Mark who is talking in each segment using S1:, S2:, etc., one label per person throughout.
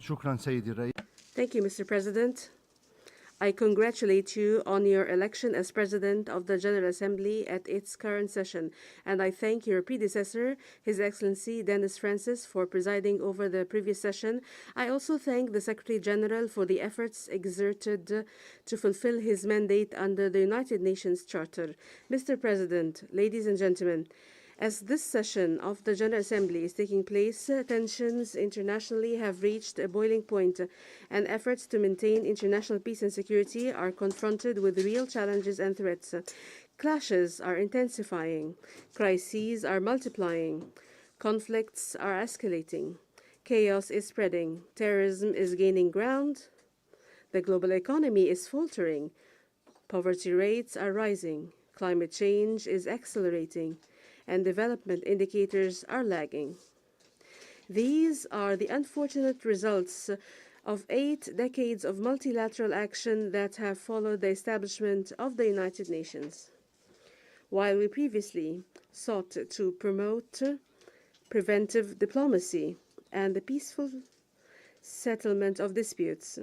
S1: شكرا سيدي الرئيس.
S2: Thank you, Mr. President. I congratulate you on your election as President of the General Assembly at its current session, and I thank your predecessor, His Excellency Dennis Francis, for presiding over the previous session. I also thank the Secretary-General for the efforts exerted to fulfill his mandate under the United Nations Charter. Mr. President, ladies and gentlemen, as this session of the General Assembly is taking place, tensions internationally have reached a boiling point, and efforts to maintain international peace and security are confronted with real challenges and threats. Clashes are intensifying, crises are multiplying, conflicts are escalating, chaos is spreading, terrorism is gaining ground, the global economy is faltering, poverty rates are rising, climate change is accelerating, and development indicators are lagging. These are the unfortunate results of 8 decades of multilateral action that have followed the establishment of the United Nations. While we previously sought to promote preventive diplomacy and the peaceful settlement of disputes,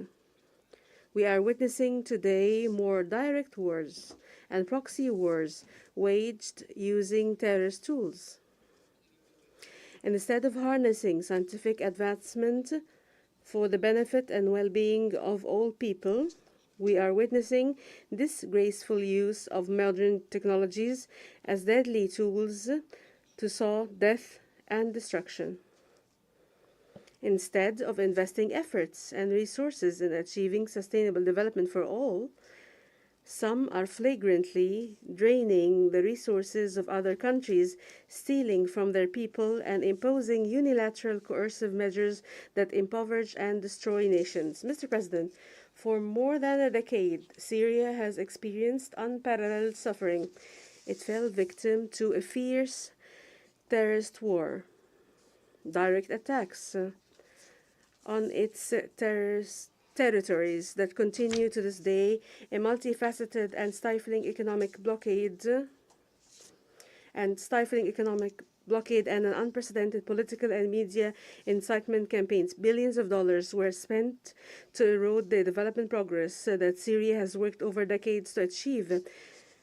S2: we are witnessing today more direct wars and proxy wars waged using terrorist tools. Instead of harnessing scientific advancement for the benefit and well-being of all people, we are witnessing disgraceful use of modern technologies as deadly tools to sow death and destruction. Instead of investing efforts and resources in achieving sustainable development for all, some are flagrantly draining the resources of other countries, stealing from their people, and imposing unilateral coercive measures that impoverish and destroy nations. Mr. President, for more than a decade, Syria has experienced unparalleled suffering. It fell victim to a fierce terrorist war, direct attacks on its territories that continue to this day, a multifaceted and stifling economic blockade and an unprecedented political and media incitement campaigns. Billions of dollars were spent to erode the development progress that Syria has worked over decades to achieve.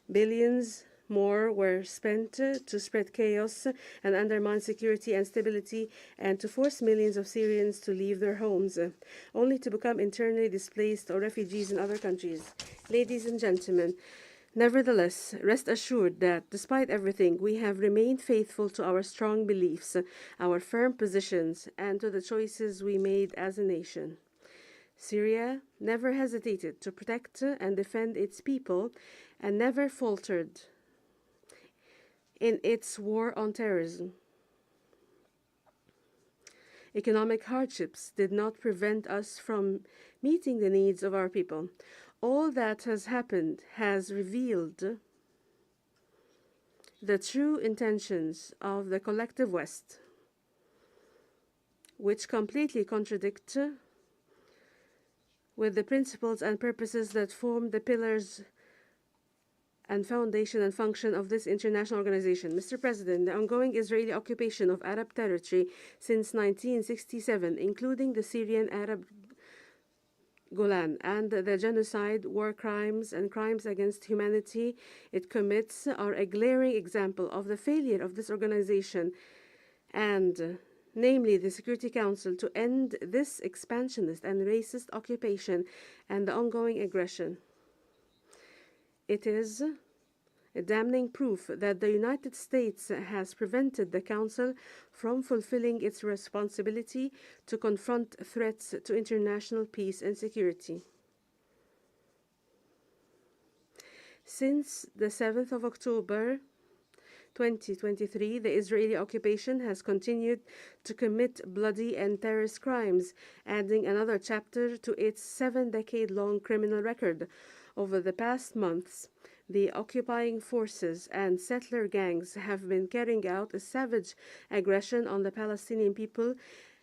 S2: Billions more were spent to spread chaos and undermine security and stability, and to force millions of Syrians to leave their homes, only to become internally displaced or refugees in other countries. Ladies and gentlemen, nevertheless, rest assured that, despite everything, we have remained faithful to our strong beliefs, our firm positions, and to the choices we made as a nation. Syria never hesitated to protect and defend its people, and never faltered in its war on terrorism. Economic hardships did not prevent us from meeting the needs of our people. All that has happened has revealed the true intentions of the collective West, which completely contradict with the principles and purposes that form the pillars and foundation and function of this international organization. Mr. President, the ongoing Israeli occupation of Arab territory since 1967, including the Syrian Arab Golan, and the genocide, war crimes, and crimes against humanity it commits are a glaring example of the failure of this organization, and namely the Security Council, to end this expansionist and racist occupation and the ongoing aggression. It is a damning proof that the United States has prevented the Council from fulfilling its responsibility to confront threats to international peace and security. Since the 7th of October 2023, the Israeli occupation has continued to commit bloody and terrorist crimes, adding another chapter to its 7-decade-long criminal record. Over the past months, the occupying forces and settler gangs have been carrying out a savage aggression on the Palestinian people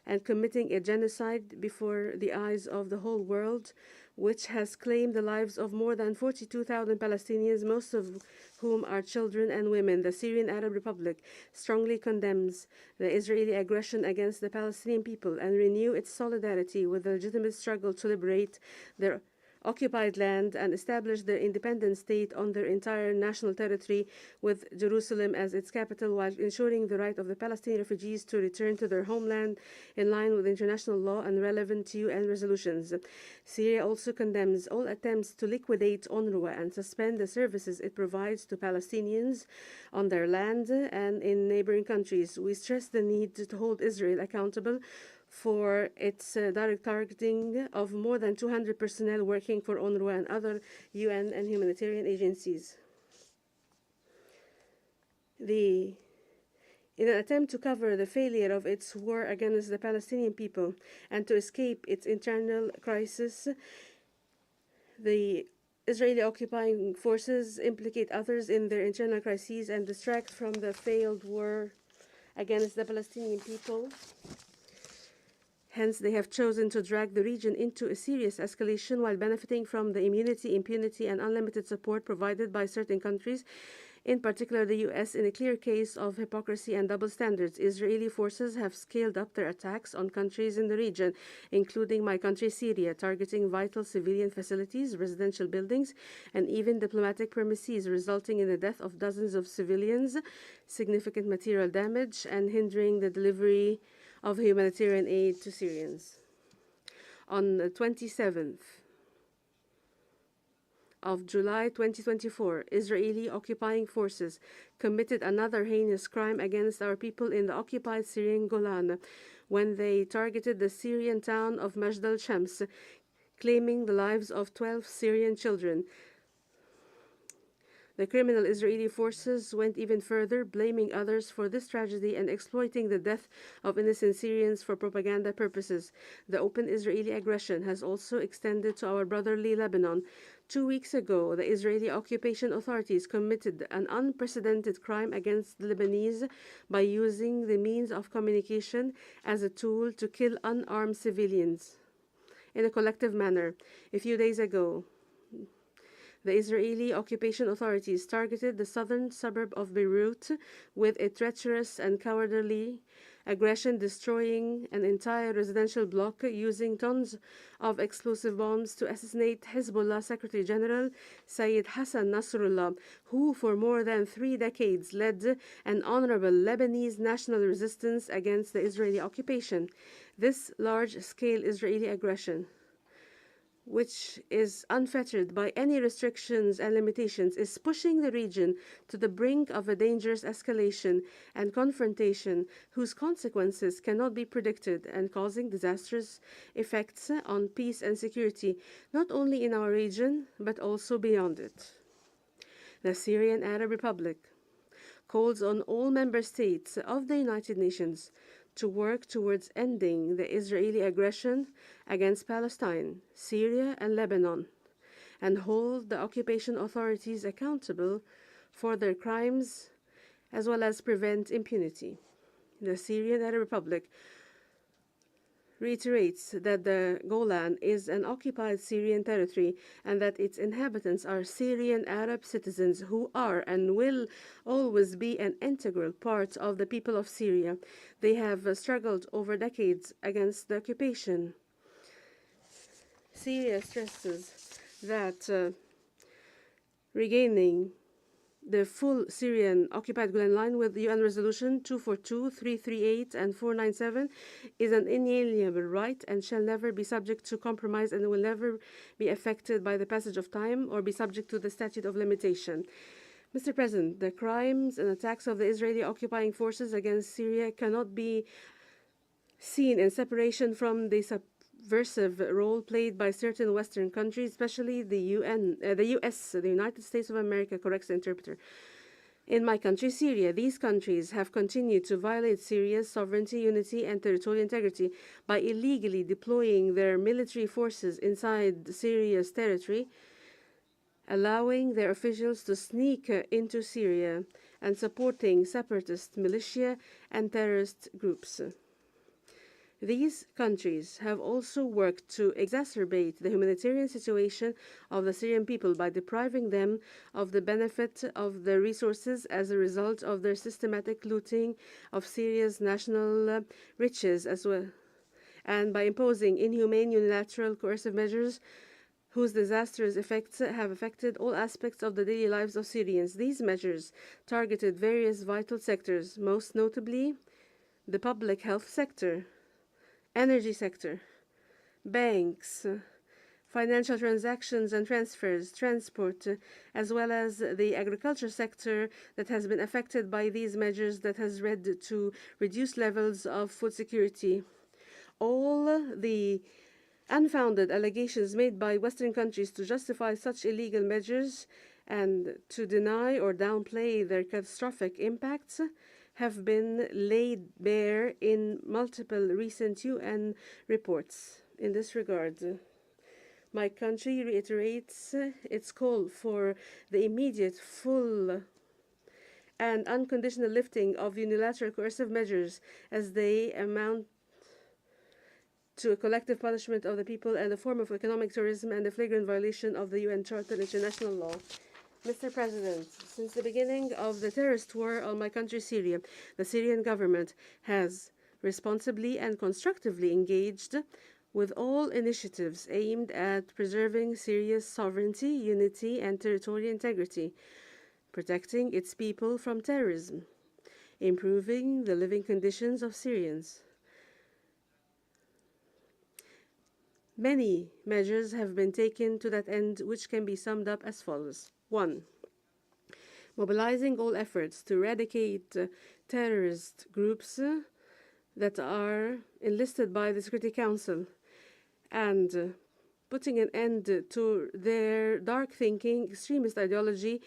S2: and committing a genocide before the eyes of the whole world, which has claimed the lives of more than 42,000 Palestinians, most of whom are children and women. The Syrian Arab Republic strongly condemns the Israeli aggression against the Palestinian people and renew its solidarity with the legitimate struggle to liberate their occupied land and establish their independent state on their entire national territory, with Jerusalem as its capital, while ensuring the right of the Palestinian refugees to return to their homeland in line with international law and relevant UN resolutions. Syria also condemns all attempts to liquidate UNRWA and suspend the services it provides to Palestinians on their land and in neighboring countries. We stress the need to hold Israel accountable for its direct targeting of more than 200 personnel working for UNRWA and other UN and humanitarian agencies. In an attempt to cover the failure of its war against the Palestinian people and to escape its internal crisis, the Israeli occupying forces implicate others in their internal crises and distract from the failed war against the Palestinian people. Hence, they have chosen to drag the region into a serious escalation while benefiting from the immunity, impunity, and unlimited support provided by certain countries, in particular the US, in a clear case of hypocrisy and double standards. Israeli forces have scaled up their attacks on countries in the region, including my country, Syria, targeting vital civilian facilities, residential buildings, and even diplomatic premises, resulting in the death of dozens of civilians, significant material damage, and hindering the delivery of humanitarian aid to Syrians. On the 27th of July 2024, Israeli occupying forces committed another heinous crime against our people in the occupied Syrian Golan when they targeted the Syrian town of Majd al-Shams, claiming the lives of 12 Syrian children. The criminal Israeli forces went even further, blaming others for this tragedy and exploiting the death of innocent Syrians for propaganda purposes. The open Israeli aggression has also extended to our brotherly Lebanon. 2 weeks ago, the Israeli occupation authorities committed an unprecedented crime against the Lebanese by using the means of communication as a tool to kill unarmed civilians in a collective manner. A few days ago, the Israeli occupation authorities targeted the southern suburb of Beirut with a treacherous and cowardly aggression, destroying an entire residential block using tons of explosive bombs to assassinate Hezbollah Secretary-General Sayyid Hassan Nasrallah, who for more than 3 decades led an honorable Lebanese national resistance against the Israeli occupation. This large-scale Israeli aggression, which is unfettered by any restrictions and limitations, is pushing the region to the brink of a dangerous escalation and confrontation whose consequences cannot be predicted and causing disastrous effects on peace and security, not only in our region, but also beyond it. The Syrian Arab Republic calls on all member states of the United Nations to work towards ending the Israeli aggression against Palestine, Syria, and Lebanon, and hold the occupation authorities accountable for their crimes, as well as prevent impunity. The Syrian Arab Republic reiterates that the Golan is an occupied Syrian territory and that its inhabitants are Syrian Arab citizens who are and will always be an integral part of the people of Syria. They have struggled over decades against the occupation. Syria stresses that regaining the full Syrian occupied Golan line with UN Resolution 242, 338, and 497 is an inalienable right and shall never be subject to compromise and will never be affected by the passage of time or be subject to the statute of limitation. Mr. President, the crimes and attacks of the Israeli occupying forces against Syria cannot be seen in separation from the subversive role played by certain Western countries, especially the US, the United States of America, corrects the interpreter. In my country, Syria, these countries have continued to violate Syria's sovereignty, unity, and territorial integrity by illegally deploying their military forces inside Syria's territory, allowing their officials to sneak into Syria and supporting separatist militia and terrorist groups. These countries have also worked to exacerbate the humanitarian situation of the Syrian people by depriving them of the benefit of the resources as a result of their systematic looting of Syria's national riches, as well, and by imposing inhumane, unilateral, coercive measures whose disastrous effects have affected all aspects of the daily lives of Syrians. These measures targeted various vital sectors, most notably the public health sector, energy sector, banks, financial transactions and transfers, transport, as well as the agriculture sector that has been affected by these measures that has led to reduced levels of food security. All the unfounded allegations made by Western countries to justify such illegal measures and to deny or downplay their catastrophic impacts have been laid bare in multiple recent UN reports. In this regard, my country reiterates its call for the immediate, full, and unconditional lifting of unilateral coercive measures as they amount to a collective punishment of the people and a form of economic terrorism and a flagrant violation of the UN Charter and international law. Mr. President, since the beginning of the terrorist war on my country, Syria, the Syrian government has responsibly and constructively engaged with all initiatives aimed at preserving Syria's sovereignty, unity, and territorial integrity, protecting its people from terrorism, improving the living conditions of Syrians. Many measures have been taken to that end, which can be summed up as follows. 1. Mobilizing all efforts to eradicate terrorist groups that are enlisted by the Security Council and putting an end to their dark thinking, extremist ideology,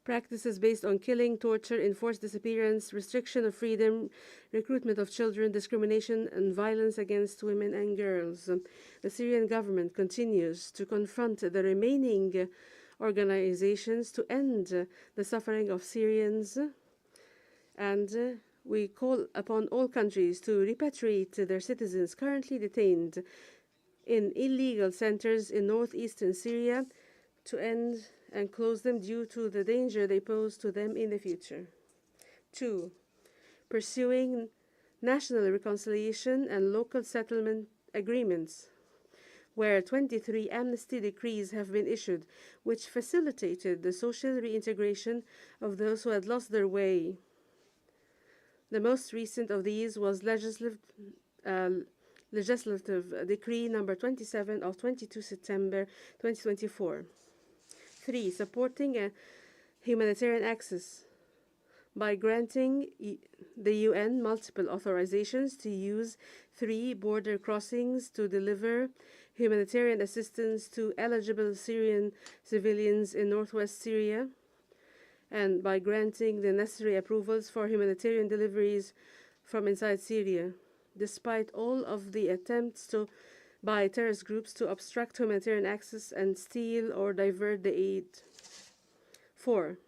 S2: practices based on killing, torture, enforced disappearance, restriction of freedom, recruitment of children, discrimination, and violence against women and girls. The Syrian government continues to confront the remaining organizations to end the suffering of Syrians, and we call upon all countries to repatriate their citizens currently detained in illegal centers in northeastern Syria to end and close them due to the danger they pose to them in the future. 2. Pursuing national reconciliation and local settlement agreements, where 23 amnesty decrees have been issued, which facilitated the social reintegration of those who had lost their way. The most recent of these was Legislative Decree number 27 of 22 September 2024. 3. Supporting humanitarian access by granting the UN multiple authorizations to use 3 border crossings to deliver humanitarian assistance to eligible Syrian civilians in northwest Syria, and by granting the necessary approvals for humanitarian deliveries from inside Syria, despite all of the attempts by terrorist groups to obstruct humanitarian access and steal or divert the aid. 4.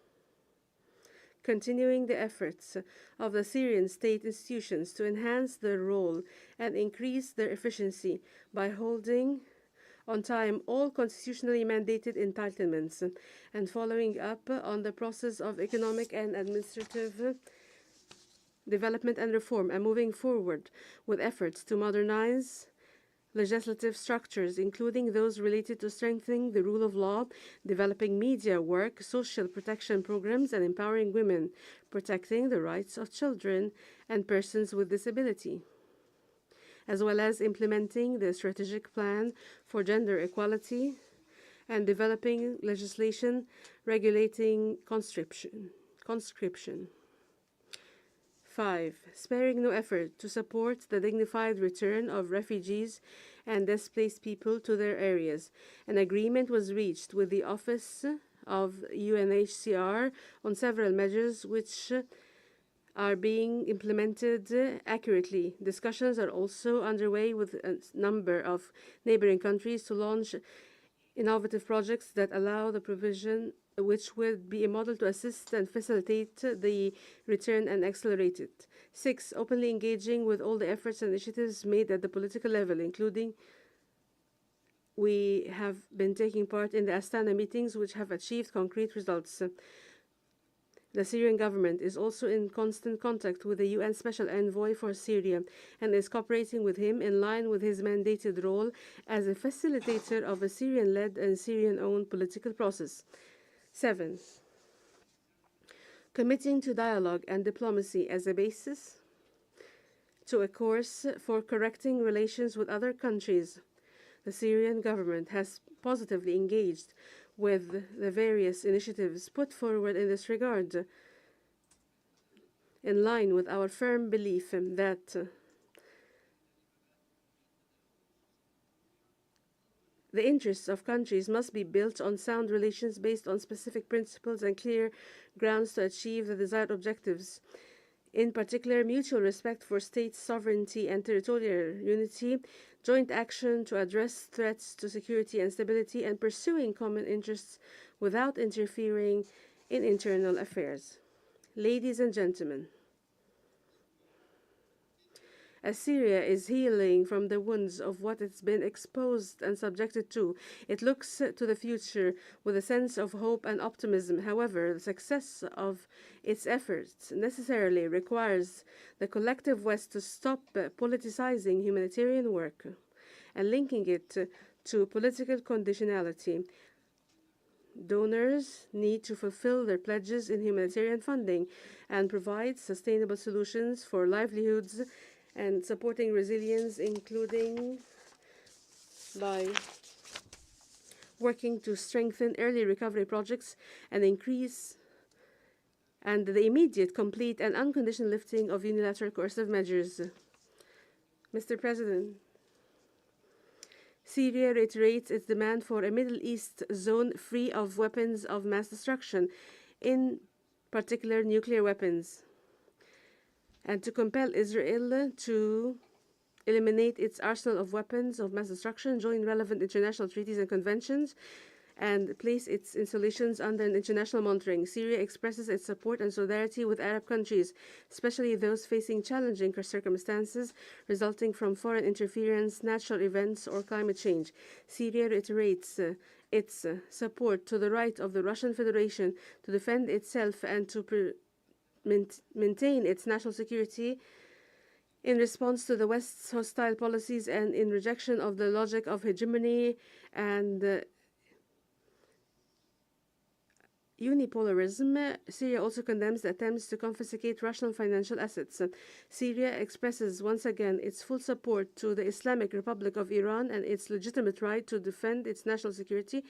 S2: Continuing the efforts of the Syrian state institutions to enhance their role and increase their efficiency by holding on time all constitutionally mandated entitlements and following up on the process of economic and administrative development and reform, and moving forward with efforts to modernize legislative structures, including those related to strengthening the rule of law, developing media work, social protection programs, and empowering women, protecting the rights of children and persons with disability, as well as implementing the strategic plan for gender equality and developing legislation regulating conscription. 5. Sparing no effort to support the dignified return of refugees and displaced people to their areas. An agreement was reached with the Office of UNHCR on several measures which are being implemented accurately. Discussions are also underway with a number of neighboring countries to launch innovative projects that allow the provision which would be a model to assist and facilitate the return and accelerate it. 6. Openly engaging with all the efforts and initiatives made at the political level, including we have been taking part in the Astana meetings, which have achieved concrete results. The Syrian government is also in constant contact with the UN Special Envoy for Syria and is cooperating with him in line with his mandated role as a facilitator of a Syrian-led and Syrian-owned political process. 7. Committing to dialogue and diplomacy as a basis to a course for correcting relations with other countries. The Syrian government has positively engaged with the various initiatives put forward in this regard, in line with our firm belief that the interests of countries must be built on sound relations based on specific principles and clear grounds to achieve the desired objectives. In particular, mutual respect for state sovereignty and territorial unity, joint action to address threats to security and stability, and pursuing common interests without interfering in internal affairs. Ladies and gentlemen, as Syria is healing from the wounds of what it's been exposed and subjected to, it looks to the future with a sense of hope and optimism. However, the success of its efforts necessarily requires the collective West to stop politicizing humanitarian work and linking it to political conditionality. Donors need to fulfill their pledges in humanitarian funding and provide sustainable solutions for livelihoods and supporting resilience, including by working to strengthen early recovery projects and increase and the immediate, complete, and unconditional lifting of unilateral coercive measures. Mr. President, Syria reiterates its demand for a Middle East zone free of weapons of mass destruction, in particular nuclear weapons, and to compel Israel to eliminate its arsenal of weapons of mass destruction, join relevant international treaties and conventions, and place its installations under international monitoring. Syria expresses its support and solidarity with Arab countries, especially those facing challenging circumstances resulting from foreign interference, natural events, or climate change. Syria reiterates its support to the right of the Russian Federation to defend itself and to maintain its national security in response to the West's hostile policies and in rejection of the logic of hegemony and unipolarism. Syria also condemns the attempts to confiscate Russian financial assets. Syria expresses once again its full support to the Islamic Republic of Iran and its legitimate right to defend its national security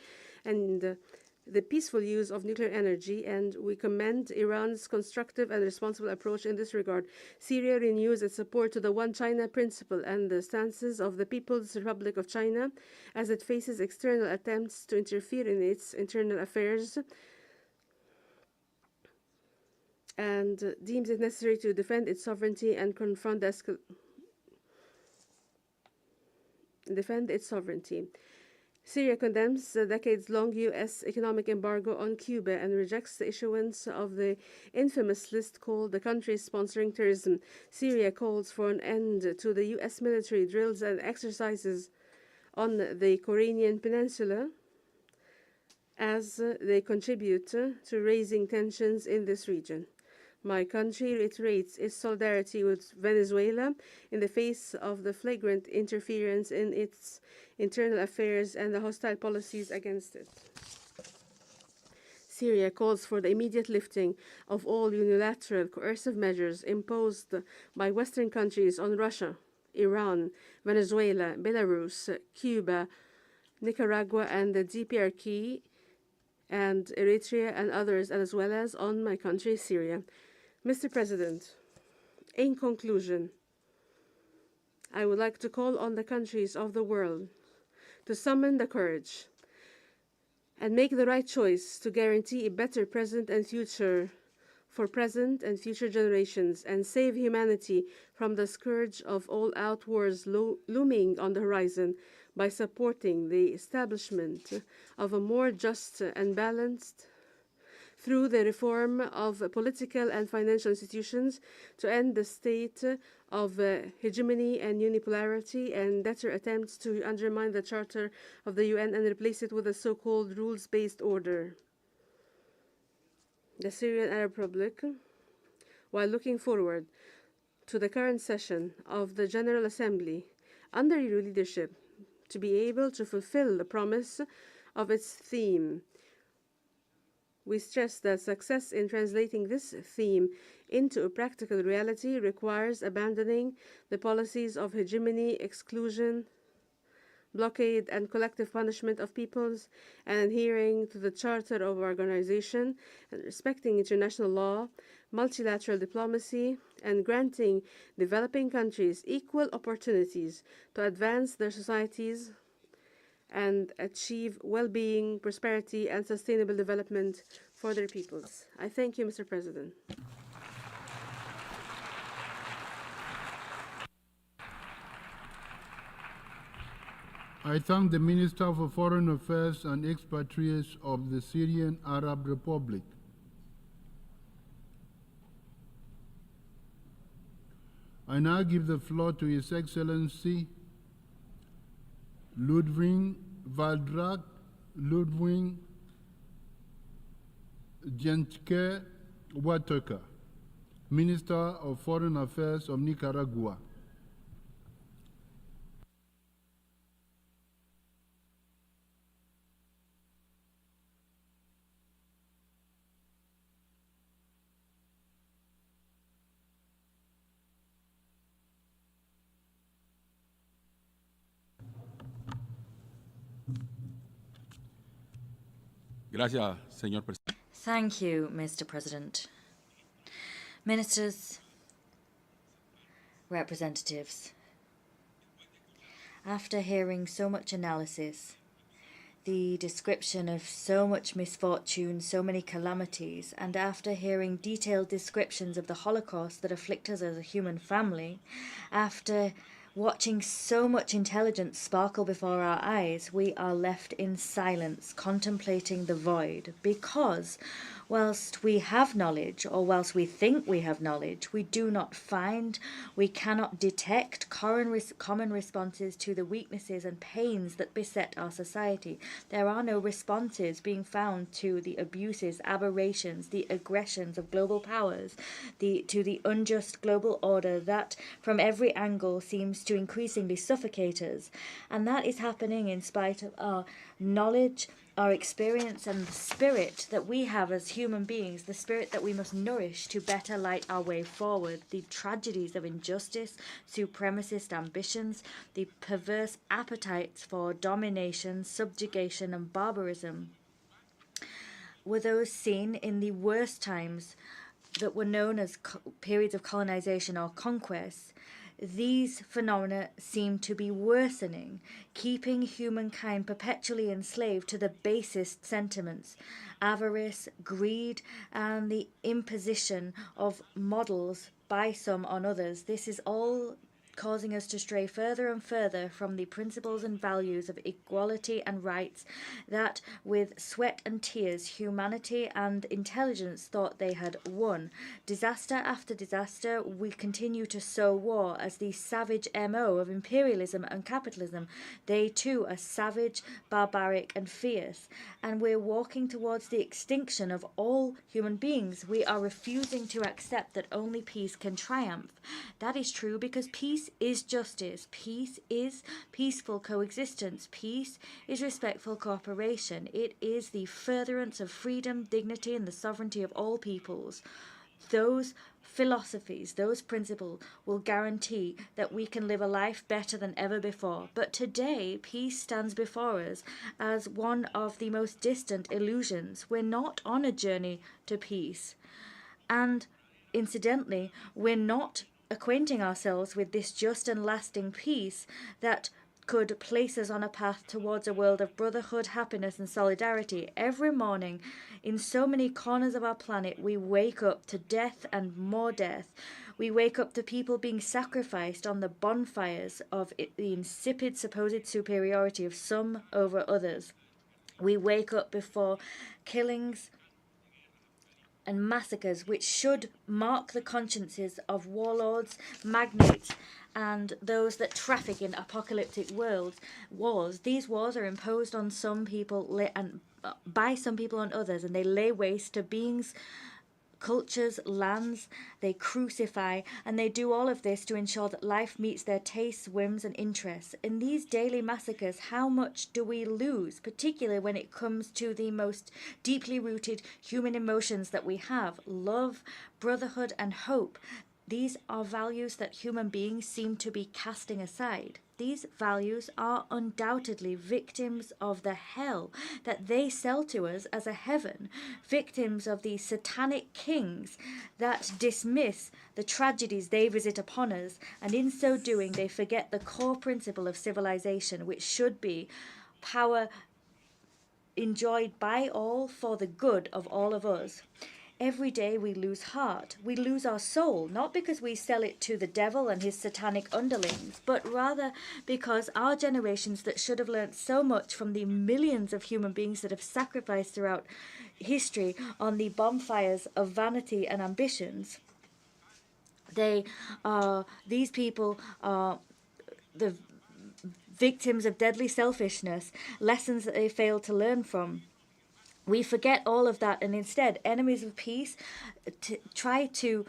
S2: and the peaceful use of nuclear energy, and we commend Iran's constructive and responsible approach in this regard. Syria renews its support to the One China principle and the stances of the People's Republic of China as it faces external attempts to interfere in its internal affairs and deems it necessary to defend its sovereignty and confront defend its sovereignty. Syria condemns the decades-long U.S. economic embargo on Cuba and rejects the issuance of the infamous list called the countries sponsoring terrorism. Syria calls for an end to the U.S. military drills and exercises on the Korean Peninsula as they contribute to raising tensions in this region. My country reiterates its solidarity with Venezuela in the face of the flagrant interference in its internal affairs and the hostile policies against it. Syria calls for the immediate lifting of all unilateral coercive measures imposed by Western countries on Russia, Iran, Venezuela, Belarus, Cuba, Nicaragua, and the DPRK, and Eritrea and others, as well as on my country, Syria. Mr. President, in conclusion, I would like to call on the countries of the world to summon the courage and make the right choice to guarantee a better present and future for present and future generations and save humanity from the scourge of all-out wars looming on the horizon by supporting the establishment of a more just and balanced through the reform of political and financial institutions to end the state of hegemony and unipolarity and better attempts to undermine the Charter of the UN and replace it with a so-called rules-based order. The Syrian Arab Republic, while looking forward to the current session of the General Assembly under your leadership to be able to fulfill the promise of its theme. We stress that success in translating this theme into a practical reality requires abandoning the policies of hegemony, exclusion, blockade, and collective punishment of peoples, and adhering to the Charter of Organization, and respecting international law, multilateral diplomacy, and granting developing countries equal opportunities to advance their societies and achieve well-being, prosperity, and sustainable development for their peoples. I thank you, Mr. President.
S1: I thank the Minister for Foreign Affairs and Expatriates of the Syrian Arab Republic. I now give the floor to His Excellency Ludwig Valdrag Ludwig Gentke Wateka, Minister of Foreign Affairs of Nicaragua.
S3: Gracias, señor presidente.
S4: Thank you, Mr. President. Ministers, representatives, after hearing so much analysis, the description of so much misfortune, so many calamities, and after hearing detailed descriptions of the Holocaust that afflict us as a human family, after watching so much intelligence sparkle before our eyes, we are left in silence, contemplating the void, because whilst we have knowledge, or whilst we think we have knowledge, we do not find, we cannot detect common responses to the weaknesses and pains that beset our society. There are no responses being found to the abuses, aberrations, the aggressions of global powers, to the unjust global order that from every angle seems to increasingly suffocate us. And that is happening in spite of our knowledge, our experience, and the spirit that we have as human beings, the spirit that we must nourish to better light our way forward. The tragedies of injustice, supremacist ambitions, the perverse appetites for domination, subjugation, and barbarism were those seen in the worst times that were known as periods of colonization or conquest. These phenomena seem to be worsening, keeping humankind perpetually enslaved to the basest sentiments, avarice, greed, and the imposition of models by some on others. This is all causing us to stray further and further from the principles and values of equality and rights that, with sweat and tears, humanity and intelligence thought they had won. Disaster after disaster, we continue to sow war as the savage MO of imperialism and capitalism. They too are savage, barbaric, and fierce, and we're walking towards the extinction of all human beings. We are refusing to accept that only peace can triumph. That is true because peace is justice. Peace is peaceful coexistence. Peace is respectful cooperation. It is the furtherance of freedom, dignity, and the sovereignty of all peoples. Those philosophies, those principles will guarantee that we can live a life better than ever before. But today, peace stands before us as one of the most distant illusions. We're not on a journey to peace. And incidentally, we're not acquainting ourselves with this just and lasting peace that could place us on a path towards a world of brotherhood, happiness, and solidarity. Every morning, in so many corners of our planet, we wake up to death and more death. We wake up to people being sacrificed on the bonfires of the insipid supposed superiority of some over others. We wake up before killings and massacres which should mark the consciences of warlords, magnates, and those that traffic in apocalyptic wars. These wars are imposed on some people and by some people on others, and they lay waste to beings, cultures, lands. They crucify, and they do all of this to ensure that life meets their tastes, whims, and interests. In these daily massacres, how much do we lose, particularly when it comes to the most deeply rooted human emotions that we have: love, brotherhood, and hope? These are values that human beings seem to be casting aside. These values are undoubtedly victims of the hell that they sell to us as a heaven, victims of the satanic kings that dismiss the tragedies they visit upon us, and in so doing they forget the core principle of civilization, which should be power enjoyed by all for the good of all of us. Every day we lose heart, we lose our soul, not because we sell it to the devil and his satanic underlings, but rather because our generations that should have learnt so much from the millions of human beings that have sacrificed throughout history on the bonfires of vanity and ambitions, these people are the victims of deadly selfishness, lessons that they failed to learn from. We forget all of that, and instead, enemies of peace try to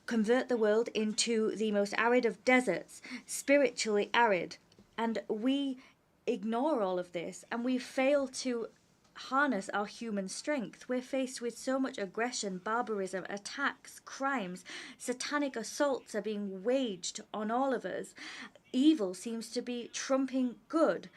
S4: convert the world into the most arid of deserts, spiritually arid. And we ignore all of this, and we fail to harness our human strength. We're faced with so much aggression, barbarism, attacks, crimes. Satanic assaults are being waged on all of us. Evil seems to be trumping good.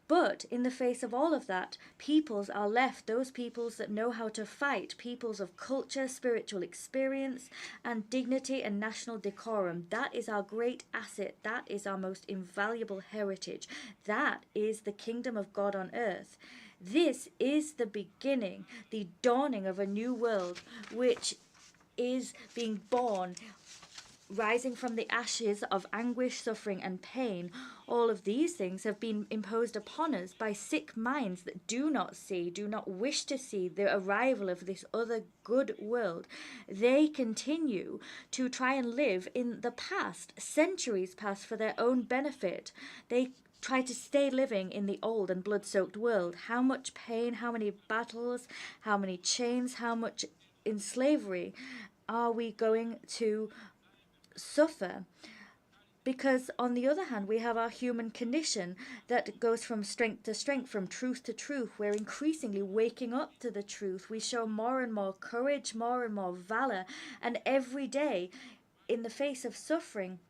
S4: But in the face of all of that, peoples are left, those peoples that know how to fight, peoples of culture, spiritual experience, and dignity and national decorum. That is our great asset. That is our most invaluable heritage. That is the kingdom of God on earth. This is the beginning, the dawning of a new world, which is being born, rising from the ashes of anguish, suffering, and pain. All of these things have been imposed upon us by sick minds that do not see, do not wish to see the arrival of this other good world. They continue to try and live in the past, centuries past, for their own benefit. They try to stay living in the old and blood-soaked world. How much pain, how many battles, how many chains, how much in slavery are we going to suffer? Because on the other hand, we have our human condition that goes from strength to strength, from truth to truth. We're increasingly waking up to the truth. We show more and more courage, more and more valor, and every day, in the face of suffering,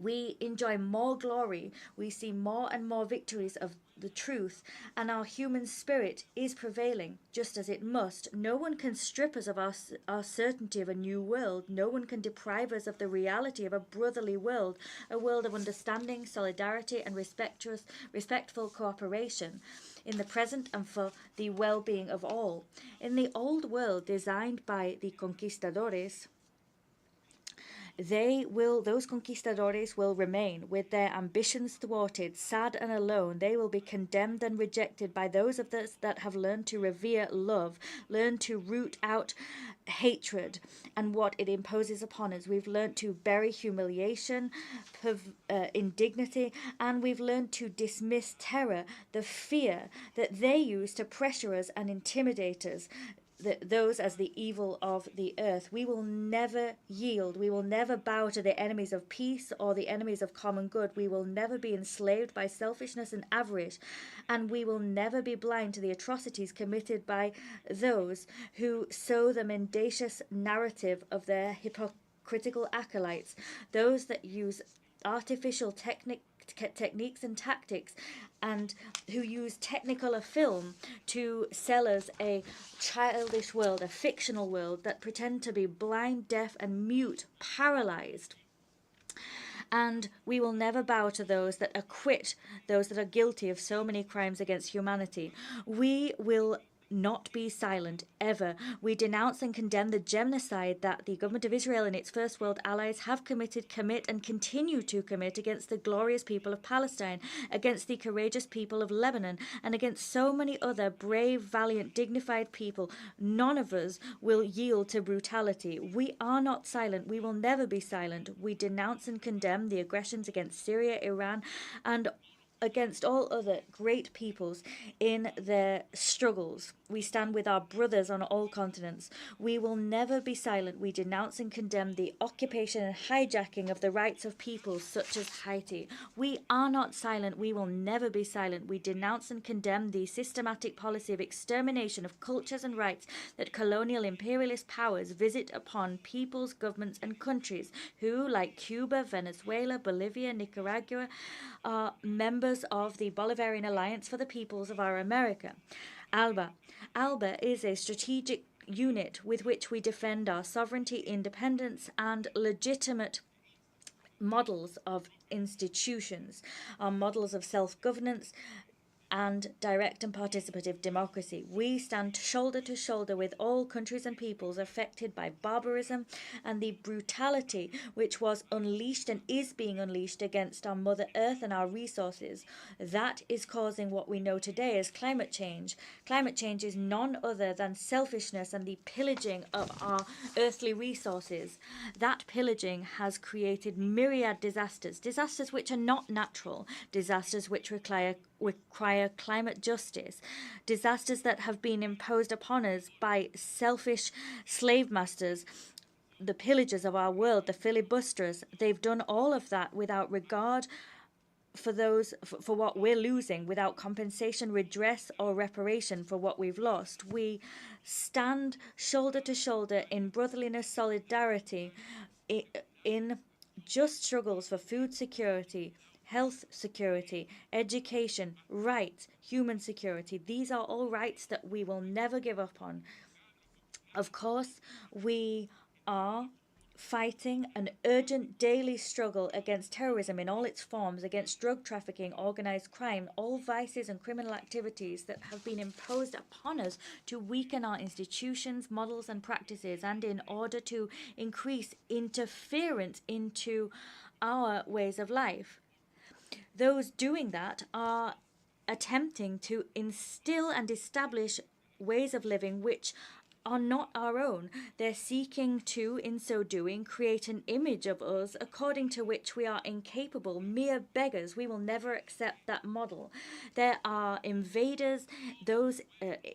S4: we enjoy more glory. We see more and more victories of the truth, and our human spirit is prevailing, just as it must. No one can strip us of our certainty of a new world. No one can deprive us of the reality of a brotherly world, a world of understanding, solidarity, and respectful cooperation in the present and for the well-being of all. In the old world designed by the conquistadores, those conquistadores will remain with their ambitions thwarted, sad and alone. They will be condemned and rejected by those of us that have learned to revere love, learned to root out hatred and what it imposes upon us. We've learned to bury humiliation, indignity, and we've learned to dismiss terror, the fear that they use to pressure us and intimidate us, those as the evil of the earth. We will never yield. We will never bow to the enemies of peace or the enemies of common good. We will never be enslaved by selfishness and avarice, and we will never be blind to the atrocities committed by those who sow the mendacious narrative of their hypocritical acolytes, those that use artificial techniques and tactics, and who use technicolor film to sell us a childish world, a fictional world that pretend to be blind, deaf, and mute, paralyzed. And we will never bow to those that acquit those that are guilty of so many crimes against humanity. We will not be silent, ever. We denounce and condemn the genocide that the government of Israel and its First World allies have committed, commit, and continue to commit against the glorious people of Palestine, against the courageous people of Lebanon, and against so many other brave, valiant, dignified people. None of us will yield to brutality. We are not silent. We will never be silent. We denounce and condemn the aggressions against Syria, Iran, and against all other great peoples in their struggles. We stand with our brothers on all continents. We will never be silent. We denounce and condemn the occupation and hijacking of the rights of peoples such as Haiti. We are not silent. We will never be silent. We denounce and condemn the systematic policy of extermination of cultures and rights that colonial imperialist powers visit upon peoples, governments, and countries who, like Cuba, Venezuela, Bolivia, Nicaragua, are members of the Bolivarian Alliance for the Peoples of our America. ALBA is a strategic unit with which we defend our sovereignty, independence, and legitimate models of institutions, our models of self-governance, and direct and participative democracy. We stand shoulder to shoulder with all countries and peoples affected by barbarism and the brutality which was unleashed and is being unleashed against our Mother Earth and our resources. That is causing what we know today as climate change. Climate change is none other than selfishness and the pillaging of our earthly resources. That pillaging has created myriad disasters, disasters which are not natural, disasters which require climate justice, disasters that have been imposed upon us by selfish slave masters, the pillagers of our world, the filibusterers. They've done all of that without regard for what we're losing, without compensation, redress, or reparation for what we've lost. We stand shoulder to shoulder in brotherliness, solidarity, in just struggles for food security, health security, education, rights, human security. These are all rights that we will never give up on. Of course, we are fighting an urgent daily struggle against terrorism in all its forms, against drug trafficking, organized crime, all vices and criminal activities that have been imposed upon us to weaken our institutions, models, and practices, and in order to increase interference into our ways of life. Those doing that are attempting to instill and establish ways of living which are not our own. They're seeking to, in so doing, create an image of us according to which we are incapable, mere beggars. We will never accept that model. There are invaders, those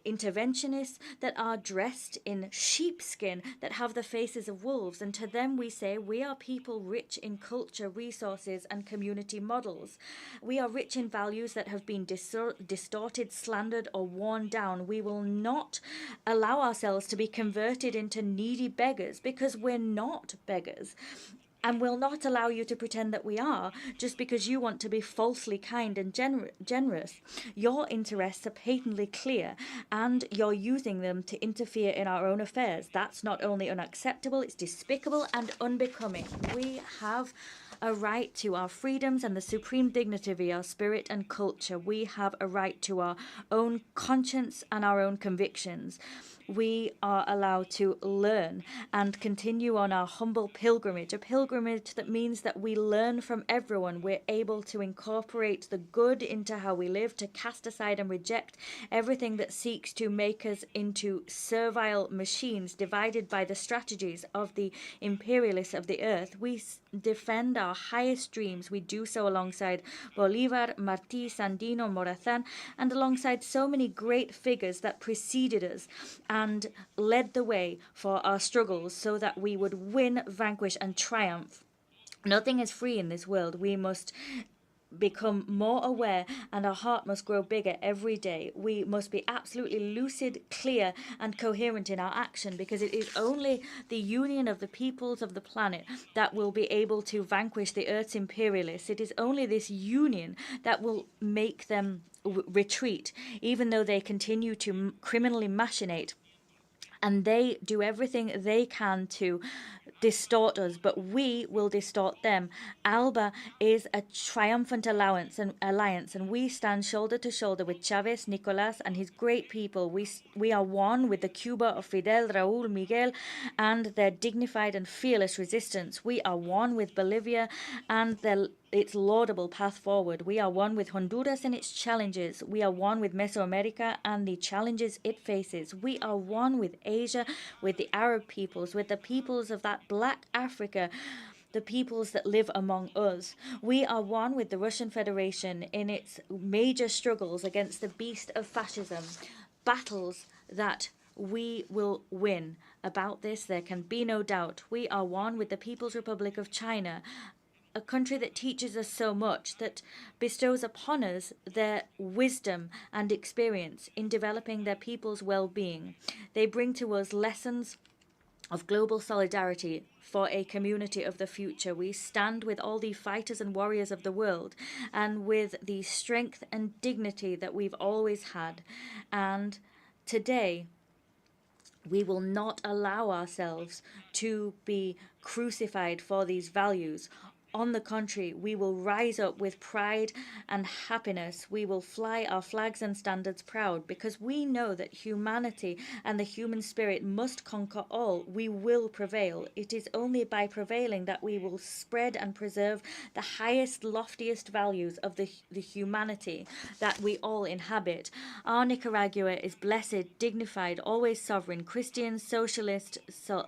S4: interventionists that are dressed in sheepskin, that have the faces of wolves, and to them we say, we are people rich in culture, resources, and community models. We are rich in values that have been distorted, slandered, or worn down. We will not allow ourselves to be converted into needy beggars, because we're not beggars, and will not allow you to pretend that we are just because you want to be falsely kind and generous. Your interests are patently clear, and you're using them to interfere in our own affairs. That's not only unacceptable, it's despicable and unbecoming. We have a right to our freedoms and the supreme dignity of our spirit and culture. We have a right to our own conscience and our own convictions. We are allowed to learn and continue on our humble pilgrimage, a pilgrimage that means that we learn from everyone. We're able to incorporate the good into how we live, to cast aside and reject everything that seeks to make us into servile machines divided by the strategies of the imperialists of the earth. We defend our highest dreams. We do so alongside Bolivar, Martí, Sandino, Morazán, and alongside so many great figures that preceded us and led the way for our struggles so that we would win, vanquish, and triumph. Nothing is free in this world. We must become more aware, and our heart must grow bigger every day. We must be absolutely lucid, clear, and coherent in our action, because it is only the union of the peoples of the planet that will be able to vanquish the Earth's imperialists. It is only this union that will make them retreat, even though they continue to criminally machinate and they do everything they can to distort us, but we will distort them. ALBA is a triumphant alliance, and we stand shoulder to shoulder with Chavez, Nicolas, and his great people. We are one with the Cuba of Fidel, Raúl, Miguel, and their dignified and fearless resistance. We are one with Bolivia and its laudable path forward. We are one with Honduras and its challenges. We are one with Mesoamerica and the challenges it faces. We are one with Asia, with the Arab peoples, with the peoples of that black Africa, the peoples that live among us. We are one with the Russian Federation in its major struggles against the beast of fascism, battles that we will win. About this, there can be no doubt. We are one with the People's Republic of China, a country that teaches us so much, that bestows upon us their wisdom and experience in developing their people's well-being. They bring to us lessons of global solidarity for a community of the future. We stand with all the fighters and warriors of the world, and with the strength and dignity that we've always had. And today, we will not allow ourselves to be crucified for these values. On the contrary, we will rise up with pride and happiness. We will fly our flags and standards proud, because we know that humanity and the human spirit must conquer all. We will prevail. It is only by prevailing that we will spread and preserve the highest, loftiest values of the humanity that we all inhabit. Our Nicaragua is blessed, dignified, always sovereign, Christian, socialist,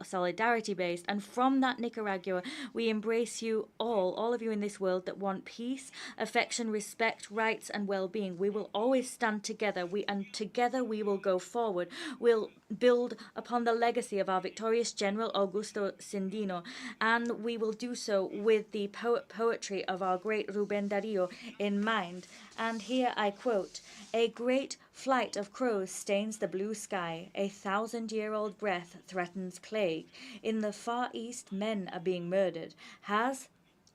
S4: solidarity-based, and from that Nicaragua we embrace you all of you in this world that want peace, affection, respect, rights, and well-being. We will always stand together, and together we will go forward. We'll build upon the legacy of our victorious General Augusto Sandino, and we will do so with the poetry of our great Rubén Darío in mind. And here I quote, "A great flight of crows stains the blue sky. A 1,000-year-old breath threatens plague. In the far east, men are being murdered. Has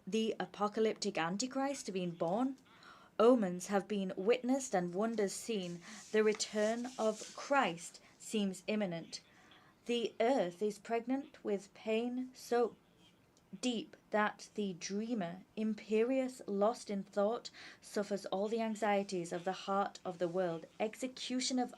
S4: the apocalyptic Antichrist been born? Omens have been witnessed and wonders seen. The return of Christ seems imminent. The earth is pregnant with pain so deep that the dreamer, imperious, lost in thought, suffers all the anxieties of the heart of the world. Executioners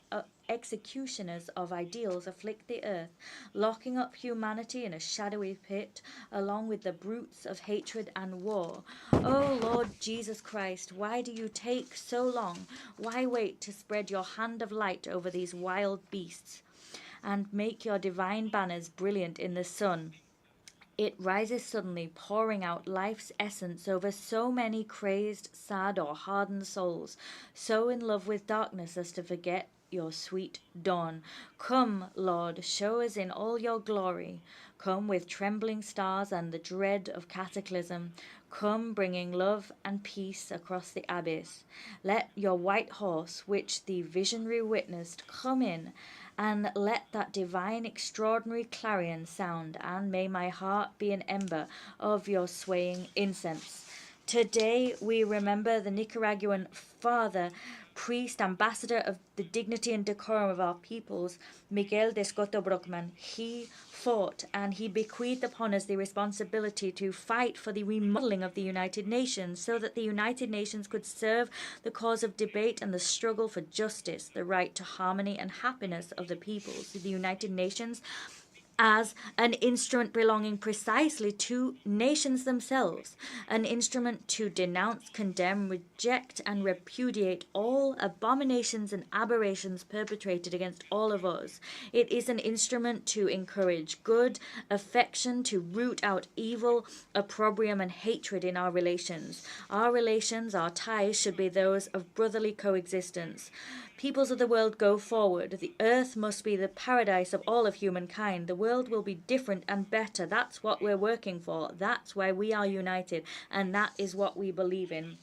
S4: of ideals afflict the earth, locking up humanity in a shadowy pit, along with the brutes of hatred and war. Oh Lord Jesus Christ, why do you take so long? Why wait to spread your hand of light over these wild beasts, and make your divine banners brilliant in the sun? It rises suddenly, pouring out life's essence over so many crazed, sad, or hardened souls, so in love with darkness as to forget your sweet dawn. Come, Lord, show us in all your glory. Come with trembling stars and the dread of cataclysm. Come bringing love and peace across the abyss. Let your white horse, which the visionary witnessed, come in, and let that divine extraordinary clarion sound, and may my heart be an ember of your swaying incense." Today we remember the Nicaraguan father, priest, ambassador of the dignity and decorum of our peoples, Miguel de Escoto Brockman. He fought, and he bequeathed upon us the responsibility to fight for the remodeling of the United Nations, so that the United Nations could serve the cause of debate and the struggle for justice, the right to harmony and happiness of the peoples. The United Nations as an instrument belonging precisely to nations themselves, an instrument to denounce, condemn, reject, and repudiate all abominations and aberrations perpetrated against all of us. It is an instrument to encourage good, affection, to root out evil, opprobrium, and hatred in our relations. Our relations, our ties, should be those of brotherly coexistence. Peoples of the world, go forward. The earth must be the paradise of all of humankind. The world will be different and better. That's what we're working for. That's why we are united, and that is what we believe in.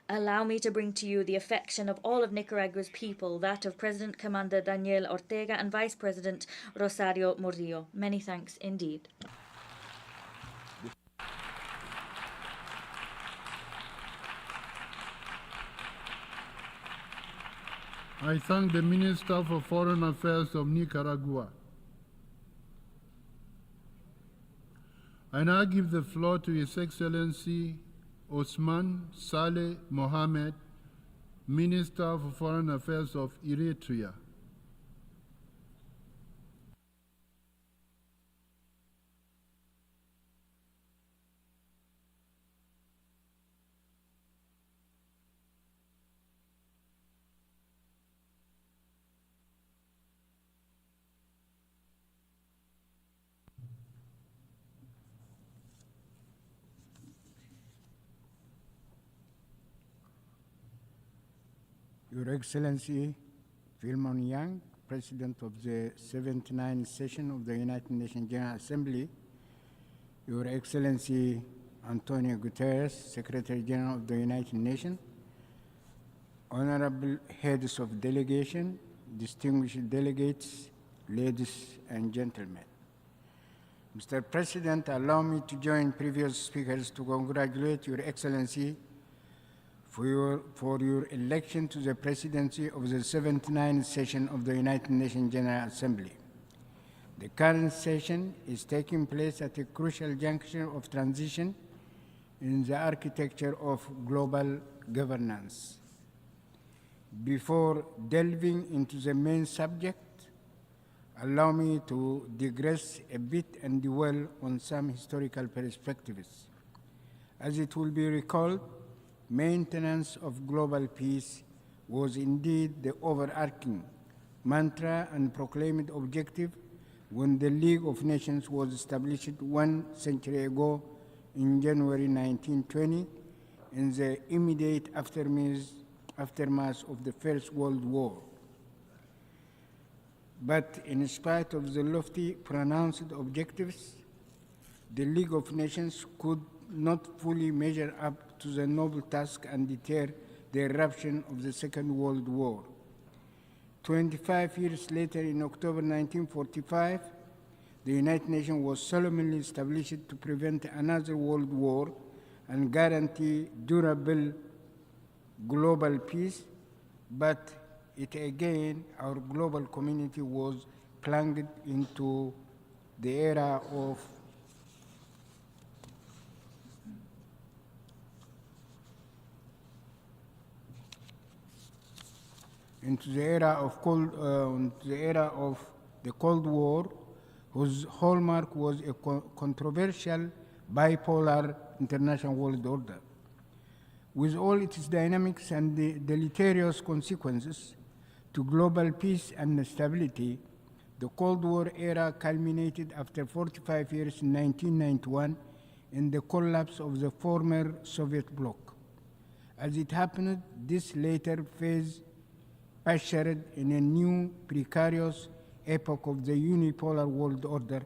S4: Allow me to bring to you the affection of all of Nicaragua's people, that of President Commander Daniel Ortega and Vice President Rosario Murillo. Many thanks indeed.
S1: I thank the Minister for Foreign Affairs of Nicaragua. I now give the floor to His Excellency Osman Saleh Mohammed, Minister for Foreign Affairs of Eritrea.
S5: Your Excellency Philemon Yang, President of the 79th Session of the United Nations General Assembly, Your Excellency António Guterres, Secretary-General of the United Nations, Honorable Heads of Delegation, distinguished delegates, ladies and gentlemen. Mr. President, allow me to join previous speakers to congratulate Your Excellency for your election to the presidency of the 79th session of the United Nations General Assembly. The current session is taking place at a crucial juncture of transition in the architecture of global governance. Before delving into the main subject, allow me to digress a bit and dwell on some historical perspectives. As it will be recalled, maintenance of global peace was indeed the overarching mantra and proclaimed objective when the League of Nations was established 1 century ago in January 1920 in the immediate aftermath of the First World War. But in spite of the lofty pronounced objectives, the League of Nations could not fully measure up to the noble task and deter the eruption of the Second World War. 25 years later, in October 1945, the United Nations was solemnly established to prevent another world war and guarantee durable global peace, but our global community was plunged into the era of the Cold War, whose hallmark was a controversial bipolar international world order. With all its dynamics and the deleterious consequences to global peace and stability, the Cold War era culminated after 45 years in 1991 in the collapse of the former Soviet bloc. As it happened, this later phase ushered in a new precarious epoch of the unipolar world order,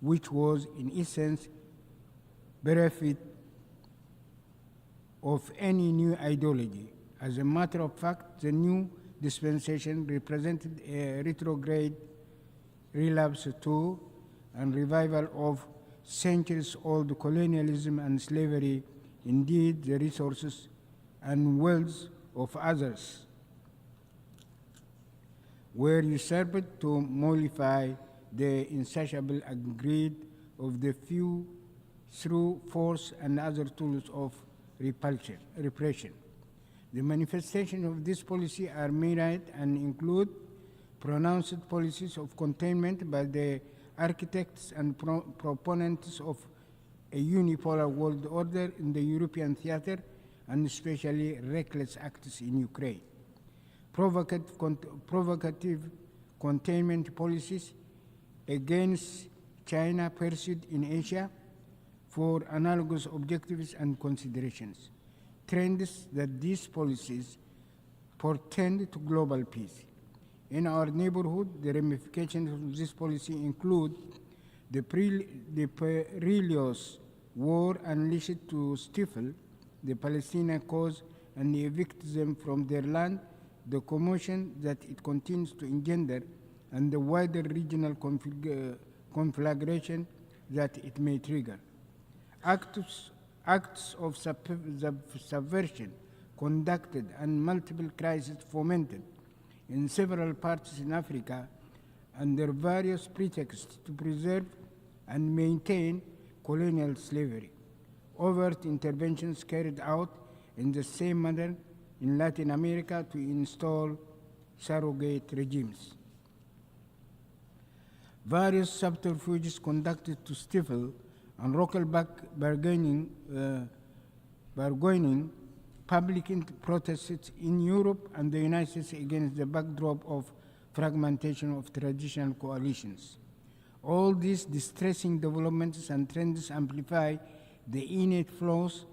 S5: which was in essence bereft of any new ideology. As a matter of fact, the new dispensation represented a retrograde relapse to and revival of centuries-old colonialism and slavery, indeed the resources and wealth of others were usurped to mollify the insatiable greed of the few through force and other tools of repression. The manifestations of this policy are myriad and include pronounced policies of containment by the architects and proponents of a unipolar world order in the European theater, and especially reckless acts in Ukraine. Provocative containment policies against China pursued in Asia for analogous objectives and considerations. Trends that these policies portend to global peace. In our neighborhood, the ramifications of this policy include the perilous war unleashed to stifle the Palestinian cause and evict them from their land, the commotion that it continues to engender, and the wider regional conflagration that it may trigger. Acts of subversion conducted and multiple crises fomented in several parts in Africa under various pretexts to preserve and maintain colonial slavery. Overt interventions carried out in the same manner in Latin America to install surrogate regimes. Various subterfuges conducted to stifle and roll back bargaining public protests in Europe and the United States against the backdrop of fragmentation of traditional coalitions. All these distressing developments and trends amplify the innate flaws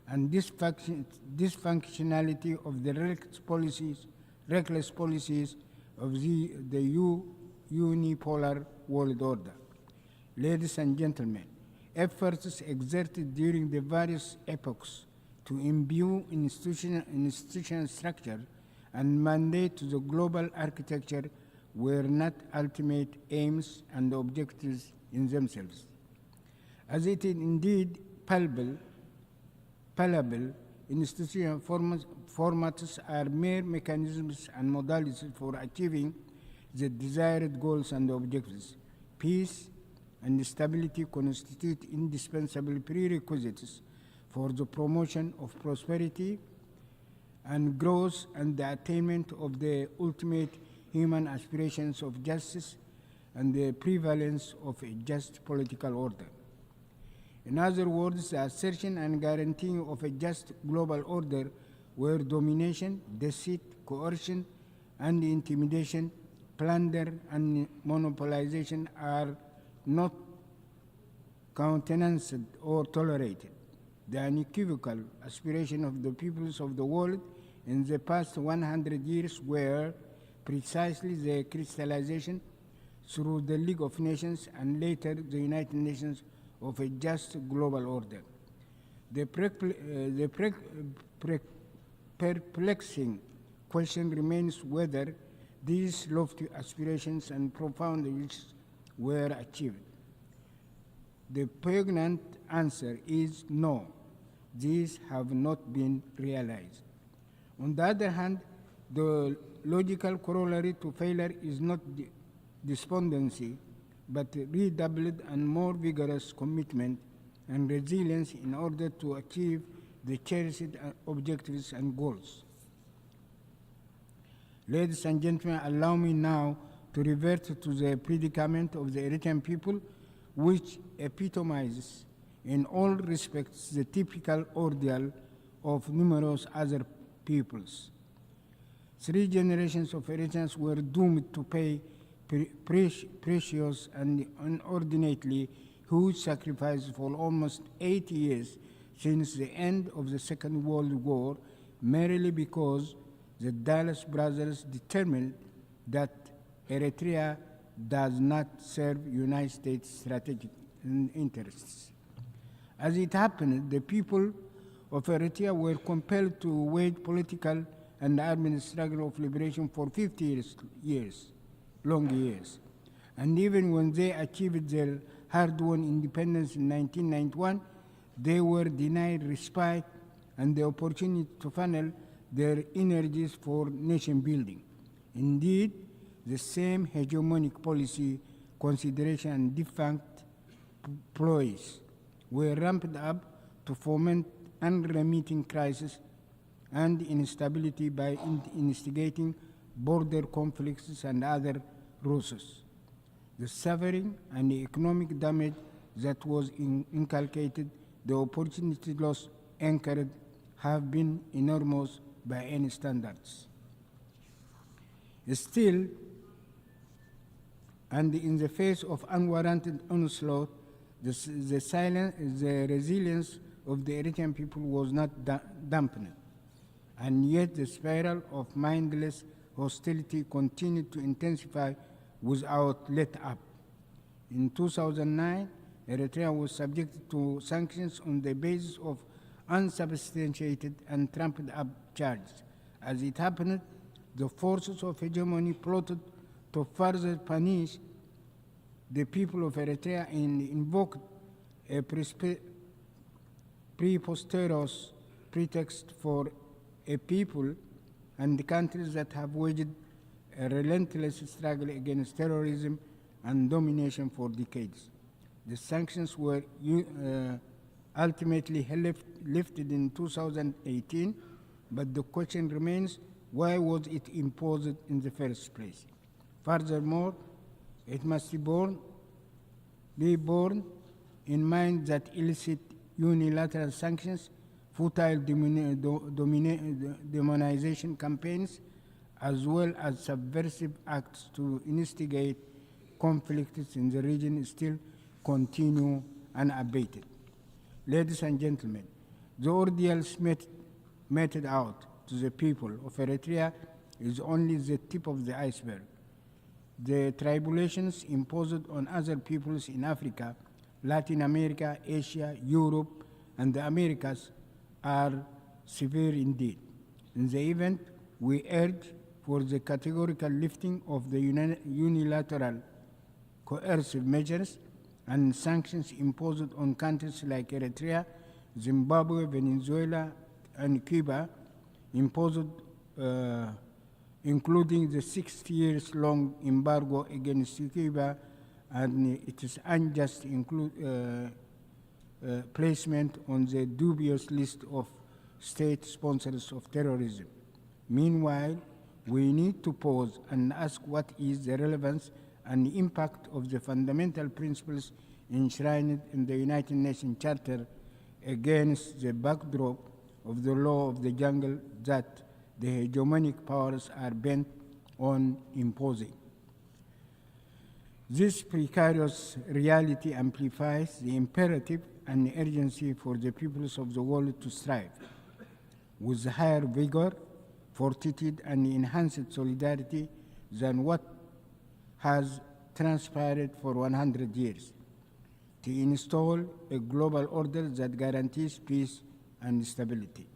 S5: and dysfunctionality of the reckless policies of the unipolar world order. Ladies and gentlemen, efforts exerted during the various epochs to imbue institutional structure and mandate to the global architecture were not ultimate aims and objectives in themselves. As it is indeed palpable, institutional formats are mere mechanisms and modalities for achieving the desired goals and objectives. Peace and stability constitute indispensable prerequisites for the promotion of prosperity and growth and the attainment of the ultimate human aspirations of justice and the prevalence of a just political order. In other words, the assertion and guaranteeing of a just global order where domination, deceit, coercion, and intimidation, plunder, and monopolization are not countenanced or tolerated. The unequivocal aspiration of the peoples of the world in the past 100 years were precisely the crystallization through the League of Nations and later the United Nations of a just global order. The perplexing question remains whether these lofty aspirations and profound wishes were achieved. The poignant answer is no, these have not been realized. On the other hand, the logical corollary to failure is not despondency, but redoubled and more vigorous commitment and resilience in order to achieve the cherished objectives and goals. Ladies and gentlemen, allow me now to revert to the predicament of the Eritrean people, which epitomizes in all respects the typical ordeal of numerous other peoples. 3 generations of Eritreans were doomed to pay precious and inordinately huge sacrifices for almost 80 years since the end of the Second World War, merely because the Dallas brothers determined that Eritrea does not serve United States strategic interests. As it happened, the people of Eritrea were compelled to wage political and armed struggle of liberation for 50 long years. And even when they achieved their hard-won independence in 1991, they were denied respite and the opportunity to funnel their energies for nation building. Indeed, the same hegemonic policy, consideration, and defunct ploys were ramped up to foment unremitting crisis and instability by instigating border conflicts and other ruses. The suffering and the economic damage that was inculcated, the opportunity loss anchored, have been enormous by any standards. Still, and in the face of unwarranted onslaught, the resilience of the Eritrean people was not dampened, and yet the spiral of mindless hostility continued to intensify without let up. In 2009, Eritrea was subjected to sanctions on the basis of unsubstantiated and trumped up charges. As it happened, the forces of hegemony plotted to further punish the people of Eritrea and invoked a preposterous pretext for a people and the countries that have waged a relentless struggle against terrorism and domination for decades. The sanctions were ultimately lifted in 2018, but the question remains, why was it imposed in the first place? Furthermore, it must be borne in mind that illicit unilateral sanctions, futile demonization campaigns, as well as subversive acts to instigate conflicts in the region still continue unabated. Ladies and gentlemen, the ordeals meted out to the people of Eritrea is only the tip of the iceberg. The tribulations imposed on other peoples in Africa, Latin America, Asia, Europe, and the Americas are severe indeed. In the event, we urge for the categorical lifting of the unilateral coercive measures and sanctions imposed on countries like Eritrea, Zimbabwe, Venezuela, and Cuba, imposed including the 60 years long embargo against Cuba and its unjust placement on the dubious list of state sponsors of terrorism. Meanwhile, we need to pause and ask what is the relevance and impact of the fundamental principles enshrined in the United Nations Charter against the backdrop of the law of the jungle that the hegemonic powers are bent on imposing. This precarious reality amplifies the imperative and urgency for the peoples of the world to strive with higher vigor, fortitude, and enhanced solidarity than what has transpired for 100 years, to install a global order that guarantees peace and stability.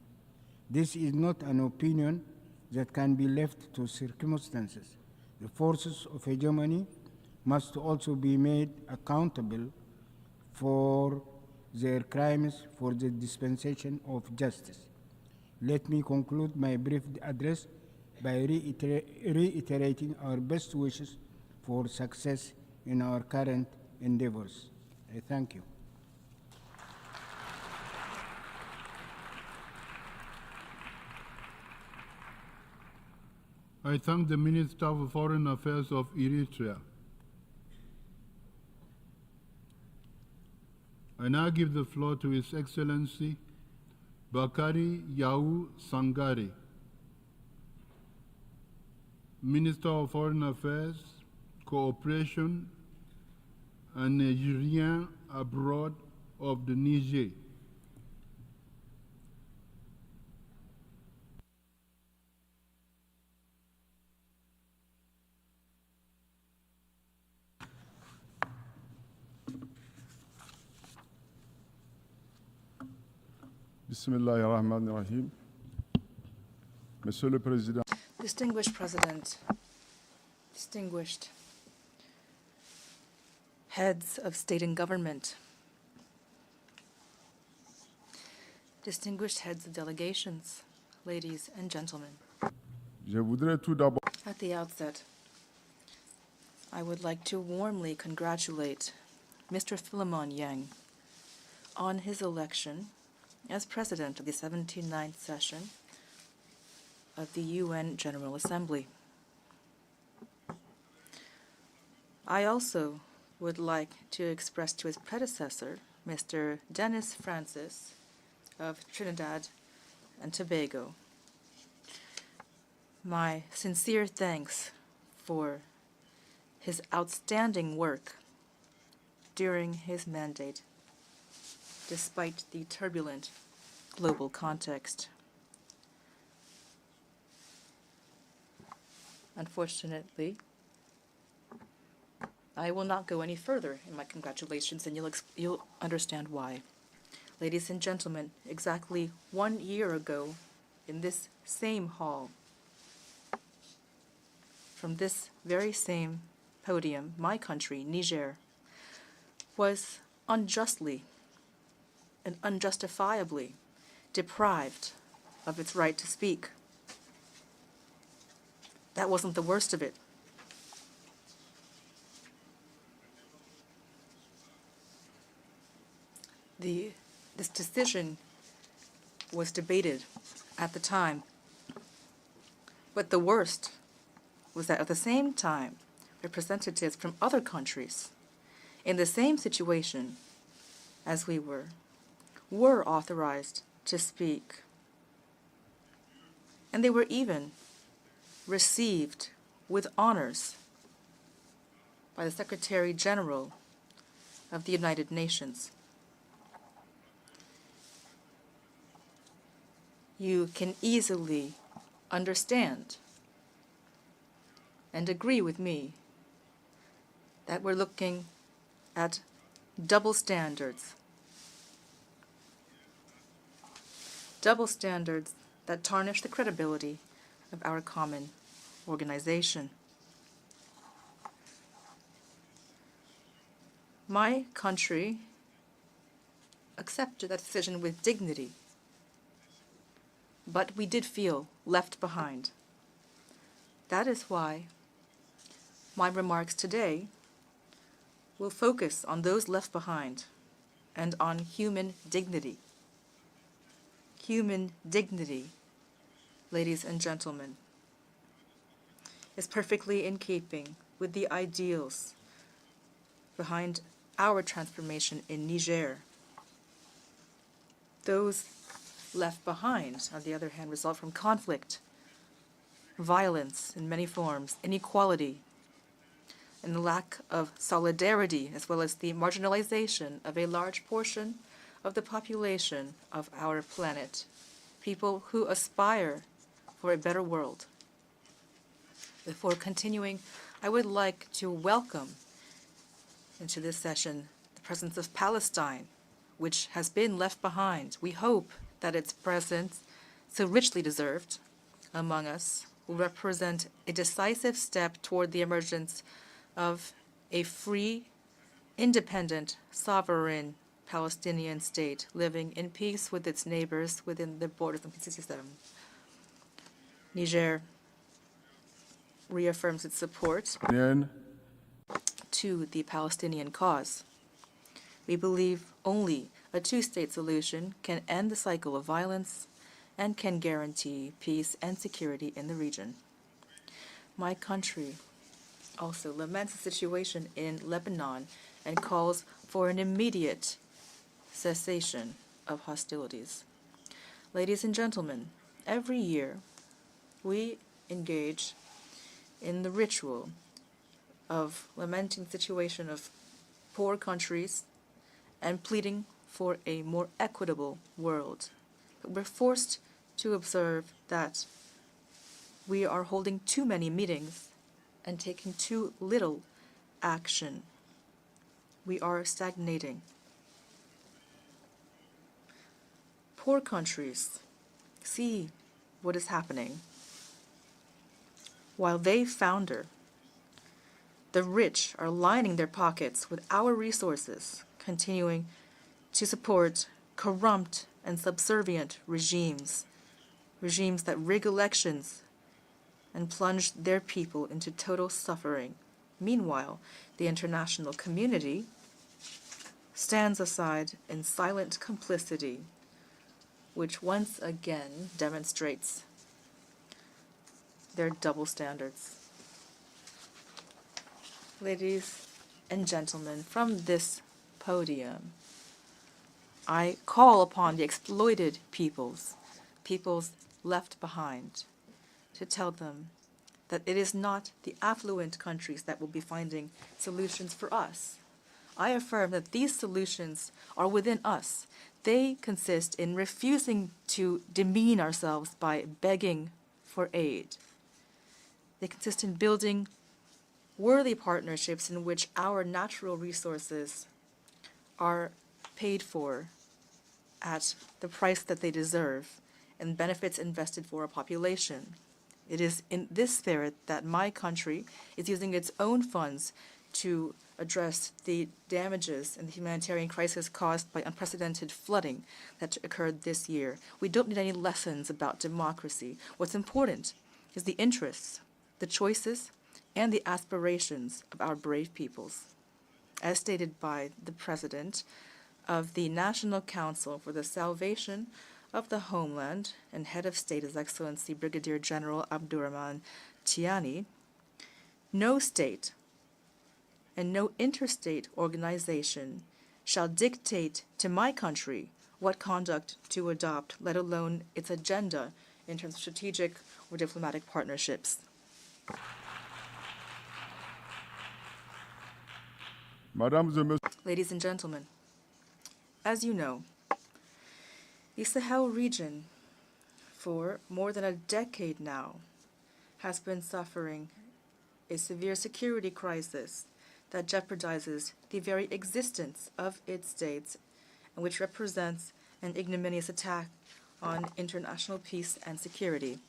S5: This is not an opinion that can be left to circumstances. The forces of hegemony must also be made accountable for their crimes for the dispensation of justice. Let me conclude my brief address by reiterating our best wishes for success in our current endeavors. I thank you.
S1: I thank the Minister of Foreign Affairs of Eritrea. I now give the floor to His Excellency Bakari Yau Sangare, Minister of Foreign Affairs, Cooperation, and Nigerian abroad of the Niger.
S6: Bismillahirrahmanirrahim. Monsieur le Président,
S7: Distinguished President, distinguished heads of state and government, distinguished heads of delegations, ladies and gentlemen.
S6: je voudrais tout d'abord
S7: At the outset, I would like to warmly congratulate Mr. Philemon Yang on his election as President of the 79th session of the UN General Assembly. I also would like to express to his predecessor, Mr. Dennis Francis of Trinidad and Tobago, my sincere thanks for his outstanding work during his mandate, despite the turbulent global context. Unfortunately, I will not go any further in my congratulations, and you'll understand why. Ladies and gentlemen, exactly 1 year ago, in this same hall, from this very same podium, my country, Niger, was unjustly and unjustifiably deprived of its right to speak. that wasn't the worst of it. This decision was debated at the time, but the worst was that at the same time, representatives from other countries in the same situation as we were authorized to speak. And they were even received with honors by the Secretary-General of the United Nations. You can easily understand and agree with me that we're looking at double standards. Double standards that tarnish the credibility of our common organization. My country accepted that decision with dignity, but we did feel left behind. That is why my remarks today will focus on those left behind and on human dignity. Human dignity, ladies and gentlemen, is perfectly in keeping with the ideals behind our transformation in Niger. Those left behind, on the other hand, result from conflict, violence in many forms, inequality, and the lack of solidarity, as well as the marginalization of a large portion of the population of our planet, people who aspire for a better world. Before continuing, I would like to welcome into this session the presence of Palestine, which has been left behind. We hope that its presence, so richly deserved among us, will represent a decisive step toward the emergence of a free, independent, sovereign Palestinian state living in peace with its neighbors within the borders of 1967. Niger reaffirms its support to the Palestinian cause. We believe only a two-state solution can end the cycle of violence and can guarantee peace and security in the region. My country also laments the situation in Lebanon and calls for an immediate cessation of hostilities. Ladies and gentlemen, every year we engage in the ritual of lamenting the situation of poor countries and pleading for a more equitable world. But we're forced to observe that we are holding too many meetings and taking too little action. We are stagnating. Poor countries see what is happening. While they founder, the rich are lining their pockets with our resources, continuing to support corrupt and subservient regimes that rig elections and plunge their people into total suffering. Meanwhile, the international community stands aside in silent complicity, which once again demonstrates their double standards. Ladies and gentlemen, from this podium, I call upon the exploited peoples left behind, to tell them that it is not the affluent countries that will be finding solutions for us. I affirm that these solutions are within us. They consist in refusing to demean ourselves by begging for aid. They consist in building worthy partnerships in which our natural resources are paid for at the price that they deserve and benefits invested for a population. It is in this spirit that my country is using its own funds to address the damages and the humanitarian crisis caused by unprecedented flooding that occurred this year. We don't need any lessons about democracy. What's important is the interests the choices and the aspirations of our brave peoples. As stated by the President of the National Council for the Salvation of the Homeland and Head of State, His Excellency Brigadier General Abdurrahman Tiani, no state and no interstate organization shall dictate to my country what conduct to adopt, let alone its agenda in terms of strategic or diplomatic partnerships.
S6: Mesdames et Messieurs,
S7: Ladies and gentlemen, as you know, the Sahel region for more than a decade now has been suffering a severe security crisis that jeopardizes the very existence of its states and which represents an ignominious attack on international peace and security.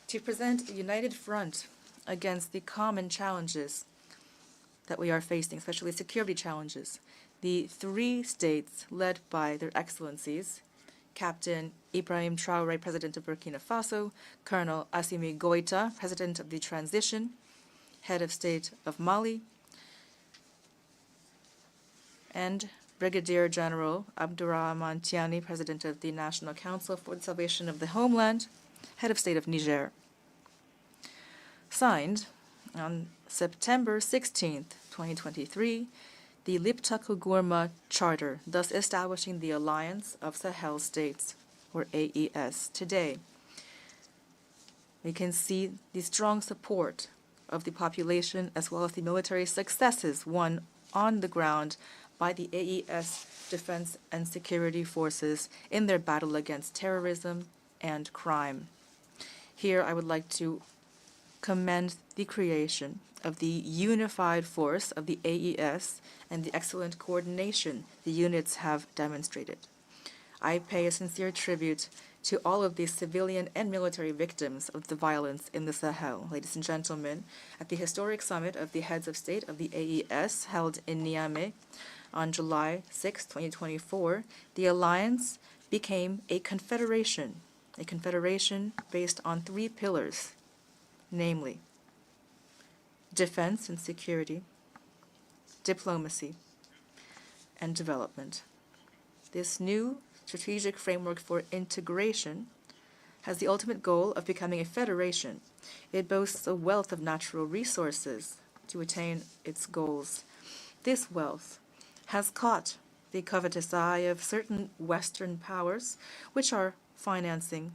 S7: To present a united front against the common challenges that we are facing, especially security challenges, the three states led by their excellencies, Captain Ibrahim Traoré, President of Burkina Faso, Colonel Assimi Goïta, President of the Transition, Head of State of Mali, and Brigadier General Abdurrahman Tiani, President of the National Council for the Salvation of the Homeland, Head of State of Niger. Signed on September 16, 2023, the Liptako-Gourma Charter, thus establishing the Alliance of Sahel States, or AES. Today, we can see the strong support of the population as well as the military successes won on the ground by the AES defense and security forces in their battle against terrorism and crime. Here, I would like to commend the creation of the unified force of the AES and the excellent coordination the units have demonstrated. I pay a sincere tribute to all of these civilian and military victims of the violence in the Sahel. Ladies and gentlemen, at the historic summit of the heads of state of the AES held in Niamey on July 6, 2024, the alliance became a confederation based on three pillars, namely defense and security, diplomacy, and development. This new strategic framework for integration has the ultimate goal of becoming a federation. It boasts a wealth of natural resources to attain its goals. This wealth has caught the covetous eye of certain Western powers, which are financing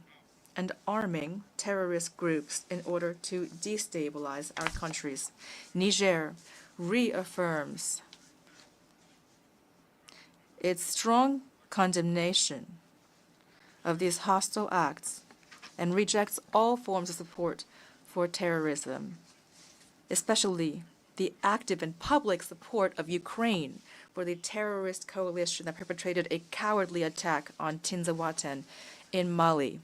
S7: and arming terrorist groups in order to destabilize our countries. Niger reaffirms its strong condemnation of these hostile acts and rejects all forms of support for terrorism, especially the active and public support of Ukraine for the terrorist coalition that perpetrated a cowardly attack on Tinzaouaten in Mali.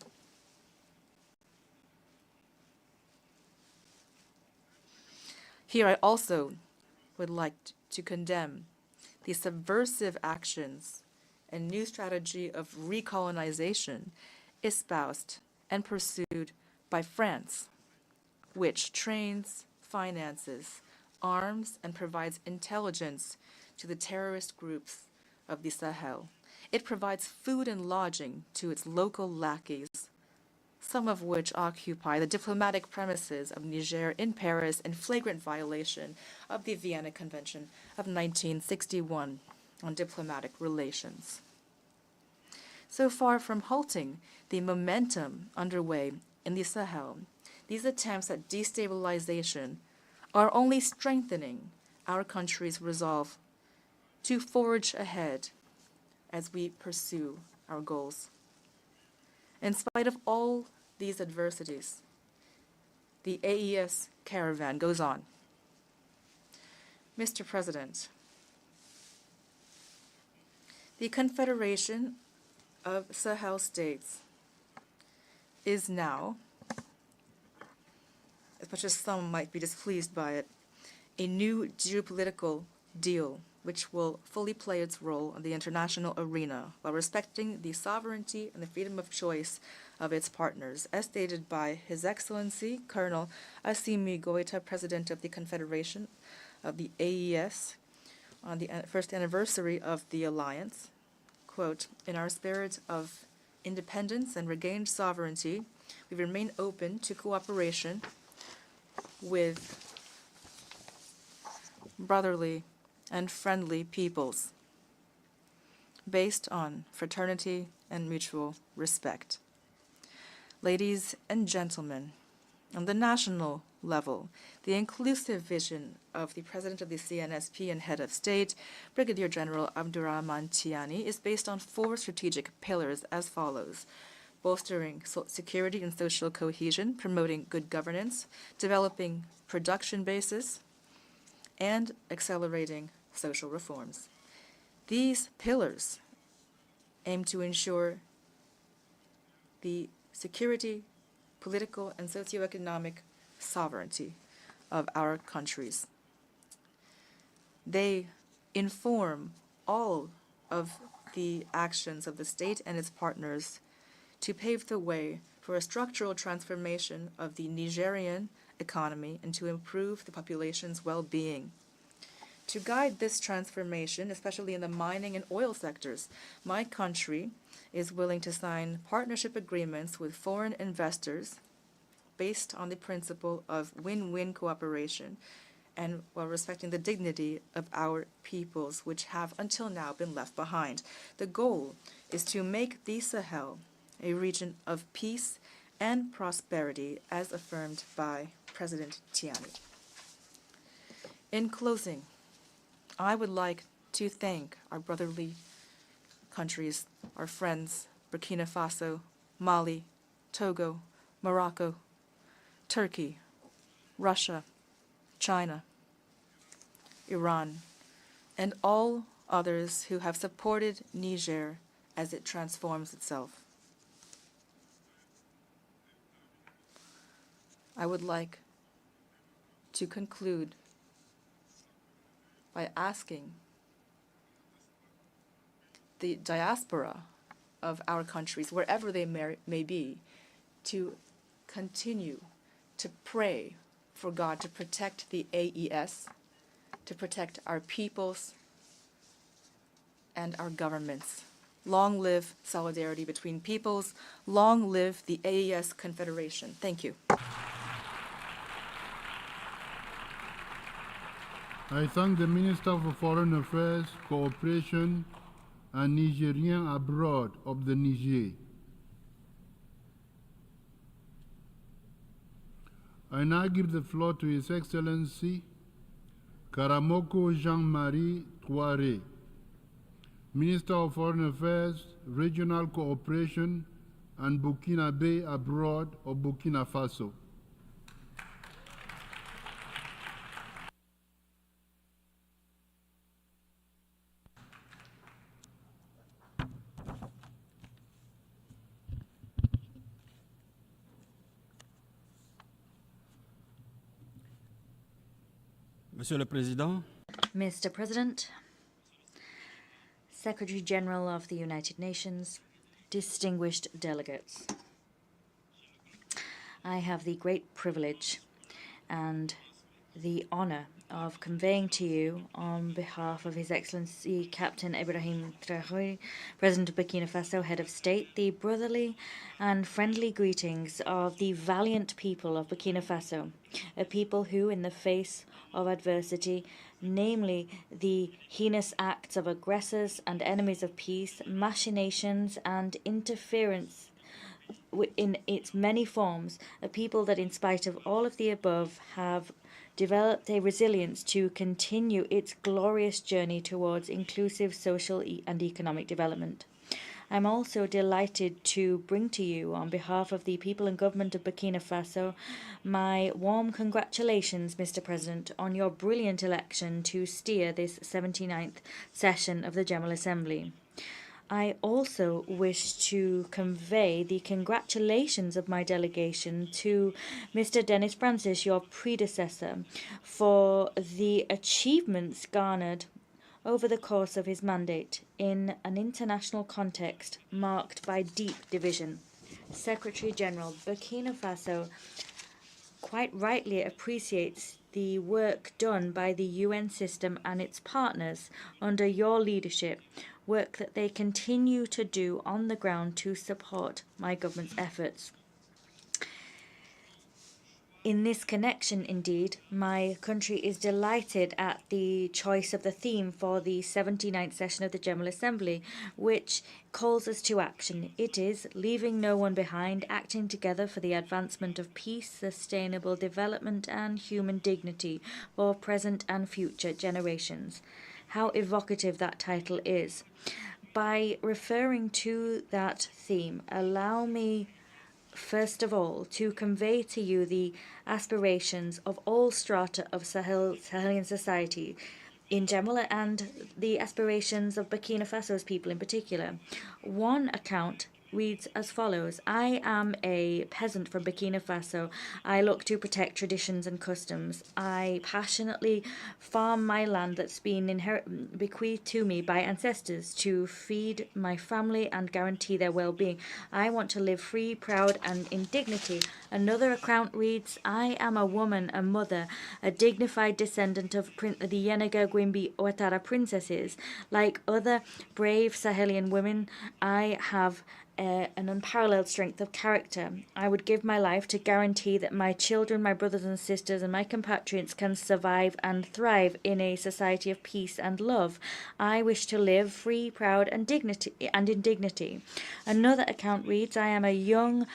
S7: Here I also would like to condemn the subversive actions and new strategy of recolonization espoused and pursued by France, which trains, finances, arms, and provides intelligence to the terrorist groups of the Sahel. It provides food and lodging to its local lackeys, some of which occupy the diplomatic premises of Niger in Paris in flagrant violation of the Vienna Convention of 1961 on diplomatic relations. So far from halting the momentum underway in the Sahel, these attempts at destabilization are only strengthening our country's resolve to forge ahead as we pursue our goals. In spite of all these adversities, the AES caravan goes on. Mr. President, the Confederation of Sahel States is now, as much as some might be displeased by it, a new geopolitical deal which will fully play its role in the international arena while respecting the sovereignty and the freedom of choice of its partners, as stated by His Excellency Colonel Assimi Goïta, President of the Confederation of the AES, on the first anniversary of the alliance. Quote, "In our spirit of independence and regained sovereignty, we remain open to cooperation with brotherly and friendly peoples based on fraternity and mutual respect." Ladies and gentlemen, on the national level, the inclusive vision of the President of the CNSP and Head of State, Brigadier General Abdurrahman Tiani, is based on 4 strategic pillars as follows: bolstering security and social cohesion, promoting good governance, developing production bases, and accelerating social reforms. These pillars aim to ensure the security, political, and socioeconomic sovereignty of our countries. They inform all of the actions of the state and its partners to pave the way for a structural transformation of the Nigerian economy and to improve the population's well-being. To guide this transformation, especially in the mining and oil sectors, my country is willing to sign partnership agreements with foreign investors based on the principle of win-win cooperation and while respecting the dignity of our peoples, which have until now been left behind. The goal is to make the Sahel a region of peace and prosperity, as affirmed by President Tiani. In closing, I would like to thank our brotherly countries, our friends, Burkina Faso, Mali, Togo, Morocco, Turkey, Russia, China, Iran, and all others who have supported Niger as it transforms itself. I would like to conclude by asking the diaspora of our countries, wherever they may be, to continue to pray for God to protect the AES, to protect our peoples and our governments. Long live solidarity between peoples. Long live the AES Confederation. Thank you.
S1: I thank the Minister for Foreign Affairs, Cooperation, and Nigerian abroad of the Niger. I now give the floor to His Excellency Karamoko Jean-Marie Touare, Minister of Foreign Affairs, Regional Cooperation, and Burkinabe abroad of Burkina Faso.
S3: Monsieur le Président,
S4: Mr. President, Secretary-General of the United Nations, distinguished delegates, I have the great privilege and the honor of conveying to you, on behalf of His Excellency Captain Ibrahim Traoré, President of Burkina Faso, Head of State, the brotherly and friendly greetings of the valiant people of Burkina Faso, a people who, in the face of adversity, namely the heinous acts of aggressors and enemies of peace, machinations and interference in its many forms, a people that, in spite of all of the above, have developed a resilience to continue its glorious journey towards inclusive social and economic development. I'm also delighted to bring to you, on behalf of the people and government of Burkina Faso, my warm congratulations, Mr. President, on your brilliant election to steer this 79th session of the General Assembly. I also wish to convey the congratulations of my delegation to Mr. Dennis Francis, your predecessor, for the achievements garnered over the course of his mandate in an international context marked by deep division. Secretary-General, Burkina Faso quite rightly appreciates the work done by the UN system and its partners under your leadership, work that they continue to do on the ground to support my government's efforts. In this connection, indeed, my country is delighted at the choice of the theme for the 79th session of the General Assembly, which calls us to action. It is leaving no one behind, acting together for the advancement of peace, sustainable development, and human dignity for present and future generations. How evocative that title is. By referring to that theme, allow me first of all, to convey to you the aspirations of all strata of Sahelian society in general and the aspirations of Burkina Faso's people in particular. One account reads as follows: I am a peasant from Burkina Faso. I look to protect traditions and customs. I passionately farm my land that's been bequeathed to me by ancestors to feed my family and guarantee their well-being. I want to live free, proud, and in dignity. Another account reads: I am a woman, a mother, a dignified descendant of the Yenaga Gwimbi Ouattara princesses. Like other brave Sahelian women, I have an unparalleled strength of character. I would give my life to guarantee that my children, my brothers and sisters, and my compatriots can survive and thrive in a society of peace and love. I wish to live free, proud, and in dignity. Another account reads: I am a young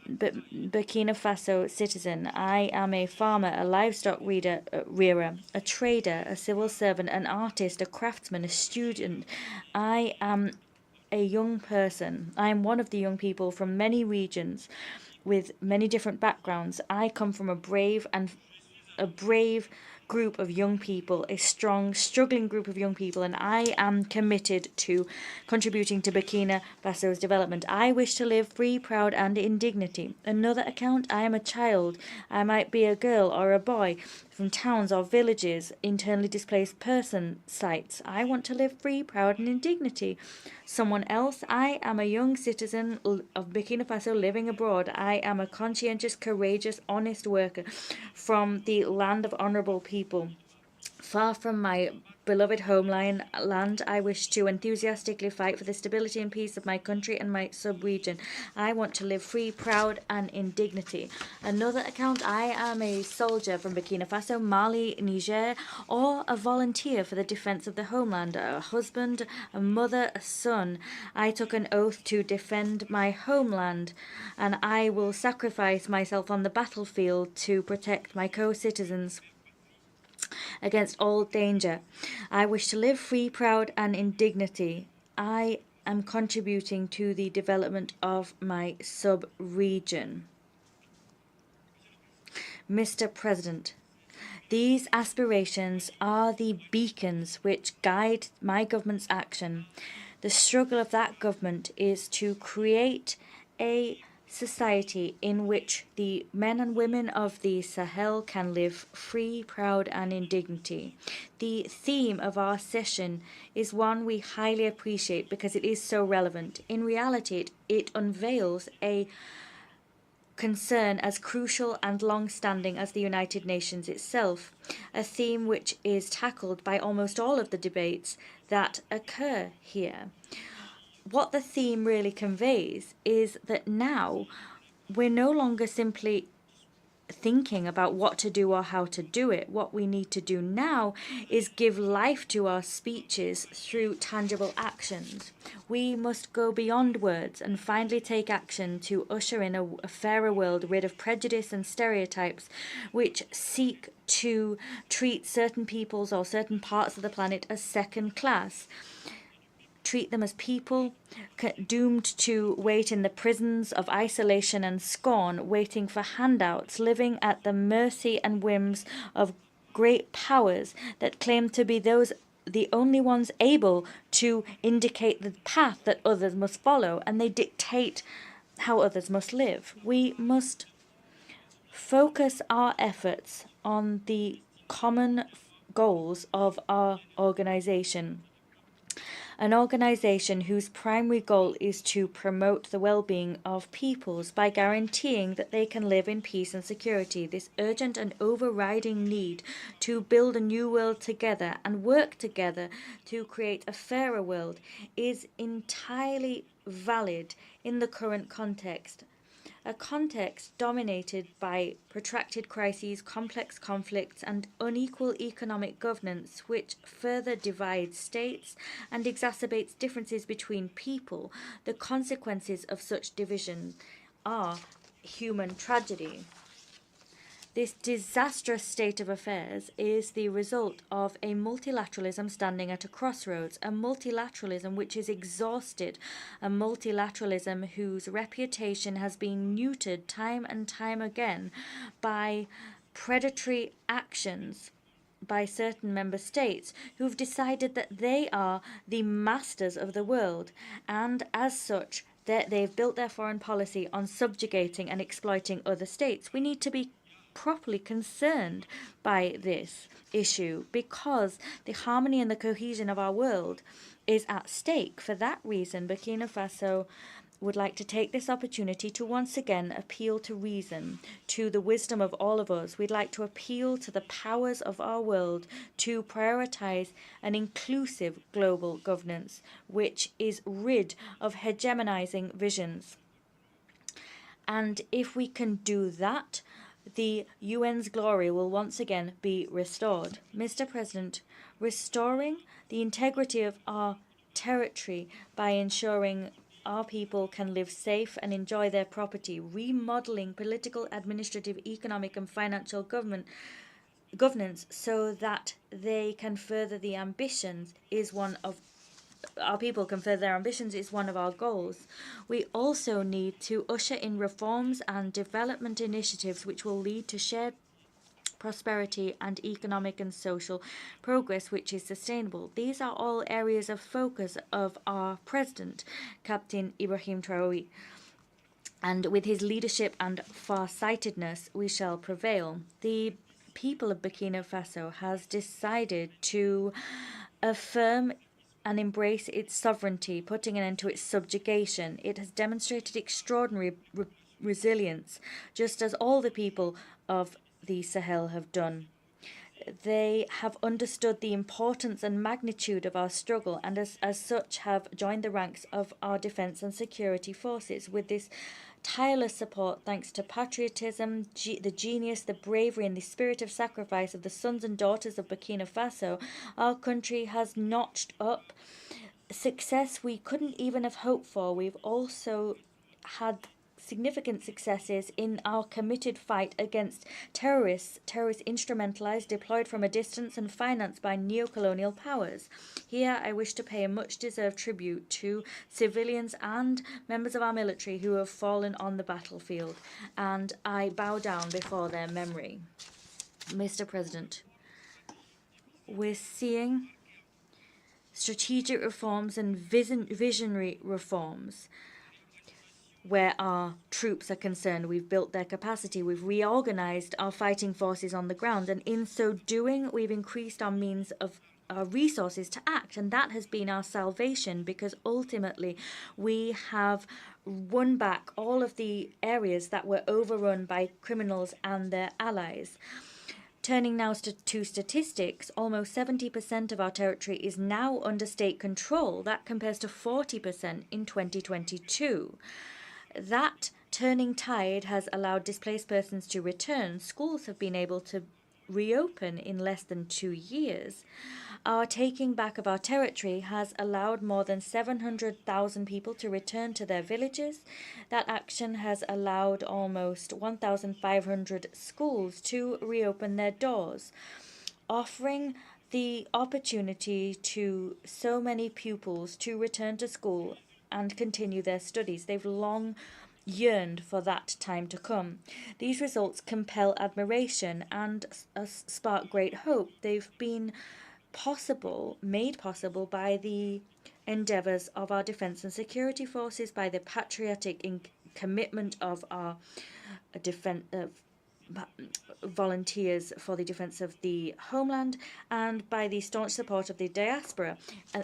S4: Burkina Faso citizen. I am a farmer, a livestock rearer, a trader, a civil servant, an artist, a craftsman, a student. I am a young person. I am one of the young people from many regions with many different backgrounds. I come from a brave group of young people, a strong, struggling group of young people, and I am committed to contributing to Burkina Faso's development. I wish to live free, proud, and in dignity. Another account: I am a child. I might be a girl or a boy from towns or villages, internally displaced person sites. I want to live free, proud, and in dignity. Someone else: I am a young citizen of Burkina Faso living abroad. I am a conscientious, courageous, honest worker from the land of honourable people. Far from my beloved homeland, I wish to enthusiastically fight for the stability and peace of my country and my sub-region. I want to live free, proud, and in dignity. Another account: I am a soldier from Burkina Faso, Mali, Niger, or a volunteer for the defense of the homeland, a husband, a mother, a son. I took an oath to defend my homeland, and I will sacrifice myself on the battlefield to protect my co-citizens against all danger. I wish to live free, proud, and in dignity. I am contributing to the development of my sub-region. Mr. President, these aspirations are the beacons which guide my government's action. The struggle of that government is to create a society in which the men and women of the Sahel can live free, proud, and in dignity. The theme of our session is one we highly appreciate because it is so relevant. In reality, it unveils a concern as crucial and long-standing as the United Nations itself, a theme which is tackled by almost all of the debates that occur here. What the theme really conveys is that now we're no longer simply thinking about what to do or how to do it. What we need to do now is give life to our speeches through tangible actions. We must go beyond words and finally take action to usher in a fairer world rid of prejudice and stereotypes which seek to treat certain peoples or certain parts of the planet as second class. Treat them as people doomed to wait in the prisons of isolation and scorn, waiting for handouts, living at the mercy and whims of great powers that claim to be the only ones able to indicate the path that others must follow, and they dictate how others must live. We must focus our efforts on the common goals of our organization. an organization whose primary goal is to promote the well-being of peoples by guaranteeing that they can live in peace and security. This urgent and overriding need to build a new world together and work together to create a fairer world is entirely valid in the current context. A context dominated by protracted crises, complex conflicts, and unequal economic governance, which further divides states and exacerbates differences between people. The consequences of such division are human tragedy. This disastrous state of affairs is the result of a multilateralism standing at a crossroads, a multilateralism which is exhausted, a multilateralism whose reputation has been neutered time and time again by predatory actions by certain member states who've decided that they are the masters of the world, and as such, they've built their foreign policy on subjugating and exploiting other states. We need to be properly concerned by this issue because the harmony and the cohesion of our world is at stake. For that reason, Burkina Faso would like to take this opportunity to once again appeal to reason, to the wisdom of all of us. We'd like to appeal to the powers of our world to prioritize an inclusive global governance, which is rid of hegemonizing visions. And if we can do that, the UN's glory will once again be restored. Mr. President, restoring the integrity of our territory by ensuring our people can live safe and enjoy their property, remodeling political, administrative, economic, and financial governance so that they can further the ambitions is one of our people can further their ambitions is one of our goals. We also need to usher in reforms and development initiatives which will lead to shared prosperity and economic and social progress which is sustainable. These are all areas of focus of our president, Captain Ibrahim Traoré. And with his leadership and far-sightedness, we shall prevail. The people of Burkina Faso has decided to affirm and embrace its sovereignty, putting an end to its subjugation. It has demonstrated extraordinary resilience, just as all the people of the Sahel have done. They have understood the importance and magnitude of our struggle and as such have joined the ranks of our defence and security forces. With this tireless support, thanks to patriotism, the genius, the bravery and the spirit of sacrifice of the sons and daughters of Burkina Faso, our country has notched up success we couldn't even have hoped for. We've also had significant successes in our committed fight against terrorists instrumentalized, deployed from a distance and financed by neo-colonial powers. Here I wish to pay a much-deserved tribute to civilians and members of our military who have fallen on the battlefield, and I bow down before their memory. Mr. President, we're seeing strategic reforms and visionary reforms where our troops are concerned. We've built their capacity, we've reorganized our fighting forces on the ground, and in so doing, we've increased our means of our resources to act, and that has been our salvation because ultimately we have won back all of the areas that were overrun by criminals and their allies. Turning now to statistics, almost 70% of our territory is now under state control. That compares to 40% in 2022. That turning tide has allowed displaced persons to return. Schools have been able to reopen in less than 2 years. Our taking back of our territory has allowed more than 700,000 people to return to their villages. That action has allowed almost 1,500 schools to reopen their doors, offering the opportunity to so many pupils to return to school and continue their studies. They've long yearned for that time to come. These results compel admiration and spark great hope. They've been made possible by the endeavours of our defence and security forces, by the patriotic commitment of our volunteers for the defense of the homeland and by the staunch support of the diaspora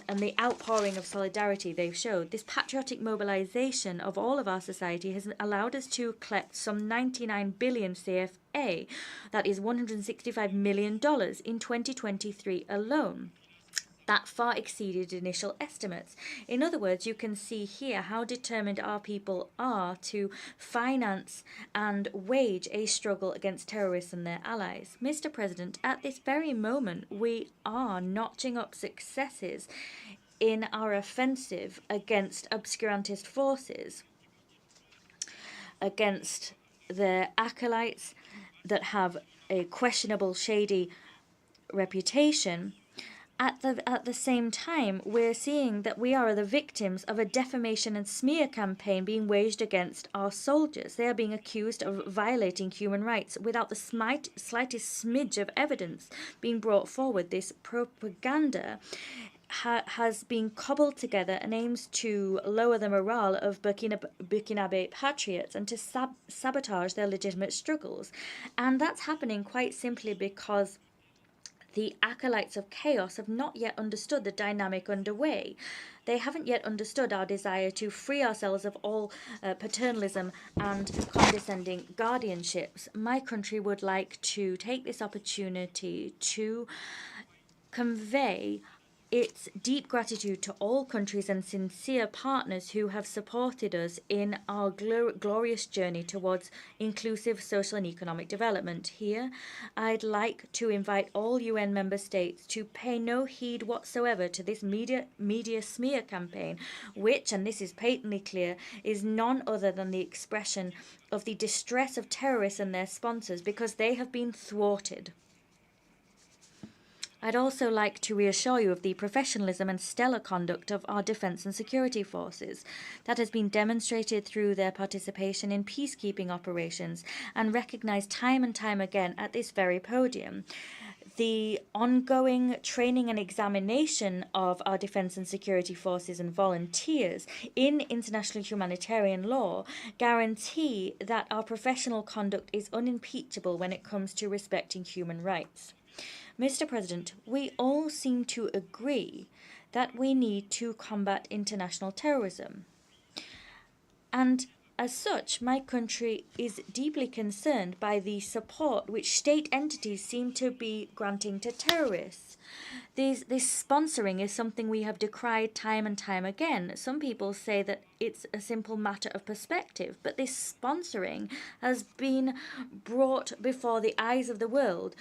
S4: and the outpouring of solidarity they've showed. This patriotic mobilization of all of our society has allowed us to collect some 99 billion CFA, that is $165 million in 2023 alone. That far exceeded initial estimates. In other words, you can see here how determined our people are to finance and wage a struggle against terrorists and their allies. Mr. President, at this very moment, we are notching up successes in our offensive against obscurantist forces, against their acolytes that have a questionable, shady reputation. At the same time, we're seeing that we are the victims of a defamation and smear campaign being waged against our soldiers. They are being accused of violating human rights without the slightest smidge of evidence being brought forward. This propaganda has been cobbled together and aims to lower the morale of Burkinabe patriots and to sabotage their legitimate struggles. And that's happening quite simply because the acolytes of chaos have not yet understood the dynamic underway. They haven't yet understood our desire to free ourselves of all paternalism and condescending guardianships. My country would like to take this opportunity to convey its deep gratitude to all countries and sincere partners who have supported us in our glorious journey towards inclusive social and economic development. Here, I'd like to invite all UN member states to pay no heed whatsoever to this media smear campaign, which, and this is patently clear, is none other than the expression of the distress of terrorists and their sponsors because they have been thwarted. I'd also like to reassure you of the professionalism and stellar conduct of our defence and security forces that has been demonstrated through their participation in peacekeeping operations and recognised time and time again at this very podium. The ongoing training and examination of our defence and security forces and volunteers in international humanitarian law guarantee that our professional conduct is unimpeachable when it comes to respecting human rights. Mr. President, we all seem to agree that we need to combat international terrorism. And as such, my country is deeply concerned by the support which state entities seem to be granting to terrorists. This sponsoring is something we have decried time and time again. Some people say that it's a simple matter of perspective, but this sponsoring has been brought before the eyes of the world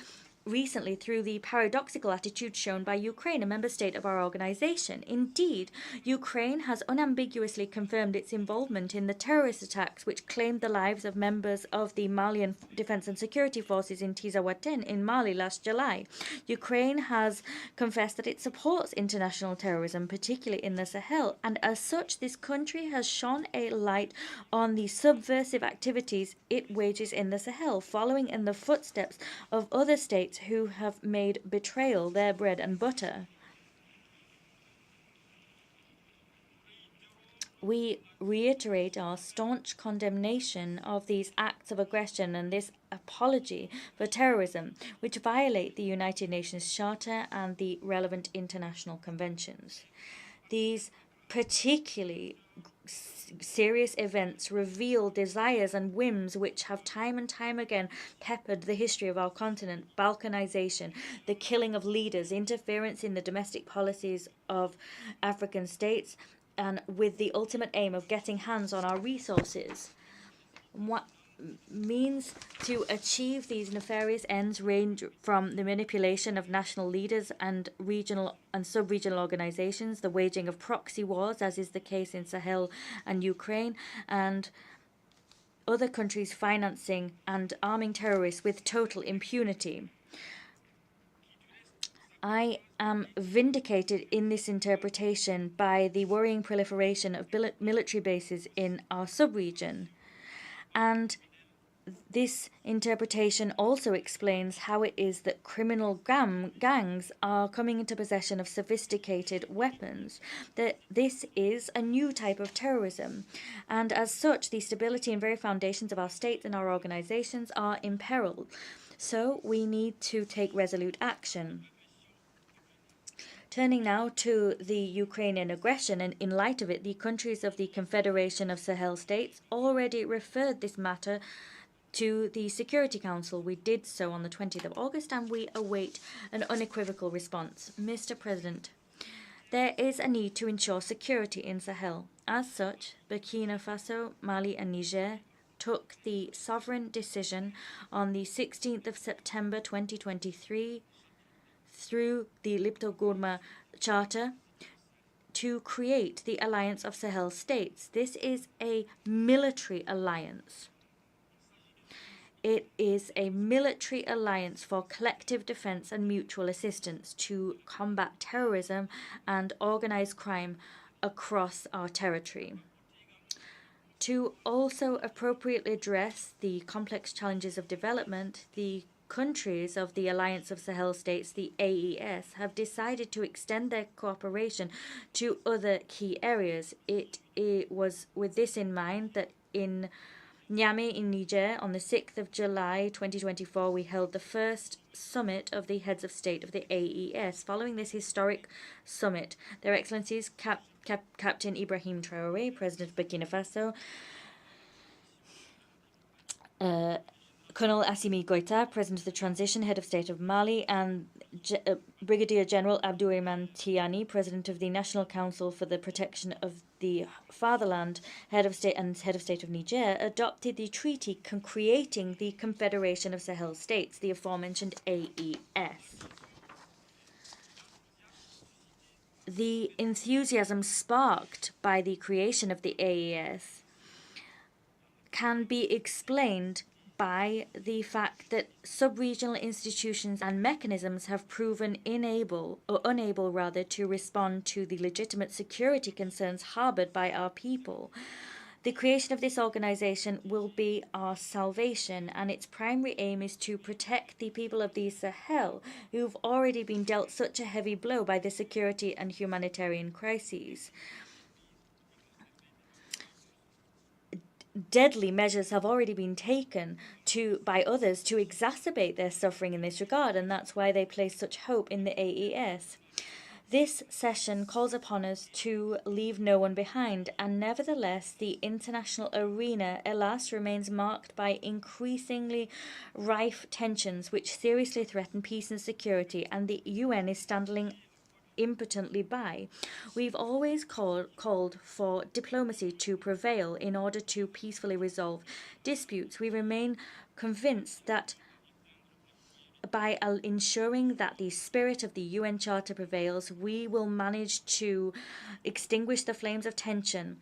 S4: recently through the paradoxical attitude shown by Ukraine, a member state of our organization. Indeed, Ukraine has unambiguously confirmed its involvement in the terrorist attacks which claimed the lives of members of the Malian Defense and Security Forces in Tizawaten in Mali last July. Ukraine has confessed that it supports international terrorism, particularly in the Sahel, and as such, this country has shone a light on the subversive activities it wages in the Sahel, following in the footsteps of other states who have made betrayal their bread and butter. We reiterate our staunch condemnation of these acts of aggression and this apology for terrorism, which violate the United Nations Charter and the relevant international conventions. These particularly serious events reveal desires and whims which have time and time again peppered the history of our continent: balkanization, the killing of leaders, interference in the domestic policies of African states, and with the ultimate aim of getting hands on our resources. What means to achieve these nefarious ends range from the manipulation of national leaders and regional and sub-regional organizations, the waging of proxy wars, as is the case in Sahel and Ukraine, and other countries financing and arming terrorists with total impunity. I am vindicated in this interpretation by the worrying proliferation of military bases in our sub-region, and This interpretation also explains how it is that criminal gangs are coming into possession of sophisticated weapons. That this is a new type of terrorism, and as such, the stability and very foundations of our states and our organizations are imperiled. So we need to take resolute action. Turning now to the Ukrainian aggression, and in light of it, the countries of the Confederation of Sahel States already referred this matter to the Security Council. We did so on the 20th of August, and we await an unequivocal response. Mr. President, there is a need to ensure security in Sahel. As such, Burkina Faso, Mali, and Niger took the sovereign decision on the 16th of September 2023 through the Lipto-Gourma Charter to create the Alliance of Sahel States. This is a military alliance. It is a military alliance for collective defense and mutual assistance to combat terrorism and organized crime across our territory. To also appropriately address the complex challenges of development, the countries of the Alliance of Sahel States, the AES, have decided to extend their cooperation to other key areas. It was with this in mind that in Niamey in Niger, on the 6th of July 2024, we held the first summit of the heads of state of the AES. Following this historic summit, Their Excellencies Captain Ibrahim Traoré, President of Burkina Faso, Colonel Assimi Goïta, President of the Transition, Head of State of Mali, and Brigadier General Abdourahmane Tiani, President of the National Council for the Protection of the Fatherland, Head of State of Niger, adopted the treaty creating the Confederation of Sahel States, the aforementioned AES. The enthusiasm sparked by the creation of the AES can be explained by the fact that sub-regional institutions and mechanisms have proven unable to respond to the legitimate security concerns harbored by our people. The creation of this organization will be our salvation, and its primary aim is to protect the people of the Sahel, who've already been dealt such a heavy blow by the security and humanitarian crises. Deadly measures have already been taken by others to exacerbate their suffering in this regard, and that's why they place such hope in the AES. This session calls upon us to leave no one behind, and nevertheless, the international arena, alas, remains marked by increasingly rife tensions which seriously threaten peace and security, and the UN is standing impotently by. We've always called for diplomacy to prevail in order to peacefully resolve disputes. We remain convinced that by ensuring that the spirit of the UN Charter prevails, we will manage to extinguish the flames of tension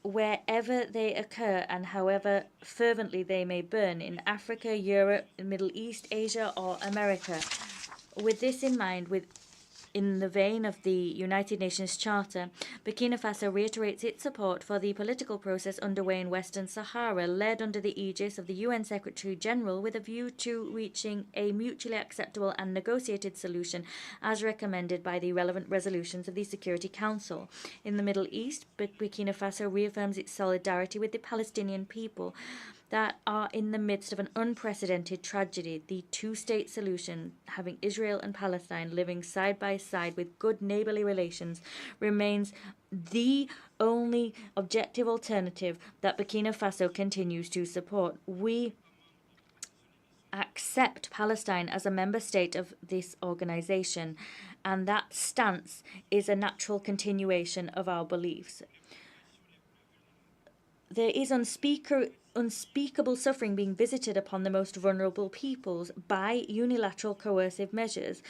S4: wherever they occur and however fervently they may burn in Africa, Europe, Middle East, Asia, or America. With this in mind, in the vein of the United Nations Charter, Burkina Faso reiterates its support for the political process underway in Western Sahara, led under the aegis of the UN Secretary-General with a view to reaching a mutually acceptable and negotiated solution as recommended by the relevant resolutions of the Security Council. In the Middle East, Burkina Faso reaffirms its solidarity with the Palestinian people that are in the midst of an unprecedented tragedy. The two-state solution, having Israel and Palestine living side by side with good neighborly relations, remains the only objective alternative that Burkina Faso continues to support. We accept Palestine as a member state of this organization, and that stance is a natural continuation of our beliefs. There is unspeakable suffering being visited upon the most vulnerable peoples by unilateral coercive measures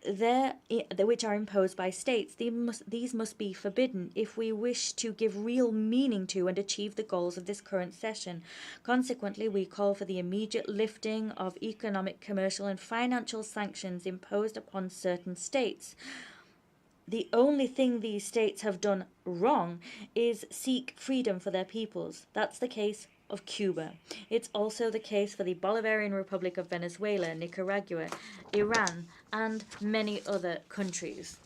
S4: which are imposed by states. These must be forbidden if we wish to give real meaning to and achieve the goals of this current session. Consequently, we call for the immediate lifting of economic, commercial, and financial sanctions imposed upon certain states. The only thing these states have done wrong is seek freedom for their peoples. That's the case of Cuba. It's also the case for the Bolivarian Republic of Venezuela, Nicaragua, Iran, and many other countries.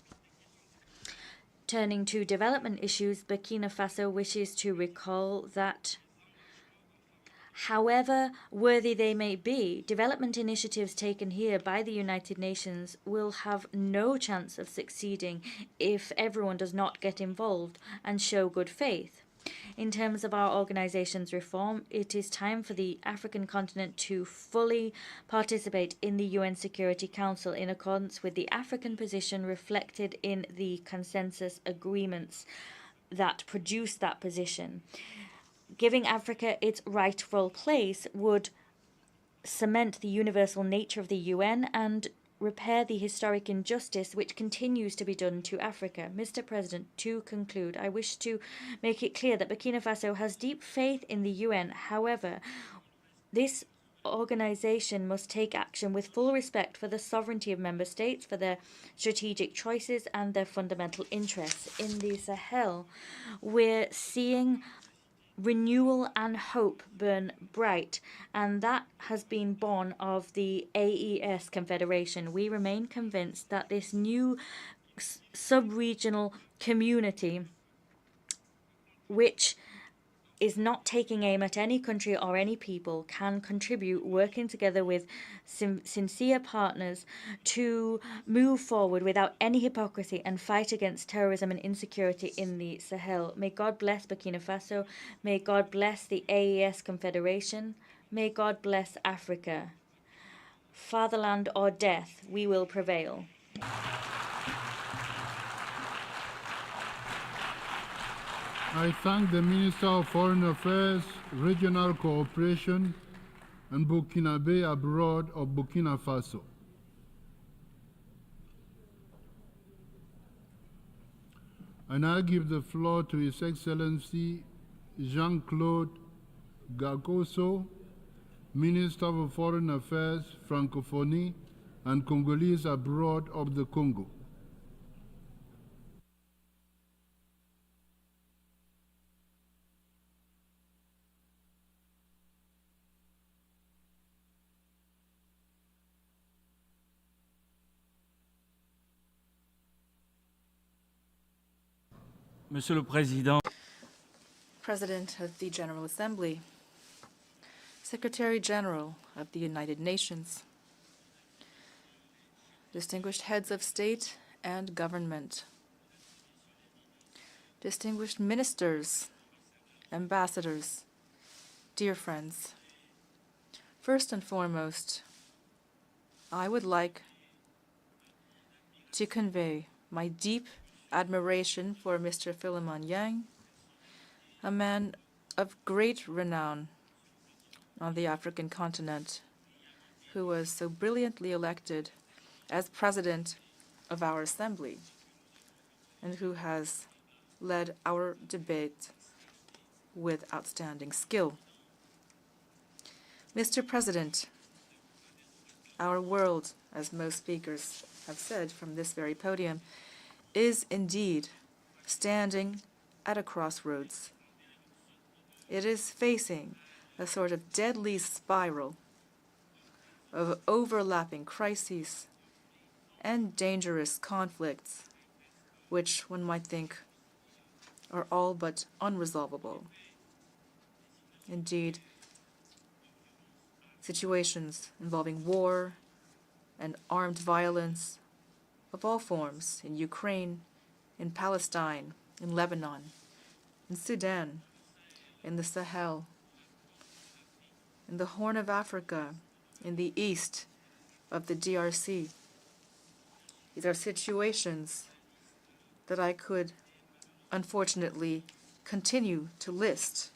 S4: Turning to development issues, Burkina Faso wishes to recall that however worthy they may be, development initiatives taken here by the United Nations will have no chance of succeeding if everyone does not get involved and show good faith. In terms of our organization's reform, it is time for the African continent to fully participate in the UN Security Council in accordance with the African position reflected in the consensus agreements that produce that position. Giving Africa its rightful place would cement the universal nature of the UN and repair the historic injustice which continues to be done to Africa. Mr. President, to conclude, I wish to make it clear that Burkina Faso has deep faith in the UN. However, this organization must take action with full respect for the sovereignty of member states, for their strategic choices and their fundamental interests. In the Sahel, we're seeing renewal and hope burn bright, and that has been born of the AES Confederation. We remain convinced that this new sub-regional community, which is not taking aim at any country or any people, can contribute, working together with sincere partners to move forward without any hypocrisy and fight against terrorism and insecurity in the Sahel. May God bless Burkina Faso. May God bless the AES Confederation. May God bless Africa. Fatherland or death, we will prevail.
S1: I thank the Minister of Foreign Affairs, Regional Cooperation, and Burkinabe abroad of Burkina Faso. I now give the floor to His Excellency Jean-Claude Gakoso, Minister of Foreign Affairs, Francophonie, and Congolese abroad of the Congo.
S3: Monsieur le Président,
S7: President of the General Assembly, Secretary-General of the United Nations, distinguished heads of state and government, distinguished ministers, ambassadors, dear friends, first and foremost, I would like to convey my deep admiration for Mr. Philemon Yang, a man of great renown on the African continent, who was so brilliantly elected as president of our assembly and who has led our debate with outstanding skill. Mr. President, our world, as most speakers have said from this very podium, is indeed standing at a crossroads. It is facing a sort of deadly spiral of overlapping crises and dangerous conflicts, which one might think are all but unresolvable. Indeed, situations involving war and armed violence of all forms in Ukraine, in Palestine, in Lebanon, in Sudan, in the Sahel, in the Horn of Africa, in the east of the DRC. These are situations that I could, unfortunately, continue to list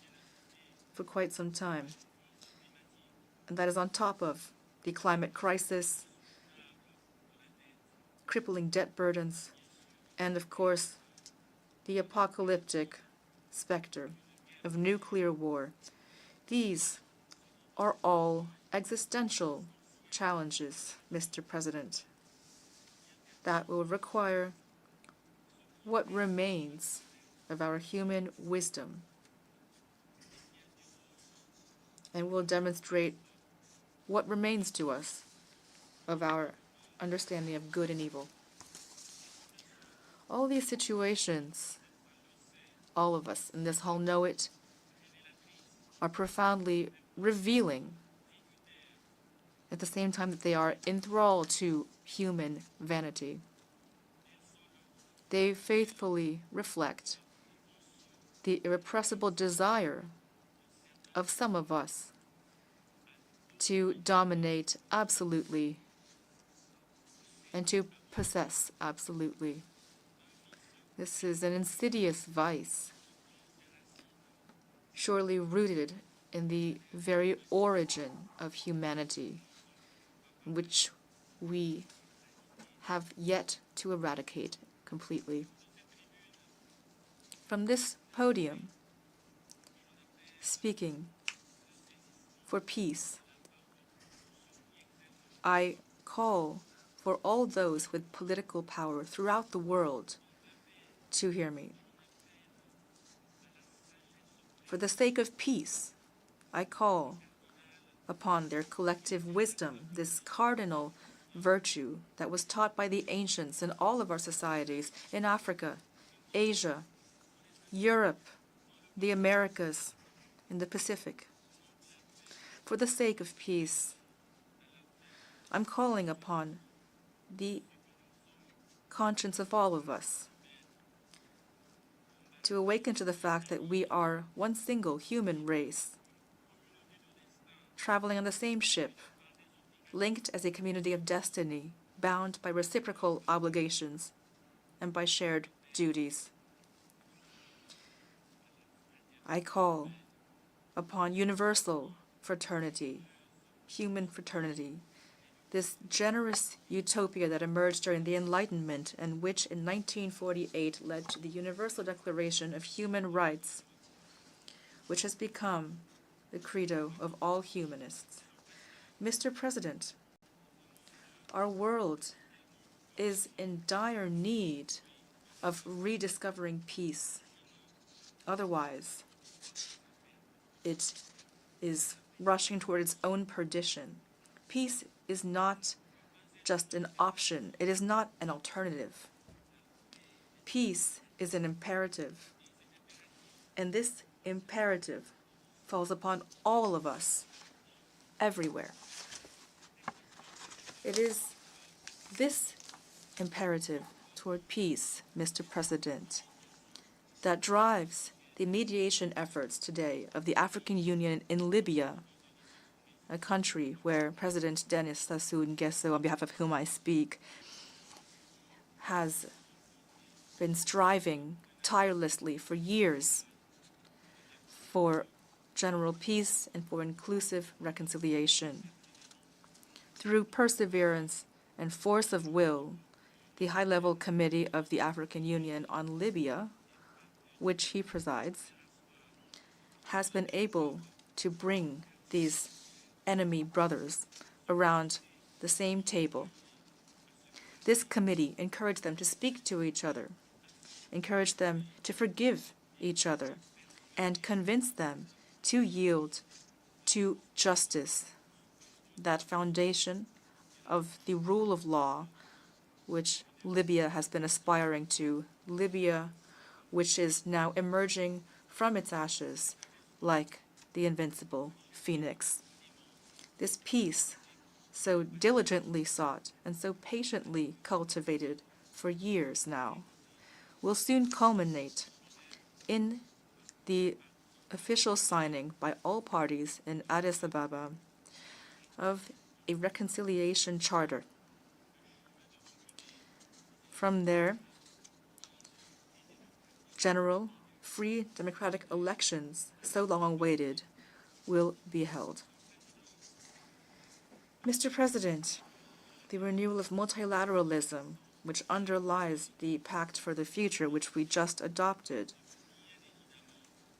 S7: for quite some time. And that is on top of the climate crisis, crippling debt burdens, and of course, the apocalyptic specter of nuclear war. These are all existential challenges, Mr. President, that will require what remains of our human wisdom and will demonstrate what remains to us of our understanding of good and evil. All these situations, all of us in this hall know it, are profoundly revealing at the same time that they are enthralled to human vanity. They faithfully reflect the irrepressible desire of some of us to dominate absolutely and to possess absolutely. This is an insidious vice, surely rooted in the very origin of humanity, which we have yet to eradicate completely. From this podium, speaking for peace, I call for all those with political power throughout the world to hear me. For the sake of peace, I call upon their collective wisdom, this cardinal virtue that was taught by the ancients in all of our societies, in Africa, Asia, Europe, the Americas, and the Pacific. For the sake of peace, I'm calling upon the conscience of all of us to awaken to the fact that we are one single human race, traveling on the same ship, linked as a community of destiny, bound by reciprocal obligations and by shared duties. I call upon universal fraternity, human fraternity, this generous utopia that emerged during the Enlightenment and which in 1948 led to the Universal Declaration of Human Rights, which has become the credo of all humanists. Mr. President, our world is in dire need of rediscovering peace. Otherwise, it is rushing toward its own perdition. Peace is not just an option. It is not an alternative. Peace is an imperative. And this imperative falls upon all of us, everywhere. It is this imperative toward peace, Mr. President, that drives the mediation efforts today of the African Union in Libya, a country where President Denis Sassou Nguesso, on behalf of whom I speak, has been striving tirelessly for years for general peace and for inclusive reconciliation. Through perseverance and force of will, the high-level committee of the African Union on Libya, which he presides, has been able to bring these enemy brothers around the same table. This committee encouraged them to speak to each other, encouraged them to forgive each other, and convinced them to yield to justice, that foundation of the rule of law which Libya has been aspiring to, Libya which is now emerging from its ashes like the invincible phoenix. This peace, so diligently sought and so patiently cultivated for years now, will soon culminate in the official signing by all parties in Addis Ababa of a reconciliation charter. From there, general, free, democratic elections, so long awaited, will be held. Mr. President, the renewal of multilateralism, which underlies the Pact for the Future, which we just adopted,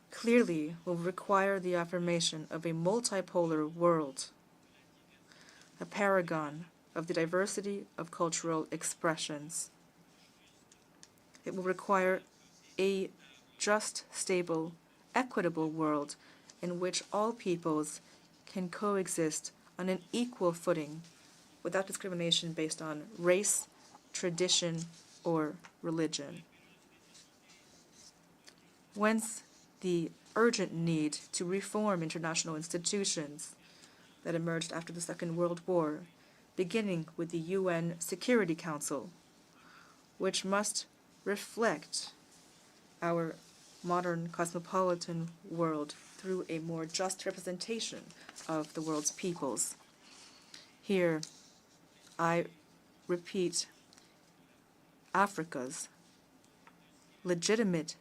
S7: clearly will require the affirmation of a multipolar world, a paragon of the diversity of cultural expressions. It will require a just, stable, equitable world in which all peoples can coexist on an equal footing without discrimination based on race, tradition, or religion. Whence the urgent need to reform international institutions that emerged after the Second World War, beginning with the UN Security Council, which must reflect our modern cosmopolitan world through a more just representation of the world's peoples. Here, I repeat Africa's legitimate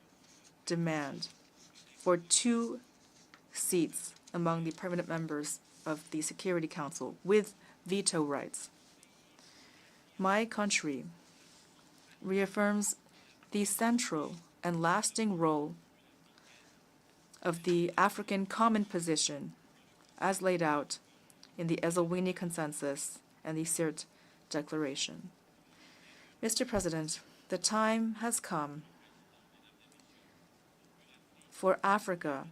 S7: demand for 2 seats among the permanent members of the Security Council with veto rights. My country reaffirms the central and lasting role of the African Common Position as laid out in the Esselwini Consensus and the Sirte Declaration. Mr. President, the time has come for Africa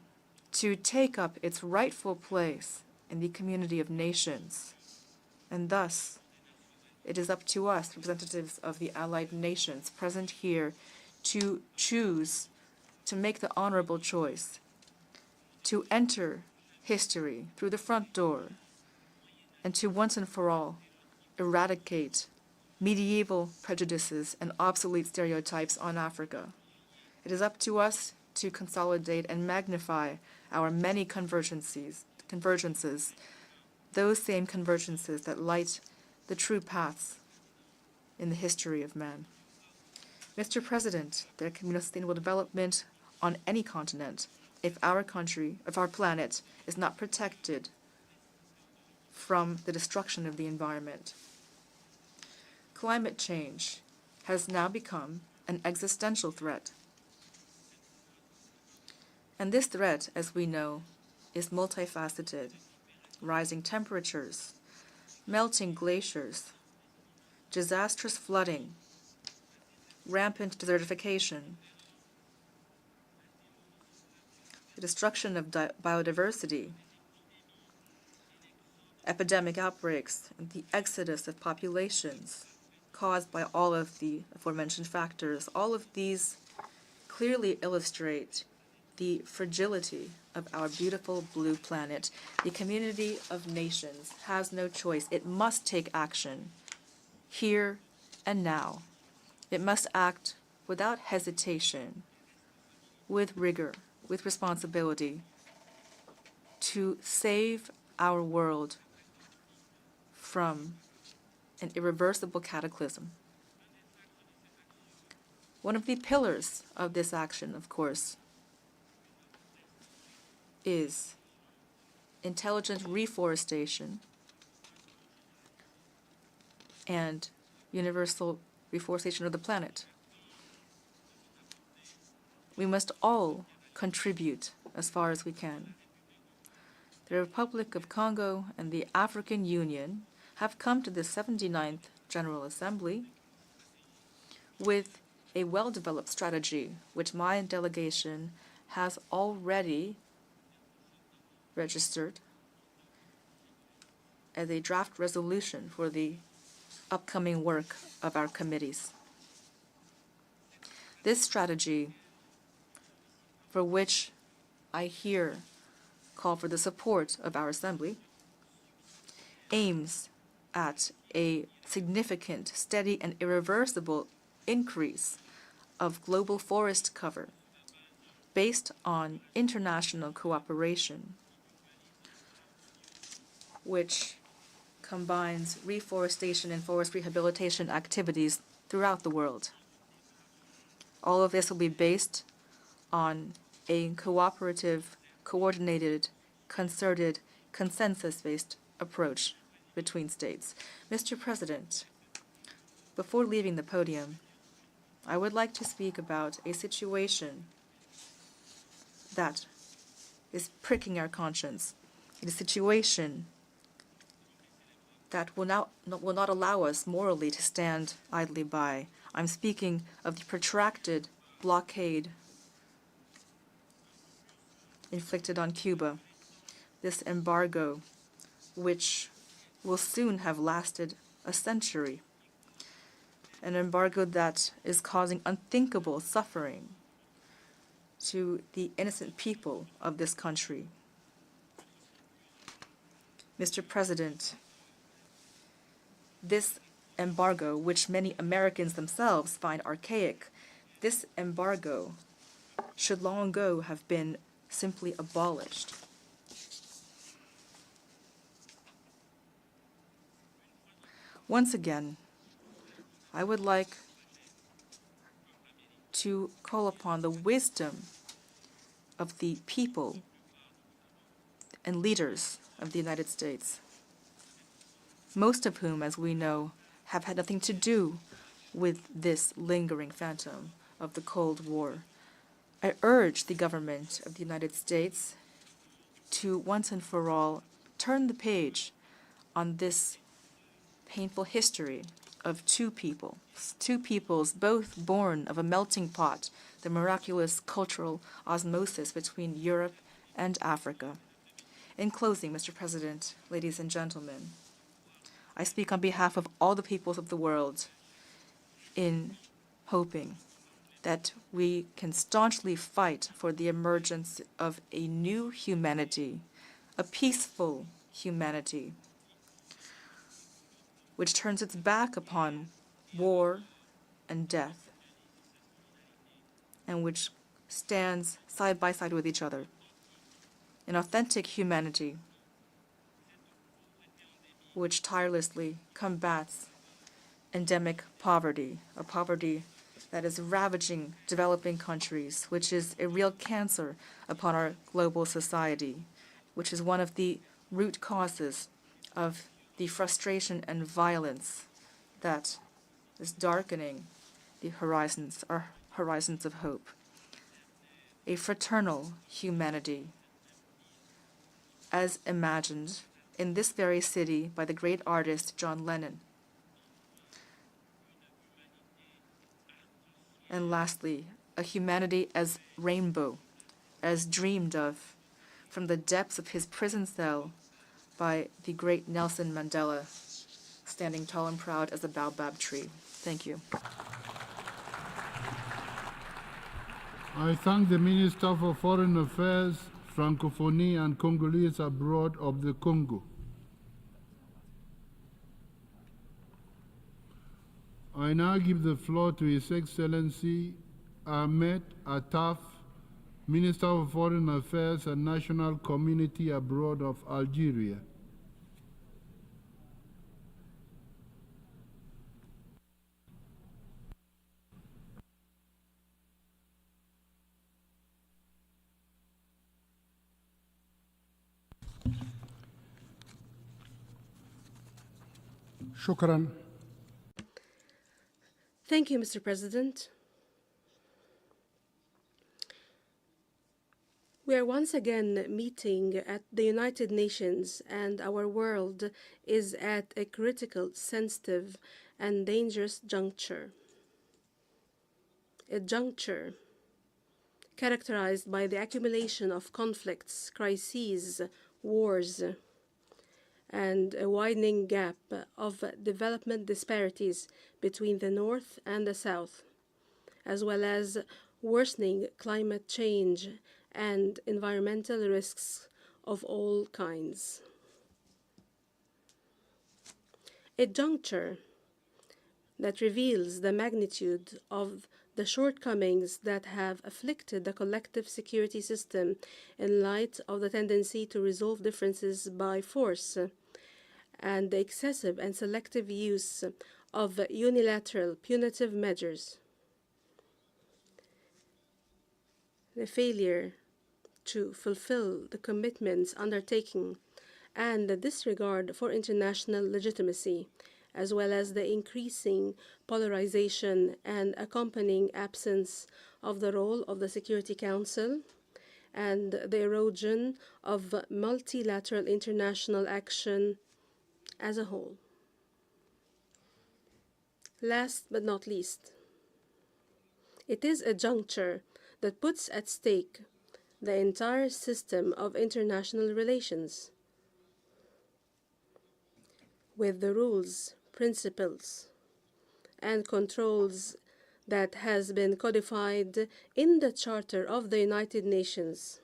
S7: to take up its rightful place in the community of nations, and thus it is up to us, representatives of the allied nations present here, to choose to make the honorable choice to enter history through the front door and to once and for all eradicate medieval prejudices and obsolete stereotypes on Africa. It is up to us to consolidate and magnify our many convergences, those same convergences that light the true paths in the history of man. Mr. President, there can be no sustainable development on any continent if our country, if our planet is not protected from the destruction of the environment. Climate change has now become an existential threat. And this threat, as we know, is multifaceted. Rising temperatures, melting glaciers, disastrous flooding, rampant desertification, the destruction of biodiversity, epidemic outbreaks, and the exodus of populations caused by all of the aforementioned factors. All of these clearly illustrate the fragility of our beautiful blue planet. The community of nations has no choice. It must take action here and now. It must act without hesitation, with rigor, with responsibility, to save our world from an irreversible cataclysm. One of the pillars of this action, of course, is intelligent reforestation and universal reforestation of the planet. We must all contribute as far as we can. The Republic of Congo and the African Union have come to the 79th General Assembly with a well-developed strategy, which my delegation has already registered as a draft resolution for the upcoming work of our committees. This strategy, for which I here call for the support of our Assembly, aims at a significant, steady, and irreversible increase of global forest cover based on international cooperation, which combines reforestation and forest rehabilitation activities throughout the world. All of this will be based on a cooperative, coordinated, concerted, consensus-based approach between states. Mr. President, before leaving the podium, I would like to speak about a situation that is pricking our conscience. It is a situation that will not allow us morally to stand idly by. I'm speaking of the protracted blockade inflicted on Cuba this embargo, which will soon have lasted a century. An embargo that is causing unthinkable suffering to the innocent people of this country. Mr. President, this embargo, which many Americans themselves find archaic, this embargo should long ago have been simply abolished. Once again, I would like to call upon the wisdom of the people and leaders of the United States, most of whom, as we know, have had nothing to do with this lingering phantom of the Cold War. I urge the government of the United States to once and for all turn the page on this painful history of two peoples both born of a melting pot, the miraculous cultural osmosis between Europe and Africa. In closing, Mr. President, ladies and gentlemen, I speak on behalf of all the peoples of the world in hoping that we can staunchly fight for the emergence of a new humanity, a peaceful humanity, which turns its back upon war and death, and which stands side by side with each other. An authentic humanity which tirelessly combats endemic poverty, a poverty that is ravaging developing countries, which is a real cancer upon our global society, which is one of the root causes of the frustration and violence that is darkening the horizons, our horizons of hope. A fraternal humanity, as imagined in this very city by the great artist John Lennon. And lastly, a humanity as rainbow, as dreamed of from the depths of his prison cell by the great Nelson Mandela, standing tall and proud as a baobab tree. Thank you.
S1: I thank the Minister for Foreign Affairs, Francophonie and Congolese abroad of the Congo. I now give the floor to His Excellency Ahmed Attaf, Minister of Foreign Affairs and National Community abroad of Algeria.
S5: شكرا.
S2: Thank you, Mr. President. We are once again meeting at the United Nations, and our world is at a critical, sensitive, and dangerous juncture. A juncture characterized by the accumulation of conflicts, crises, wars, and a widening gap of development disparities between the North and the South, as well as worsening climate change and environmental risks of all kinds. A juncture that reveals the magnitude of the shortcomings that have afflicted the collective security system in light of the tendency to resolve differences by force and the excessive and selective use of unilateral punitive measures. The failure to fulfill the commitments undertaken and the disregard for international legitimacy, as well as the increasing polarization and accompanying absence of the role of the Security Council, and the erosion of multilateral international action as a whole. Last but not least, it is a juncture that puts at stake the entire system of international relations with the rules, principles, and controls that has been codified in the Charter of the United Nations,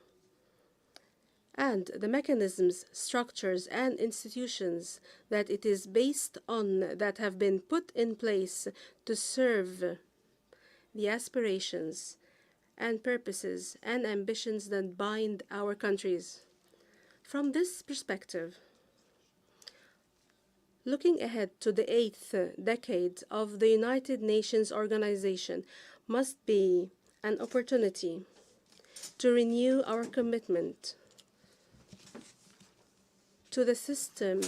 S2: and the mechanisms, structures, and institutions that it is based on that have been put in place to serve the aspirations and purposes and ambitions that bind our countries. From this perspective, looking ahead to the 8th decade of the United Nations organization must be an opportunity to renew our commitment to the system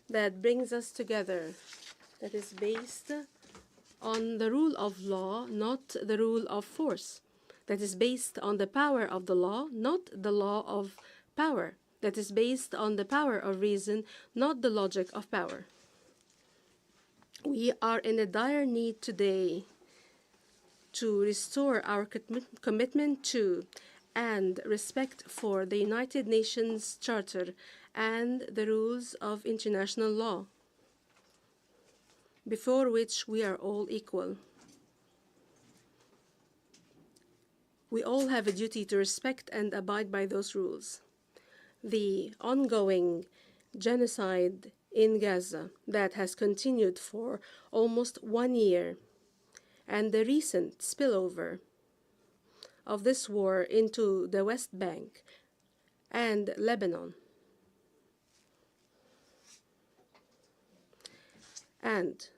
S2: that brings us together, that is based on the rule of law, not the rule of force, that is based on the power of the law, not the law of power, that is based on the power of reason, not the logic of power. We are in a dire need today to restore our commitment to and respect for the United Nations Charter and the rules of international law, before which we are all equal. We all have a duty to respect and abide by those rules. The ongoing genocide in Gaza that has continued for almost 1 year, and the recent spillover of this war into the West Bank and Lebanon, and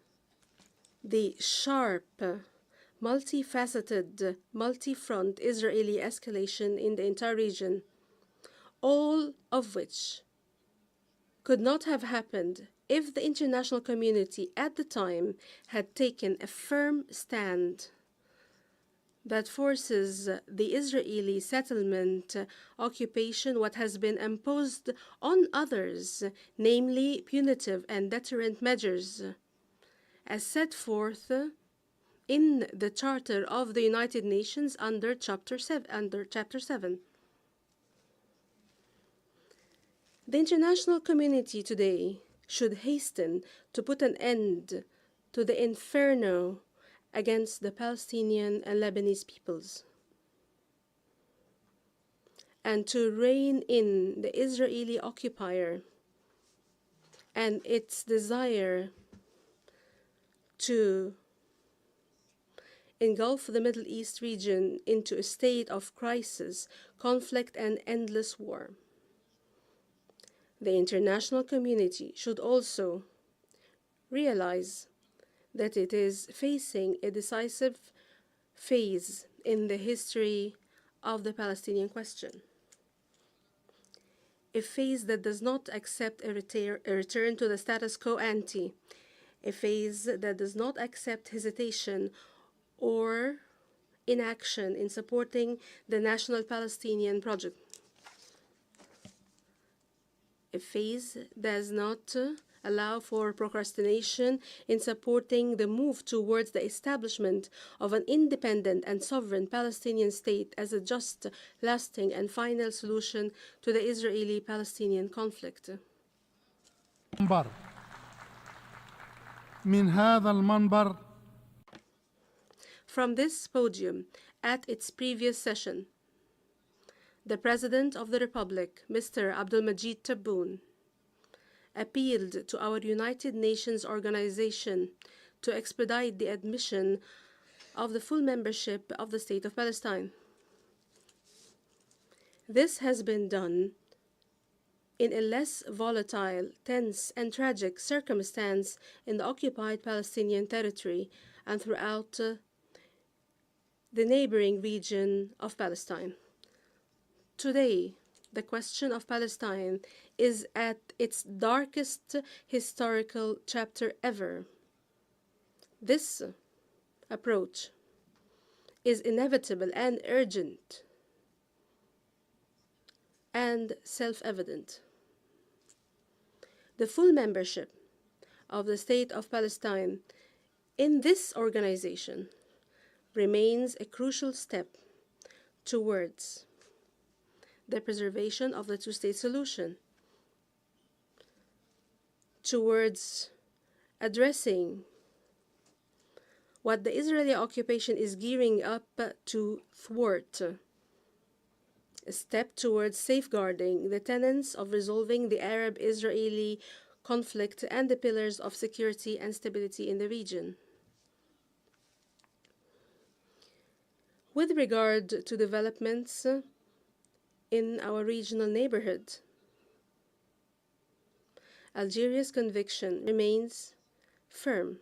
S2: the sharp, multifaceted, multi-front Israeli escalation in the entire region, all of which could not have happened if the international community at the time had taken a firm stand that forces the Israeli settlement occupation, what has been imposed on others, namely punitive and deterrent measures, as set forth in the Charter of the United Nations under Chapter 7. The international community today should hasten to put an end to the inferno against the Palestinian and Lebanese peoples, and to rein in the Israeli occupier and its desire to engulf the Middle East region into a state of crisis, conflict, and endless war. The international community should also realize that it is facing a decisive phase in the history of the Palestinian question, a phase that does not accept a return to the status quo ante, a phase that does not accept hesitation or inaction in supporting the national Palestinian project, a phase that does not allow for procrastination in supporting the move towards the establishment of an independent and sovereign Palestinian state as a just, lasting, and final solution to the Israeli-Palestinian conflict.
S1: من هذا المنبر
S2: From this podium, at its previous session, the President of the Republic, Mr. Abdulmajid Tebboune, appealed to our United Nations organization to expedite the admission of the full membership of the State of Palestine. This has been done in a less volatile, tense, and tragic circumstance in the occupied Palestinian territory and throughout the neighboring region of Palestine. Today, the question of Palestine is at its darkest historical chapter ever. This approach is inevitable and urgent and self-evident. The full membership of the State of Palestine in this organization remains a crucial step towards the preservation of the two-state solution, towards addressing what the Israeli occupation is gearing up to thwart, a step towards safeguarding the tenets of resolving the Arab-Israeli conflict and the pillars of security and stability in the region. With regard to developments in our regional neighborhood, Algeria's conviction remains firm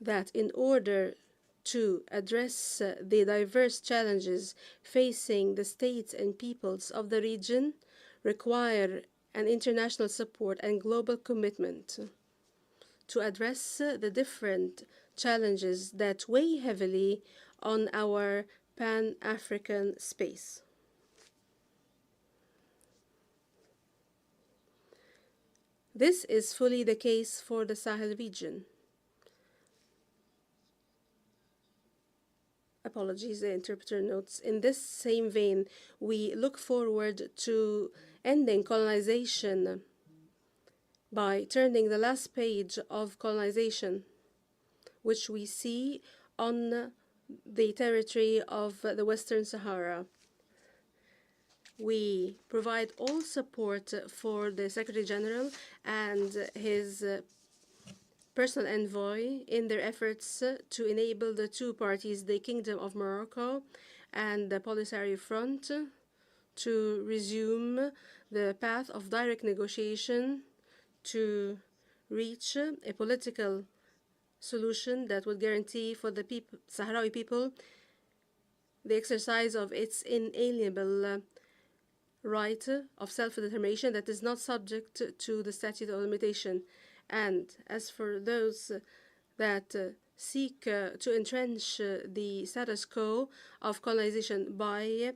S2: that in order to address the diverse challenges facing the states and peoples of the region require an international support and global commitment to address the different challenges that weigh heavily on our Pan-African space. This is fully the case for the Sahel region. Apologies, the interpreter notes. In this same vein, we look forward to ending colonization by turning the last page of colonization, which we see on the territory of the Western Sahara. We provide all support for the Secretary-General and his personal envoy in their efforts to enable the two parties, the Kingdom of Morocco and the Polisario Front, to resume the path of direct negotiation to reach a political solution that would guarantee for the Sahrawi people the exercise of its inalienable right of self-determination that is not subject to the statute of limitation. And as for those that seek to entrench the status quo of colonization by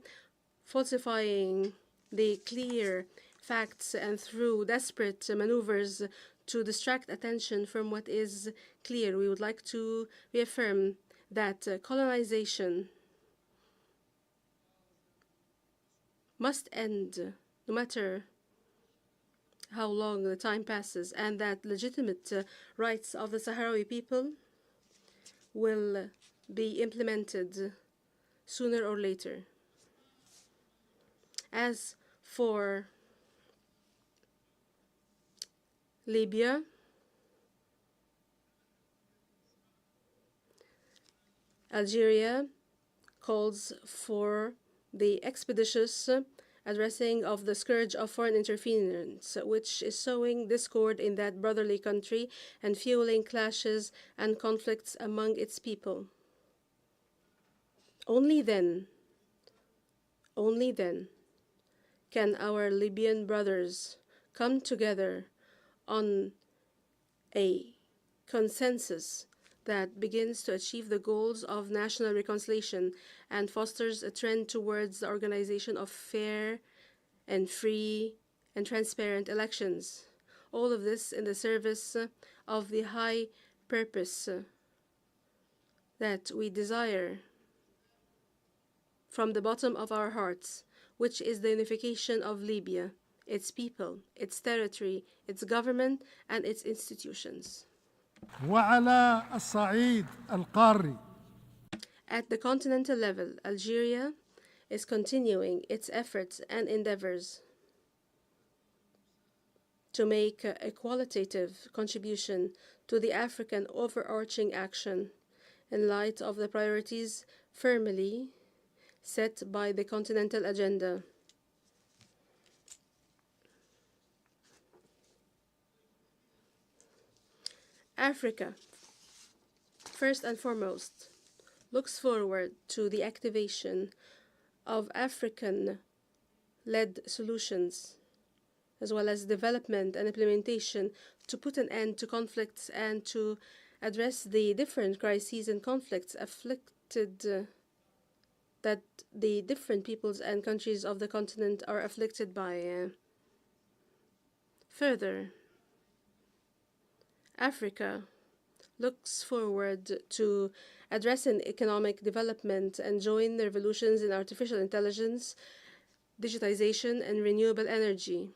S2: falsifying the clear facts and through desperate maneuvers to distract attention from what is clear, we would like to reaffirm that colonization must end no matter how long the time passes, and that legitimate rights of the Sahrawi people will be implemented sooner or later. As for Libya, Algeria calls for the expeditious addressing of the scourge of foreign interference, which is sowing discord in that brotherly country and fueling clashes and conflicts among its people. Only then can our Libyan brothers come together on a consensus that begins to achieve the goals of national reconciliation and fosters a trend towards the organization of fair and free and transparent elections. All of this in the service of the high purpose that we desire from the bottom of our hearts, which is the unification of Libya, its people, its territory, its government, and its institutions.
S8: وعلى الصعيد القاري
S2: At the continental level, Algeria is continuing its efforts and endeavors to make a qualitative contribution to the African overarching action in light of the priorities firmly set by the continental agenda. Africa, first and foremost, looks forward to the activation of African-led solutions, as well as development and implementation to put an end to conflicts and to address the different crises and conflicts that the different peoples and countries of the continent are afflicted by. Further, Africa looks forward to addressing economic development and join the revolutions in artificial intelligence, digitization, and renewable energy.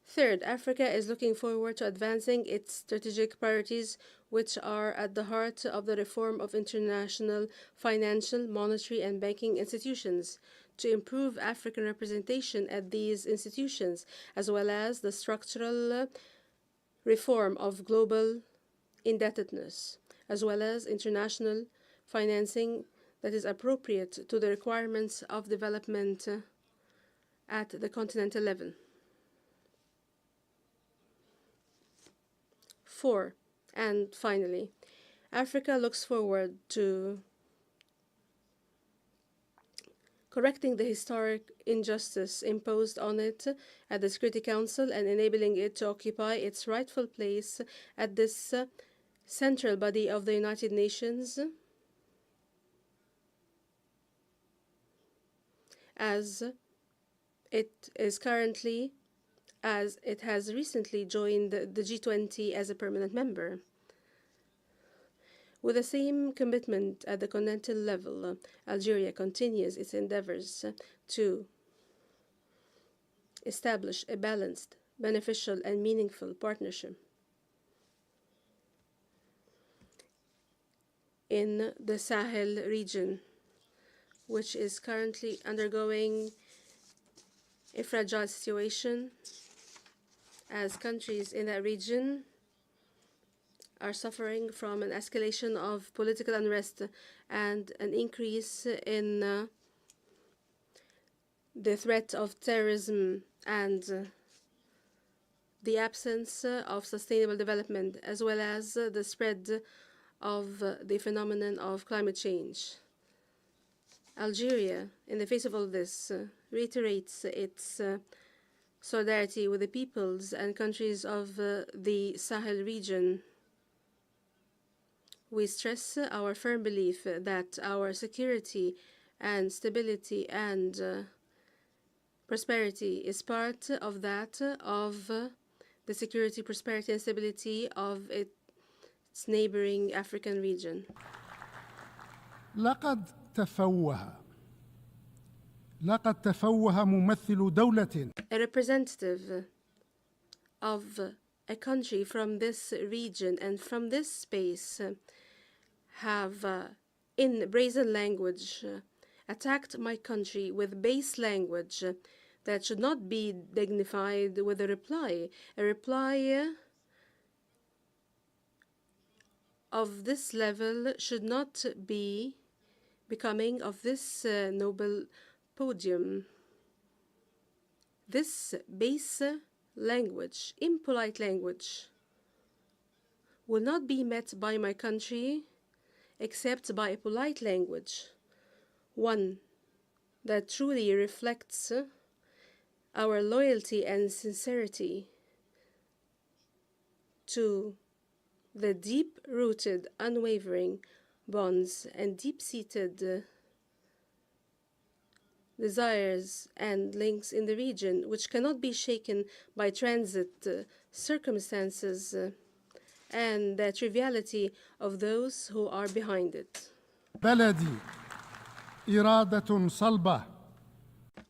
S2: Third, Africa is looking forward to advancing its strategic priorities, which are at the heart of the reform of international financial, monetary, and banking institutions, to improve African representation at these institutions, as well as the structural reform of global indebtedness, as well as international financing that is appropriate to the requirements of development at the continental level. 4. And finally, Africa looks forward to correcting the historic injustice imposed on it at the Security Council and enabling it to occupy its rightful place at this central body of the United Nations, as it has recently joined the G20 as a permanent member. With the same commitment at the continental level, Algeria continues its endeavors to establish a balanced, beneficial, and meaningful partnership in the Sahel region, which is currently undergoing a fragile situation as countries in that region are suffering from an escalation of political unrest and an increase in the threat of terrorism and the absence of sustainable development, as well as the spread of the phenomenon of climate change. Algeria, in the face of all this, reiterates its solidarity with the peoples and countries of the Sahel region. We stress our firm belief that our security and stability and prosperity is part of that of the security, prosperity, and stability of its neighboring African region.
S8: لقد تفوه ممثل دولة.
S2: A representative of a country from this region and from this space have, in brazen language, attacked my country with base language that should not be dignified with a reply. A reply of this level should not be becoming of this noble podium. This base language, impolite language, will not be met by my country except by a polite language, one that truly reflects our loyalty and sincerity to the deep-rooted, unwavering bonds and deep-seated desires and links in the region, which cannot be shaken by transit circumstances and the triviality of those who are behind it.
S8: بلدي إرادة صلبة.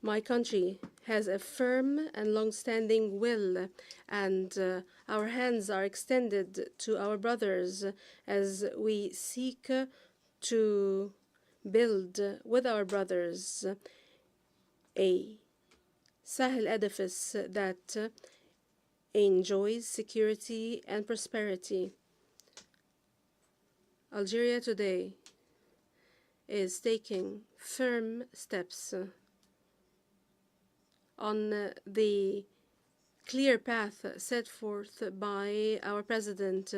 S2: My country has a firm and long-standing will, and our hands are extended to our brothers as we seek to build with our brothers a Sahel edifice that enjoys security and prosperity. Algeria today is taking firm steps on the clear path set forth by our President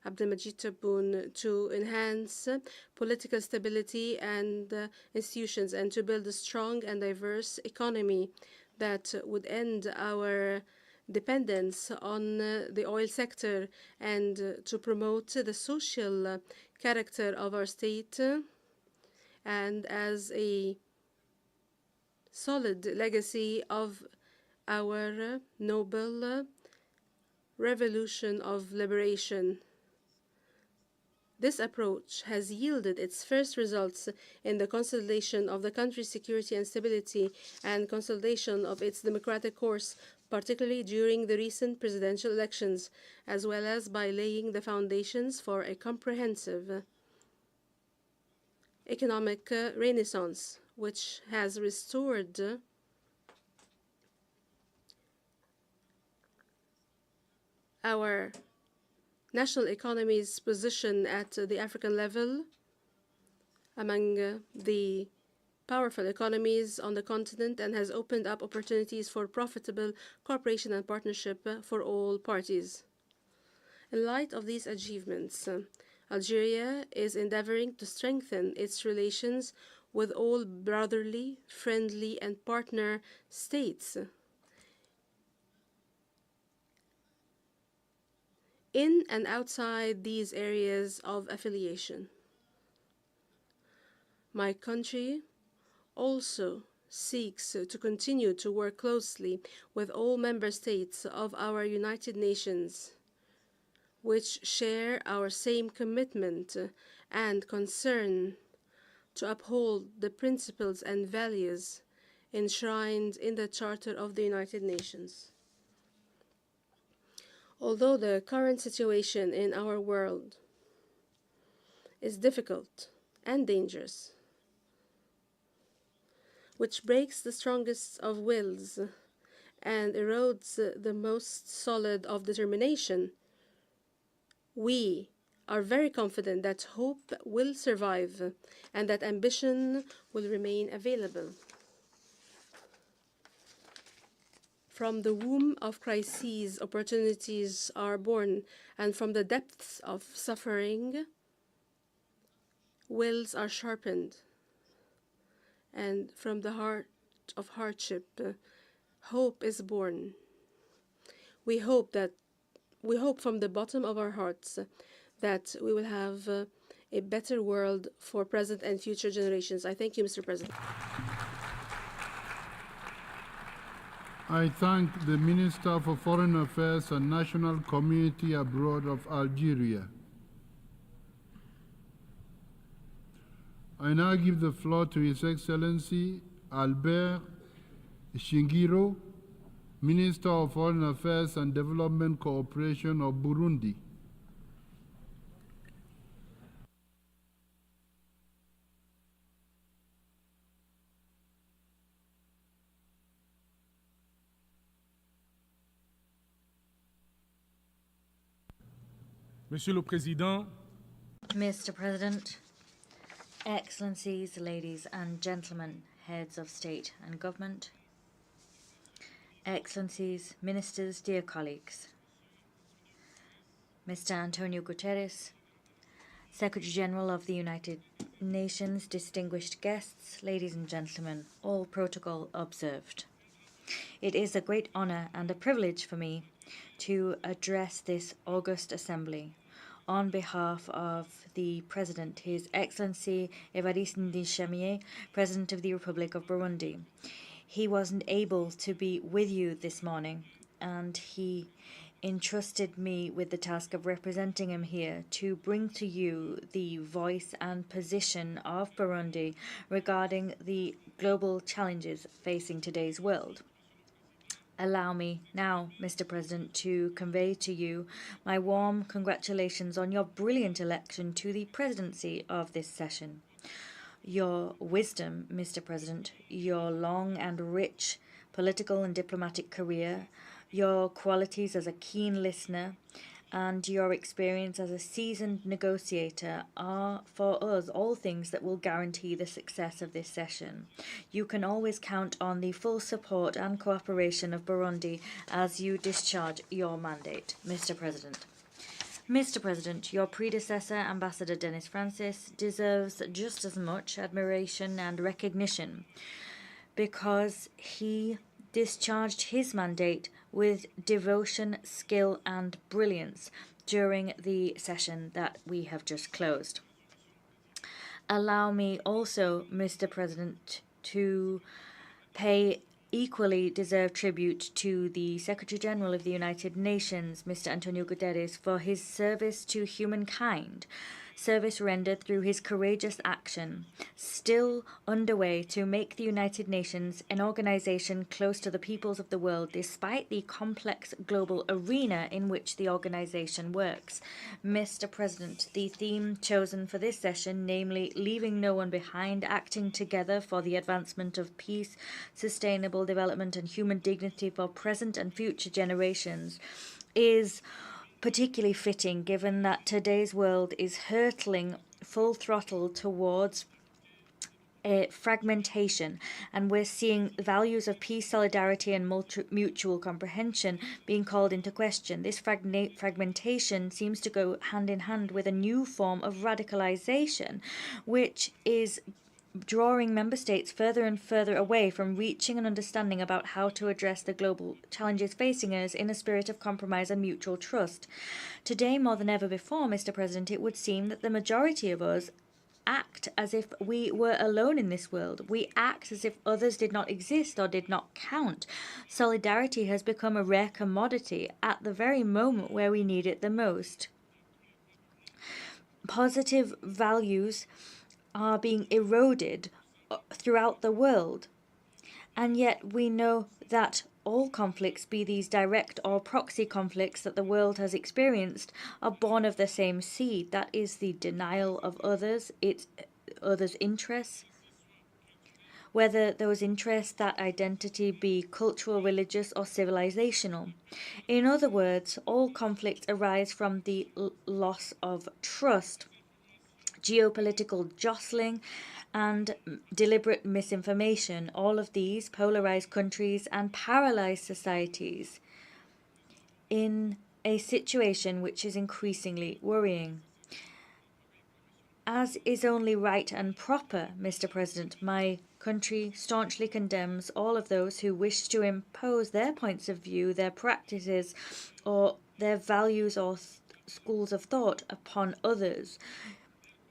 S2: Abdelmajid Tebboune to enhance political stability and institutions and to build a strong and diverse economy that would end our dependence on the oil sector and to promote the social character of our state and as a solid legacy of our noble revolution of liberation. This approach has yielded its first results in the consolidation of the country's security and stability and consolidation of its democratic course, particularly during the recent presidential elections, as well as by laying the foundations for a comprehensive economic renaissance, which has restored our national economy's position at the African level among the powerful economies on the continent and has opened up opportunities for profitable cooperation and partnership for all parties. In light of these achievements, Algeria is endeavoring to strengthen its relations with all brotherly, friendly, and partner states in and outside these areas of affiliation. My country also seeks to continue to work closely with all member states of our United Nations, which share our same commitment and concern to uphold the principles and values enshrined in the Charter of the United Nations. Although the current situation in our world is difficult and dangerous, which breaks the strongest of wills and erodes the most solid of determination, we are very confident that hope will survive and that ambition will remain available. From the womb of crises, opportunities are born, and from the depths of suffering, wills are sharpened, and from the heart of hardship, hope is born. We hope from the bottom of our hearts that we will have a better world for present and future generations. I thank you, Mr. President.
S1: I thank the Minister for Foreign Affairs and National Community Abroad of Algeria. I now give the floor to His Excellency Albert Shingiro, Minister of Foreign Affairs and Development Cooperation of Burundi.
S9: Monsieur le Président,
S4: Mr. President, Excellencies, ladies and gentlemen, heads of state and government, Excellencies, ministers, dear colleagues, Mr. António Guterres, Secretary-General of the United Nations, distinguished guests, ladies and gentlemen, all protocol observed. It is a great honor and a privilege for me to address this august assembly on behalf of the President, His Excellency Évariste Ndayishimiye, President of the Republic of Burundi. He wasn't able to be with you this morning, and he entrusted me with the task of representing him here to bring to you the voice and position of Burundi regarding the global challenges facing today's world. Allow me now, Mr. President, to convey to you my warm congratulations on your brilliant election to the presidency of this session. Your wisdom, Mr. President, your long and rich political and diplomatic career, your qualities as a keen listener, and your experience as a seasoned negotiator are, for us, all things that will guarantee the success of this session. You can always count on the full support and cooperation of Burundi as you discharge your mandate, Mr. President. Mr. President, your predecessor, Ambassador Denis Francis, deserves just as much admiration and recognition because he discharged his mandate with devotion, skill, and brilliance during the session that we have just closed. Allow me also, Mr. President, to pay equally deserve tribute to the Secretary-General of the United Nations, Mr. António Guterres, for his service to humankind, service rendered through his courageous action, still underway to make the United Nations an organization close to the peoples of the world, despite the complex global arena in which the organization works. Mr. President, the theme chosen for this session, namely leaving no one behind, acting together for the advancement of peace, sustainable development and human dignity for present and future generations, is particularly fitting given that today's world is hurtling full throttle towards fragmentation, and we're seeing values of peace, solidarity, and mutual comprehension being called into question. This fragmentation seems to go hand in hand with a new form of radicalization, which is drawing member states further and further away from reaching an understanding about how to address the global challenges facing us in a spirit of compromise and mutual trust. Today, more than ever before, Mr. President, it would seem that the majority of us act as if we were alone in this world. We act as if others did not exist or did not count. Solidarity has become a rare commodity at the very moment where we need it the most. Positive values are being eroded throughout the world, and yet we know that all conflicts, be these direct or proxy conflicts that the world has experienced, are born of the same seed. That is the denial of others, others' interests, whether those interests, that identity, be cultural, religious, or civilizational. In other words, all conflicts arise from the loss of trust, geopolitical jostling, and deliberate misinformation. All of these polarize countries and paralyze societies in a situation which is increasingly worrying. As is only right and proper, Mr. President, my country staunchly condemns all of those who wish to impose their points of view, their practices, or their values or schools of thought upon others.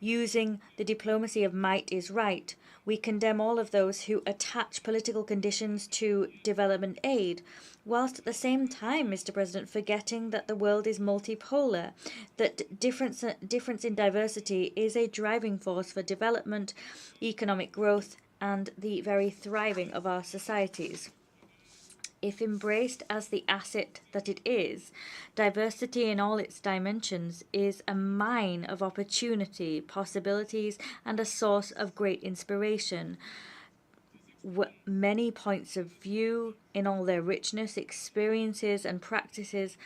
S4: Using the diplomacy of might is right, we condemn all of those who attach political conditions to development aid, whilst at the same time, Mr. President, forgetting that the world is multipolar, that difference in diversity is a driving force for development, economic growth, and the very thriving of our societies. If embraced as the asset that it is, diversity in all its dimensions is a mine of opportunity, possibilities, and a source of great inspiration. Many points of view, in all their richness, experiences, and practices,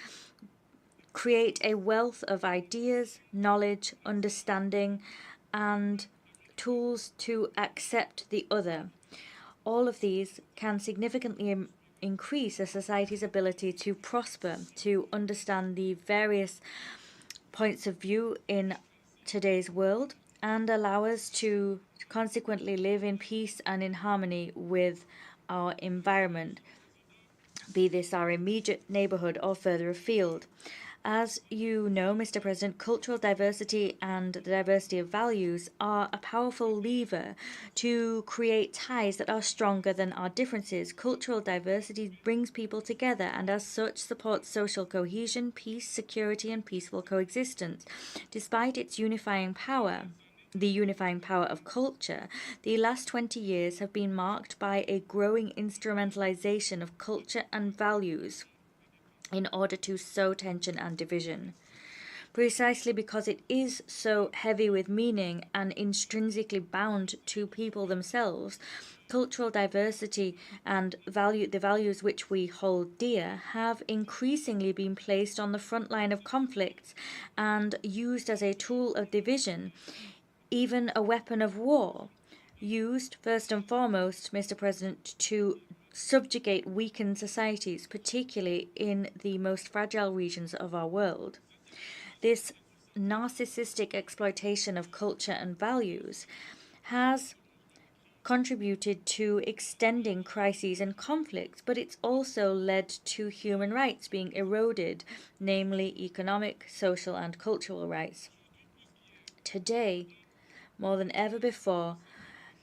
S4: create a wealth of ideas, knowledge, understanding, and tools to accept the other. All of these can significantly increase a society's ability to prosper, to understand the various points of view in today's world, and allow us to consequently live in peace and in harmony with our environment, be this our immediate neighborhood or further afield. As you know, Mr. President, cultural diversity and the diversity of values are a powerful lever to create ties that are stronger than our differences. Cultural diversity brings people together and as such supports social cohesion, peace, security, and peaceful coexistence. Despite its unifying power, the unifying power of culture, the last 20 years have been marked by a growing instrumentalization of culture and values in order to sow tension and division. Precisely because it is so heavy with meaning and intrinsically bound to people themselves, cultural diversity and the values which we hold dear have increasingly been placed on the front line of conflicts and used as a tool of division, even a weapon of war, used first and foremost, Mr. President, to subjugate weakened societies, particularly in the most fragile regions of our world. This narcissistic exploitation of culture and values has contributed to extending crises and conflicts, but it's also led to human rights being eroded, namely economic, social, and cultural rights. Today, more than ever before,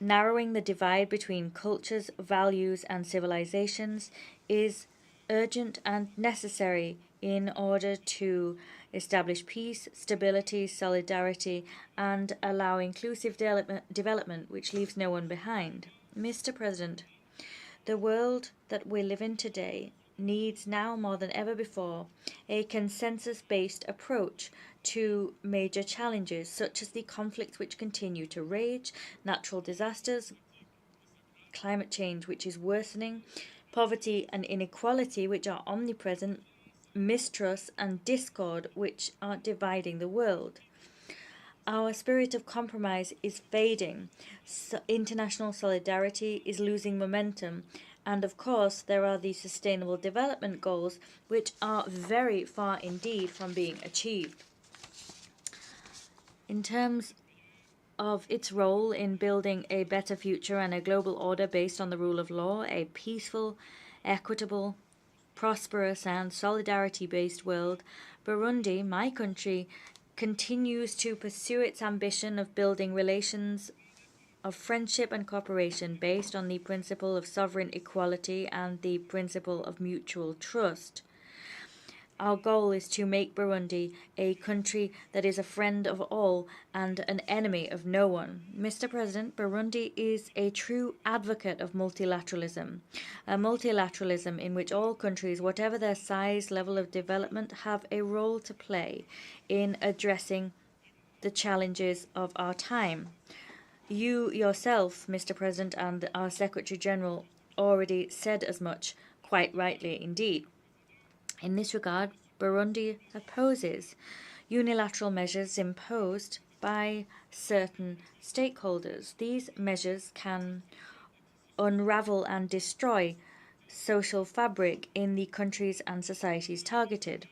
S4: narrowing the divide between cultures, values, and civilizations is urgent and necessary in order to establish peace, stability, solidarity, and allow inclusive development which leaves no one behind. Mr. President, the world that we live in today needs now more than ever before a consensus-based approach to major challenges such as the conflicts which continue to rage, natural disasters, climate change which is worsening, poverty and inequality which are omnipresent, mistrust and discord which are dividing the world. Our spirit of compromise is fading, international solidarity is losing momentum, and of course there are the Sustainable Development Goals which are very far indeed from being achieved. In terms of its role in building a better future and a global order based on the rule of law, a peaceful, equitable, prosperous and solidarity-based world, Burundi, my country, continues to pursue its ambition of building relations of friendship and cooperation based on the principle of sovereign equality and the principle of mutual trust. Our goal is to make Burundi a country that is a friend of all and an enemy of no one. Mr. President, Burundi is a true advocate of multilateralism, a multilateralism in which all countries, whatever their size, level of development, have a role to play in addressing the challenges of our time. You yourself, Mr. President, and our Secretary-General already said as much, quite rightly indeed. In this regard, Burundi opposes unilateral measures imposed by certain stakeholders. These measures can unravel and destroy social fabric in the countries and societies targeted.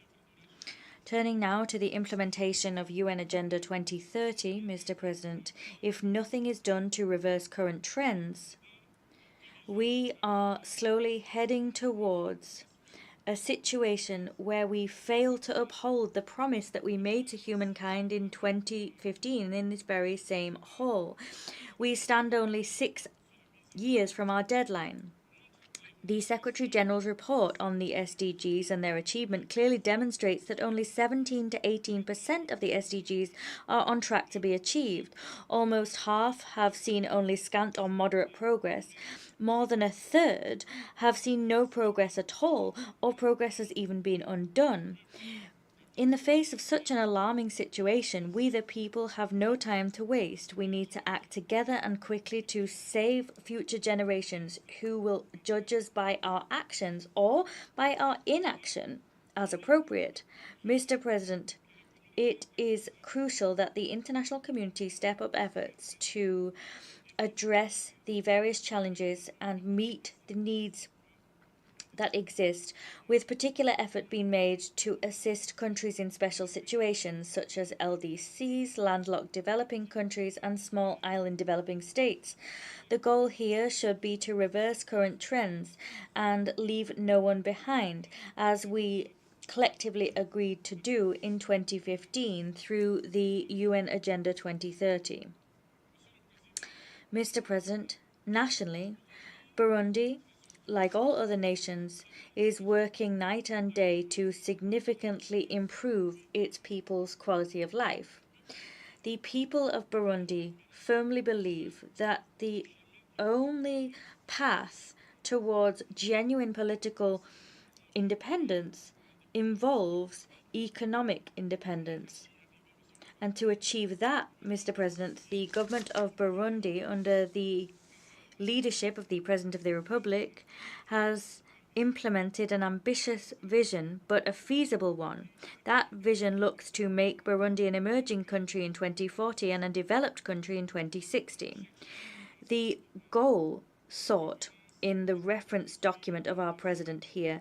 S4: Turning now to the implementation of UN Agenda 2030, Mr. President, if nothing is done to reverse current trends, we are slowly heading towards a situation where we fail to uphold the promise that we made to humankind in 2015 in this very same hall. We stand only 6 years from our deadline. The Secretary-General's report on the SDGs and their achievement clearly demonstrates that only 17 to 18% of the SDGs are on track to be achieved. Almost half have seen only scant or moderate progress. More than a third have seen no progress at all, or progress has even been undone. In the face of such an alarming situation, we the people have no time to waste. We need to act together and quickly to save future generations who will judge us by our actions or by our inaction as appropriate. Mr. President, it is crucial that the international community step up efforts to address the various challenges and meet the needs that exist, with particular effort being made to assist countries in special situations such as LDCs, landlocked developing countries, and small island developing states. The goal here should be to reverse current trends and leave no one behind, as we collectively agreed to do in 2015 through the UN Agenda 2030. Mr. President, nationally, Burundi, like all other nations, is working night and day to significantly improve its people's quality of life. The people of Burundi firmly believe that the only path towards genuine political independence involves economic independence. And to achieve that, Mr. President, the government of Burundi, under the leadership of the President of the Republic, has implemented an ambitious vision, but a feasible one. That vision looks to make Burundi an emerging country in 2040 and a developed country in 2060. The goal sought in the reference document of our President here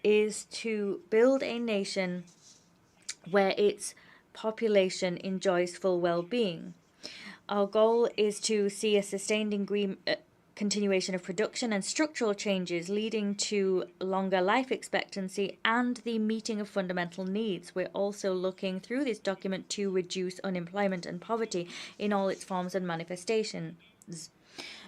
S4: is to build a nation where its population enjoys full well-being. Our goal is to see a sustained continuation of production and structural changes leading to longer life expectancy and the meeting of fundamental needs. We're also looking through this document to reduce unemployment and poverty in all its forms and manifestations.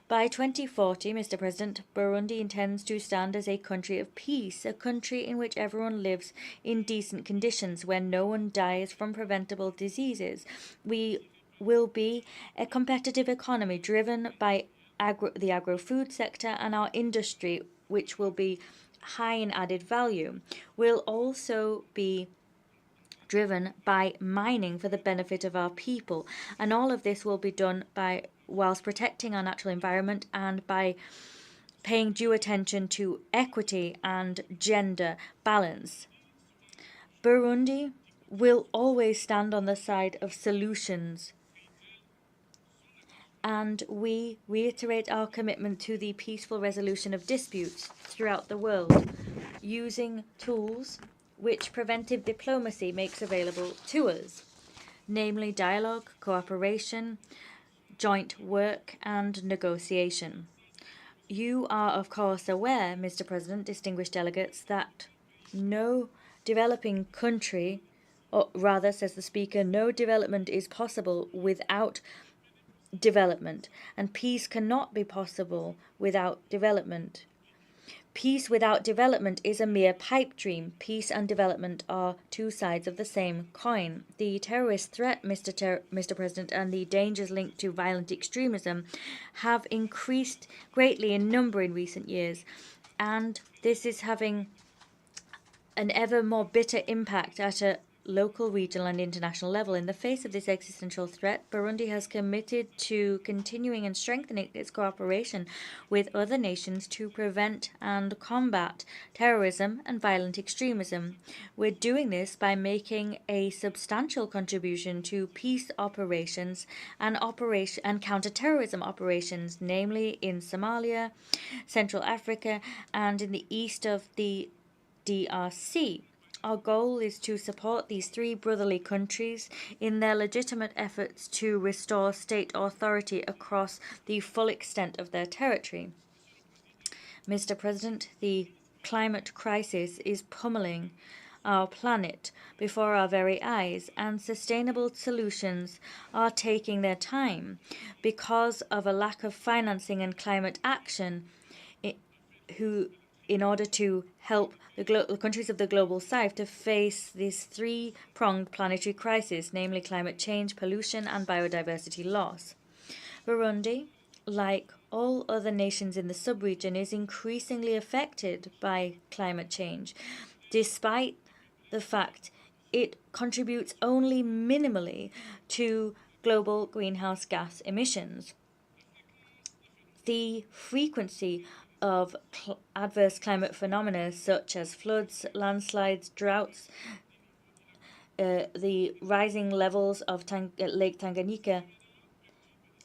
S4: By 2040, Mr. President, Burundi intends to stand as a country of peace, a country in which everyone lives in decent conditions, where no one dies from preventable diseases. We will be a competitive economy driven by the agro-food sector, and our industry, which will be high in added value, will also be driven by mining for the benefit of our people. And all of this will be done whilst protecting our natural environment and by paying due attention to equity and gender balance. Burundi will always stand on the side of solutions, and we reiterate our commitment to the peaceful resolution of disputes throughout the world, using tools which preventive diplomacy makes available to us, namely dialogue, cooperation, joint work, and negotiation. You are, of course, aware, Mr. President, distinguished delegates, that no developing country, or rather, says the Speaker, no development is possible without development, and peace cannot be possible without development. Peace without development is a mere pipe dream. Peace and development are two sides of the same coin. The terrorist threat, Mr. President, and the dangers linked to violent extremism have increased greatly in number in recent years, and this is having an ever more bitter impact at a local, regional, and international level. In the face of this existential threat, Burundi has committed to continuing and strengthening its cooperation with other nations to prevent and combat terrorism and violent extremism. We're doing this by making a substantial contribution to peace operations and counter-terrorism operations, namely in Somalia, Central Africa, and in the east of the DRC. Our goal is to support these three brotherly countries in their legitimate efforts to restore state authority across the full extent of their territory. Mr. President, the climate crisis is pummeling our planet before our very eyes, and sustainable solutions are taking their time because of a lack of financing and climate action in order to help the countries of the global south to face this three-pronged planetary crisis, namely climate change, pollution, and biodiversity loss. Burundi, like all other nations in the sub-region, is increasingly affected by climate change, despite the fact it contributes only minimally to global greenhouse gas emissions. The frequency of adverse climate phenomena such as floods, landslides, droughts, the rising levels of Lake Tanganyika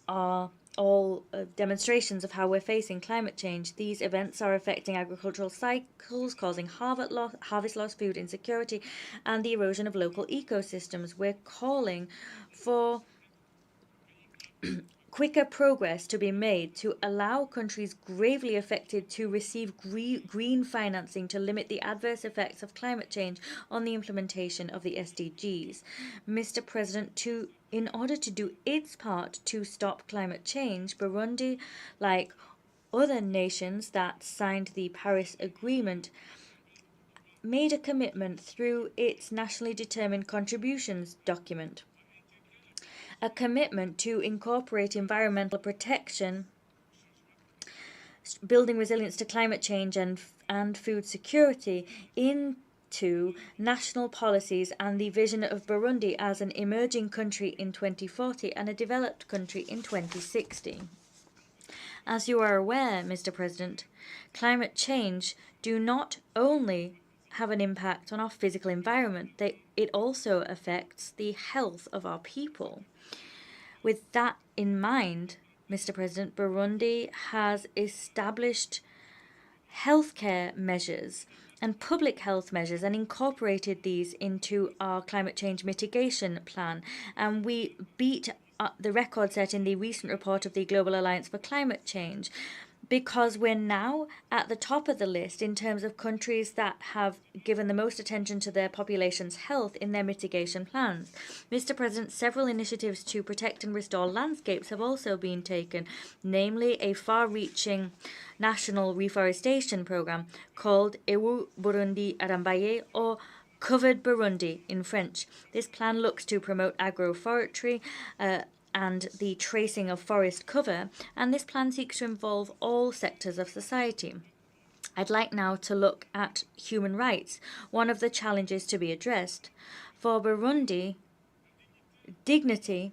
S4: are all demonstrations of how we're facing climate change. These events are affecting agricultural cycles, causing harvest loss, food insecurity, and the erosion of local ecosystems. We're calling for quicker progress to be made to allow countries gravely affected to receive green financing to limit the adverse effects of climate change on the implementation of the SDGs. Mr. President, in order to do its part to stop climate change, Burundi, like other nations that signed the Paris Agreement, made a commitment through its nationally determined contributions document. A commitment to incorporate environmental protection, building resilience to climate change and food security into national policies, and the vision of Burundi as an emerging country in 2040 and a developed country in 2060. As you are aware, Mr. President, climate change do not only have an impact on our physical environment, it also affects the health of our people. With that in mind, Mr. President, Burundi has established healthcare measures and public health measures and incorporated these into our climate change mitigation plan. And we beat the record set in the recent report of the Global Alliance for Climate Change because we're now at the top of the list in terms of countries that have given the most attention to their population's health in their mitigation plans. Mr. President, several initiatives to protect and restore landscapes have also been taken, namely a far-reaching national reforestation program called Ewu Burundi Arambaye, or Covered Burundi in French. This plan looks to promote agroforestry and the tracing of forest cover, and this plan seeks to involve all sectors of society. I'd like now to look at human rights, one of the challenges to be addressed. For Burundi, dignity,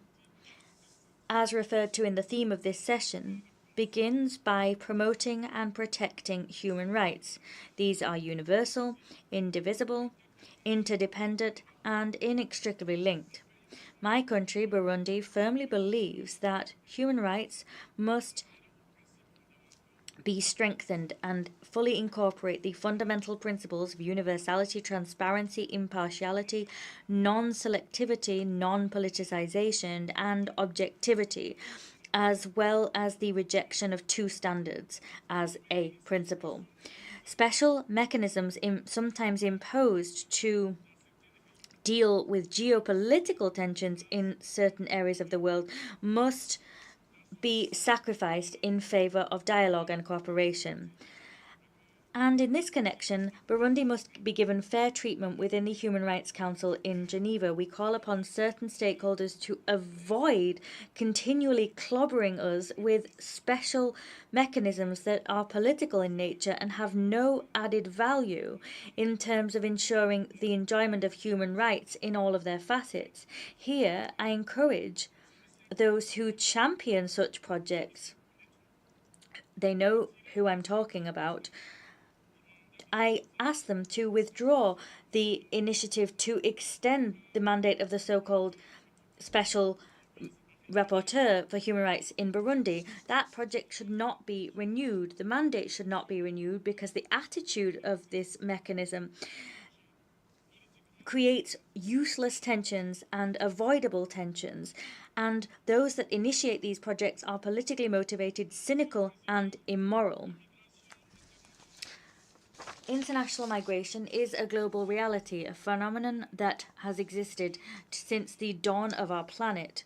S4: as referred to in the theme of this session, begins by promoting and protecting human rights. These are universal, indivisible, interdependent, and inextricably linked. My country, Burundi, firmly believes that human rights must be strengthened and fully incorporate the fundamental principles of universality, transparency, impartiality, non-selectivity, non-politicization, and objectivity, as well as the rejection of two standards as a principle. Special mechanisms sometimes imposed to deal with geopolitical tensions in certain areas of the world must be sacrificed in favor of dialogue and cooperation. And in this connection, Burundi must be given fair treatment within the Human Rights Council in Geneva. We call upon certain stakeholders to avoid continually clobbering us with special mechanisms that are political in nature and have no added value in terms of ensuring the enjoyment of human rights in all of their facets. Here, I encourage those who champion such projects, they know who I'm talking about, I ask them to withdraw the initiative to extend the mandate of the so-called Special Rapporteur for Human Rights in Burundi. That project should not be renewed. The mandate should not be renewed because the attitude of this mechanism creates useless tensions and avoidable tensions, and those that initiate these projects are politically motivated, cynical, and immoral. International migration is a global reality, a phenomenon that has existed since the dawn of our planet.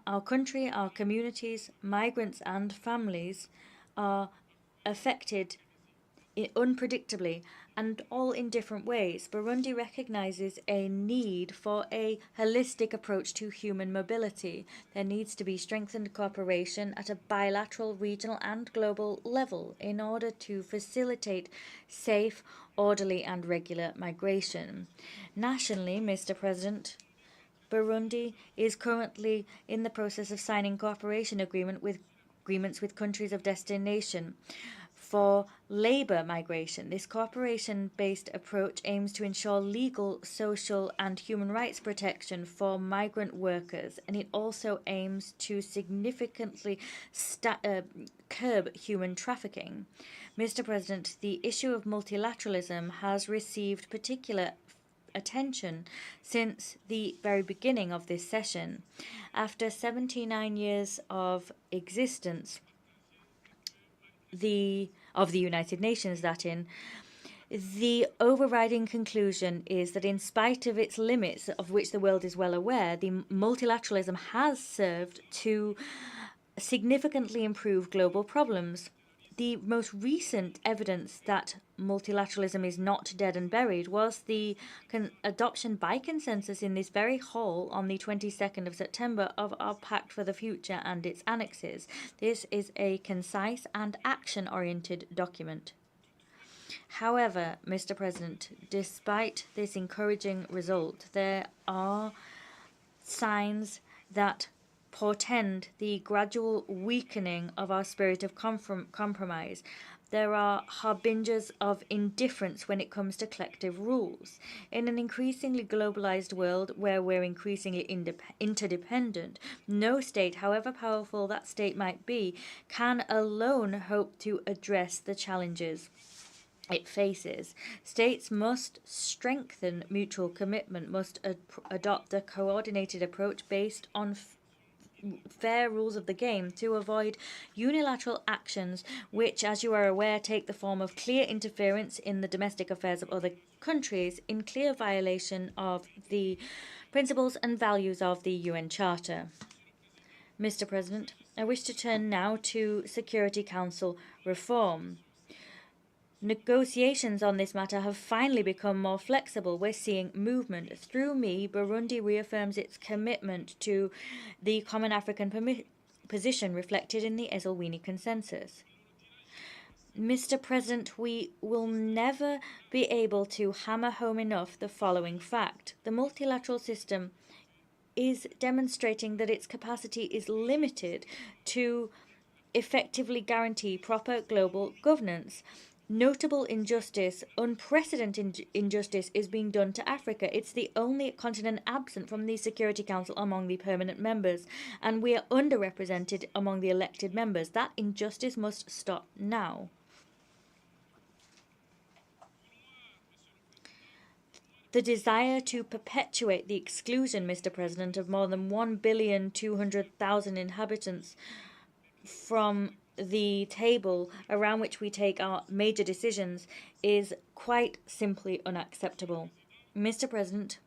S4: Our country, our communities, migrants and families are affected unpredictably and all in different ways. Burundi recognizes a need for a holistic approach to human mobility. There needs to be strengthened cooperation at a bilateral, regional and global level in order to facilitate safe, orderly and regular migration. Nationally, Mr. President, Burundi is currently in the process of signing cooperation agreements with countries of destination for labour migration. This cooperation-based approach aims to ensure legal, social and human rights protection for migrant workers, and it also aims to significantly curb human trafficking. Mr. President, the issue of multilateralism has received particular attention since the very beginning of this session. After 79 years of existence, of the United Nations, the overriding conclusion is that in spite of its limits, of which the world is well aware, the multilateralism has served to significantly improve global problems. The most recent evidence that multilateralism is not dead and buried was the adoption by consensus in this very hall on the 22nd of September of our Pact for the Future and its annexes. This is a concise and action-oriented document. However, Mr. President, despite this encouraging result, there are signs that portend the gradual weakening of our spirit of compromise. There are harbingers of indifference when it comes to collective rules. In an increasingly globalized world where we're increasingly interdependent, no state, however powerful that state might be, can alone hope to address the challenges it faces. States must strengthen mutual commitment, must adopt a coordinated approach based on fair rules of the game to avoid unilateral actions which, as you are aware, take the form of clear interference in the domestic affairs of other countries in clear violation of the principles and values of the UN Charter. Mr. President, I wish to turn now to Security Council reform. Negotiations on this matter have finally become more flexible. We're seeing movement. Through me, Burundi reaffirms its commitment to the common African position reflected in the Esselwini Consensus. Mr. President, we will never be able to hammer home enough the following fact. The multilateral system is demonstrating that its capacity is limited to effectively guarantee proper global governance. Notable injustice, unprecedented injustice is being done to Africa. It's the only continent absent from the Security Council among the permanent members, and we are underrepresented among the elected members. That injustice must stop now. The desire to perpetuate the exclusion, Mr. President, of more than 1,200,000,000 inhabitants from the table around which we take our major decisions is quite simply unacceptable. Mr. President,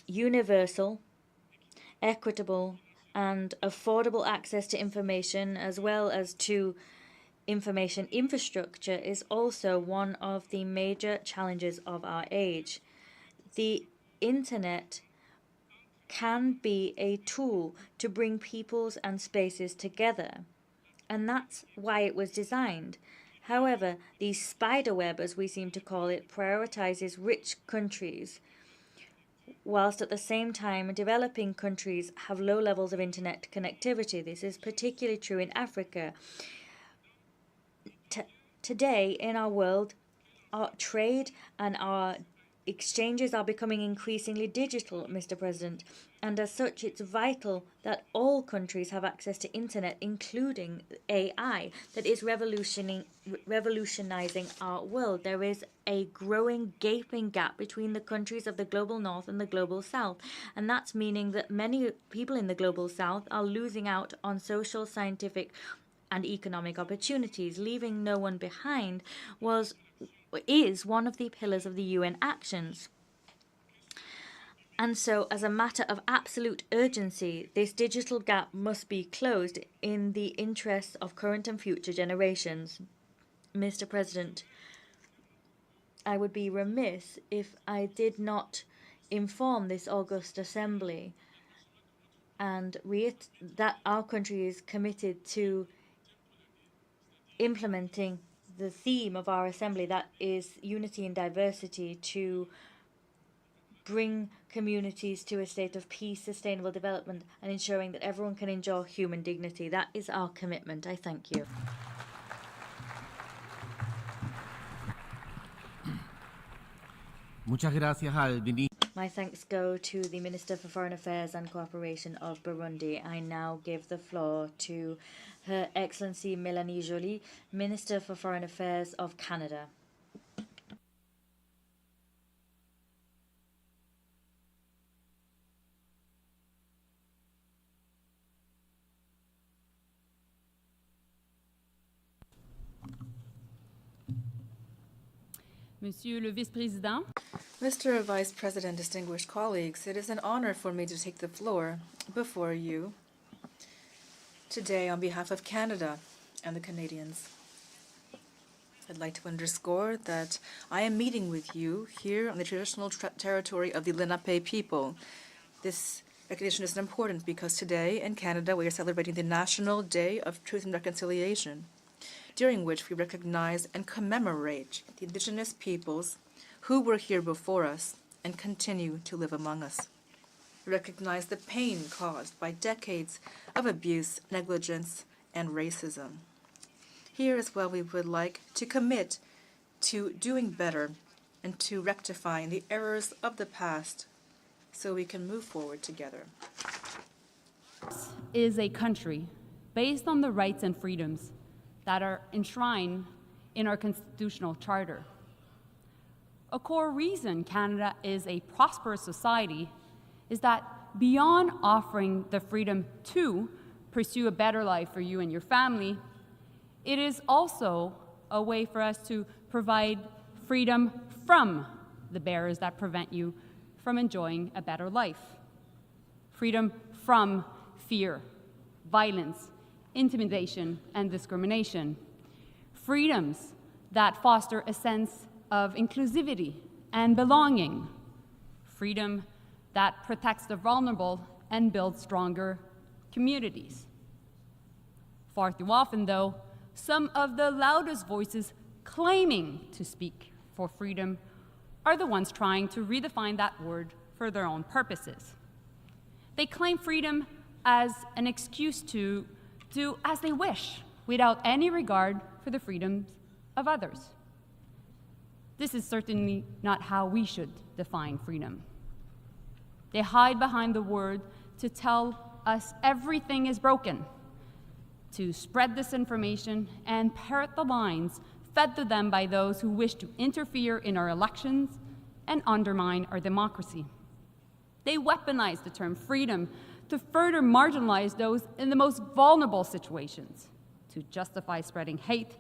S4: universal, equitable, and affordable access to information, as well as to information infrastructure, is also one of the major challenges of our age. The Internet can be a tool to bring peoples and spaces together, and that's why it was designed. However, the spider web, as we seem to call it, prioritizes rich countries, whilst at the same time developing countries have low levels of internet connectivity. This is particularly true in Africa. Today, in our world, our trade and our exchanges are becoming increasingly digital, Mr. President, and as such it's vital that all countries have access to internet, including AI, that is revolutionizing our world. There is a growing gaping gap between the countries of the global north and the global south, and that's meaning that many people in the global south are losing out on social, scientific, and economic opportunities. Leaving no one behind is one of the pillars of the UN actions. And so, as a matter of absolute urgency, this digital gap must be closed in the interests of current and future generations. Mr. President, I would be remiss if I did not inform this august assembly and that our country is committed to implementing the theme of our assembly, that is unity and diversity, to bring communities to a state of peace, sustainable development, and ensuring that everyone can enjoy human dignity. That is our commitment. I thank you.
S10: Muchas gracias al ministro.
S4: My thanks go to the Minister for Foreign Affairs and Cooperation of Burundi. I now give the floor to Her Excellency Mélanie Joly, Minister for Foreign Affairs of Canada.
S11: Monsieur le Vice-Président,
S7: Mr. Vice President, distinguished colleagues, it is an honor for me to take the floor before you today on behalf of Canada and the Canadians. I'd like to underscore that I am meeting with you here on the traditional territory of the Lenape people. This recognition is important because today in Canada we are celebrating the National Day of Truth and Reconciliation, during which we recognize and commemorate the Indigenous peoples who were here before us and continue to live among us. We recognize the pain caused by decades of abuse, negligence, and racism. Here as well, we would like to commit to doing better and to rectifying the errors of the past so we can move forward together.
S11: is a country based on the rights and freedoms that are enshrined in our constitutional charter. A core reason Canada is a prosperous society is that beyond offering the freedom to pursue a better life for you and your family, it is also a way for us to provide freedom from the barriers that prevent you from enjoying a better life. Freedom from fear, violence, intimidation, and discrimination. Freedoms that foster a sense of inclusivity and belonging. Freedom that protects the vulnerable and builds stronger communities. Far too often, though, some of the loudest voices claiming to speak for freedom are the ones trying to redefine that word for their own purposes. They claim freedom as an excuse to do as they wish without any regard for the freedoms of others. This is certainly not how we should define freedom. They hide behind the word to tell us everything is broken, to spread disinformation and parrot the lines fed to them by those who wish to interfere in our elections and undermine our democracy. They weaponize the term freedom to further marginalize those in the most vulnerable situations, to justify spreading hate,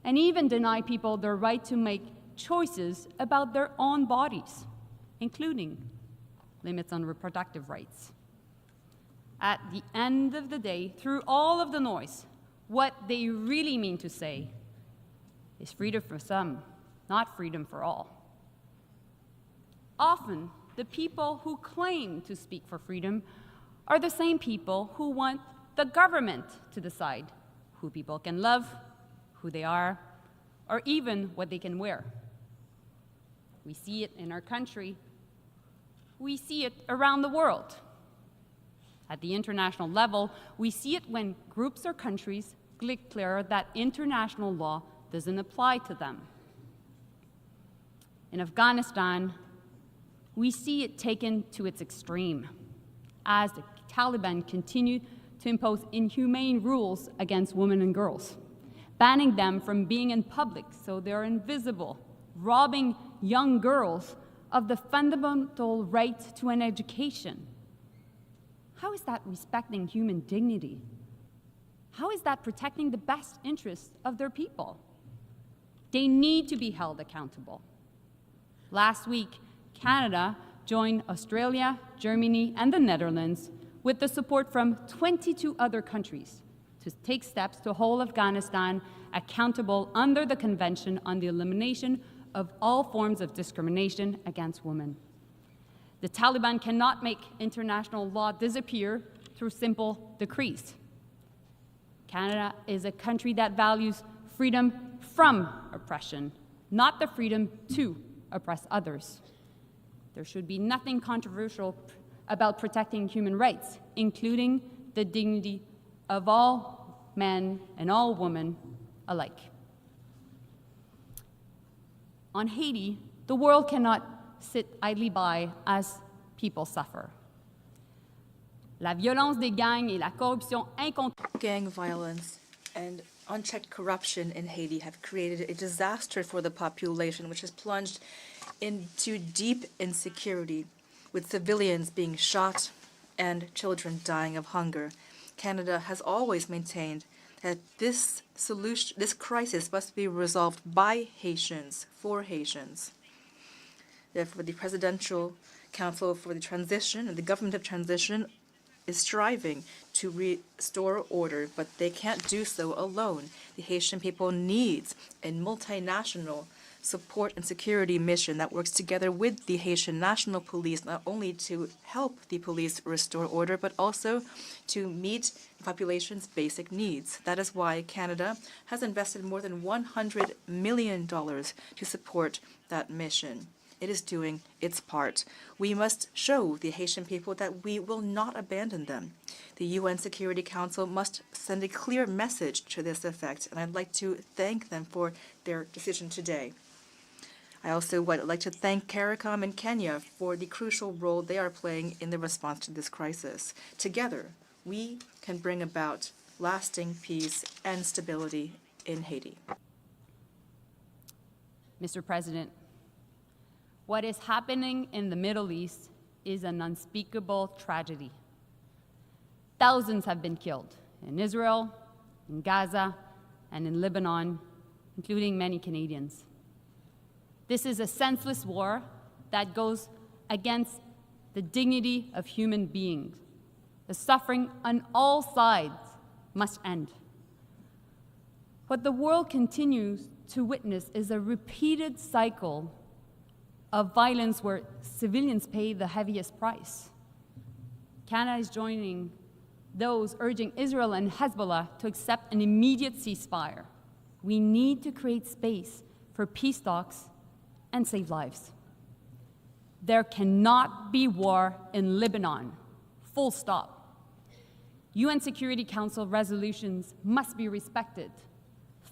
S11: and even deny people their right to make choices about their own bodies, including limits on reproductive rights. At the end of the day, through all of the noise, what they really mean to say is freedom for some, not freedom for all. Often, the people who claim to speak for freedom are the same people who want the government to decide who people can love, who they are, or even what they can wear. We see it in our country. We see it around the world. At the international level, we see it when groups or countries declare that international law doesn't apply to them. In Afghanistan, we see it taken to its extreme as the Taliban continue to impose inhumane rules against women and girls, banning them from being in public so they're invisible, robbing young girls of the fundamental right to an education. How is that respecting human dignity? How is that protecting the best interests of their people? They need to be held accountable. Last week, Canada joined Australia, Germany, and the Netherlands with the support from 22 other countries to take steps to hold Afghanistan accountable under the Convention on the Elimination of All Forms of Discrimination Against Women. The Taliban cannot make international law disappear through simple decrees. Canada is a country that values freedom from oppression, not the freedom to oppress others. There should be nothing controversial about protecting human rights, including the dignity of all men and all women alike. On Haiti, the world cannot sit idly by as people suffer. La violence des gangs et la corruption incontrôlée.
S7: Gang violence and unchecked corruption in Haiti have created a disaster for the population, which has plunged into deep insecurity, with civilians being shot and children dying of hunger. Canada has always maintained that this crisis must be resolved by Haitians, for Haitians. Therefore, the Presidential Council for the Transition and the Government of Transition is striving to restore order, but they can't do so alone. The Haitian people needs a multinational support and security mission that works together with the Haitian National Police, not only to help the police restore order, but also to meet the population's basic needs. That is why Canada has invested more than $100 million to support that mission. It is doing its part. We must show the Haitian people that we will not abandon them. The UN Security Council must send a clear message to this effect, and I'd like to thank them for their decision today. I also would like to thank CARICOM and Kenya for the crucial role they are playing in the response to this crisis. Together, we can bring about lasting peace and stability in Haiti.
S11: Mr. President, what is happening in the Middle East is an unspeakable tragedy. Thousands have been killed in Israel, in Gaza, and in Lebanon, including many Canadians. This is a senseless war that goes against the dignity of human beings. The suffering on all sides must end. What the world continues to witness is a repeated cycle of violence where civilians pay the heaviest price. Canada is joining those urging Israel and Hezbollah to accept an immediate ceasefire. We need to create space for peace talks and save lives. There cannot be war in Lebanon, full stop. UN Security Council resolutions must be respected.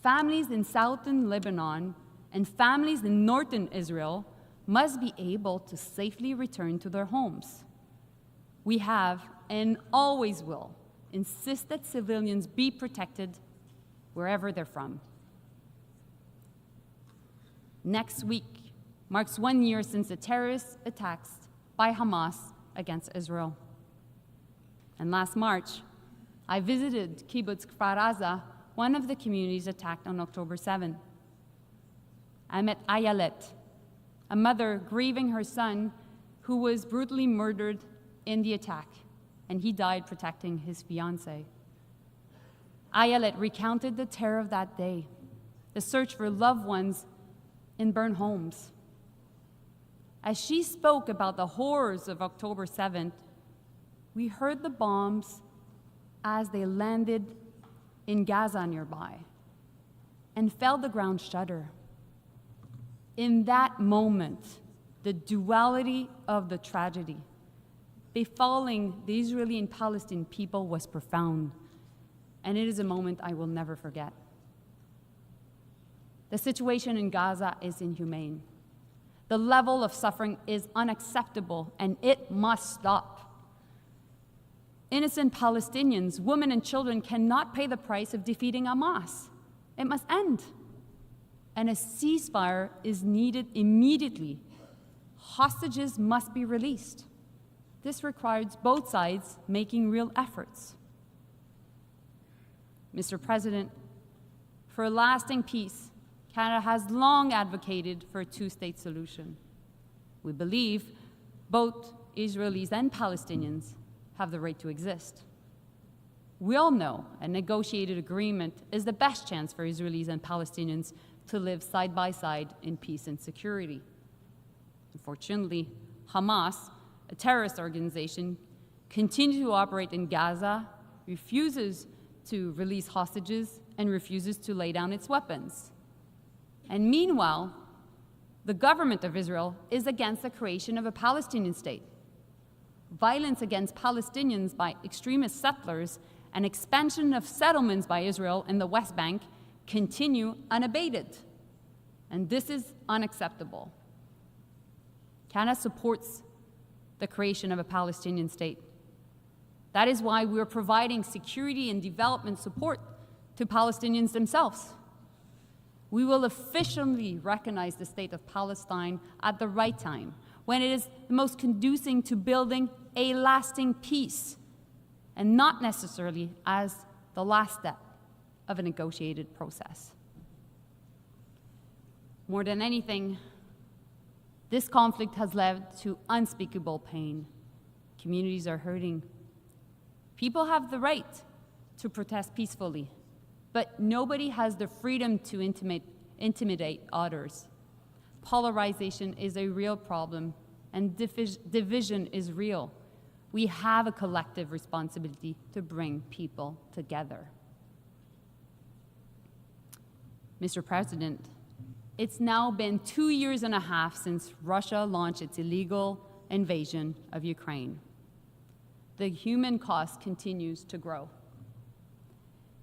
S11: Families in southern Lebanon and families in northern Israel must be able to safely return to their homes. We have, and always will, insist that civilians be protected wherever they're from. Next week marks 1 year since the terrorist attacks by Hamas against Israel. And last March, I visited Kibbutz Kfar Aza, one of the communities attacked on October 7. I met Ayelet, a mother grieving her son who was brutally murdered in the attack, and he died protecting his fiancée. Ayelet recounted the terror of that day, the search for loved ones in burned homes. As she spoke about the horrors of October 7th, we heard the bombs as they landed in Gaza nearby and felt the ground shudder. In that moment, the duality of the tragedy befalling the Israeli and Palestinian people was profound, and it is a moment I will never forget. The situation in Gaza is inhumane. The level of suffering is unacceptable, and it must stop. Innocent Palestinians, women and children cannot pay the price of defeating Hamas. It must end. And a ceasefire is needed immediately. Hostages must be released. This requires both sides making real efforts. Mr. President, for lasting peace, Canada has long advocated for a two-state solution. We believe both Israelis and Palestinians have the right to exist. We all know a negotiated agreement is the best chance for Israelis and Palestinians to live side by side in peace and security. Unfortunately, Hamas, a terrorist organization, continues to operate in Gaza, refuses to release hostages, and refuses to lay down its weapons. And meanwhile, the government of Israel is against the creation of a Palestinian state. Violence against Palestinians by extremist settlers and expansion of settlements by Israel in the West Bank continue unabated. And this is unacceptable. Canada supports the creation of a Palestinian state. That is why we are providing security and development support to Palestinians themselves. We will officially recognize the state of Palestine at the right time, when it is the most conducive to building a lasting peace, and not necessarily as the last step of a negotiated process. More than anything, this conflict has led to unspeakable pain. Communities are hurting. People have the right to protest peacefully, but nobody has the freedom to intimidate others. Polarization is a real problem, and division is real. We have a collective responsibility to bring people together. Mr. President, it's now been 2.5 years since Russia launched its illegal invasion of Ukraine. The human cost continues to grow.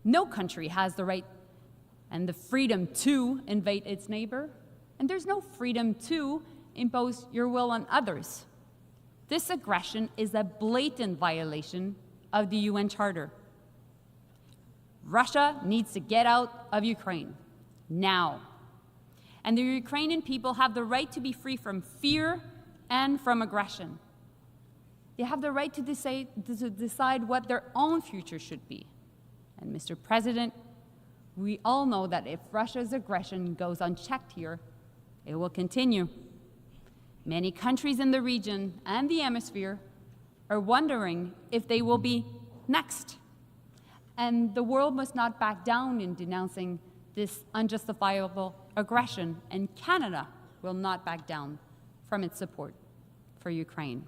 S11: No country has the right and the freedom to invade its neighbor, and there's no freedom to impose your will on others. This aggression is a blatant violation of the UN Charter. Russia needs to get out of Ukraine now. And the Ukrainian people have the right to be free from fear and from aggression. They have the right to decide what their own future should be. And Mr. President, we all know that if Russia's aggression goes unchecked here, it will continue. Many countries in the region and the hemisphere are wondering if they will be next. And the world must not back down in denouncing this unjustifiable aggression, and Canada will not back down from its support for Ukraine.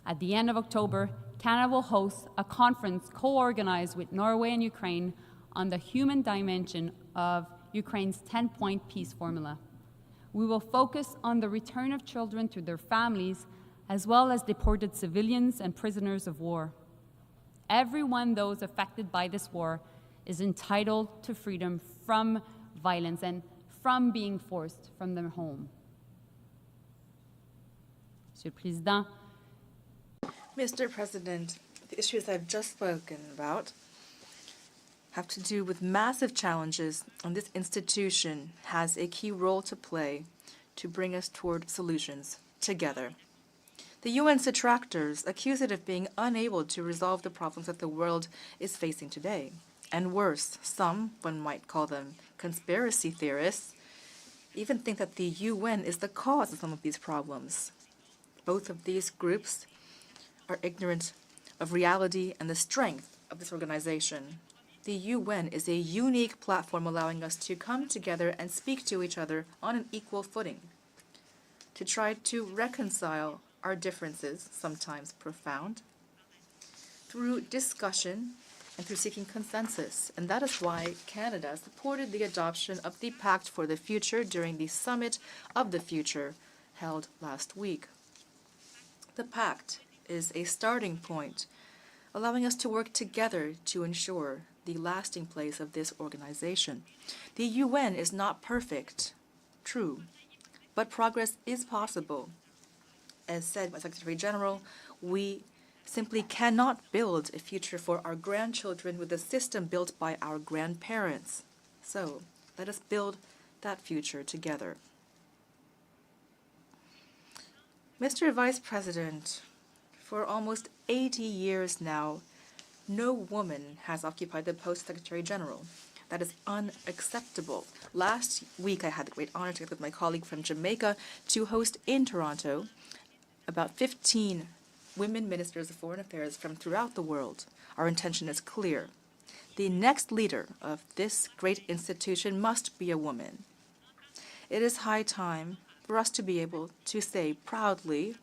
S11: At the end of October, Canada will host a conference co-organized with Norway and Ukraine on the human dimension of Ukraine's 10-point peace formula. We will focus on the return of children to their families, as well as deported civilians and prisoners of war. Everyone, those affected by this war, is entitled to freedom from violence and from being forced from their home. Monsieur le Président,
S7: Mr. President, the issues I've just spoken about have to do with massive challenges, and this institution has a key role to play to bring us toward solutions together. The UN's detractors accuse it of being unable to resolve the problems that the world is facing today. And worse, some, one might call them conspiracy theorists, even think that the UN is the cause of some of these problems. Both of these groups are ignorant of reality and the strength of this organization. The UN is a unique platform allowing us to come together and speak to each other on an equal footing, to try to reconcile our differences, sometimes profound, through discussion and through seeking consensus. And that is why Canada supported the adoption of the Pact for the Future during the Summit of the Future held last week. The Pact is a starting point, allowing us to work together to ensure the lasting place of this organization. The UN is not perfect, true, but progress is possible. As said by Secretary-General, we simply cannot build a future for our grandchildren with a system built by our grandparents. So let us build that future together. Mr. Vice President, for almost 80 years now, no woman has occupied the post of Secretary-General. That is unacceptable. Last week, I had the great honor, together with my colleague from Jamaica, to host in Toronto about 15 women ministers of foreign affairs from throughout the world. Our intention is clear. The next leader of this great institution must be a woman. It is high time for us to be able to say proudly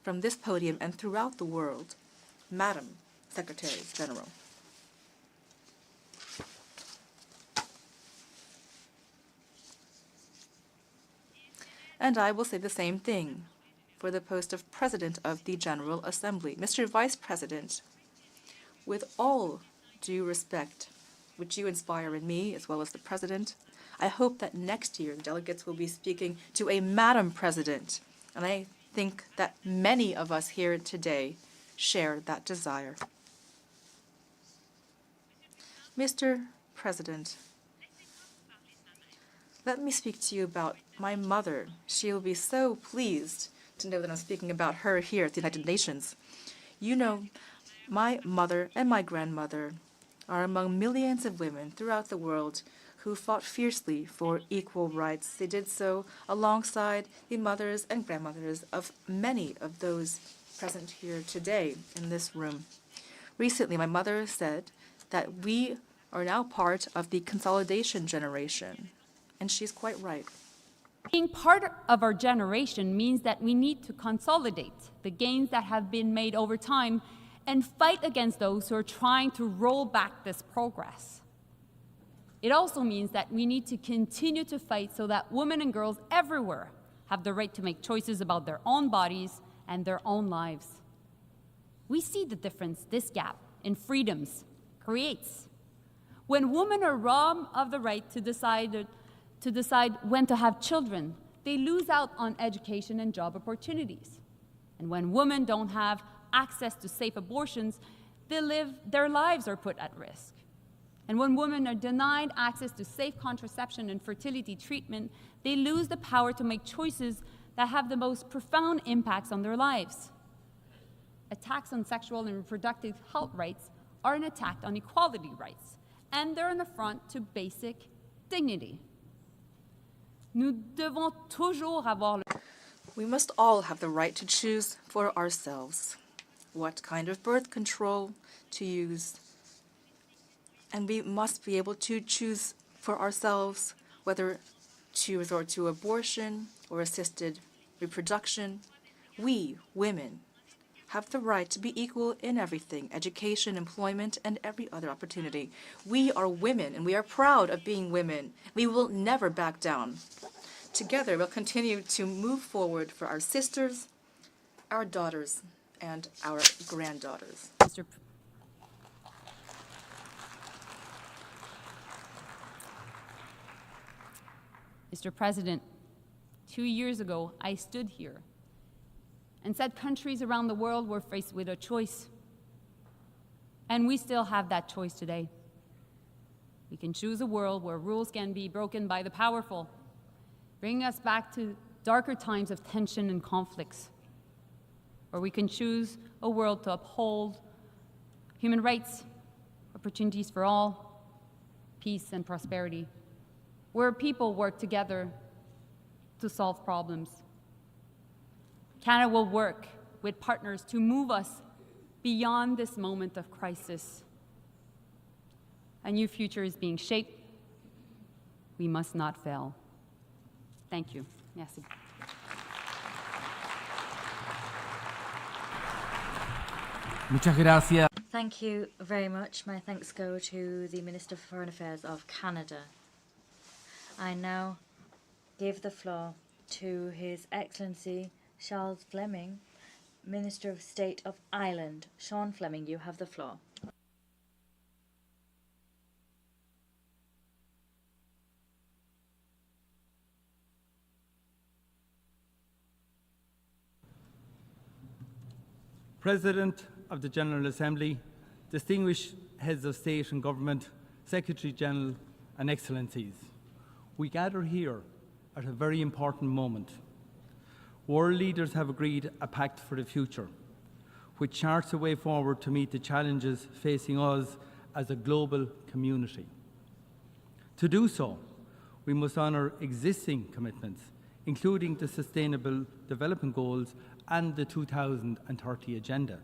S7: from this podium and throughout the world, Madam Secretary-General. And I will say the same thing for the post of President of the General Assembly. Mr. Vice President, with all due respect, which you inspire in me as well as the President, I hope that next year delegates will be speaking to a Madam President, and I think that many of us here today share that desire. Mr. President, let me speak to you about my mother. She will be so pleased to know that I'm speaking about her here at the United Nations. You know, my mother and my grandmother are among millions of women throughout the world who fought fiercely for equal rights. They did so alongside the mothers and grandmothers of many of those present here today in this room. Recently, my mother said that we are now part of the consolidation generation, and she's quite right.
S11: Being part of our generation means that we need to consolidate the gains that have been made over time and fight against those who are trying to roll back this progress. It also means that we need to continue to fight so that women and girls everywhere have the right to make choices about their own bodies and their own lives. We see the difference this gap in freedoms creates. When women are robbed of the right to decide when to have children, they lose out on education and job opportunities. And when women don't have access to safe abortions, their lives are put at risk. And when women are denied access to safe contraception and fertility treatment, they lose the power to make choices that have the most profound impacts on their lives. Attacks on sexual and reproductive health rights are an attack on equality rights, and they're an affront to basic dignity. Nous devons toujours avoir le...
S7: We must all have the right to choose for ourselves what kind of birth control to use, and we must be able to choose for ourselves whether to resort to abortion or assisted reproduction. We, women, have the right to be equal in everything: education, employment, and every other opportunity. We are women, and we are proud of being women. We will never back down. Together, we'll continue to move forward for our sisters, our daughters, and our granddaughters.
S11: Mr. President, 2 years ago, I stood here and said countries around the world were faced with a choice. And we still have that choice today. We can choose a world where rules can be broken by the powerful, bringing us back to darker times of tension and conflicts. Or we can choose a world to uphold human rights, opportunities for all, peace and prosperity, where people work together to solve problems. Canada will work with partners to move us beyond this moment of crisis. A new future is being shaped. We must not fail. Thank you. Merci.
S3: Muchas gracias.
S4: Thank you very much. My thanks go to the Minister for Foreign Affairs of Canada. I now give the floor to His Excellency Charles Fleming, Minister of State of Ireland. Sean Fleming, you have the floor.
S3: President of the General Assembly, distinguished heads of state and government, Secretary-General and Excellencies, we gather here at a very important moment. World leaders have agreed a pact for the future, which charts a way forward to meet the challenges facing us as a global community. To do so, we must honour existing commitments, including the Sustainable Development Goals and the 2030 Agenda,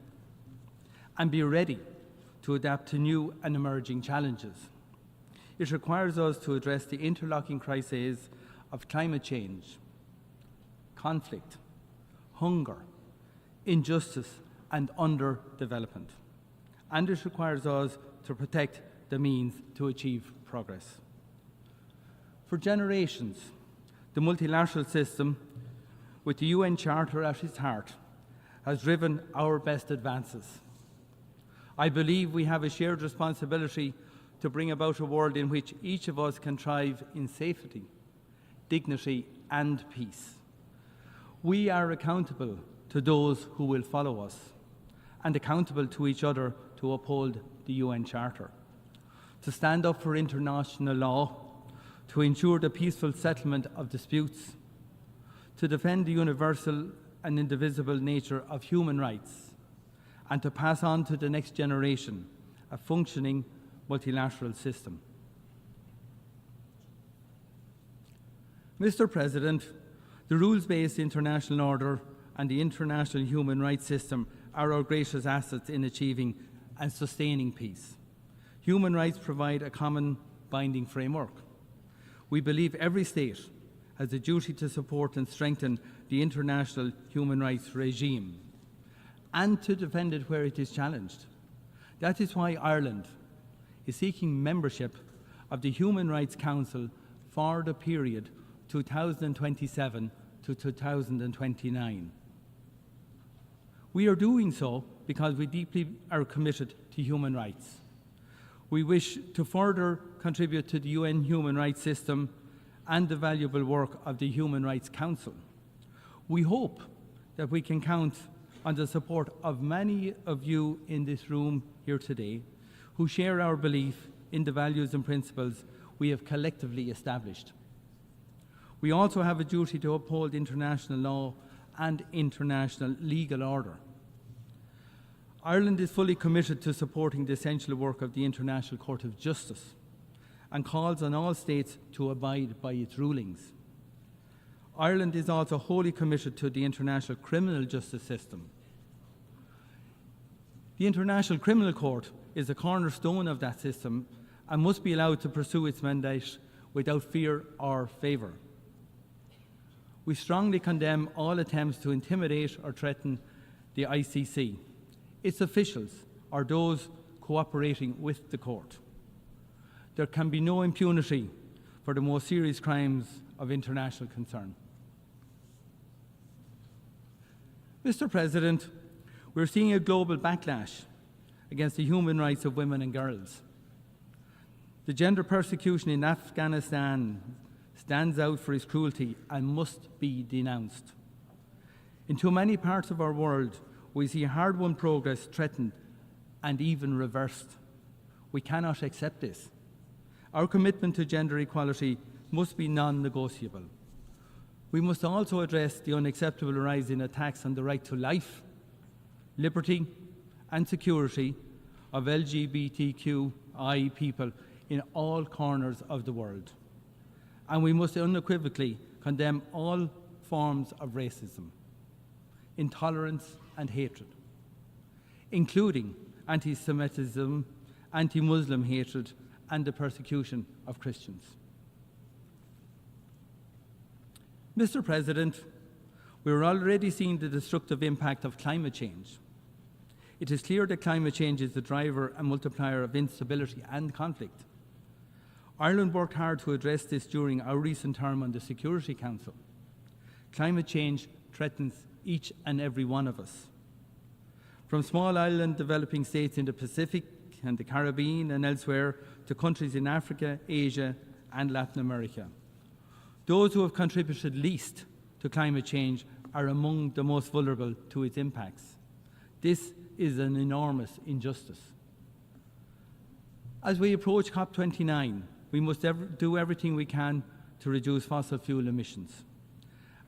S3: and be ready to adapt to new and emerging challenges. It requires us to address the interlocking crises of climate change, conflict, hunger, injustice, and underdevelopment. And it requires us to protect the means to achieve progress. For generations, the multilateral system, with the UN Charter at its heart, has driven our best advances. I believe we have a shared responsibility to bring about a world in which each of us can thrive in safety, dignity, and peace. We are accountable to those who will follow us, and accountable to each other to uphold the UN Charter, to stand up for international law, to ensure the peaceful settlement of disputes, to defend the universal and indivisible nature of human rights, and to pass on to the next generation a functioning multilateral system. Mr. President, the rules-based international order and the international human rights system are our greatest assets in achieving and sustaining peace. Human rights provide a common binding framework. We believe every state has a duty to support and strengthen the international human rights regime and to defend it where it is challenged. That is why Ireland is seeking membership of the Human Rights Council for the period 2027 to 2029. We are doing so because we deeply are committed to human rights. We wish to further contribute to the UN human rights system and the valuable work of the Human Rights Council. We hope that we can count on the support of many of you in this room here today who share our belief in the values and principles we have collectively established. We also have a duty to uphold international law and international legal order. Ireland is fully committed to supporting the essential work of the International Court of Justice and calls on all states to abide by its rulings. Ireland is also wholly committed to the international criminal justice system. The International Criminal Court is a cornerstone of that system and must be allowed to pursue its mandate without fear or favour. We strongly condemn all attempts to intimidate or threaten the ICC, its officials, or those cooperating with the court. There can be no impunity for the most serious crimes of international concern. Mr. President, we're seeing a global backlash against the human rights of women and girls. The gender persecution in Afghanistan stands out for its cruelty and must be denounced. In too many parts of our world, we see hard-won progress threatened and even reversed. We cannot accept this. Our commitment to gender equality must be non-negotiable. We must also address the unacceptable rise in attacks on the right to life, liberty and security of LGBTQI people in all corners of the world. And we must unequivocally condemn all forms of racism, intolerance and hatred, including anti-Semitism, anti-Muslim hatred and the persecution of Christians. Mr. President, we are already seeing the destructive impact of climate change. It is clear that climate change is the driver and multiplier of instability and conflict. Ireland worked hard to address this during our recent term on the Security Council. Climate change threatens each and every one of us. From small island developing states in the Pacific and the Caribbean and elsewhere to countries in Africa, Asia and Latin America. Those who have contributed least to climate change are among the most vulnerable to its impacts. This is an enormous injustice. As we approach COP29, we must do everything we can to reduce fossil fuel emissions.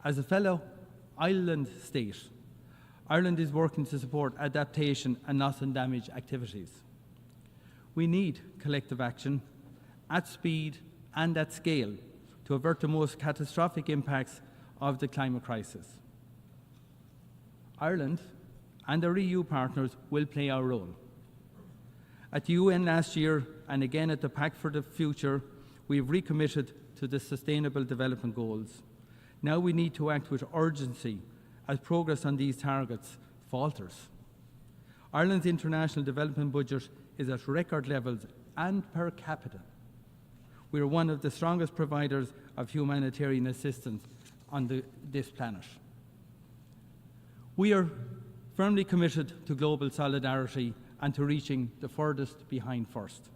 S3: As a fellow island state, Ireland is working to support adaptation and loss and damage activities. We need collective action at speed and at scale to avert the most catastrophic impacts of the climate crisis. Ireland and our EU partners will play our role. At the UN last year and again at the Pact for the Future, we have recommitted to the Sustainable Development Goals. Now we need to act with urgency as progress on these targets falters. Ireland's international development budget is at record levels and per capita. We are one of the strongest providers of humanitarian assistance on this planet. We are firmly committed to global solidarity and to reaching the furthest behind first.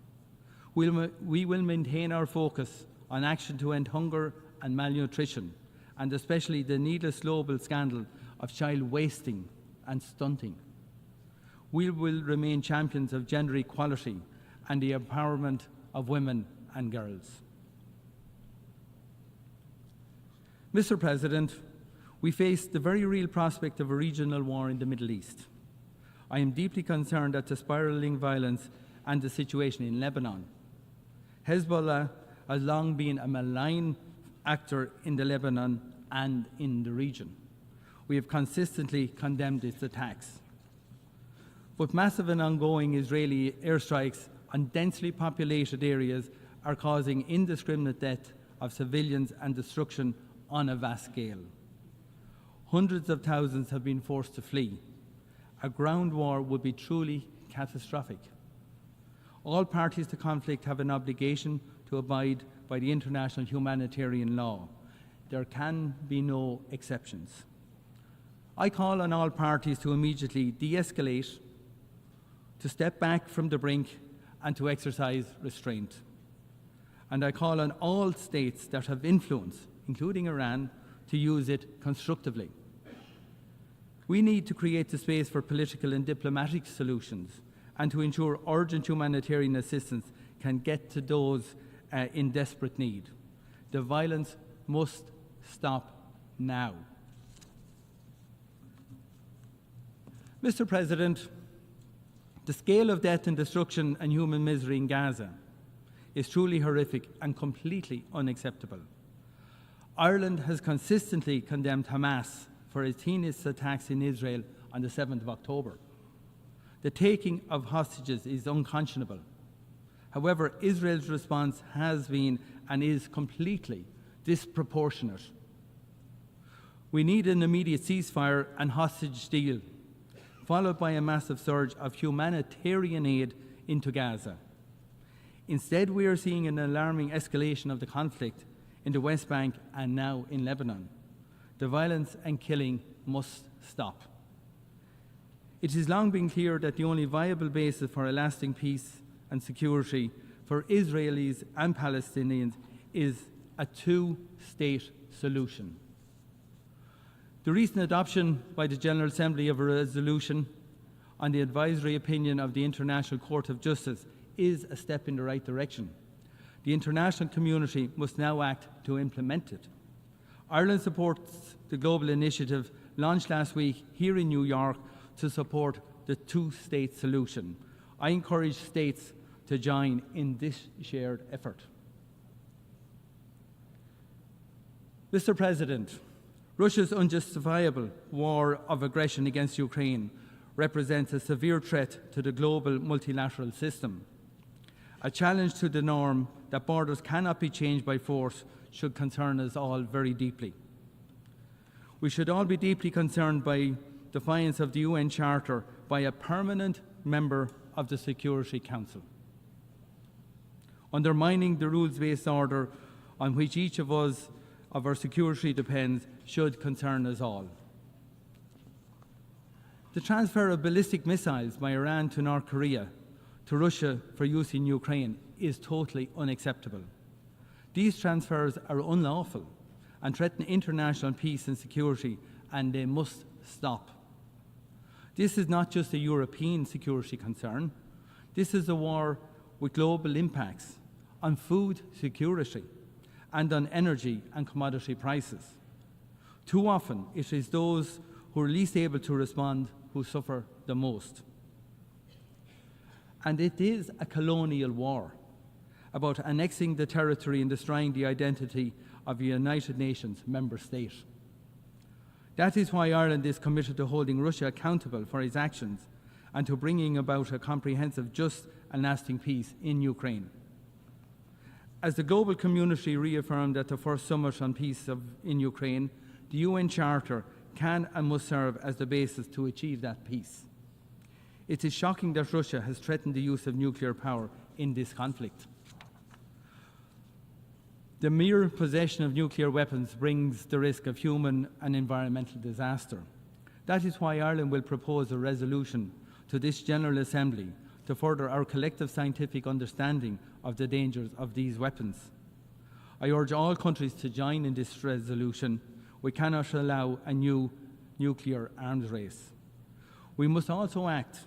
S3: We will maintain our focus on action to end hunger and malnutrition, and especially the needless global scandal of child wasting and stunting. We will remain champions of gender equality and the empowerment of women and girls. Mr. President, we face the very real prospect of a regional war in the Middle East. I am deeply concerned at the spiralling violence and the situation in Lebanon. Hezbollah has long been a malign actor in the Lebanon and in the region. We have consistently condemned its attacks. But massive and ongoing Israeli airstrikes on densely populated areas are causing indiscriminate death of civilians and destruction on a vast scale. Hundreds of thousands have been forced to flee. A ground war would be truly catastrophic. All parties to conflict have an obligation to abide by the international humanitarian law. There can be no exceptions. I call on all parties to immediately de-escalate, to step back from the brink, and to exercise restraint. And I call on all states that have influence, including Iran, to use it constructively. We need to create the space for political and diplomatic solutions and to ensure urgent humanitarian assistance can get to those in desperate need. The violence must stop now. Mr. President, the scale of death and destruction and human misery in Gaza is truly horrific and completely unacceptable. Ireland has consistently condemned Hamas for its heinous attacks in Israel on the 7th of October. The taking of hostages is unconscionable. However, Israel's response has been and is completely disproportionate. We need an immediate ceasefire and hostage deal, followed by a massive surge of humanitarian aid into Gaza. Instead, we are seeing an alarming escalation of the conflict in the West Bank and now in Lebanon. The violence and killing must stop. It has long been clear that the only viable basis for a lasting peace and security for Israelis and Palestinians is a two-state solution. The recent adoption by the General Assembly of a resolution on the advisory opinion of the International Court of Justice is a step in the right direction. The international community must now act to implement it. Ireland supports the global initiative launched last week here in New York to support the two-state solution. I encourage states to join in this shared effort. Mr. President, Russia's unjustifiable war of aggression against Ukraine represents a severe threat to the global multilateral system. A challenge to the norm that borders cannot be changed by force should concern us all very deeply. We should all be deeply concerned by defiance of the UN Charter by a permanent member of the Security Council. Undermining the rules-based order on which each of us of our security depends should concern us all. The transfer of ballistic missiles by Iran to North Korea to Russia for use in Ukraine is totally unacceptable. These transfers are unlawful and threaten international peace and security, and they must stop. This is not just a European security concern. This is a war with global impacts on food security and on energy and commodity prices. Too often, it is those who are least able to respond who suffer the most. And it is a colonial war about annexing the territory and destroying the identity of a United Nations member state. That is why Ireland is committed to holding Russia accountable for its actions and to bringing about a comprehensive, just and lasting peace in Ukraine. As the global community reaffirmed at the first summit on peace in Ukraine, the UN Charter can and must serve as the basis to achieve that peace. It is shocking that Russia has threatened the use of nuclear power in this conflict. The mere possession of nuclear weapons brings the risk of human and environmental disaster. That is why Ireland will propose a resolution to this General Assembly to further our collective scientific understanding of the dangers of these weapons. I urge all countries to join in this resolution. We cannot allow a new nuclear arms race. We must also act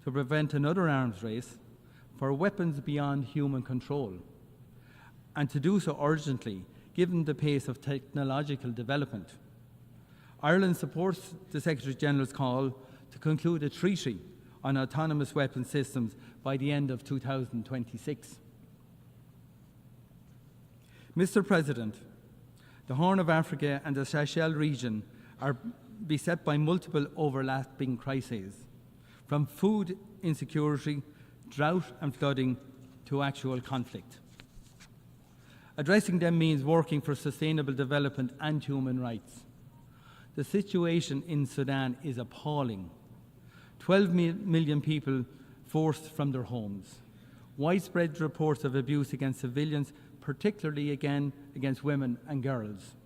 S3: to prevent another arms race for weapons beyond human control, and to do so urgently, given the pace of technological development. Ireland supports the Secretary-General's call to conclude a treaty on autonomous weapon systems by the end of 2026. Mr. President, the Horn of Africa and the Sahel region are beset by multiple overlapping crises, from food insecurity, drought and flooding, to actual conflict. Addressing them means working for sustainable development and human rights. The situation in Sudan is appalling. 12 million people forced from their homes. Widespread reports of abuse against civilians, particularly against women and girls.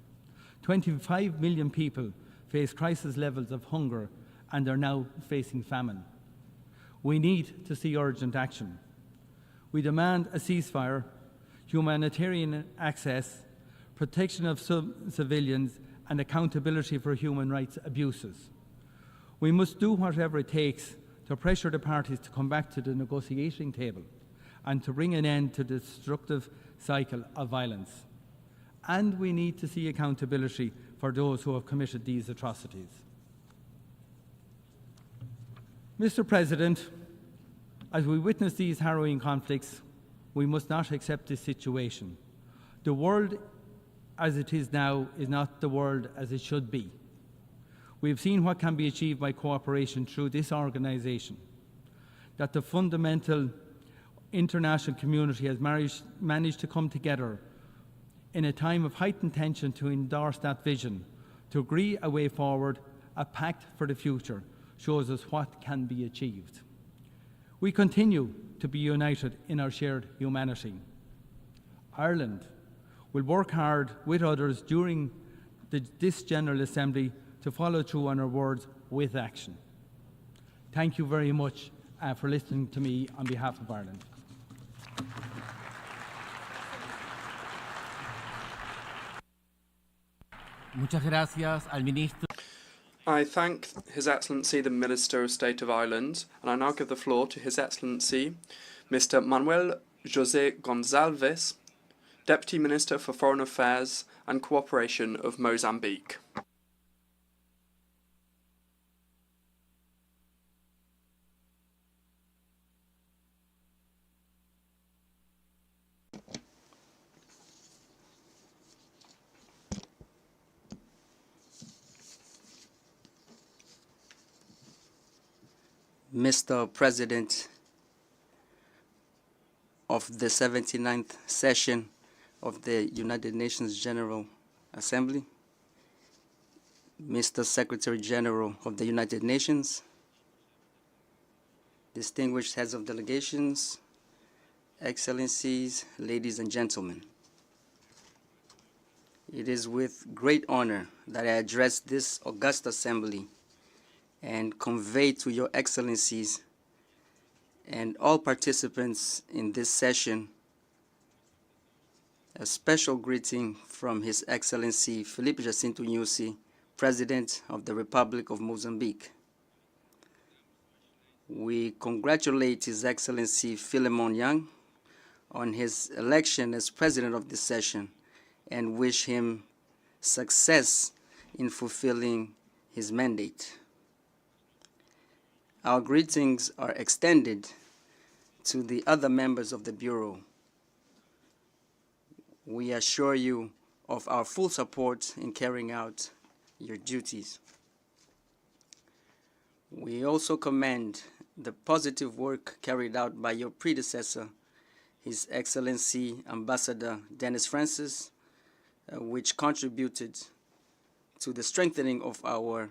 S3: 25 million people face crisis levels of hunger and are now facing famine. We need to see urgent action. We demand a ceasefire, humanitarian access, protection of civilians, and accountability for human rights abuses. We must do whatever it takes to pressure the parties to come back to the negotiating table and to bring an end to the destructive cycle of violence. and we need to see accountability for those who have committed these atrocities. Mr. President, as we witness these harrowing conflicts, we must not accept this situation. The world as it is now is not the world as it should be. We have seen what can be achieved by cooperation through this organisation, that the fundamental international community has managed to come together in a time of heightened tension to endorse that vision, to agree a way forward, a pact for the future, shows us what can be achieved. We continue to be united in our shared humanity. Ireland will work hard with others during this General Assembly to follow through on our words with action. Thank you very much for listening to me on behalf of Ireland.
S10: Muchas gracias al ministro.
S12: I thank His Excellency the Minister of State of Ireland, and I now give the floor to His Excellency Mr. Manuel José Gonçalves, Deputy Minister for Foreign Affairs and Cooperation of Mozambique.
S13: Mr. President of the 79th session of the United Nations General Assembly, Mr. Secretary-General of the United Nations, distinguished heads of delegations, excellencies, ladies and gentlemen. It is with great honor that I address this august assembly and convey to your excellencies and all participants in this session a special greeting from His Excellency Felipe Jacinto Nyusi, President of the Republic of Mozambique. We congratulate His Excellency Philemon Yang on his election as President of this session and wish him success in fulfilling his mandate. Our greetings are extended to the other members of the Bureau. We assure you of our full support in carrying out your duties. We also commend the positive work carried out by your predecessor, His Excellency Ambassador Dennis Francis, which contributed to the strengthening of our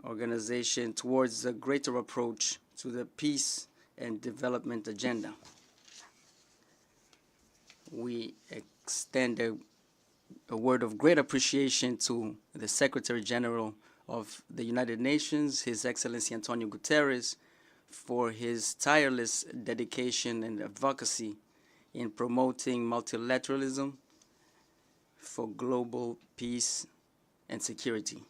S13: organization towards a greater approach to the peace and development agenda. We extend a word of great appreciation to the Secretary-General of the United Nations, His Excellency António Guterres, for his tireless dedication and advocacy in promoting multilateralism for global peace and security.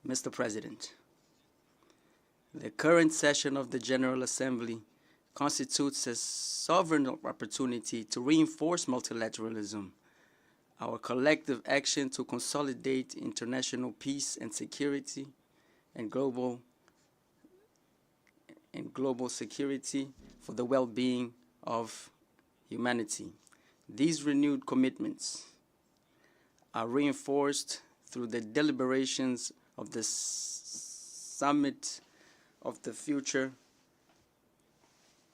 S13: Mr. President, the current session of the General Assembly constitutes a sovereign opportunity to reinforce multilateralism, our collective action to consolidate international peace and security and global security for the well-being of humanity. These renewed commitments are reinforced through the deliberations of the Summit of the Future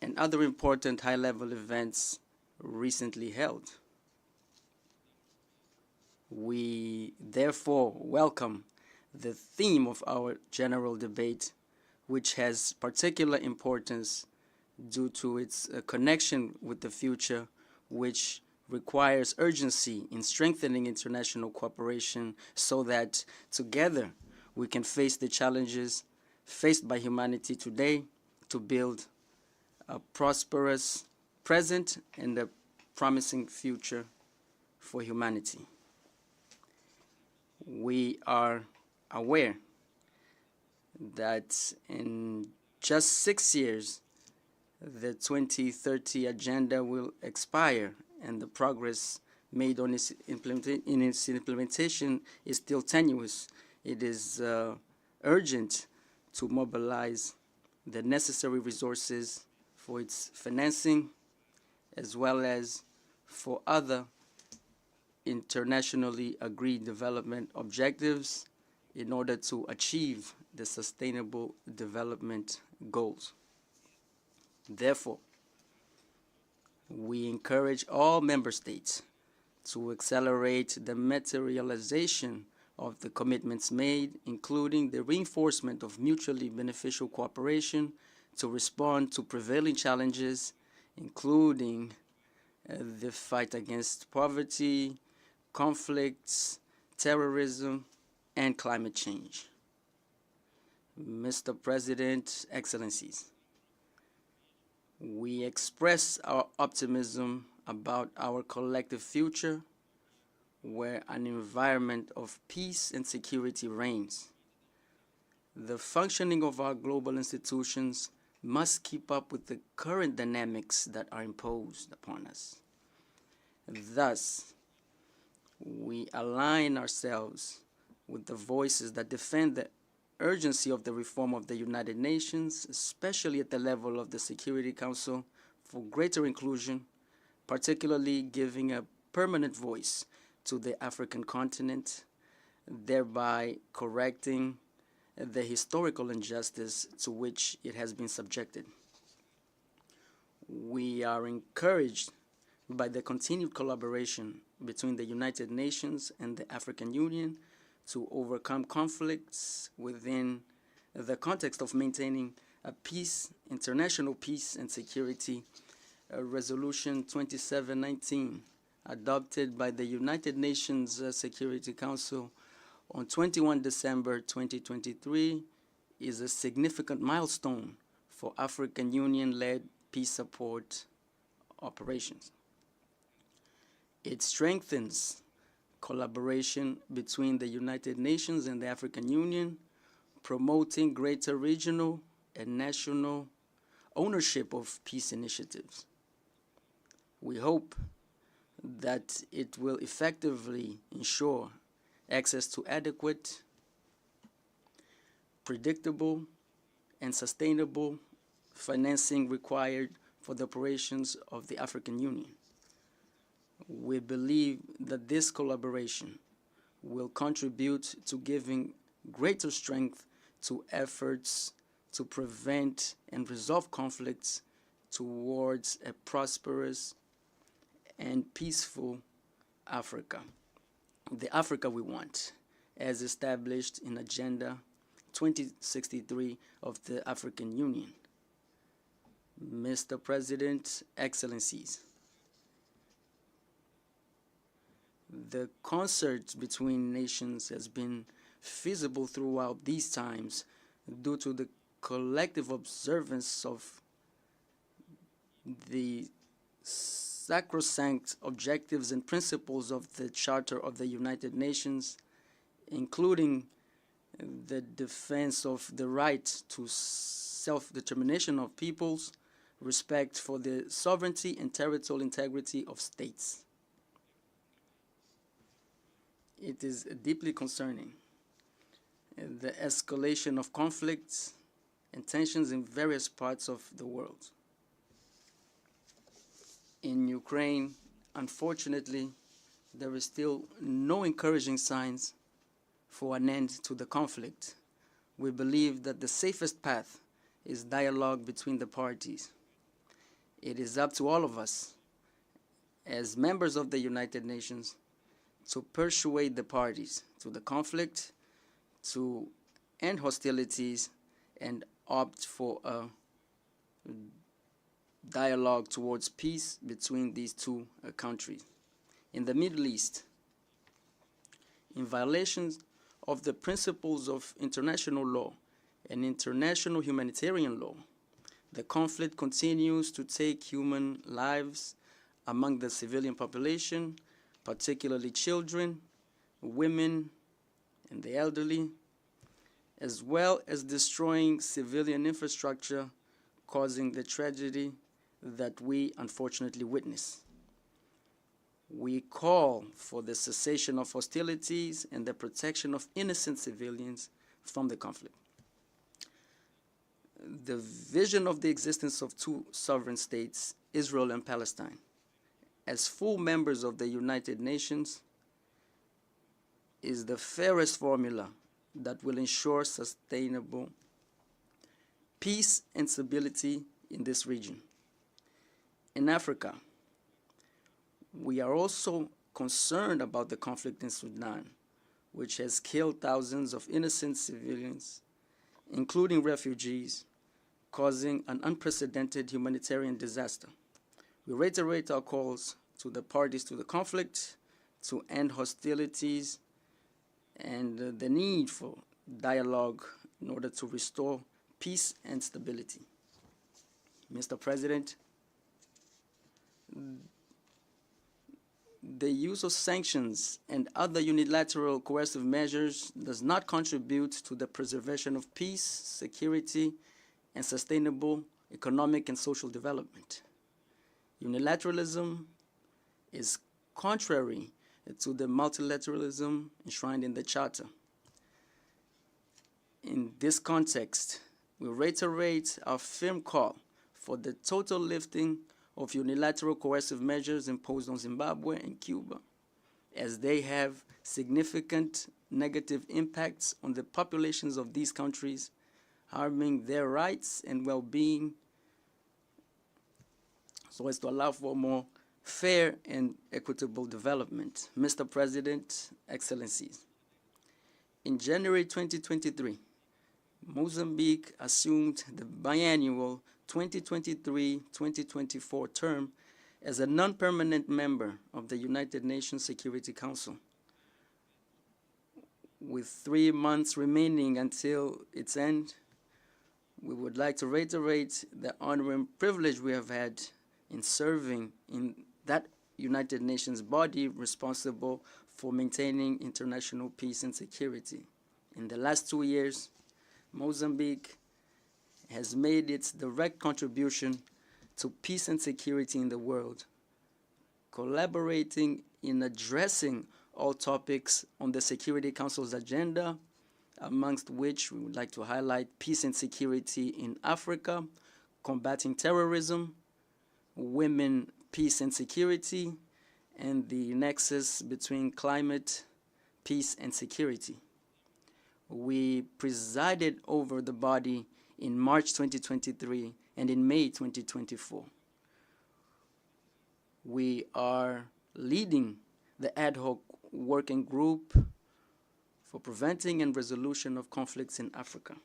S13: and other important high-level events recently held. We therefore welcome the theme of our general debate, which has particular importance due to its connection with the future, which requires urgency in strengthening international cooperation so that together we can face the challenges faced by humanity today to build a prosperous present and a promising future for humanity. We are aware that in just 6 years, the 2030 agenda will expire and the progress made on its implementation is still tenuous. It is urgent to mobilize the necessary resources for its financing, as well as for other internationally agreed development objectives in order to achieve the Sustainable Development Goals. Therefore, we encourage all member states to accelerate the materialization of the commitments made, including the reinforcement of mutually beneficial cooperation to respond to prevailing challenges, including the fight against poverty, conflicts, terrorism, and climate change. Mr. President, Excellencies, we express our optimism about our collective future, where an environment of peace and security reigns. The functioning of our global institutions must keep up with the current dynamics that are imposed upon us. Thus, we align ourselves with the voices that defend the urgency of the reform of the United Nations, especially at the level of the Security Council, for greater inclusion, particularly giving a permanent voice to the African continent, thereby correcting the historical injustice to which it has been subjected. We are encouraged by the continued collaboration between the United Nations and the African Union to overcome conflicts within the context of maintaining a peace, international peace and security. Resolution 2719, adopted by the United Nations Security Council on 21 December 2023, is a significant milestone for African Union-led peace support operations. It strengthens collaboration between the United Nations and the African Union, promoting greater regional and national ownership of peace initiatives. We hope that it will effectively ensure access to adequate, predictable, and sustainable financing required for the operations of the African Union. We believe that this collaboration will contribute to giving greater strength to efforts to prevent and resolve conflicts towards a prosperous and peaceful Africa, the Africa we want, as established in Agenda 2063 of the African Union. Mr. President, Excellencies, the concert between nations has been feasible throughout these times due to the collective observance of the sacrosanct objectives and principles of the Charter of the United Nations, including the defense of the right to self-determination of peoples, respect for the sovereignty and territorial integrity of states. It is deeply concerning the escalation of conflicts and tensions in various parts of the world. In Ukraine, unfortunately, there is still no encouraging signs for an end to the conflict. We believe that the safest path is dialogue between the parties. It is up to all of us, as members of the United Nations, to persuade the parties to the conflict to end hostilities and opt for a dialogue towards peace between these two countries. In the Middle East, in violations of the principles of international law and international humanitarian law, the conflict continues to take human lives among the civilian population, particularly children, women, and the elderly, as well as destroying civilian infrastructure, causing the tragedy that we unfortunately witness. We call for the cessation of hostilities and the protection of innocent civilians from the conflict. The vision of the existence of two sovereign states, Israel and Palestine, as full members of the United Nations, is the fairest formula that will ensure sustainable peace and stability in this region. In Africa, we are also concerned about the conflict in Sudan, which has killed thousands of innocent civilians, including refugees, causing an unprecedented humanitarian disaster. We reiterate our calls to the parties to the conflict to end hostilities and the need for dialogue in order to restore peace and stability. Mr. President, the use of sanctions and other unilateral coercive measures does not contribute to the preservation of peace, security, and sustainable economic and social development. Unilateralism is contrary to the multilateralism enshrined in the Charter. In this context, we reiterate our firm call for the total lifting of unilateral coercive measures imposed on Zimbabwe and Cuba, as they have significant negative impacts on the populations of these countries, harming their rights and well-being, so as to allow for more fair and equitable development. Mr. President, Excellencies, in January 2023, Mozambique assumed the biannual 2023-2024 term as a non-permanent member of the United Nations Security Council. With 3 months remaining until its end, we would like to reiterate the honor and privilege we have had in serving in that United Nations body responsible for maintaining international peace and security. In the last 2 years, Mozambique has made its direct contribution to peace and security in the world, collaborating in addressing all topics on the Security Council's agenda, amongst which we would like to highlight peace and security in Africa, combating terrorism, women, peace and security, and the nexus between climate, peace, and security. We presided over the body in March 2023 and in May 2024. We are leading the ad hoc working group for preventing and resolution of conflicts in Africa.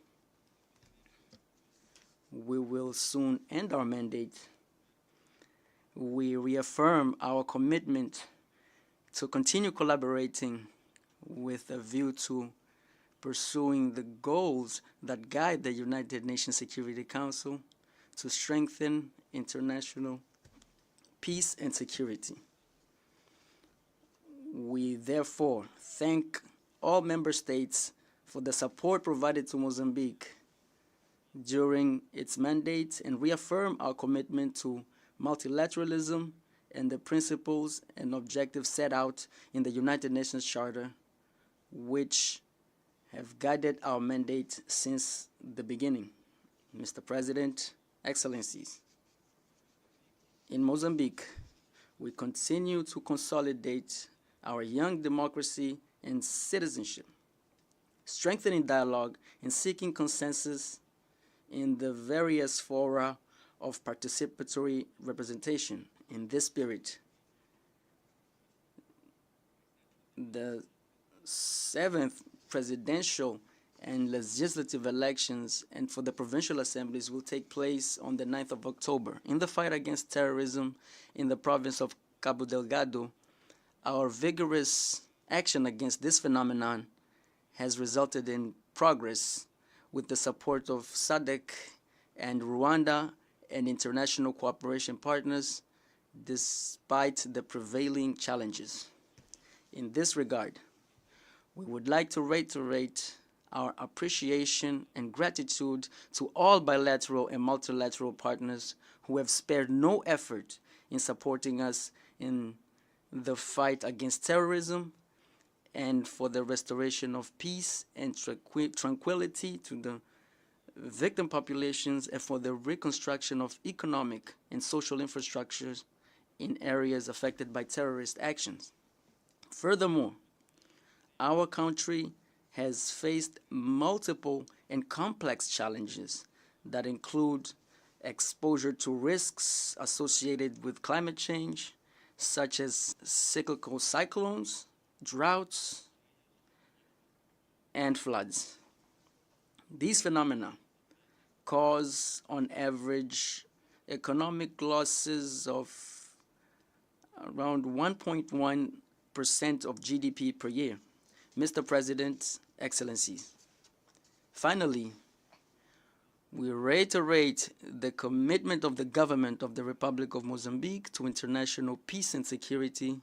S13: We will soon end our mandate. We reaffirm our commitment to continue collaborating with a view to pursuing the goals that guide the United Nations Security Council to strengthen international peace and security. We therefore thank all member states for the support provided to Mozambique during its mandate and reaffirm our commitment to multilateralism and the principles and objectives set out in the United Nations Charter, which have guided our mandate since the beginning. Mr. President, Excellencies, in Mozambique, we continue to consolidate our young democracy and citizenship, strengthening dialogue and seeking consensus in the various fora of participatory representation. In this spirit, the 7th presidential and legislative elections and for the provincial assemblies will take place on the 9th of October. In the fight against terrorism in the province of Cabo Delgado, our vigorous action against this phenomenon has resulted in progress with the support of SADC and Rwanda and international cooperation partners, despite the prevailing challenges. In this regard, we would like to reiterate our appreciation and gratitude to all bilateral and multilateral partners who have spared no effort in supporting us in the fight against terrorism and for the restoration of peace and tranquility to the victim populations and for the reconstruction of economic and social infrastructures in areas affected by terrorist actions. Furthermore, our country has faced multiple and complex challenges that include exposure to risks associated with climate change, such as cyclical cyclones, droughts, and floods. These phenomena cause, on average, economic losses of around 1.1% of GDP per year. Mr. President, Excellencies, finally, we reiterate the commitment of the government of the Republic of Mozambique to international peace and security,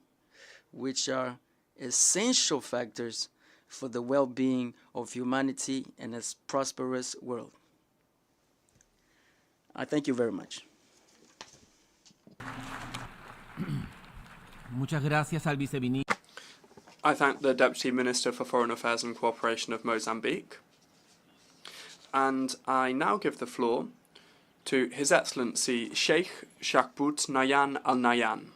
S13: which are essential factors for the well-being of humanity and a prosperous world. I thank you very much.
S10: Muchas gracias al viceministro.
S12: I thank the Deputy Minister for Foreign Affairs and Cooperation of Mozambique. And I now give the floor to His Excellency Sheikh Shakbout Nayan Al Nayan,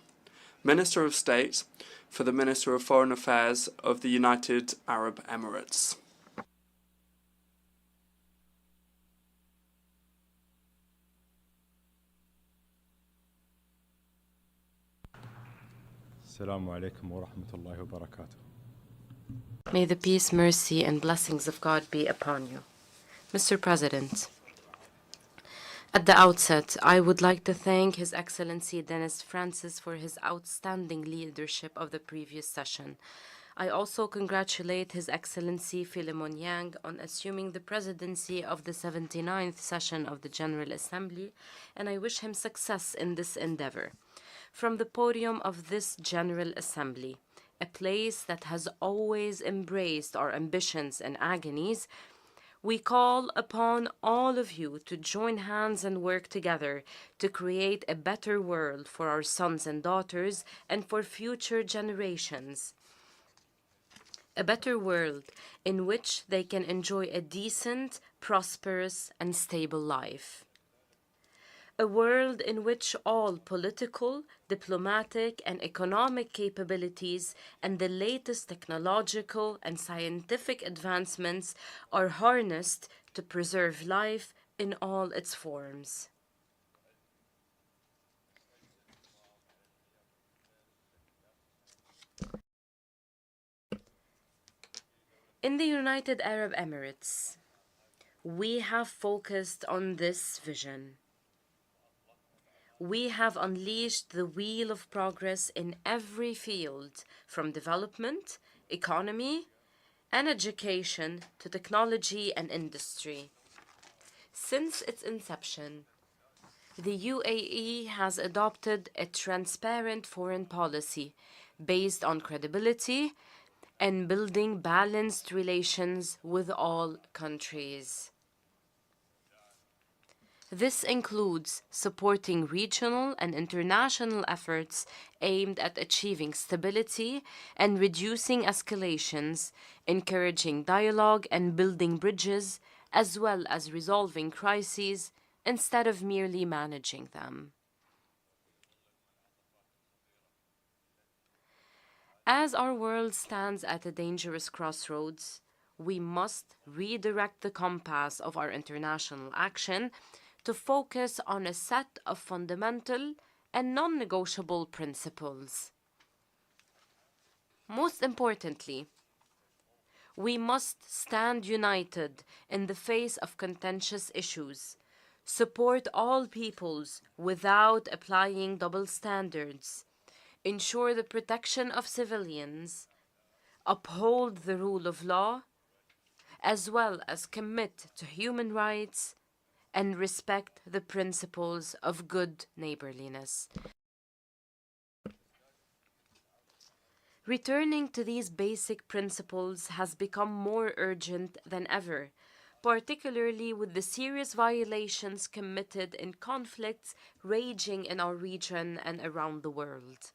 S12: Minister of State for the Minister of Foreign Affairs of the United Arab Emirates.
S14: Assalamu alaikum wa rahmatullahi wa barakatuh.
S15: May the peace, mercy, and blessings of God be upon you. Mr. President, at the outset, I would like to thank His Excellency Dennis Francis for his outstanding leadership of the previous session. I also congratulate His Excellency Philemon Yang on assuming the presidency of the 79th session of the General Assembly, and I wish him success in this endeavor. From the podium of this General Assembly, a place that has always embraced our ambitions and agonies, we call upon all of you to join hands and work together to create a better world for our sons and daughters and for future generations. A better world in which they can enjoy a decent, prosperous, and stable life. A world in which all political, diplomatic, and economic capabilities and the latest technological and scientific advancements are harnessed to preserve life in all its forms. In the United Arab Emirates, we have focused on this vision. We have unleashed the wheel of progress in every field, from development, economy, and education to technology and industry. Since its inception, the UAE has adopted a transparent foreign policy based on credibility and building balanced relations with all countries. This includes supporting regional and international efforts aimed at achieving stability and reducing escalations, encouraging dialogue and building bridges, as well as resolving crises instead of merely managing them. As our world stands at a dangerous crossroads, we must redirect the compass of our international action to focus on a set of fundamental and non-negotiable principles. Most importantly, we must stand united in the face of contentious issues, support all peoples without applying double standards, ensure the protection of civilians, uphold the rule of law, as well as commit to human rights and respect the principles of good neighborliness. Returning to these basic principles has become more urgent than ever, particularly with the serious violations committed in conflicts raging in our region and around the world.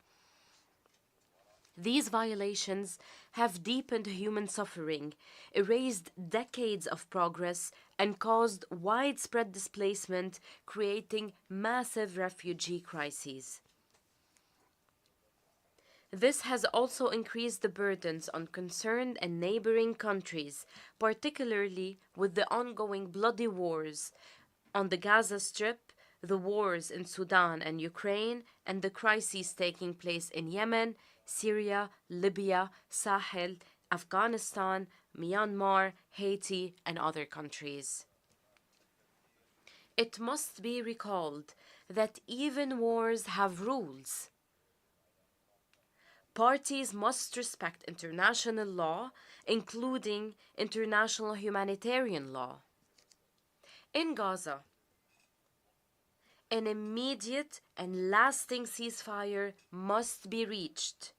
S15: These violations have deepened human suffering, erased decades of progress, and caused widespread displacement, creating massive refugee crises. This has also increased the burdens on concerned and neighboring countries, particularly with the ongoing bloody wars on the Gaza Strip, the wars in Sudan and Ukraine, and the crises taking place in Yemen, Syria, Libya, Sahel, Afghanistan, Myanmar, Haiti, and other countries. It must be recalled that even wars have rules. Parties must respect international law, including international humanitarian law. In Gaza, an immediate and lasting ceasefire must be reached.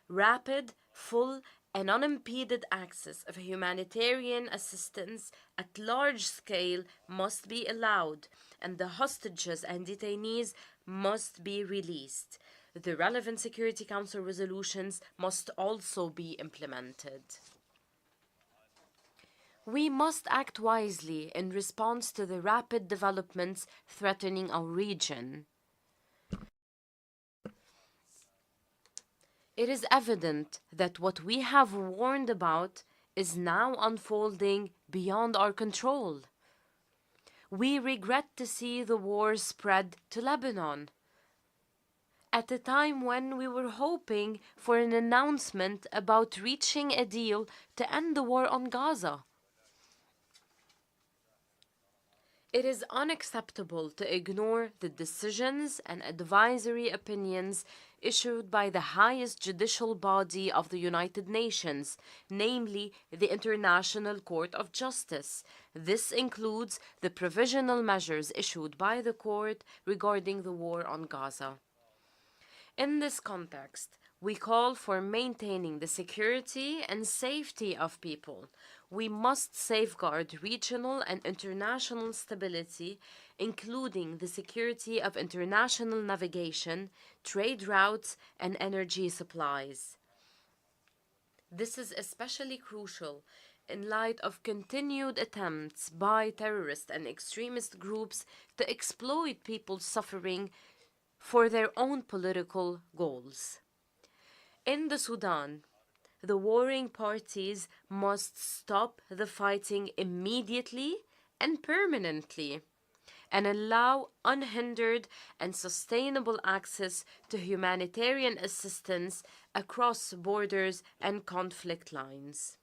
S15: Rapid, full, and unimpeded access of humanitarian assistance at large scale must be allowed, and the hostages and detainees must be released. The relevant Security Council resolutions must also be implemented. We must act wisely in response to the rapid developments threatening our region. It is evident that what we have warned about is now unfolding beyond our control. We regret to see the war spread to Lebanon, at a time when we were hoping for an announcement about reaching a deal to end the war on Gaza. It is unacceptable to ignore the decisions and advisory opinions issued by the highest judicial body of the United Nations, namely the International Court of Justice. This includes the provisional measures issued by the court regarding the war on Gaza. In this context, we call for maintaining the security and safety of people. We must safeguard regional and international stability, including the security of international navigation, trade routes, and energy supplies. This is especially crucial in light of continued attempts by terrorist and extremist groups to exploit people's suffering for their own political goals. In the Sudan, the warring parties must stop the fighting immediately and permanently, and allow unhindered and sustainable access to humanitarian assistance across borders and conflict lines.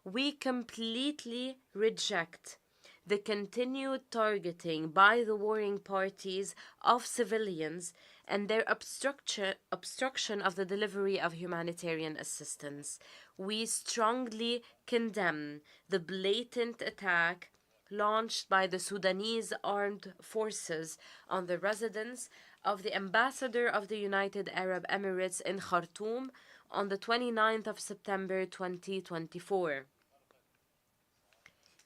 S15: We completely reject the continued targeting by the warring parties of civilians and their obstruction of the delivery of humanitarian assistance. We strongly condemn the blatant attack launched by the Sudanese armed forces on the residence of the ambassador of the United Arab Emirates in Khartoum on the 29th of September 2024.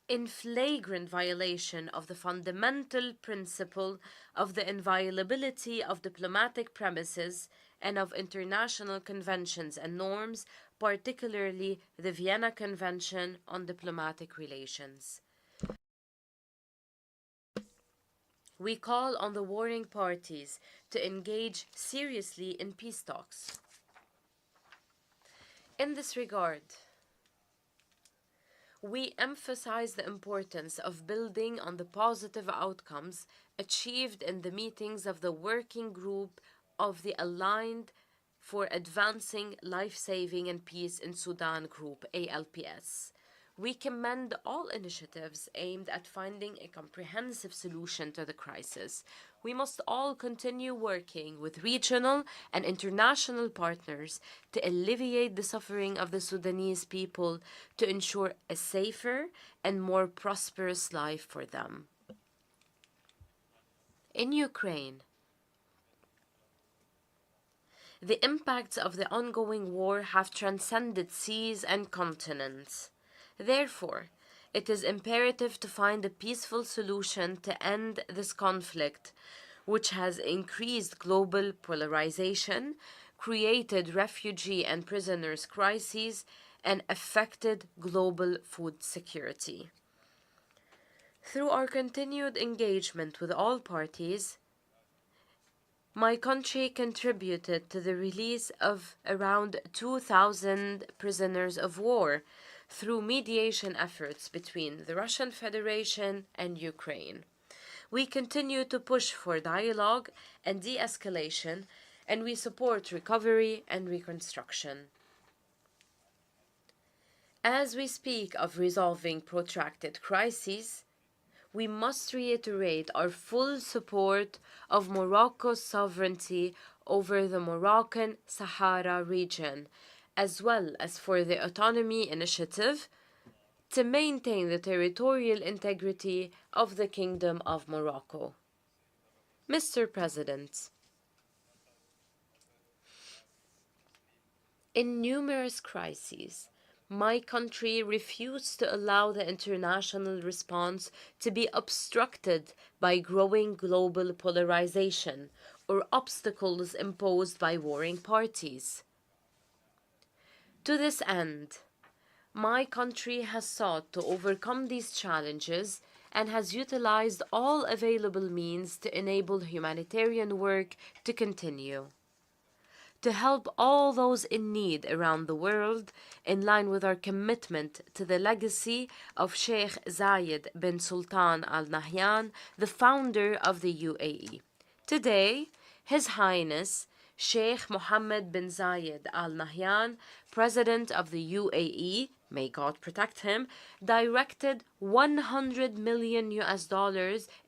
S15: In flagrant violation of the fundamental principle of the inviolability of diplomatic premises and of international conventions and norms, particularly the Vienna Convention on Diplomatic Relations. We call on the warring parties to engage seriously in peace talks. In this regard, we emphasize the importance of building on the positive outcomes achieved in the meetings of the Working Group of the Aligned for Advancing Life-Saving and Peace in Sudan Group, ALPS. We commend all initiatives aimed at finding a comprehensive solution to the crisis. We must all continue working with regional and international partners to alleviate the suffering of the Sudanese people to ensure a safer and more prosperous life for them. In Ukraine, the impacts of the ongoing war have transcended seas and continents. Therefore, it is imperative to find a peaceful solution to end this conflict. which has increased global polarization, created refugee and prisoners crises, and affected global food security. Through our continued engagement with all parties, my country contributed to the release of around 2,000 prisoners of war through mediation efforts between the Russian Federation and Ukraine. We continue to push for dialogue and de-escalation, and we support recovery and reconstruction. As we speak of resolving protracted crises, we must reiterate our full support of Morocco's sovereignty over the Moroccan Sahara region, as well as for the Autonomy Initiative to maintain the territorial integrity of the Kingdom of Morocco. Mr. President, in numerous crises, my country refused to allow the international response to be obstructed by growing global polarization or obstacles imposed by warring parties. To this end, my country has sought to overcome these challenges and has utilized all available means to enable humanitarian work to continue, to help all those in need around the world, in line with our commitment to the legacy of Sheikh Zayed bin Sultan Al Nahyan, the founder of the UAE. Today, His Highness Sheikh Mohammed bin Zayed Al Nahyan, President of the UAE, may God protect him, directed $100 million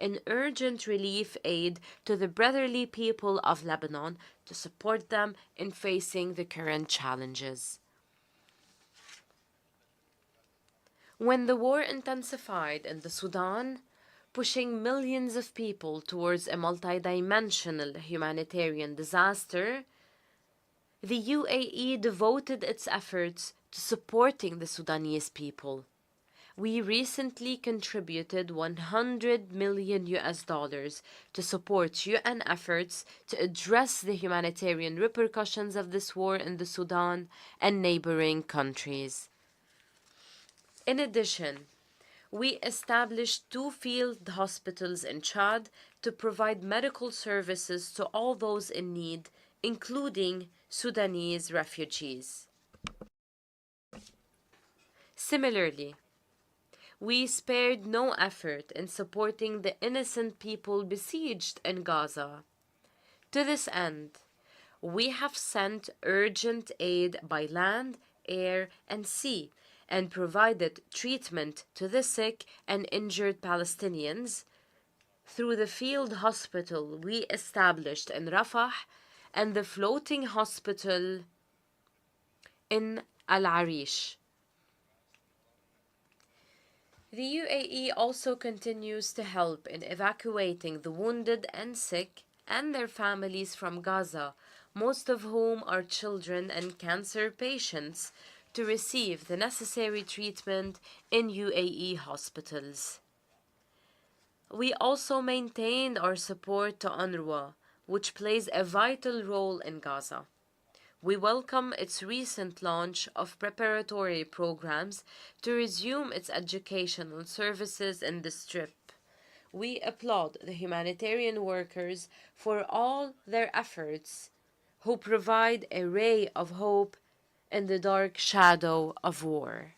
S15: in urgent relief aid to the brotherly people of Lebanon to support them in facing the current challenges. When the war intensified in the Sudan, pushing millions of people towards a multidimensional humanitarian disaster, the UAE devoted its efforts to supporting the Sudanese people. We recently contributed $100 million to support UN efforts to address the humanitarian repercussions of this war in the Sudan and neighboring countries. In addition, we established 2 field hospitals in Chad to provide medical services to all those in need, including Sudanese refugees. Similarly, we spared no effort in supporting the innocent people besieged in Gaza. To this end, we have sent urgent aid by land, air, and sea, and provided treatment to the sick and injured Palestinians through the field hospital we established in Rafah and the floating hospital in Al Arish. The UAE also continues to help in evacuating the wounded and sick and their families from Gaza, most of whom are children and cancer patients, to receive the necessary treatment in UAE hospitals. We also maintained our support to UNRWA, which plays a vital role in Gaza. We welcome its recent launch of preparatory programs to resume its educational services in the Strip. We applaud the humanitarian workers for all their efforts, who provide a ray of hope in the dark shadow of war.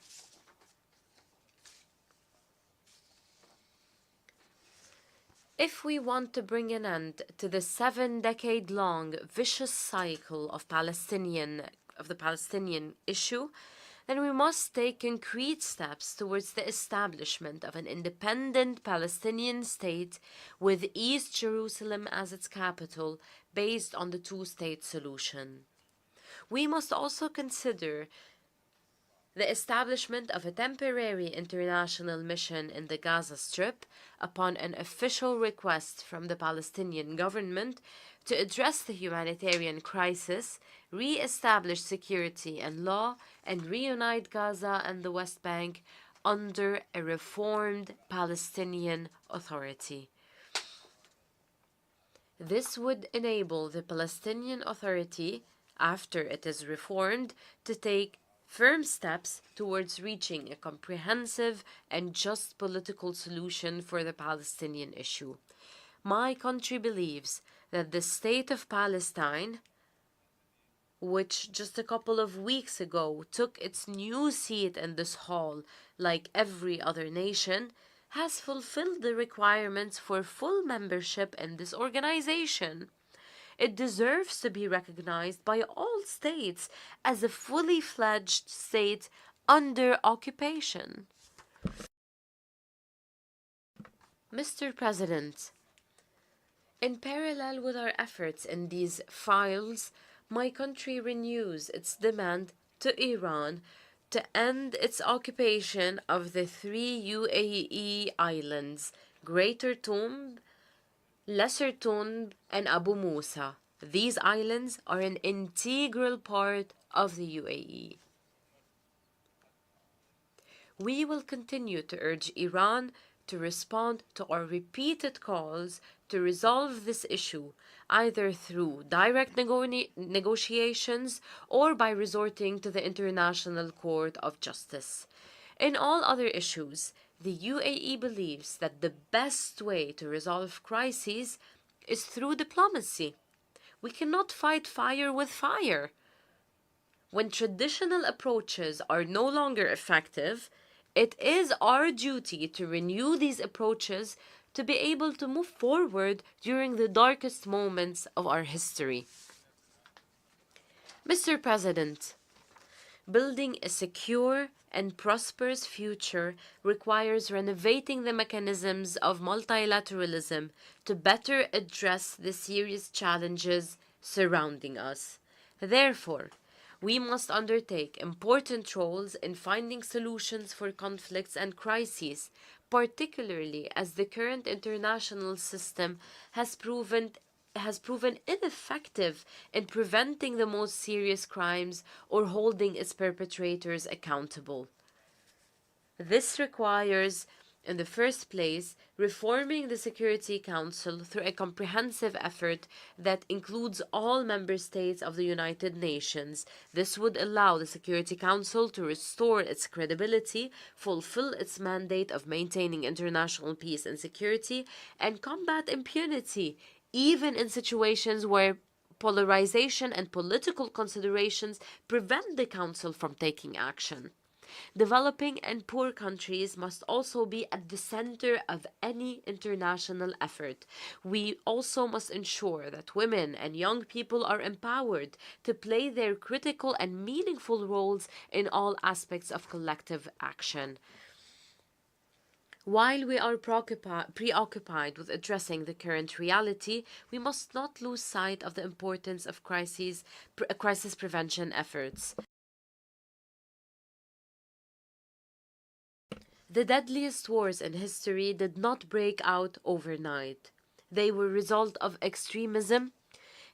S15: If we want to bring an end to the 7-decade-long vicious cycle of the Palestinian issue, then we must take concrete steps towards the establishment of an independent Palestinian state with East Jerusalem as its capital, based on the 2-state solution. We must also consider the establishment of a temporary international mission in the Gaza Strip upon an official request from the Palestinian government to address the humanitarian crisis, re-establish security and law, and reunite Gaza and the West Bank under a reformed Palestinian Authority. This would enable the Palestinian Authority, after it is reformed, to take firm steps towards reaching a comprehensive and just political solution for the Palestinian issue. My country believes that the state of Palestine, which just a couple of weeks ago took its new seat in this hall like every other nation, has fulfilled the requirements for full membership in this organization. It deserves to be recognized by all states as a fully fledged state under occupation. Mr. President, in parallel with our efforts in these files, my country renews its demand to Iran to end its occupation of the 3 UAE islands, Greater Tomb, Lesser Tomb, and Abu Musa. These islands are an integral part of the UAE. We will continue to urge Iran to respond to our repeated calls to resolve this issue, either through direct negotiations or by resorting to the International Court of Justice. In all other issues, the UAE believes that the best way to resolve crises is through diplomacy. We cannot fight fire with fire. When traditional approaches are no longer effective, it is our duty to renew these approaches to be able to move forward during the darkest moments of our history. Mr. President, building a secure and prosperous future requires renovating the mechanisms of multilateralism to better address the serious challenges surrounding us. Therefore, we must undertake important roles in finding solutions for conflicts and crises, particularly as the current international system has proven ineffective in preventing the most serious crimes or holding its perpetrators accountable. This requires, in the first place, reforming the Security Council through a comprehensive effort that includes all member states of the United Nations. This would allow the Security Council to restore its credibility, fulfill its mandate of maintaining international peace and security, and combat impunity, even in situations where polarization and political considerations prevent the Council from taking action. Developing and poor countries must also be at the center of any international effort. We also must ensure that women and young people are empowered to play their critical and meaningful roles in all aspects of collective action. While we are preoccupied with addressing the current reality, we must not lose sight of the importance of crisis prevention efforts. The deadliest wars in history did not break out overnight. They were a result of extremism,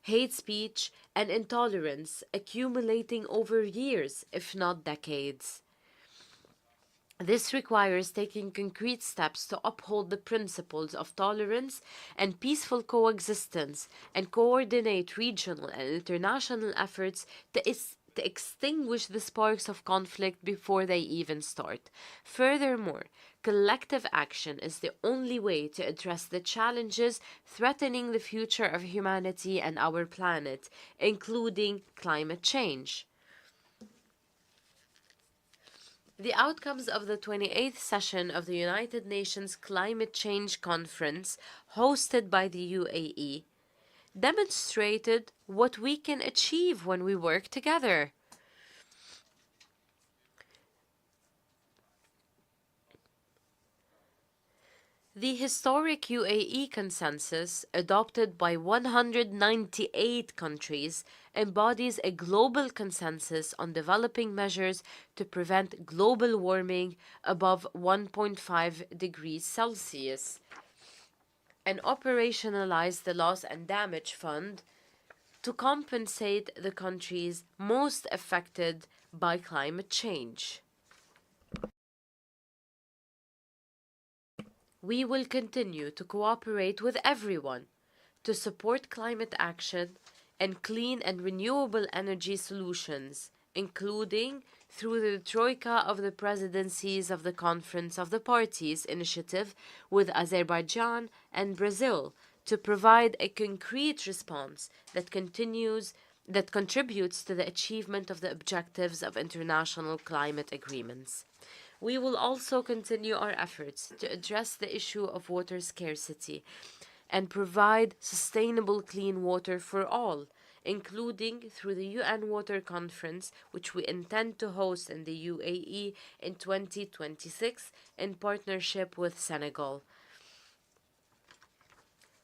S15: hate speech, and intolerance accumulating over years, if not decades. This requires taking concrete steps to uphold the principles of tolerance and peaceful coexistence and coordinate regional and international efforts to extinguish the sparks of conflict before they even start. Furthermore, collective action is the only way to address the challenges threatening the future of humanity and our planet, including climate change. The outcomes of the 28th session of the United Nations Climate Change Conference, hosted by the UAE, demonstrated what we can achieve when we work together. The historic UAE consensus, adopted by 198 countries, embodies a global consensus on developing measures to prevent global warming above 1.5 degrees Celsius, and operationalize the Loss and Damage Fund to compensate the countries most affected by climate change. We will continue to cooperate with everyone to support climate action and clean and renewable energy solutions, including through the Troika of the Presidencies of the Conference of the Parties initiative with Azerbaijan and Brazil, to provide a concrete response that contributes to the achievement of the objectives of international climate agreements. We will also continue our efforts to address the issue of water scarcity and provide sustainable clean water for all, including through the UN Water Conference, which we intend to host in the UAE in 2026 in partnership with Senegal.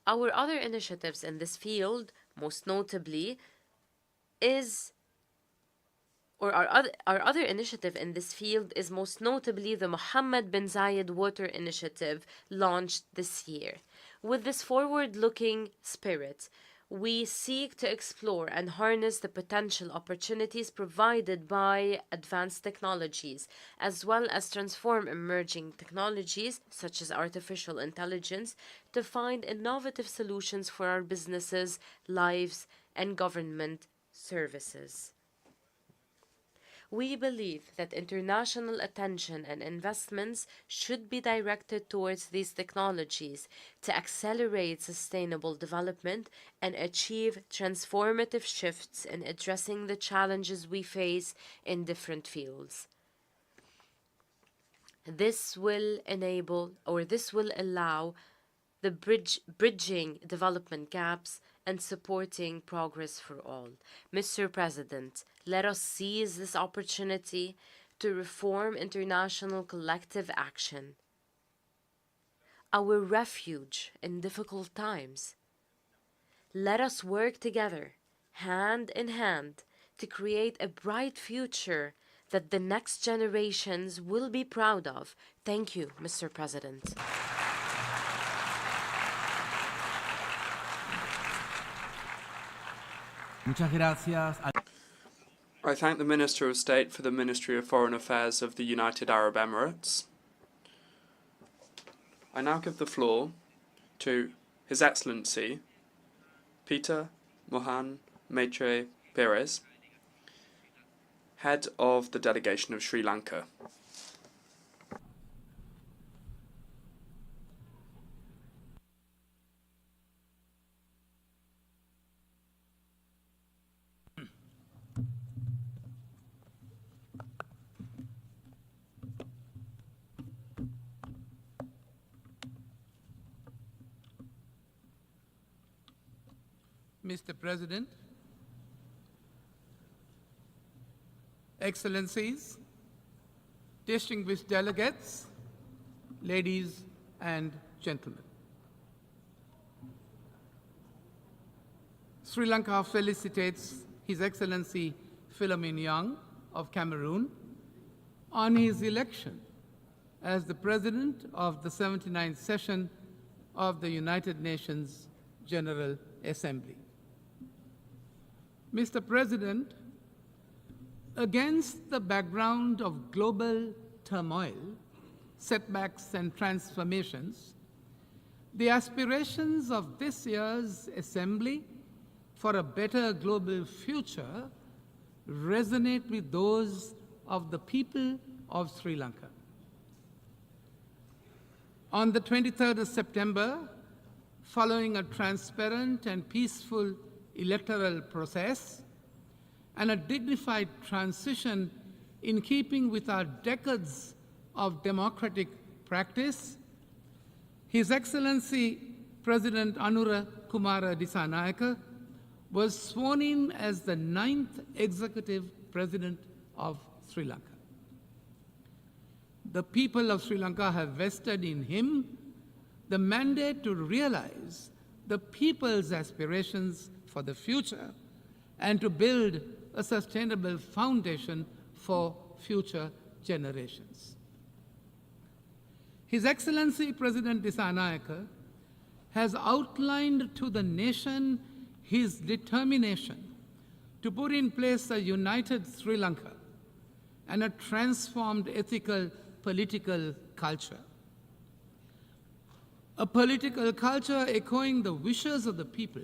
S15: Our other initiatives in this field, most notably, our other initiative in this field is most notably the Mohammed bin Zayed Water Initiative launched this year. With this forward-looking spirit, we seek to explore and harness the potential opportunities provided by advanced technologies, as well as transform emerging technologies, such as artificial intelligence, to find innovative solutions for our businesses, lives, and government services. We believe that international attention and investments should be directed towards these technologies to accelerate sustainable development and achieve transformative shifts in addressing the challenges we face in different fields. This will allow the bridging development gaps and supporting progress for all. Mr. President, let us seize this opportunity to reform international collective action, our refuge in difficult times. Let us work together, hand in hand, to create a bright future that the next generations will be proud of. Thank you, Mr. President.
S10: Muchas gracias.
S12: I thank the Minister of State for the Ministry of Foreign Affairs of the United Arab Emirates. I now give the floor to His Excellency Peter Mohan Maitre Perez, Head of the Delegation of Sri Lanka.
S16: Mr. President, Excellencies, distinguished delegates, ladies and gentlemen. Sri Lanka felicitates His Excellency Philemon Young of Cameroon on his election as the President of the 79th session of the United Nations General Assembly. Mr. President, against the background of global turmoil, setbacks and transformations, the aspirations of this year's Assembly for a better global future resonate with those of the people of Sri Lanka. On the 23rd of September, following a transparent and peaceful electoral process and a dignified transition in keeping with our decades of democratic practice, His Excellency President Anura Kumara Dissanayake was sworn in as the 9th Executive President of Sri Lanka. The people of Sri Lanka have vested in him the mandate to realize the people's aspirations for the future and to build a sustainable foundation for future generations. His Excellency President Dissanayake has outlined to the nation his determination to put in place a united Sri Lanka and a transformed ethical political culture. a political culture echoing the wishes of the people.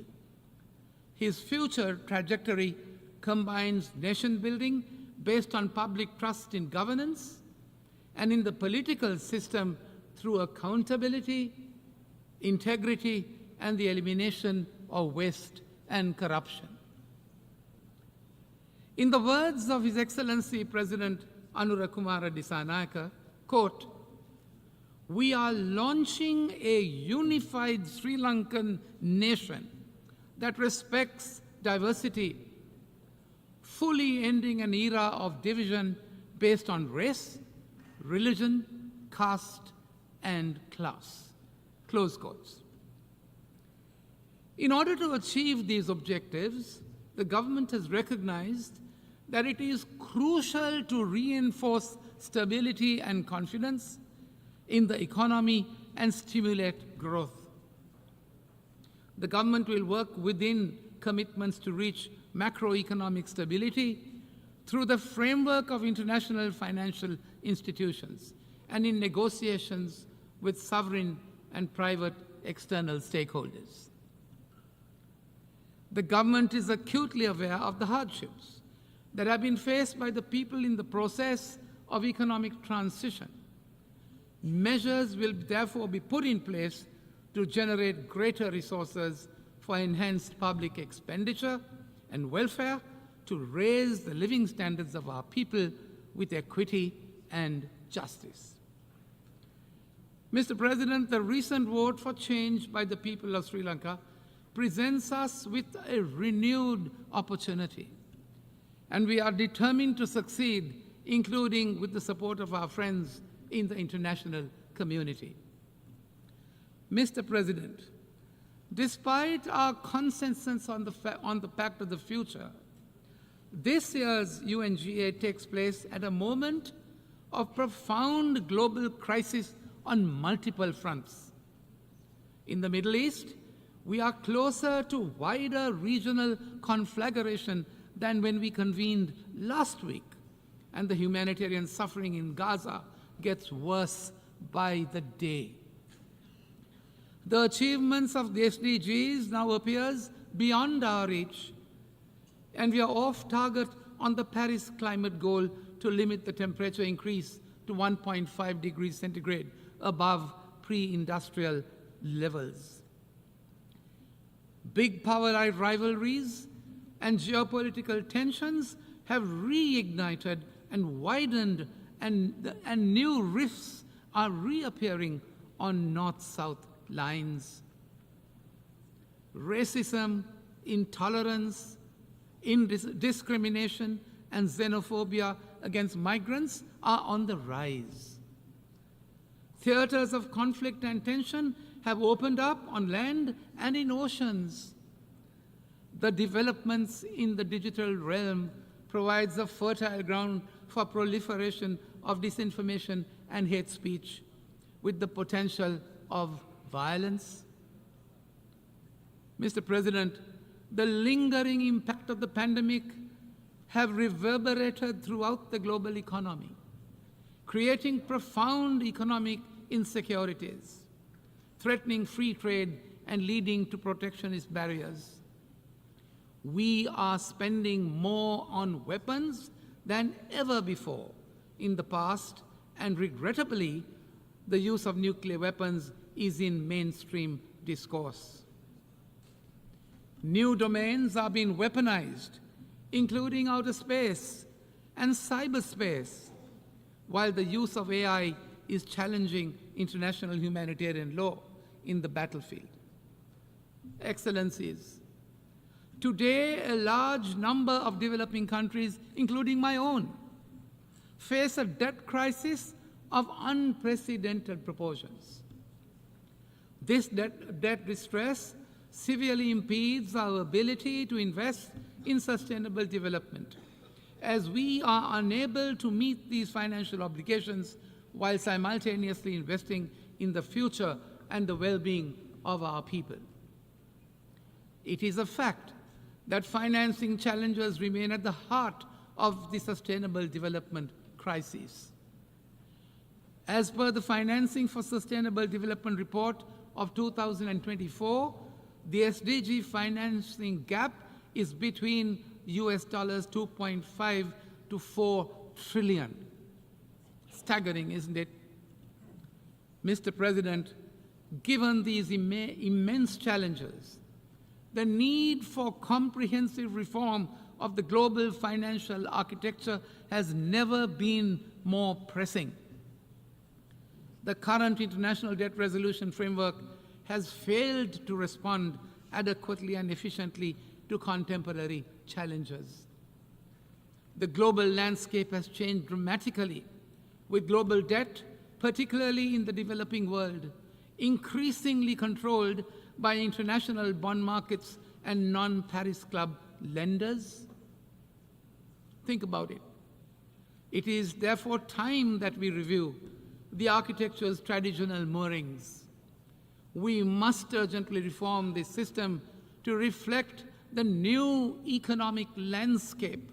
S16: His future trajectory combines nation building based on public trust in governance and in the political system through accountability, integrity, and the elimination of waste and corruption. In the words of His Excellency President Anurakumara Dissanayake, quote, "We are launching a unified Sri Lankan nation that respects diversity, fully ending an era of division based on race, religion, caste, and class." Close quotes. In order to achieve these objectives, the government has recognized that it is crucial to reinforce stability and confidence in the economy and stimulate growth. The government will work within commitments to reach macroeconomic stability through the framework of international financial institutions and in negotiations with sovereign and private external stakeholders. The government is acutely aware of the hardships that have been faced by the people in the process of economic transition. Measures will therefore be put in place to generate greater resources for enhanced public expenditure and welfare to raise the living standards of our people with equity and justice. Mr. President, the recent vote for change by the people of Sri Lanka presents us with a renewed opportunity, and we are determined to succeed, including with the support of our friends in the international community. Mr. President, despite our consensus on the Pact of the Future, this year's UNGA takes place at a moment of profound global crisis on multiple fronts. In the Middle East, we are closer to wider regional conflagration than when we convened last week, and the humanitarian suffering in Gaza gets worse by the day. The achievements of the SDGs now appears beyond our reach, and we are off target on the Paris climate goal to limit the temperature increase to 1.5 degrees centigrade above pre-industrial levels. Big power rivalries and geopolitical tensions have reignited and widened, and new rifts are reappearing on north-south lines. Racism, intolerance, discrimination, and xenophobia against migrants are on the rise. Theaters of conflict and tension have opened up on land and in oceans. The developments in the digital realm provides a fertile ground for proliferation of disinformation and hate speech, with the potential of violence. Mr. President, the lingering impact of the pandemic have reverberated throughout the global economy, creating profound economic insecurities, threatening free trade and leading to protectionist barriers. We are spending more on weapons than ever before in the past, and regrettably, the use of nuclear weapons is in mainstream discourse. New domains are being weaponized, including outer space and cyberspace, while the use of AI is challenging international humanitarian law in the battlefield. Excellencies, today a large number of developing countries, including my own, face a debt crisis of unprecedented proportions. This debt distress severely impedes our ability to invest in sustainable development, as we are unable to meet these financial obligations while simultaneously investing in the future and the well-being of our people. It is a fact that financing challenges remain at the heart of the sustainable development crisis. As per the Financing for Sustainable Development report of 2024, the SDG financing gap is between US dollars 2.5 to 4 trillion. Staggering, isn't it? Mr. President, given these immense challenges, the need for comprehensive reform of the global financial architecture has never been more pressing. The current international debt resolution framework has failed to respond adequately and efficiently to contemporary challenges. The global landscape has changed dramatically, with global debt, particularly in the developing world, increasingly controlled by international bond markets and non-Paris Club lenders. Think about it. It is therefore time that we review the architecture's traditional moorings. We must urgently reform this system to reflect the new economic landscape.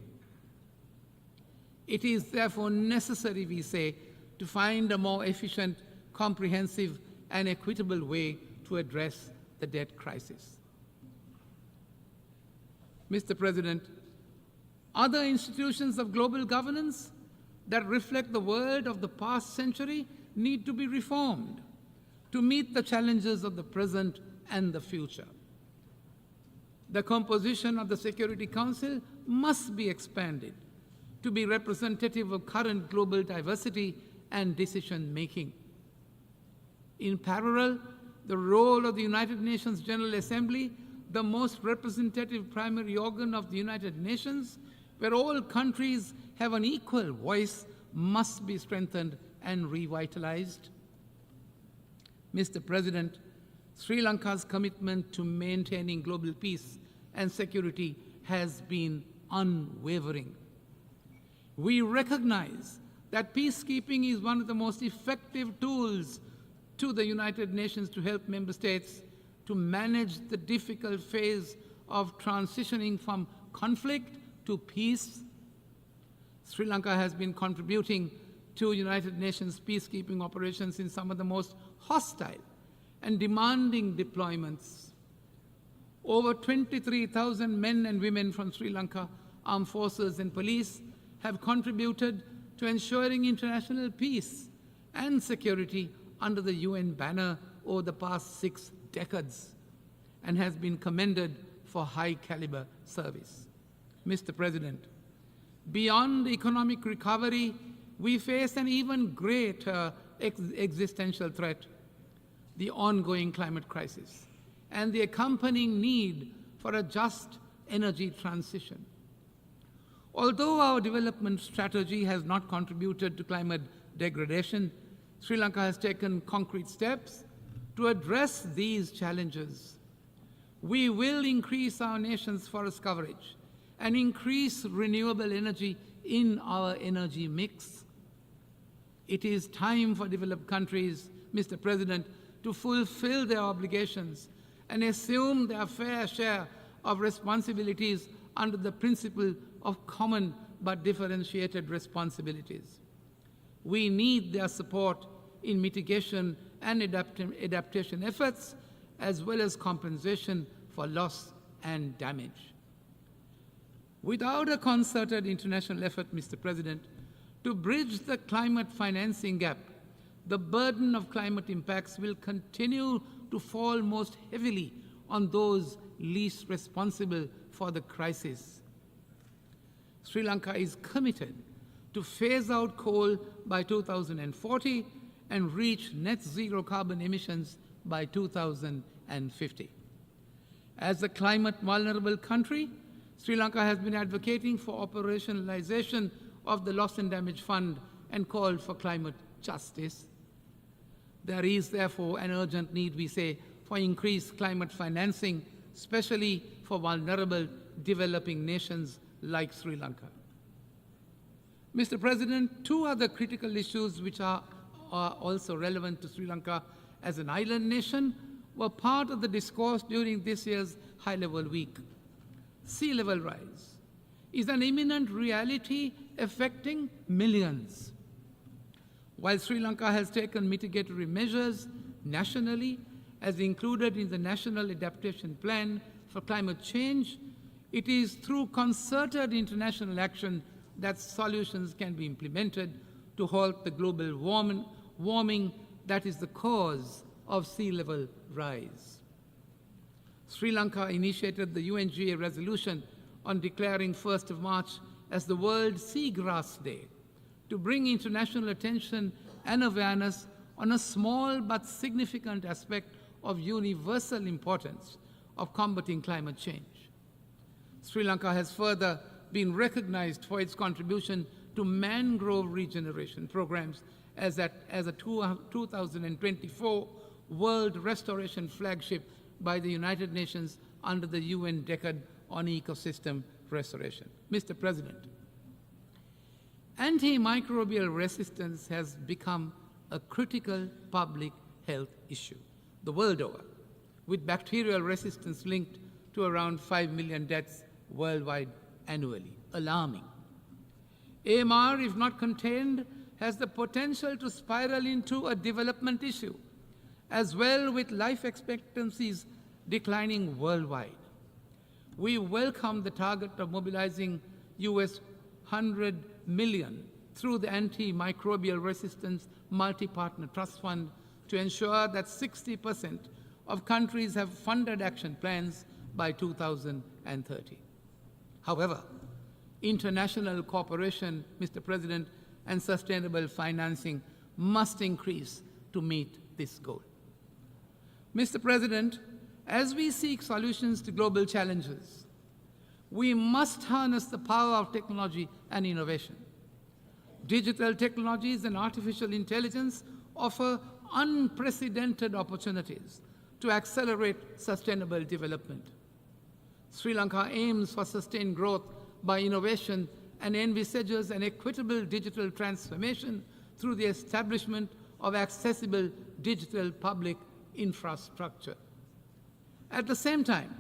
S16: It is therefore necessary, we say, to find a more efficient, comprehensive, and equitable way to address the debt crisis. Mr. President, other institutions of global governance that reflect the world of the past century need to be reformed to meet the challenges of the present and the future. The composition of the Security Council must be expanded to be representative of current global diversity and decision-making. In parallel, the role of the United Nations General Assembly, the most representative primary organ of the United Nations, where all countries have an equal voice, must be strengthened and revitalized. Mr. President, Sri Lanka's commitment to maintaining global peace and security has been unwavering. We recognize that peacekeeping is one of the most effective tools to the United Nations to help member states to manage the difficult phase of transitioning from conflict to peace. Sri Lanka has been contributing to United Nations peacekeeping operations in some of the most hostile and demanding deployments. Over 23,000 men and women from Sri Lanka, armed forces and police have contributed to ensuring international peace and security under the UN banner over the past 6 decades and has been commended for high-caliber service. Mr. President, beyond economic recovery, we face an even greater existential threat, the ongoing climate crisis, and the accompanying need for a just energy transition. Although our development strategy has not contributed to climate degradation, Sri Lanka has taken concrete steps to address these challenges. We will increase our nation's forest coverage and increase renewable energy in our energy mix. It is time for developed countries, Mr. President, to fulfill their obligations and assume their fair share of responsibilities under the principle of common but differentiated responsibilities. We need their support in mitigation and adaptation efforts, as well as compensation for loss and damage. Without a concerted international effort, Mr. President, to bridge the climate financing gap, the burden of climate impacts will continue to fall most heavily on those least responsible for the crisis. Sri Lanka is committed to phase out coal by 2040 and reach net zero carbon emissions by 2050. As a climate vulnerable country, Sri Lanka has been advocating for operationalization of the Loss and Damage Fund and called for climate justice. There is therefore an urgent need, we say, for increased climate financing, especially for vulnerable developing nations like Sri Lanka. Mr. President, 2 other critical issues which are also relevant to Sri Lanka as an island nation were part of the discourse during this year's high-level week. Sea level rise is an imminent reality affecting millions. While Sri Lanka has taken mitigatory measures nationally as included in the National Adaptation Plan for Climate Change, it is through concerted international action that solutions can be implemented to halt the global warming that is the cause of sea level rise. Sri Lanka initiated the UNGA resolution on declaring 1st of March as the World Seagrass Day to bring international attention and awareness on a small but significant aspect of universal importance of combating climate change. Sri Lanka has further been recognized for its contribution to mangrove regeneration programs as a 2024 World Restoration Flagship by the United Nations under the UN Decade on Ecosystem Restoration. Mr. President, antimicrobial resistance has become a critical public health issue the world over, with bacterial resistance linked to around 5 million deaths worldwide annually. Alarming. AMR, if not contained, has the potential to spiral into a development issue, as well with life expectancies declining worldwide. We welcome the target of mobilizing US $100 million through the Antimicrobial Resistance Multi-Partner Trust Fund to ensure that 60% of countries have funded action plans by 2030. However, international cooperation, Mr. President, and sustainable financing must increase to meet this goal. Mr. President, as we seek solutions to global challenges, we must harness the power of technology and innovation. Digital technologies and artificial intelligence offer unprecedented opportunities to accelerate sustainable development. Sri Lanka aims for sustained growth by innovation and envisages an equitable digital transformation through the establishment of accessible digital public infrastructure. At the same time,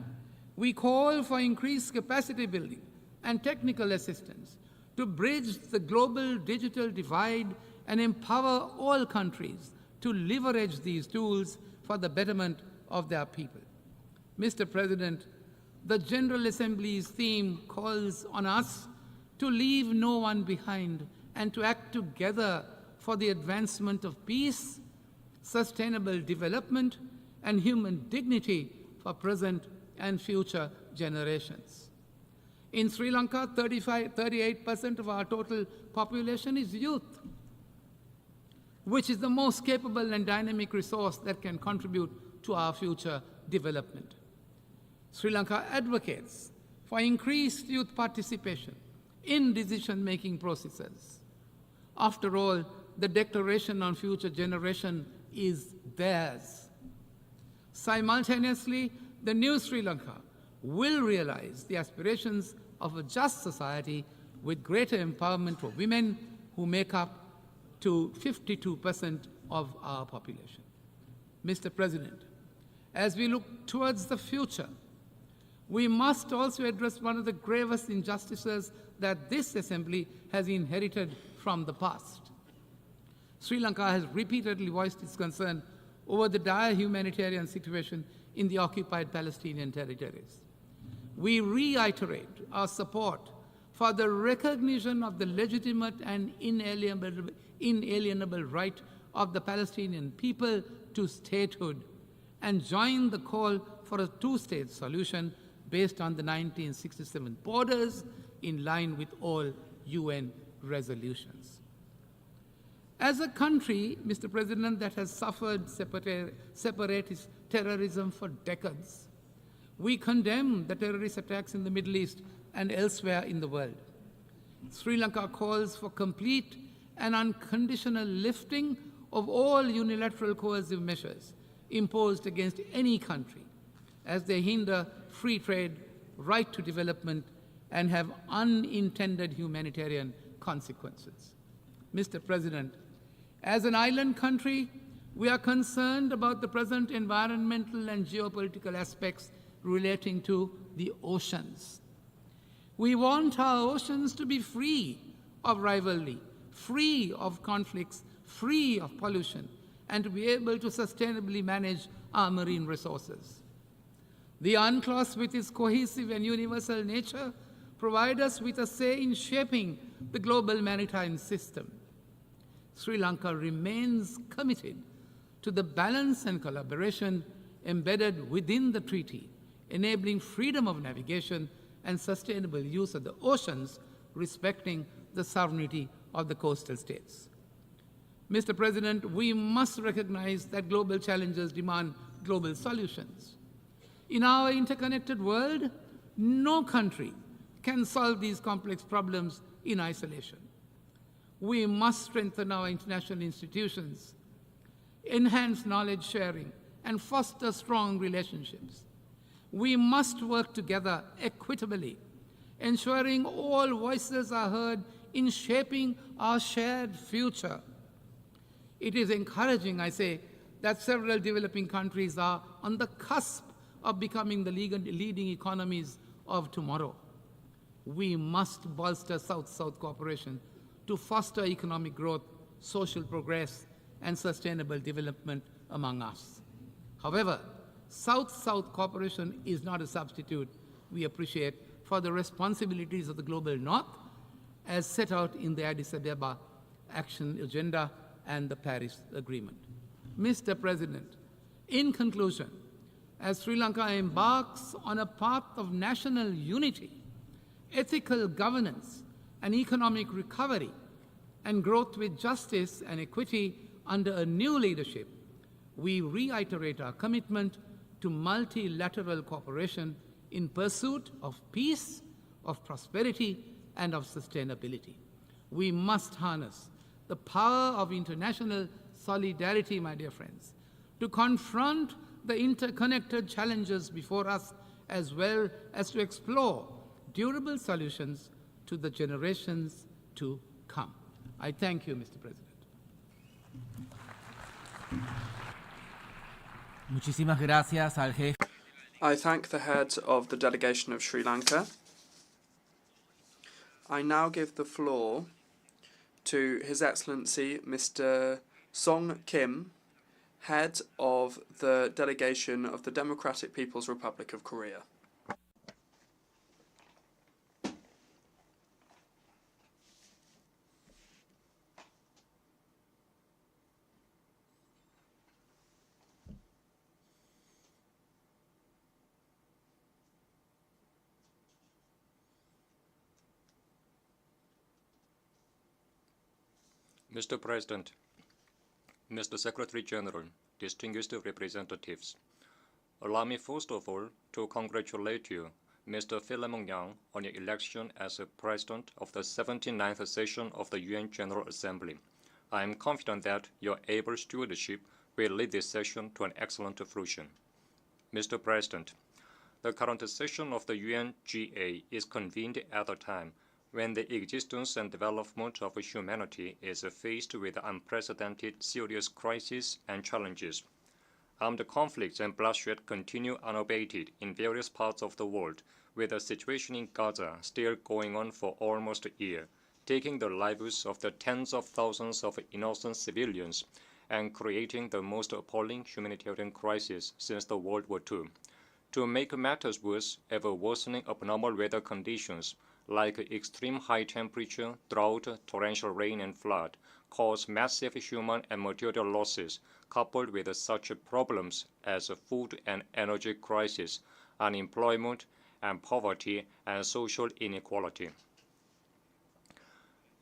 S16: we call for increased capacity building and technical assistance to bridge the global digital divide and empower all countries to leverage these tools for the betterment of their people. Mr. President, the General Assembly's theme calls on us to leave no one behind and to act together for the advancement of peace, sustainable development, and human dignity for present and future generations. In Sri Lanka, 38% of our total population is youth, which is the most capable and dynamic resource that can contribute to our future development. Sri Lanka advocates for increased youth participation in decision-making processes. After all, the Declaration on Future Generation is theirs. Simultaneously, the new Sri Lanka will realize the aspirations of a just society with greater empowerment for women who make up to 52% of our population. Mr. President, as we look towards the future, we must also address one of the gravest injustices that this Assembly has inherited from the past. Sri Lanka has repeatedly voiced its concern over the dire humanitarian situation in the occupied Palestinian territories. We reiterate our support for the recognition of the legitimate and inalienable right of the Palestinian people to statehood and join the call for a two-state solution based on the 1967 borders in line with all UN resolutions. As a country, Mr. President, that has suffered separatist terrorism for decades, we condemn the terrorist attacks in the Middle East and elsewhere in the world. Sri Lanka calls for complete and unconditional lifting of all unilateral coercive measures imposed against any country, as they hinder free trade, right to development, and have unintended humanitarian consequences. Mr. President, as an island country, we are concerned about the present environmental and geopolitical aspects relating to the oceans. We want our oceans to be free of rivalry, free of conflicts, free of pollution, and to be able to sustainably manage our marine resources. The UNCLOS, with its cohesive and universal nature, provides us with a say in shaping the global maritime system. Sri Lanka remains committed to the balance and collaboration embedded within the treaty, enabling freedom of navigation and sustainable use of the oceans, respecting the sovereignty of the coastal states. Mr. President, we must recognize that global challenges demand global solutions. In our interconnected world, no country can solve these complex problems in isolation. We must strengthen our international institutions, enhance knowledge sharing, and foster strong relationships. We must work together equitably, ensuring all voices are heard in shaping our shared future. It is encouraging, I say, that several developing countries are on the cusp of becoming the leading economies of tomorrow. We must bolster South-South cooperation to foster economic growth, social progress, and sustainable development among us. However, South-South cooperation is not a substitute, we appreciate, for the responsibilities of the Global North as set out in the Addis Ababa Action Agenda and the Paris Agreement. Mr. President, in conclusion, as Sri Lanka embarks on a path of national unity, ethical governance, and economic recovery, and growth with justice and equity under a new leadership, we reiterate our commitment to multilateral cooperation in pursuit of peace, of prosperity, and of sustainability. We must harness the power of international solidarity, my dear friends, to confront the interconnected challenges before us, as well as to explore durable solutions to the generations to come. I thank you, Mr. President.
S10: Muchísimas gracias al jefe.
S12: I thank the head of the delegation of Sri Lanka. I now give the floor to His Excellency Mr. Song Kim, head of the delegation of the Democratic People's Republic of Korea.
S14: Mr. President, Mr. Secretary-General, distinguished representatives, allow me first of all to congratulate you, Mr. Philemon Yang, on your election as President of the 79th session of the UN General Assembly. I am confident that your able stewardship will lead this session to an excellent fruition. Mr. President, the current session of the UNGA is convened at a time when the existence and development of humanity is faced with unprecedented serious crises and challenges. Armed conflicts and bloodshed continue unabated in various parts of the world, with the situation in Gaza still going on for almost a year, taking the lives of the tens of thousands of innocent civilians and creating the most appalling humanitarian crisis since the World War II. To make matters worse, ever-worsening abnormal weather conditions like extreme high temperature, drought, torrential rain, and flood, cause massive human and material losses, coupled with such problems as food and energy crisis, unemployment, and poverty, and social inequality.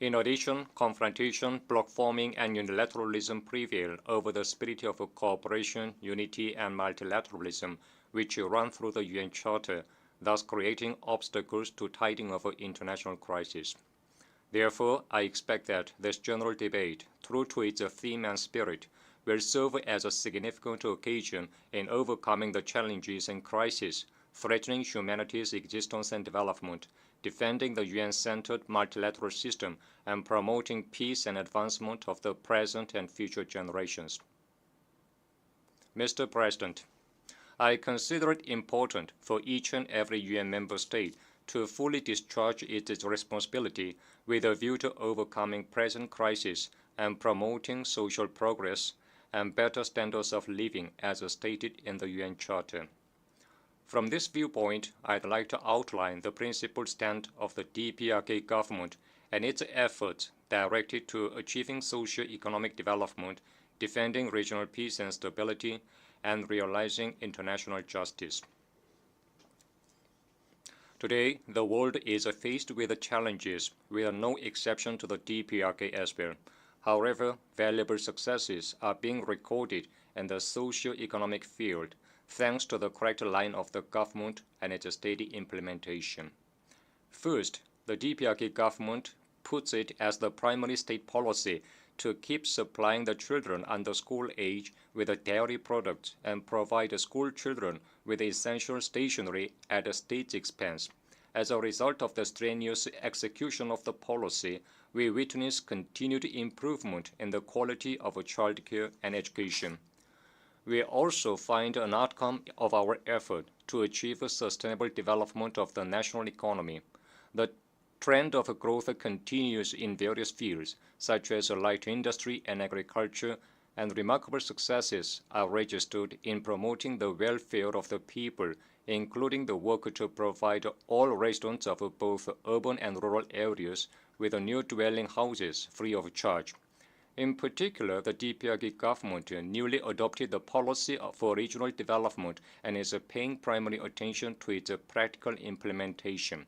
S14: In addition, confrontation, bloc forming, and unilateralism prevail over the spirit of cooperation, unity, and multilateralism, which run through the UN Charter, thus creating obstacles to tiding of international crisis. Therefore, I expect that this general debate, true to its theme and spirit, will serve as a significant occasion in overcoming the challenges and crises threatening humanity's existence and development, defending the UN-centered multilateral system, and promoting peace and advancement of the present and future generations. Mr. President, I consider it important for each and every UN member state to fully discharge its responsibility with a view to overcoming present crisis and promoting social progress, and better standards of living as stated in the UN Charter. From this viewpoint, I'd like to outline the principled stand of the DPRK government and its efforts directed to achieving socio-economic development, defending regional peace and stability, and realizing international justice. Today, the world is faced with challenges with no exception to the DPRK as well. However, valuable successes are being recorded in the socio-economic field, thanks to the correct line of the government and its steady implementation. First, the DPRK government puts it as the primary state policy to keep supplying the children under school age with dairy products and provide the school children with essential stationery at the state's expense. As a result of the strenuous execution of the policy, we witness continued improvement in the quality of childcare and education. We also find an outcome of our effort to achieve a sustainable development of the national economy. The trend of growth continues in various fields, such as light industry and agriculture, and remarkable successes are registered in promoting the welfare of the people, including the work to provide all residents of both urban and rural areas with new dwelling houses free of charge. In particular, the DPRK government newly adopted the policy for regional development and is paying primary attention to its practical implementation.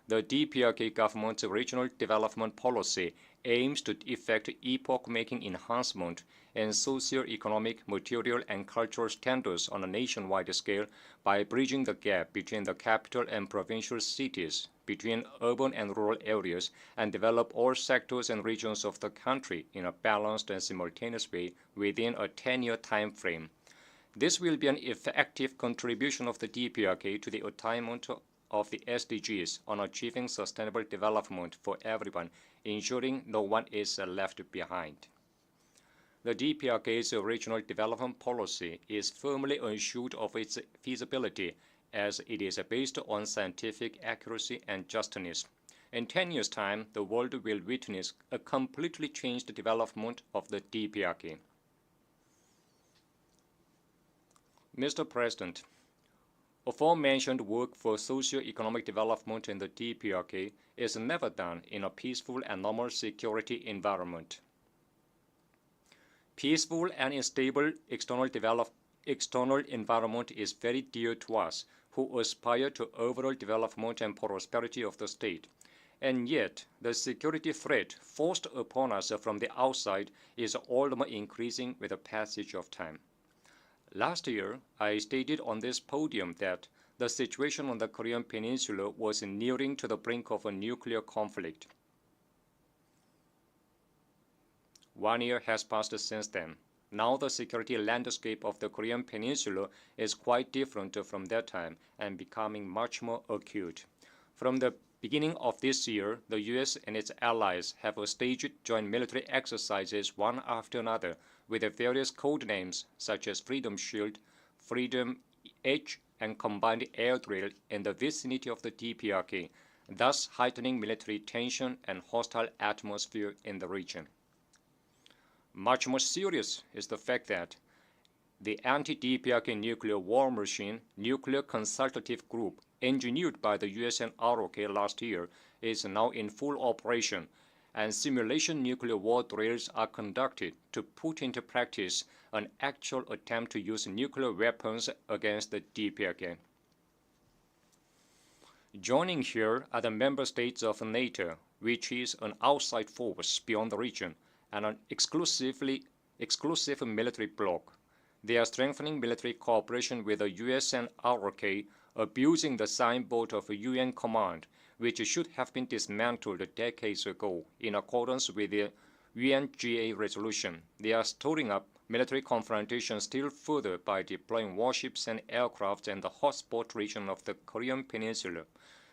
S14: The DPRK government's regional development policy aims to effect epoch-making enhancement in socio-economic, material, and cultural standards on a nationwide scale by bridging the gap between the capital and provincial cities, between urban and rural areas, and develop all sectors and regions of the country in a balanced and simultaneous way within a 10-year time frame. This will be an effective contribution of the DPRK to the attainment of the SDGs on achieving sustainable development for everyone, ensuring no one is left behind. The DPRK's regional development policy is firmly assured of its feasibility as it is based on scientific accuracy and justness. In 10 years' time, the world will witness a completely changed development of the DPRK. Mr. President, aforementioned work for socio-economic development in the DPRK is never done in a peaceful and normal security environment. Peaceful and stable external environment is very dear to us who aspire to overall development and prosperity of the state. And yet, the security threat forced upon us from the outside is all the more increasing with the passage of time. Last year, I stated on this podium that the situation on the Korean Peninsula was nearing to the brink of a nuclear conflict. 1 year has passed since then. Now the security landscape of the Korean Peninsula is quite different from that time and becoming much more acute. From the beginning of this year, the US and its allies have staged joint military exercises one after another with various code names such as Freedom Shield, Freedom Edge, and Combined Air Drill in the vicinity of the DPRK, thus heightening military tension and hostile atmosphere in the region. Much more serious is the fact that the anti-DPRK nuclear war machine, Nuclear Consultative Group, engineered by the US and ROK last year, is now in full operation, and simulation nuclear war drills are conducted to put into practice an actual attempt to use nuclear weapons against the DPRK. Joining here are the member states of NATO, which is an outside force beyond the region and an exclusive military bloc. They are strengthening military cooperation with the US and ROK, abusing the signboard of a UN command, which should have been dismantled decades ago in accordance with the UNGA resolution. They are stirring up military confrontation still further by deploying warships and aircraft in the hotspot region of the Korean Peninsula.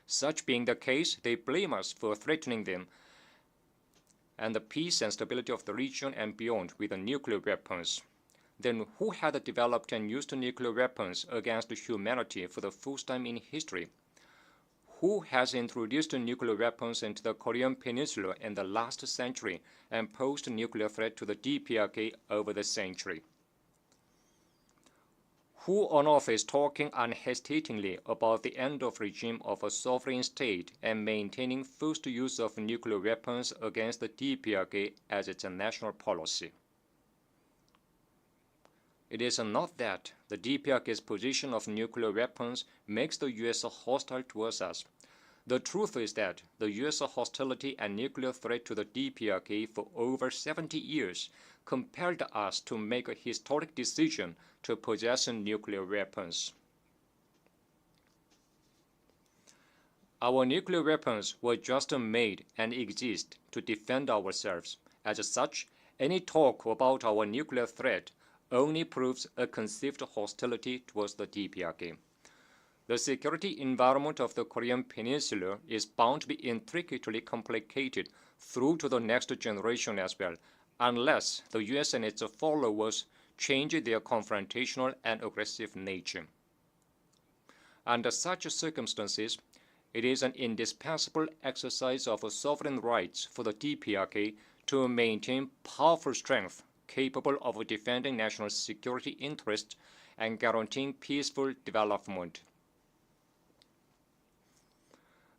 S14: Such being the case, they blame us for threatening them and the peace and stability of the region and beyond with the nuclear weapons. Then who had developed and used nuclear weapons against humanity for the first time in history? Who has introduced nuclear weapons into the Korean Peninsula in the last century and posed a nuclear threat to the DPRK over the century? Who on earth is talking unhesitatingly about the end of regime of a sovereign state and maintaining first use of nuclear weapons against the DPRK as its national policy? It is not that the DPRK's position of nuclear weapons makes the U.S. hostile towards us. The truth is that the U.S. hostility and nuclear threat to the DPRK for over 70 years compelled us to make a historic decision to possess nuclear weapons. Our nuclear weapons were just made and exist to defend ourselves. As such, any talk about our nuclear threat only proves a conceived hostility towards the DPRK. The security environment of the Korean Peninsula is bound to be intricately complicated through to the next generation as well, unless the U.S. and its followers change their confrontational and aggressive nature. Under such circumstances, it is an indispensable exercise of sovereign rights for the DPRK to maintain powerful strength capable of defending national security interests and guaranteeing peaceful development.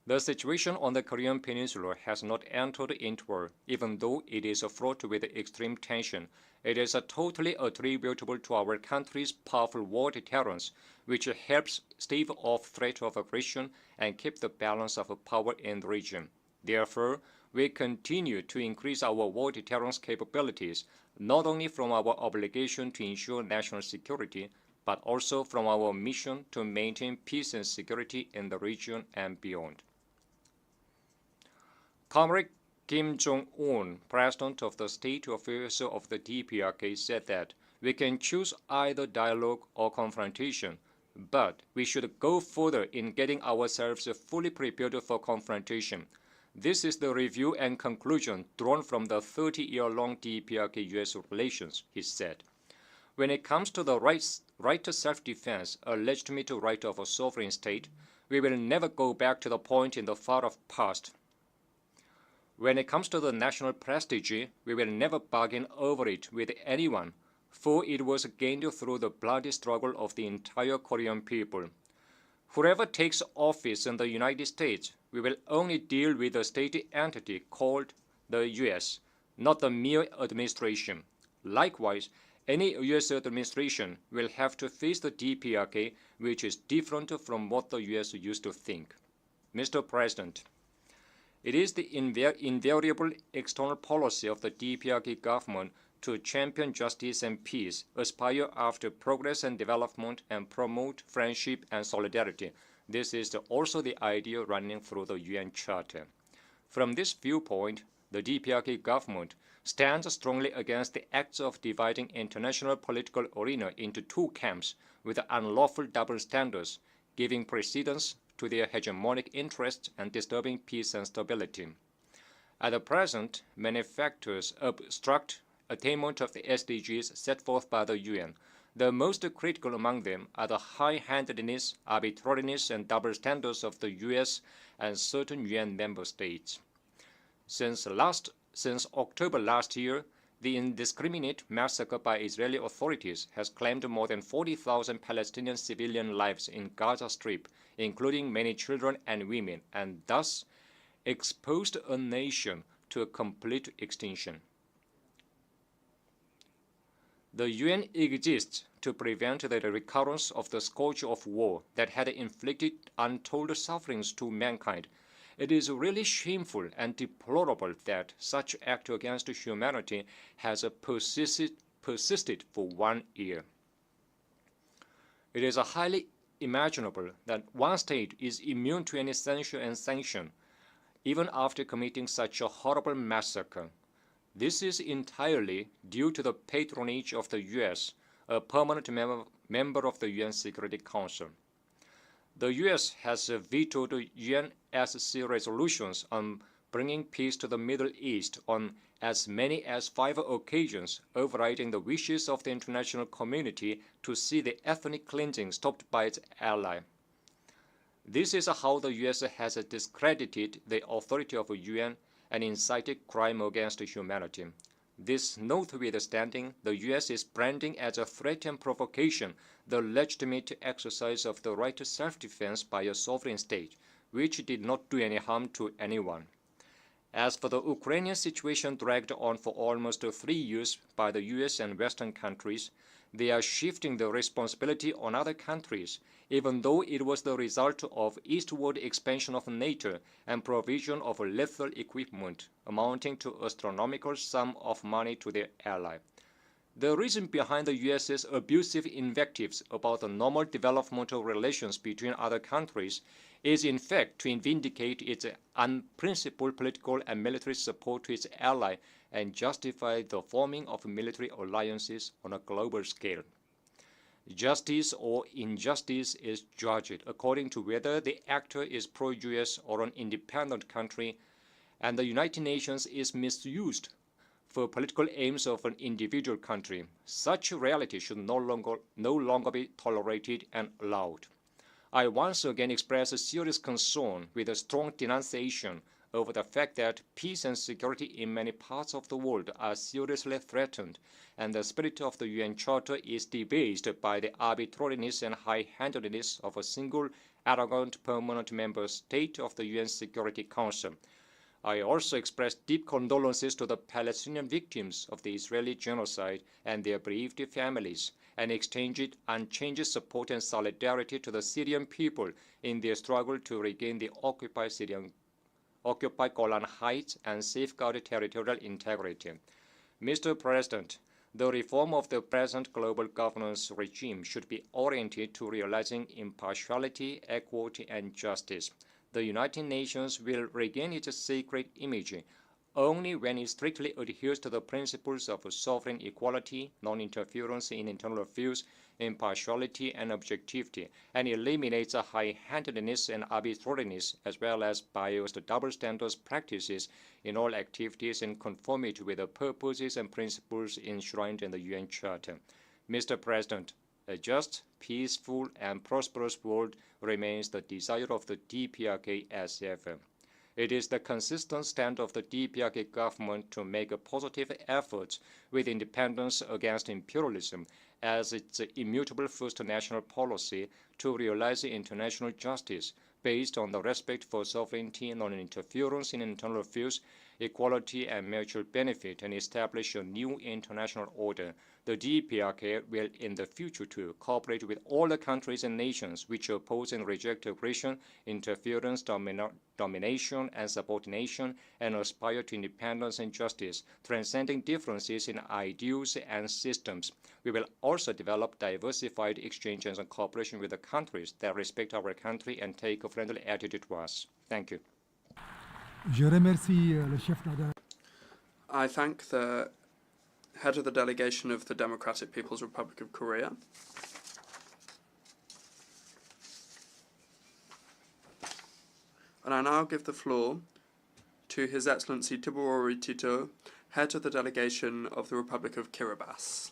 S14: The situation on the Korean Peninsula has not entered into war, even though it is fraught with extreme tension. It is totally attributable to our country's powerful war deterrence, which helps stave off threat of aggression and keep the balance of power in the region. Therefore, we continue to increase our war deterrence capabilities, not only from our obligation to ensure national security, but also from our mission to maintain peace and security in the region and beyond. Comrade Kim Jong-un, president of the State Affairs of the DPRK, said that we can choose either dialogue or confrontation, but we should go further in getting ourselves fully prepared for confrontation. This is the review and conclusion drawn from the 30-year-long DPRK-US relations, he said. When it comes to the right to self-defense, a legitimate right of a sovereign state, we will never go back to the point in the far-off past. When it comes to the national prestige, we will never bargain over it with anyone, for it was gained through the bloody struggle of the entire Korean people. Whoever takes office in the United States, we will only deal with the state entity called the U.S., not the mere administration. Likewise, any U.S. administration will have to face the DPRK, which is different from what the U.S. used to think. Mr. President, it is the invariable external policy of the DPRK government to champion justice and peace, aspire after progress and development, and promote friendship and solidarity. This is also the idea running through the UN Charter. From this viewpoint, the DPRK government stands strongly against the acts of dividing international political arena into two camps with unlawful double standards, giving precedence to their hegemonic interests and disturbing peace and stability. At present, many factors obstruct attainment of the SDGs set forth by the UN. The most critical among them are the high-handedness, arbitrariness, and double standards of the US and certain UN member states. Since October last year, the indiscriminate massacre by Israeli authorities has claimed more than 40,000 Palestinian civilian lives in Gaza Strip, including many children and women, and thus exposed a nation to a complete extinction. The UN exists to prevent the recurrence of the scourge of war that had inflicted untold sufferings to mankind. It is really shameful and deplorable that such act against humanity has persisted for 1 year. It is highly imaginable that one state is immune to any censure and sanction, even after committing such a horrible massacre. This is entirely due to the patronage of the U.S., a permanent member of the UN Security Council. The U.S. has vetoed UNSC resolutions on bringing peace to the Middle East on as many as 5 occasions, overriding the wishes of the international community to see the ethnic cleansing stopped by its ally. This is how the U.S. has discredited the authority of the UN and incited crime against humanity. This notwithstanding, the U.S. is branding as a threat and provocation the legitimate exercise of the right to self-defense by a sovereign state, which did not do any harm to anyone. As for the Ukrainian situation dragged on for almost 3 years by the U.S. and Western countries, they are shifting the responsibility on other countries, even though it was the result of eastward expansion of NATO and provision of lethal equipment amounting to astronomical sum of money to their ally. The reason behind the U.S.'s abusive invectives about the normal developmental relations between other countries is in fact to vindicate its unprincipled political and military support to its ally and justify the forming of military alliances on a global scale. Justice or injustice is judged according to whether the actor is pro-US or an independent country, and the United Nations is misused for political aims of an individual country. Such reality should no longer be tolerated and allowed. I once again express a serious concern with a strong denunciation over the fact that peace and security in many parts of the world are seriously threatened, and the spirit of the UN Charter is debased by the arbitrariness and high-handedness of a single arrogant permanent member state of the UN Security Council. I also express deep condolences to the Palestinian victims of the Israeli genocide and their bereaved families, and extended unchanged support and solidarity to the Syrian people in their struggle to regain the occupied Golan Heights and safeguard territorial integrity. Mr. President, the reform of the present global governance regime should be oriented to realizing impartiality, equity, and justice. The United Nations will regain its sacred image only when it strictly adheres to the principles of sovereign equality, non-interference in internal affairs, impartiality, and objectivity, and eliminates high-handedness and arbitrariness, as well as biased double standards practices in all activities in conformity with the purposes and principles enshrined in the UN Charter. Mr. President, a just, peaceful, and prosperous world remains the desire of the DPRK as ever. It is the consistent stand of the DPRK government to make positive efforts with independence against imperialism as its immutable first national policy to realize international justice based on the respect for sovereignty, non-interference in internal affairs, equality, and mutual benefit, and establish a new international order. The DPRK will in the future too cooperate with all the countries and nations which oppose and reject aggression, interference, domination, and subordination, and aspire to independence and justice, transcending differences in ideals and systems. We will also develop diversified exchanges and cooperation with the countries that respect our country and take a friendly attitude to us. Thank you.
S12: I thank the head of the delegation of the Democratic People's Republic of Korea. And I now give the floor to His Excellency Tiborori Tito, head of the delegation of the Republic of Kiribati.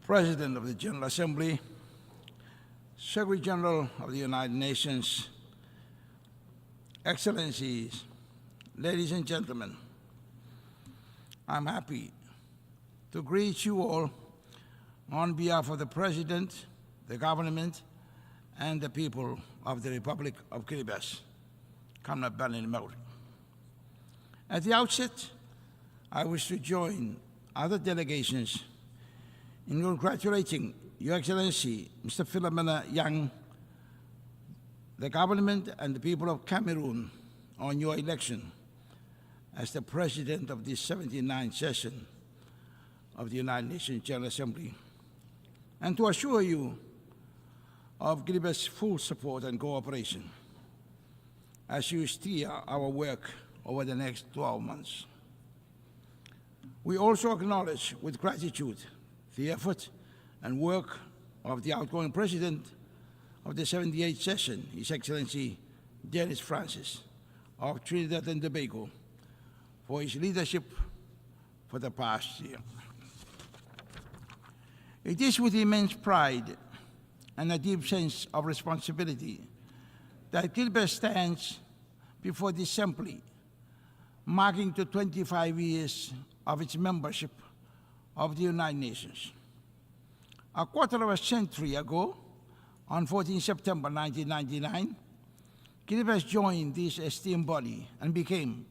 S5: President of the General Assembly, Secretary-General of the United Nations, Excellencies, ladies and gentlemen, I'm happy to greet you all on behalf of the President, the government, and the people of the Republic of Kiribati. At the outset, I wish to join other delegations in congratulating Your Excellency, Mr. Philomena Yang, the government and the people of Cameroon on your election as the President of the 79th session of the United Nations General Assembly, and to assure you of Kiribati's full support and cooperation as you steer our work over the next 12 months. We also acknowledge with gratitude the effort and work of the outgoing President
S17: of the 78th session, His Excellency Dennis Francis of Trinidad and Tobago, for his leadership for the past year. It is with immense pride and a deep sense of responsibility that Kiribati stands before this assembly, marking the 25 years of its membership of the United Nations. A quarter of a century ago, on 14 September 1999, Kiribati joined this esteemed body and became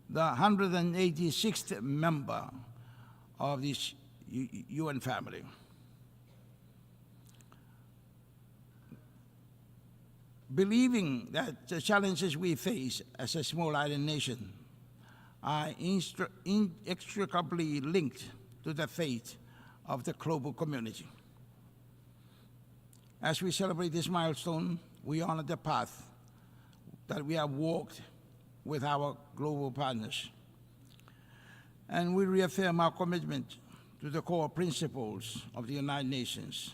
S17: the 186th member of this UN family. Believing that the challenges we face as a small island nation are inextricably linked to the fate of the global community. As we celebrate this milestone, we honor the path that we have walked with our global partners. And we reaffirm our commitment to the core principles of the United Nations: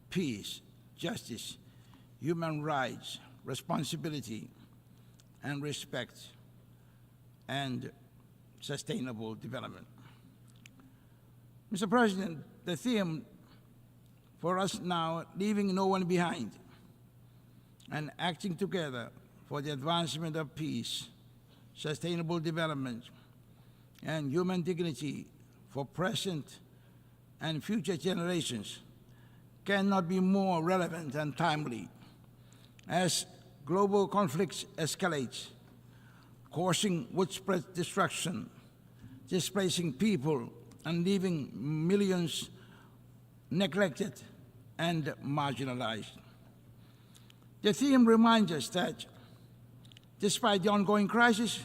S17: peace, justice, human rights, responsibility, and respect, and sustainable development. Mr. President, the theme for us now, leaving no one behind and acting together for the advancement of peace, sustainable development, and human dignity for present and future generations, cannot be more relevant and timely as global conflicts escalate, causing widespread destruction, displacing people, and leaving millions neglected and marginalized. The theme reminds us that despite the ongoing crisis,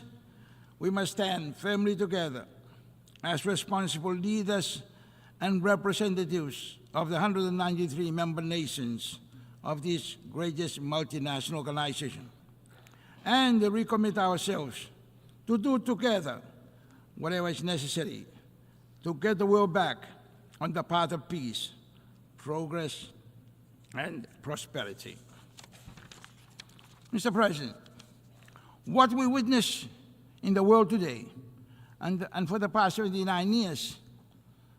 S17: we must stand firmly together as responsible leaders and representatives of the 193 member nations of this greatest multinational organization, and recommit ourselves to do together whatever is necessary to get the world back on the path of peace, progress, and prosperity. Mr. President, what we witness in the world today and for the past 79 years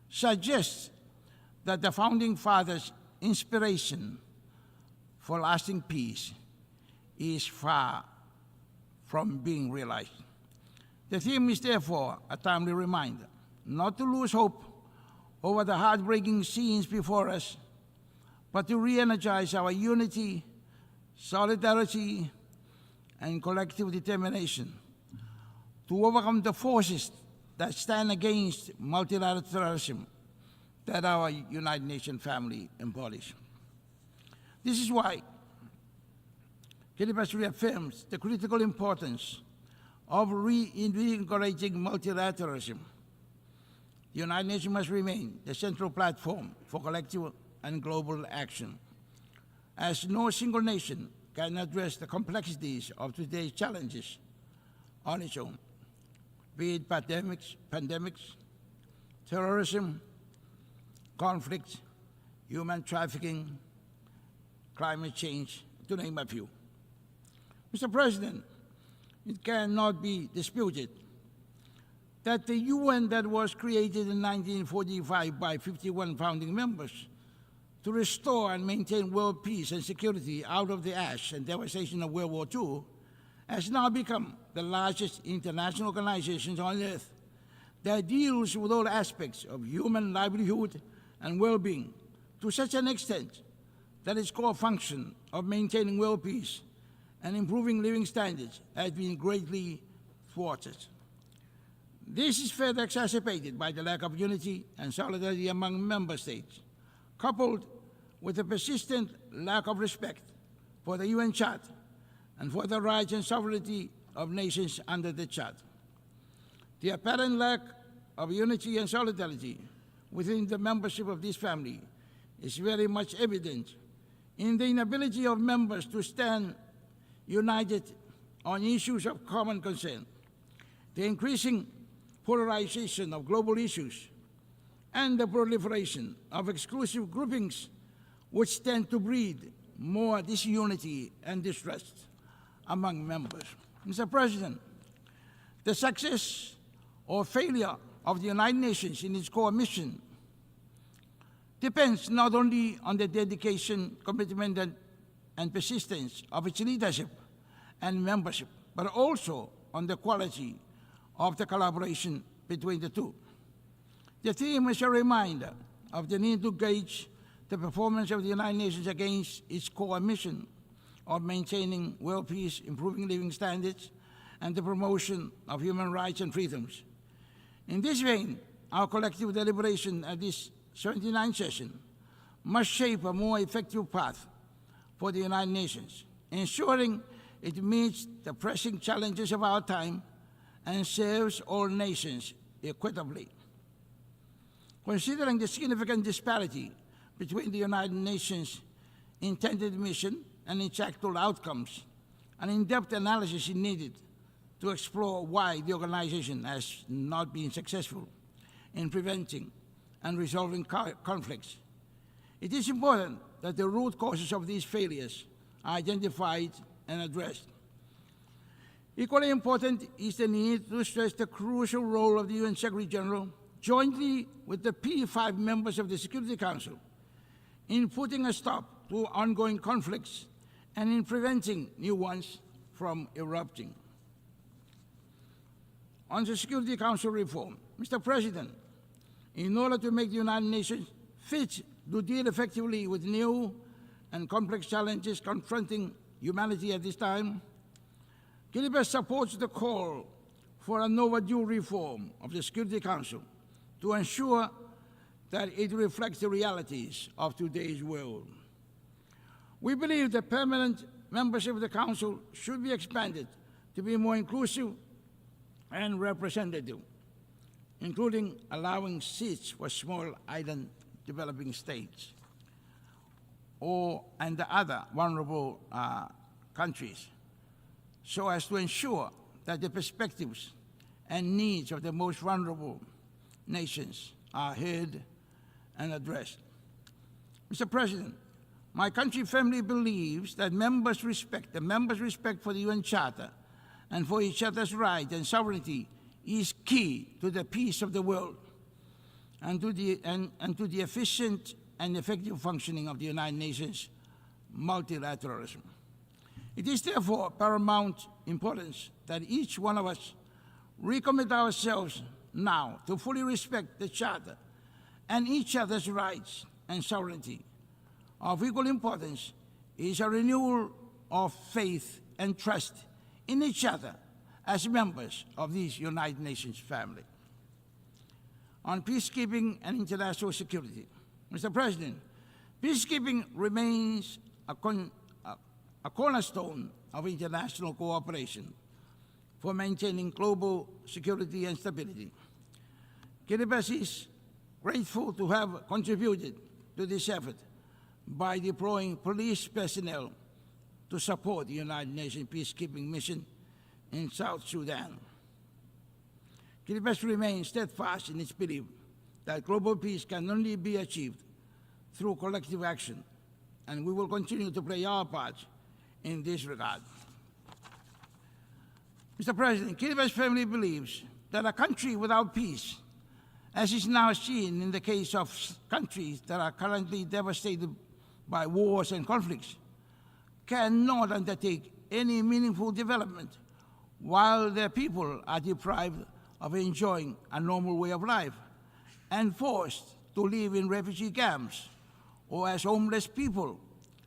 S17: suggests that the Founding Fathers' inspiration for lasting peace is far from being realized. The theme is therefore a timely reminder not to lose hope over the heartbreaking scenes before us, but to re-energize our unity, solidarity, and collective determination to overcome the forces that stand against multilateralism that our United Nations family embodies. This is why Kiribati reaffirms the critical importance of reinvigorating multilateralism. The United Nations must remain the central platform for collective and global action, as no single nation can address the complexities of today's challenges on its own, be it pandemics, terrorism, conflict, human trafficking, climate change, to name a few. Mr. President, it cannot be disputed that the UN that was created in 1945 by 51 founding members to restore and maintain world peace and security out of the ash and devastation of World War II has now become the largest international organization on earth that deals with all aspects of human livelihood and well-being to such an extent that its core function of maintaining world peace and improving living standards has been greatly thwarted. This is further exacerbated by the lack of unity and solidarity among member states, coupled with a persistent lack of respect for the UN Charter and for the rights and sovereignty of nations under the Charter. The apparent lack of unity and solidarity within the membership of this family is very much evident in the inability of members to stand united on issues of common concern, the increasing polarization of global issues, and the proliferation of exclusive groupings which tend to breed more disunity and distrust among members. Mr. President, the success or failure of the United Nations in its core mission depends not only on the dedication, commitment, and persistence of its leadership and membership, but also on the quality of the collaboration between the two. The theme is a reminder of the need to gauge the performance of the United Nations against its core mission of maintaining world peace, improving living standards, and the promotion of human rights and freedoms. In this vein, our collective deliberation at this 79th session must shape a more effective path for the United Nations, ensuring it meets the pressing challenges of our time and serves all nations equitably. Considering the significant disparity between the United Nations' intended mission and its actual outcomes, an in-depth analysis is needed to explore why the organization has not been successful in preventing and resolving conflicts. It is important that the root causes of these failures are identified and addressed. Equally important is the need to stress the crucial role of the UN Secretary-General, jointly with the P5 members of the Security Council, in putting a stop to ongoing conflicts and in preventing new ones from erupting. On the Security Council reform, Mr. President, in order to make the United Nations fit to deal effectively with new and complex challenges confronting humanity at this time, Kiribati supports the call for an overdue reform of the Security Council to ensure that it reflects the realities of today's world. We believe that permanent membership of the Council should be expanded to be more inclusive and representative, including allowing seats for small island developing states and the other vulnerable countries, so as to ensure that the perspectives and needs of the most vulnerable nations are heard and addressed. Mr. President, my country firmly believes that members' respect for the UN Charter and for each other's rights and sovereignty is key to the peace of the world and to the efficient and effective functioning of the United Nations multilateralism. It is therefore paramount importance that each one of us recommit ourselves now to fully respect the Charter and each other's rights and sovereignty. Of equal importance is a renewal of faith and trust in each other as members of this United Nations family. On peacekeeping and international security, Mr. President, peacekeeping remains a cornerstone of international cooperation for maintaining global security and stability. Kiribati is grateful to have contributed to this effort by deploying police personnel to support the United Nations peacekeeping mission in South Sudan. Kiribati remains steadfast in its belief that global peace can only be achieved through collective action, and we will continue to play our part in this regard. Mr. President, Kiribati firmly believes that a country without peace, as is now seen in the case of countries that are currently devastated by wars and conflicts, cannot undertake any meaningful development while their people are deprived of enjoying a normal way of life and forced to live in refugee camps or as homeless people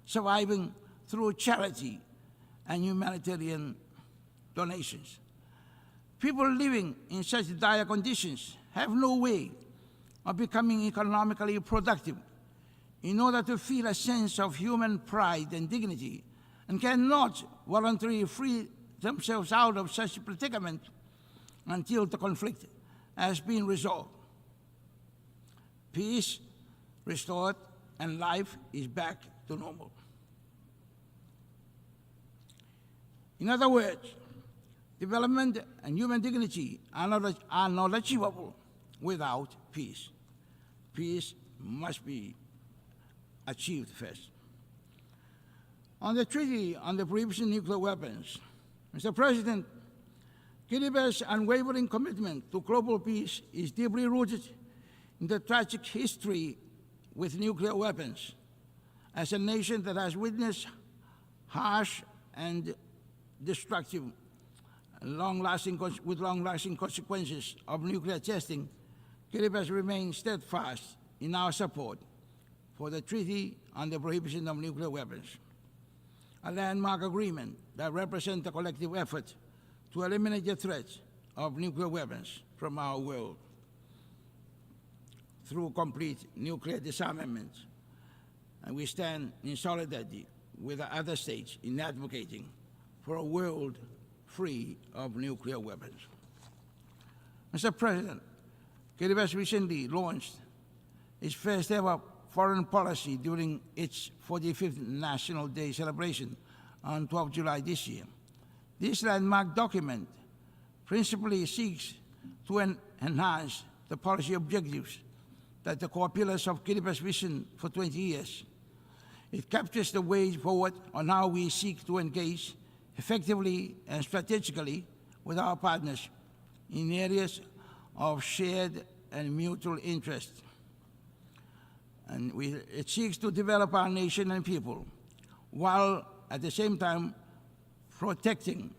S17: surviving through charity and humanitarian donations. People living in such dire conditions have no way of becoming economically productive in order to feel a sense of human pride and dignity, and cannot voluntarily free themselves out of such predicament until the conflict has been resolved, peace restored, and life is back to normal. In other words, development and human dignity are not achievable without peace. Peace must be achieved first. On the Treaty on the Prohibition of Nuclear Weapons, Mr. President, Kiribati's unwavering commitment to global peace is deeply rooted in the tragic history with nuclear weapons. As a nation that has witnessed harsh and destructive, long-lasting consequences of nuclear testing, Kiribati remains steadfast in our support for the Treaty on the Prohibition of Nuclear Weapons, a landmark agreement that represents a collective effort to eliminate the threat of nuclear weapons from our world through complete nuclear disarmament. And we stand in solidarity with the other states in advocating for a world free of nuclear weapons. Mr. President, Kiribati recently launched its first ever foreign policy during its 45th National Day celebration on 12 July this year. This landmark document principally seeks to enhance the policy objectives that the core pillars of Kiribati's vision for 20 years. It captures the way forward on how we seek to engage effectively and strategically with our partners in areas of shared and mutual interest. And it seeks to develop our nation and people, while at the same time protecting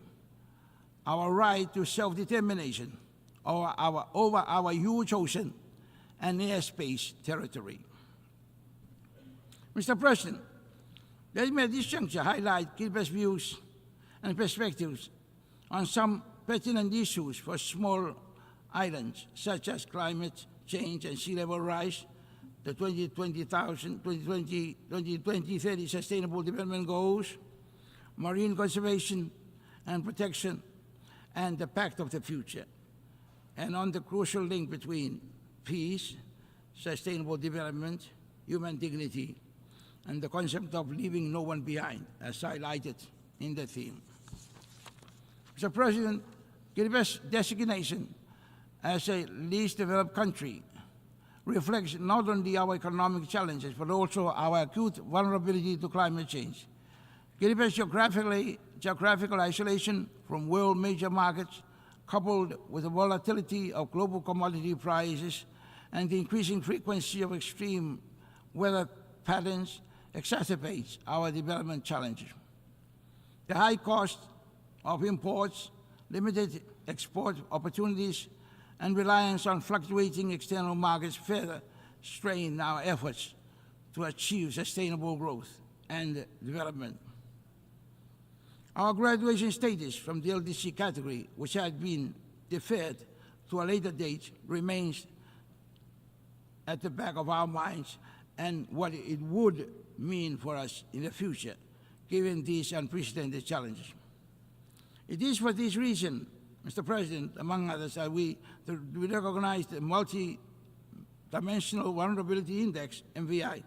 S17: our right to self-determination over our huge ocean and airspace territory. Mr. President, let me at this juncture highlight Kiribati's views and perspectives on some pertinent issues for small islands, such as climate change and sea level rise, the 2030 Sustainable Development Goals, marine conservation and protection, and the Pact of the Future, and on the crucial link between peace, sustainable development, human dignity, and the concept of leaving no one behind, as highlighted in the theme. Mr. President, Kiribati's designation as a least developed country reflects not only our economic challenges, but also our acute vulnerability to climate change. Kiribati's geographical isolation from world major markets, coupled with the volatility of global commodity prices and the increasing frequency of extreme weather patterns, exacerbates our development challenges. The high cost of imports, limited export opportunities, and reliance on fluctuating external markets further strain our efforts to achieve sustainable growth and development. Our graduation status from the LDC category, which had been deferred to a later date, remains at the back of our minds and what it would mean for us in the future, given these unprecedented challenges. It is for this reason, Mr. President, among others, that we recognize the Multi-Dimensional Vulnerability Index, MVI,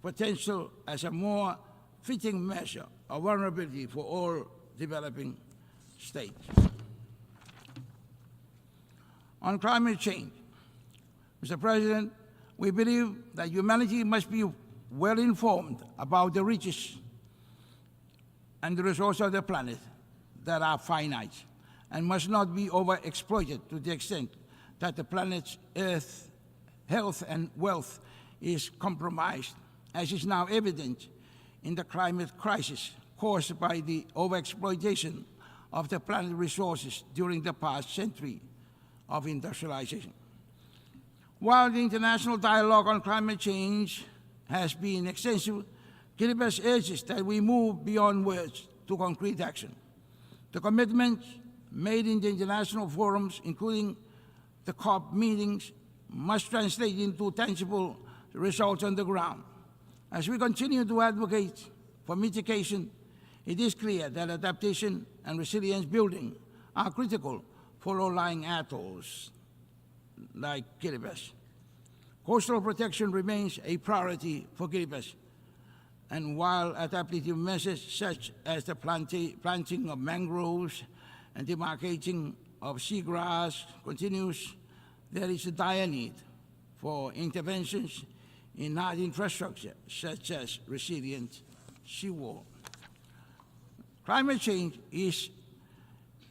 S17: potential as a more fitting measure of vulnerability for all developing states. On climate change, Mr. President, we believe that humanity must be well informed about the riches and the resources of the planet that are finite and must not be overexploited to the extent that the planet's Earth's health and wealth is compromised, as is now evident in the climate crisis caused by the overexploitation of the planet's resources during the past century of industrialization. While the international dialogue on climate change has been extensive, Kiribati urges that we move beyond words to concrete action. The commitments made in the international forums, including the COP meetings, must translate into tangible results on the ground. As we continue to advocate for mitigation, it is clear that adaptation and resilience building are critical for low-lying atolls like Kiribati. Coastal protection remains a priority for Kiribati, and while adaptive measures such as the planting of mangroves and demarcating of seagrass continues, there is a dire need for interventions in hard infrastructure such as resilient seawall. Climate change is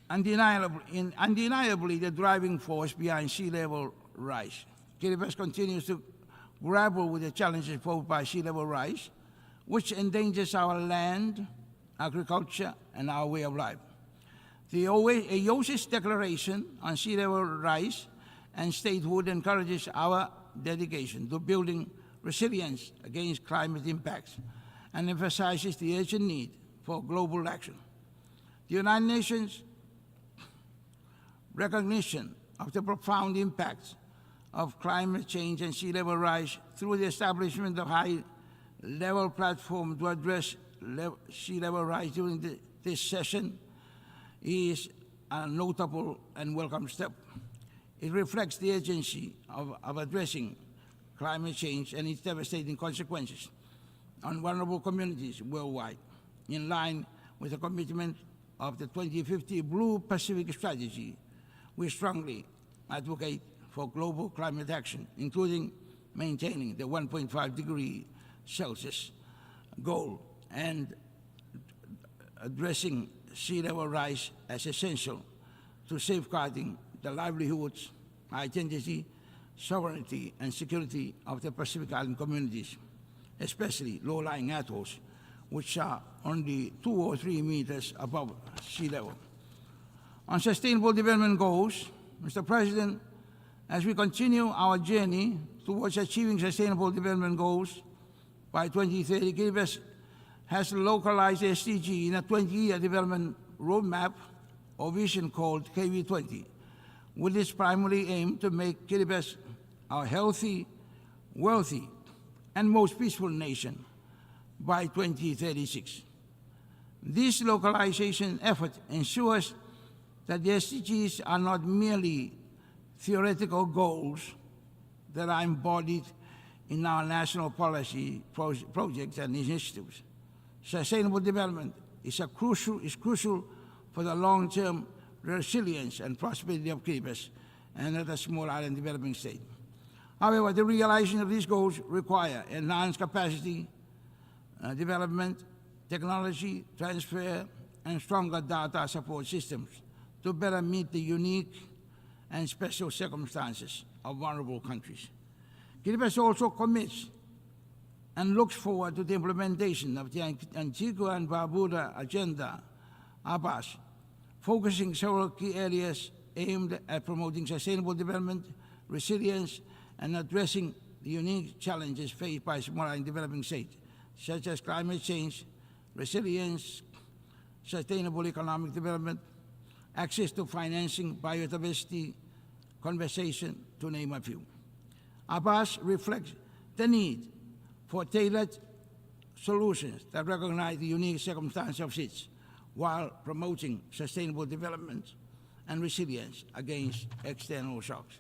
S17: undeniably the driving force behind sea level rise. Kiribati continues to grapple with the challenges posed by sea level rise, which endangers our land, agriculture, and our way of life. The IOC's declaration on sea level rise and statehood encourages our dedication to building resilience against climate impacts and emphasizes the urgent need for global action. The United Nations recognition of the profound impacts of climate change and sea level rise through the establishment of high-level platform to address sea level rise during this session is a notable and welcome step. It reflects the urgency of addressing climate change and its devastating consequences on vulnerable communities worldwide, in line with the commitment of the 2050 Blue Pacific Strategy. We strongly advocate for global climate action, including maintaining the 1.5 degree Celsius goal and addressing sea level rise as essential to safeguarding the livelihoods, identity, sovereignty, and security of the Pacific Island communities, especially low-lying atolls, which are only 2 or 3 meters above sea level. On sustainable development goals, Mr. President, as we continue our journey towards achieving sustainable development goals by 2030, Kiribati has localized SDG in a 20-year development roadmap or vision called KV20, with its primary aim to make Kiribati a healthy, wealthy, and most peaceful nation by 2036. This localization effort ensures that the SDGs are not merely theoretical goals that are embodied in our national policy projects and initiatives. Sustainable development is crucial for the long-term resilience and prosperity of Kiribati and other small island developing states. However, the realization of these goals require enhanced capacity development, technology transfer, and stronger data support systems to better meet the unique and special circumstances of vulnerable countries. Kiribati also commits and looks forward to the implementation of the Antigua and Barbuda Agenda, ABAS, focusing several key areas aimed at promoting sustainable development, resilience, and addressing the unique challenges faced by small and developing states, such as climate change, resilience, sustainable economic development, access to financing, biodiversity, conservation, to name a few. ABAS reflects the need for tailored solutions that recognize the unique circumstances of states while promoting sustainable development and resilience against external shocks.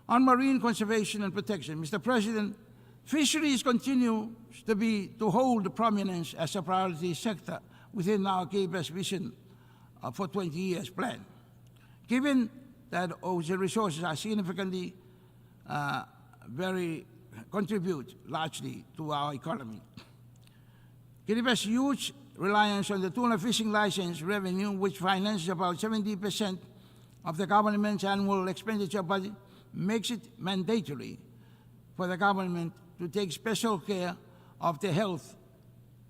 S17: On marine conservation and protection, Mr. President, fisheries continue to hold prominence as a priority sector within our Kiribati vision for 20 years plan. Given that ocean resources are significantly contribute largely to our economy. Kiribati's huge reliance on the tuna fishing license revenue, which finances about 70% of the government's annual expenditure budget, makes it mandatory for the government to take special care of the health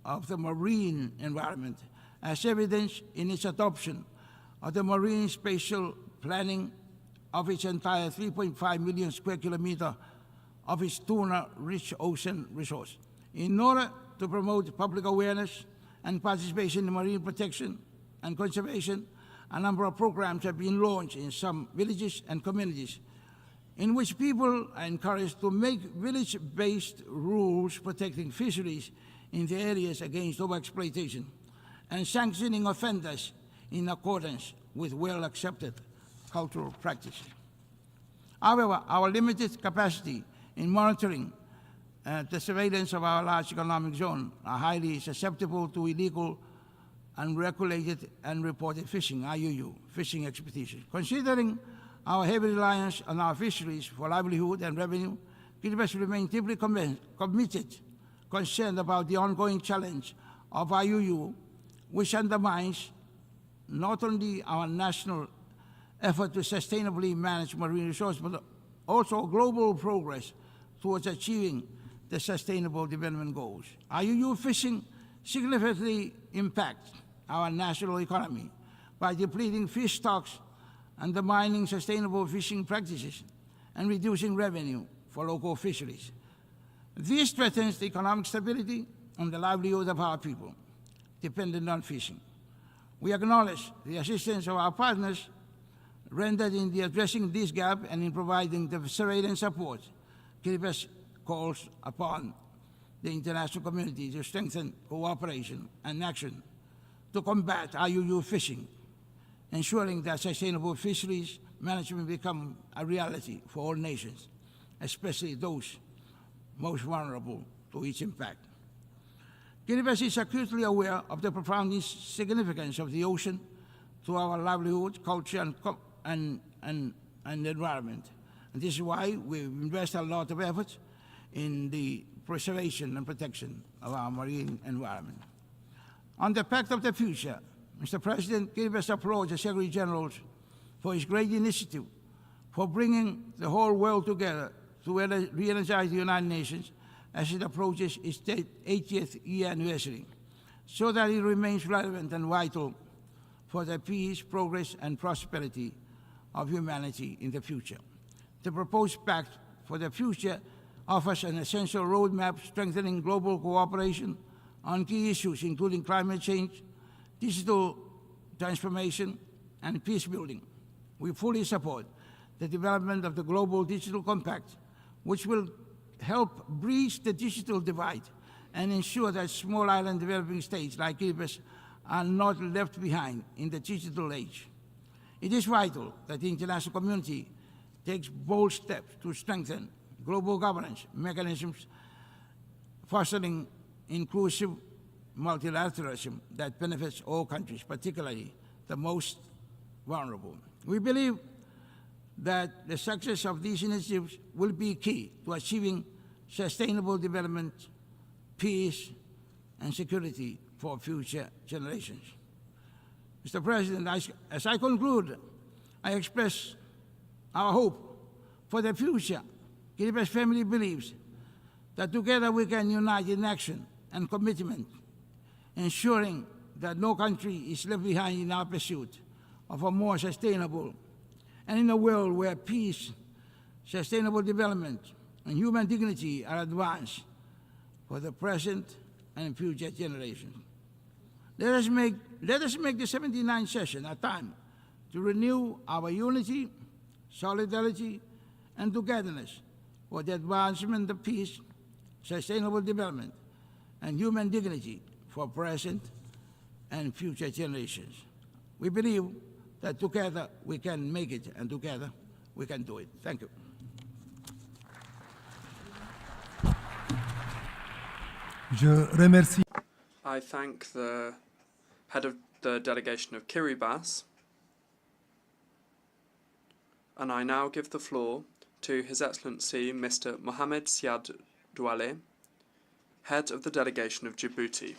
S17: of the marine environment, as evidenced in its adoption of the marine spatial planning of its entire 3.5 million square kilometer of its tuna-rich ocean resource. In order to promote public awareness and participation in marine protection and conservation, a number of programs have been launched in some villages and communities in which people are encouraged to make village-based rules protecting fisheries in the areas against overexploitation and sanctioning offenders in accordance with well-accepted cultural practices. However, our limited capacity in monitoring the surveillance of our large economic zone are highly susceptible to illegal, unregulated, and reported fishing, IUU, fishing expeditions. Considering our heavy reliance on our fisheries for livelihood and revenue, Kiribati remains deeply committed concerned about the ongoing challenge of IUU, which undermines not only our national effort to sustainably manage marine resources, but also global progress towards achieving the Sustainable Development Goals. IUU fishing significantly impacts our national economy by depleting fish stocks, undermining sustainable fishing practices, and reducing revenue for local fisheries. This threatens the economic stability and the livelihood of our people dependent on fishing. We acknowledge the assistance of our partners rendered in addressing this gap and in providing the surveillance support. Kiribati calls upon the international community to strengthen cooperation and action to combat IUU fishing, ensuring that sustainable fisheries management become a reality for all nations, especially those most vulnerable to its impact. Kiribati is acutely aware of the profound significance of the ocean to our livelihood, culture, and environment. And this is why we invest a lot of effort in the preservation and protection of our marine environment. On the Pact of the Future, Mr. President, Kiribati applaud the Secretary-General for his great initiative for bringing the whole world together to re-energize the United Nations as it approaches its 80th year anniversary, so that it remains relevant and vital for the peace, progress, and prosperity of humanity in the future. The proposed Pact for the Future offers an essential roadmap strengthening global cooperation on key issues including climate change, digital transformation, and peace building. We fully support the development of the Global Digital Compact, which will help bridge the digital divide and ensure that small island developing states like Kiribati are not left behind in the digital age. It is vital that the international community takes bold steps to strengthen global governance mechanisms, fostering inclusive multilateralism that benefits all countries, particularly the most vulnerable. We believe that the success of these initiatives will be key to achieving sustainable development, peace, and security for future generations. Mr. President, as I conclude, I express our hope for the future. Kiribati family believes that together we can unite in action and commitment, ensuring that no country is left behind in our pursuit of a more sustainable and in a world where peace, sustainable development, and human dignity are advanced for the present and future generations. Let us make the 79th session a time to renew our unity, solidarity, and togetherness for the advancement of peace, sustainable development, and human dignity for present and future generations. We believe that together we can make it, and together we can do it. Thank you.
S12: I thank the head of the delegation of Kiribati, and I now give the floor to His Excellency Mr. Mohamed Siad Douale, head of the delegation of Djibouti.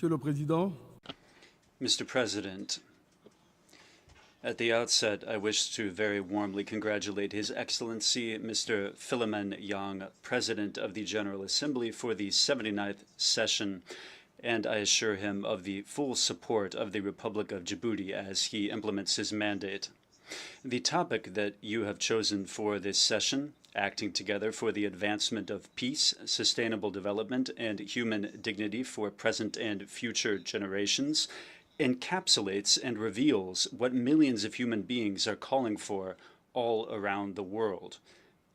S6: Monsieur le Président,
S18: Mr. President, at the outset, I wish to very warmly congratulate His Excellency Mr. Philemon Yang, President of the General Assembly, for the 79th session, and I assure him of the full support of the Republic of Djibouti as he implements his mandate. The topic that you have chosen for this session, acting together for the advancement of peace, sustainable development, and human dignity for present and future generations, encapsulates and reveals what millions of human beings are calling for all around the world: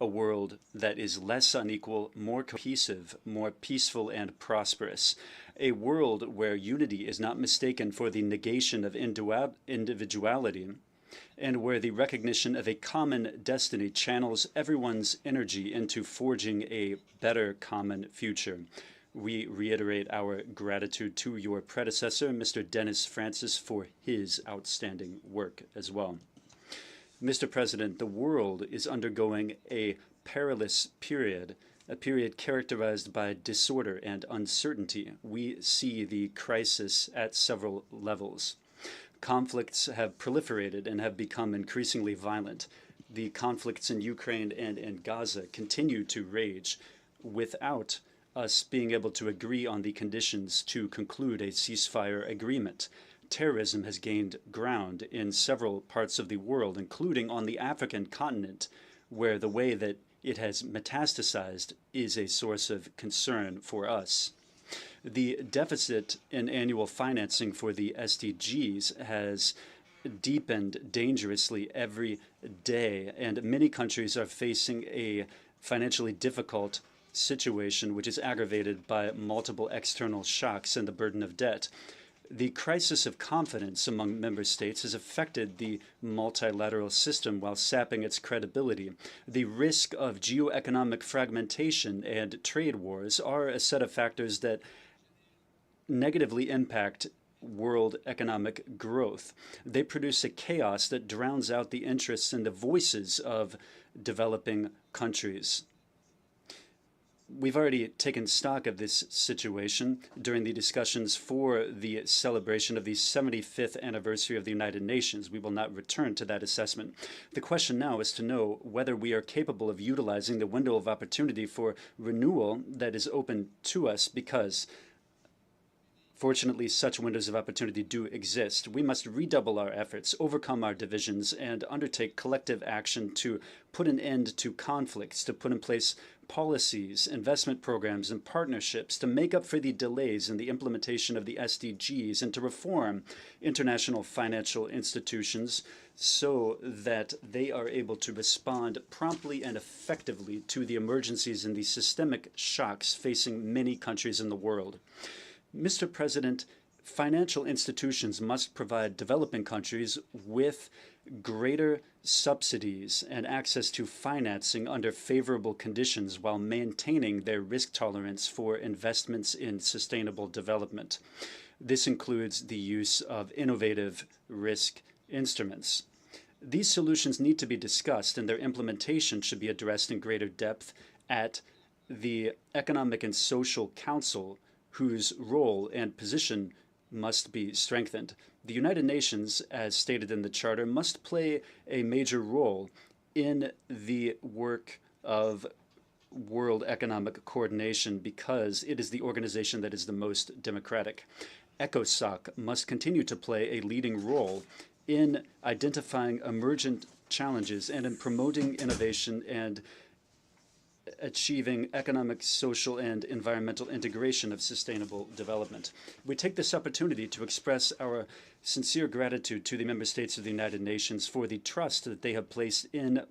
S18: a world that is less unequal, more cohesive, more peaceful and prosperous, a world where unity is not mistaken for the negation of individuality, and where the recognition of a common destiny channels everyone's energy into forging a better common future. We reiterate our gratitude to your predecessor, Mr. Dennis Francis, for his outstanding work as well. Mr. President, the world is undergoing a perilous period, a period characterized by disorder and uncertainty. We see the crisis at several levels. Conflicts have proliferated and have become increasingly violent. The conflicts in Ukraine and in Gaza continue to rage without us being able to agree on the conditions to conclude a ceasefire agreement. Terrorism has gained ground in several parts of the world, including on the African continent, where the way that it has metastasized is a source of concern for us. The deficit in annual financing for the SDGs has deepened dangerously every day, and many countries are facing a financially difficult situation, which is aggravated by multiple external shocks and the burden of debt. The crisis of confidence among member states has affected the multilateral system while sapping its credibility. The risk of geoeconomic fragmentation and trade wars are a set of factors that negatively impact world economic growth. They produce a chaos that drowns out the interests and the voices of developing countries. We've already taken stock of this situation during the discussions for the celebration of the 75th anniversary of the United Nations. We will not return to that assessment. The question now is to know whether we are capable of utilizing the window of opportunity for renewal that is open to us, because fortunately, such windows of opportunity do exist. We must redouble our efforts, overcome our divisions, and undertake collective action to put an end to conflicts, to put in place policies, investment programs, and partnerships to make up for the delays in the implementation of the SDGs, and to reform international financial institutions so that they are able to respond promptly and effectively to the emergencies and the systemic shocks facing many countries in the world. Mr. President, financial institutions must provide developing countries with greater subsidies and access to financing under favorable conditions while maintaining their risk tolerance for investments in sustainable development. This includes the use of innovative risk instruments. These solutions need to be discussed, and their implementation should be addressed in greater depth at the Economic and Social Council, whose role and position must be strengthened. The United Nations, as stated in the Charter, must play a major role in the work of world economic coordination because it is the organization that is the most democratic. ECOSOC must continue to play a leading role in identifying emergent challenges and in promoting innovation and achieving economic, social, and environmental integration of sustainable development. We take this opportunity to express our sincere gratitude to the member states of the United Nations for the trust that they have placed in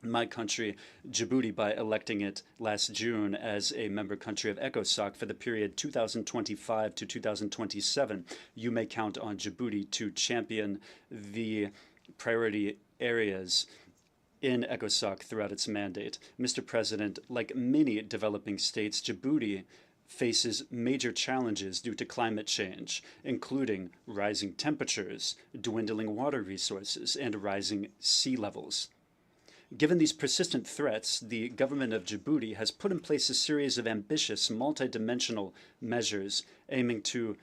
S18: my country, Djibouti, by electing it last June as a member country of ECOSOC for the period 2025 to 2027. You may count on Djibouti to champion the priority areas in ECOSOC throughout its mandate. Mr. President, like many developing states, Djibouti faces major challenges due to climate change, including rising temperatures, dwindling water resources, and rising sea levels. Given these persistent threats, the government of Djibouti has put in place a series of ambitious, multidimensional measures aiming to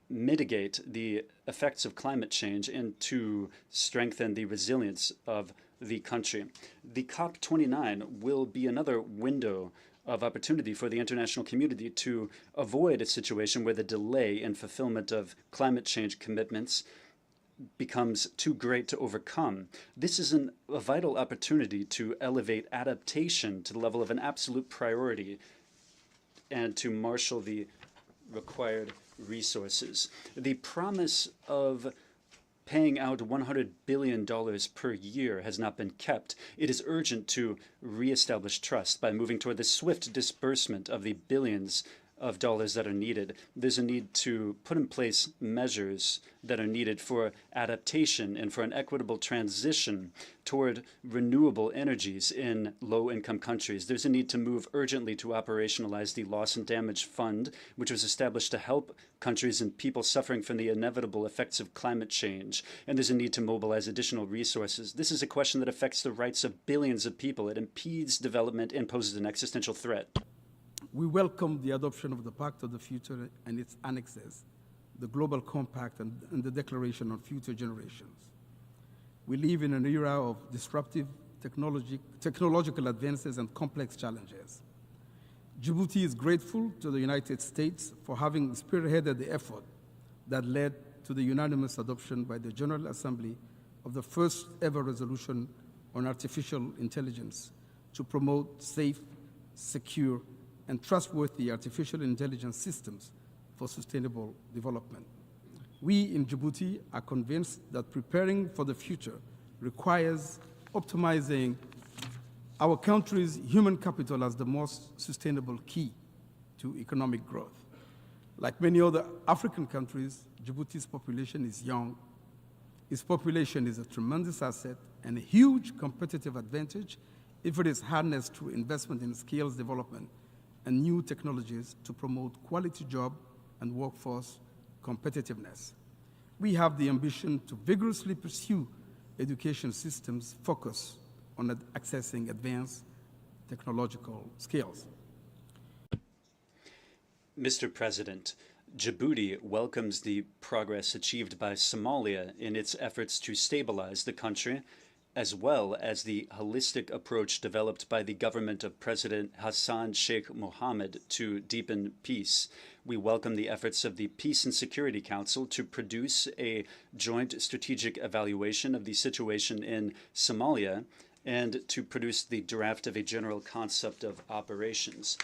S18: mitigate the effects of climate change and to strengthen the resilience of the country. The COP29 will be another window of opportunity for the international community to avoid a situation where the delay in fulfillment of climate change commitments becomes too great to overcome. This is a vital opportunity to elevate adaptation to the level of an absolute priority and to marshal the required resources. The promise of paying out $100 billion per year has not been kept, it is urgent to reestablish trust by moving toward the swift disbursement of the billions of dollars that are needed. There's a need to put in place measures that are needed for adaptation and for an equitable transition toward renewable energies in low-income countries. There's a need to move urgently to operationalize the Loss and Damage Fund, which was established to help countries and people suffering from the inevitable effects of climate change. And there's a need to mobilize additional resources. This is a question that affects the rights of billions of people. It impedes development and poses an existential threat.
S6: We welcome the adoption of the Pact of the Future and its annexes, the Global Compact and the Declaration on Future Generations. We live in an era of disruptive technological advances and complex challenges. Djibouti is grateful to the United States for having spearheaded the effort that led to the unanimous adoption by the General Assembly of the first ever resolution on artificial intelligence to promote safe, secure, and trustworthy artificial intelligence systems for sustainable development. We in Djibouti are convinced that preparing for the future requires optimizing our country's human capital as the most sustainable key to economic growth. Like many other African countries, Djibouti's population is young. Its population is a tremendous asset and a huge competitive advantage if it is harnessed through investment in skills development and new technologies to promote quality job and workforce competitiveness. We have the ambition to vigorously pursue education systems focused on accessing advanced technological skills.
S18: Mr. President, Djibouti welcomes the progress achieved by Somalia in its efforts to stabilize the country, as well as the holistic approach developed by the government of President Hassan Sheikh Mohammed to deepen peace. We welcome the efforts of the Peace and Security Council to produce a joint strategic evaluation of the situation in Somalia and to produce the draft of a general concept of operations.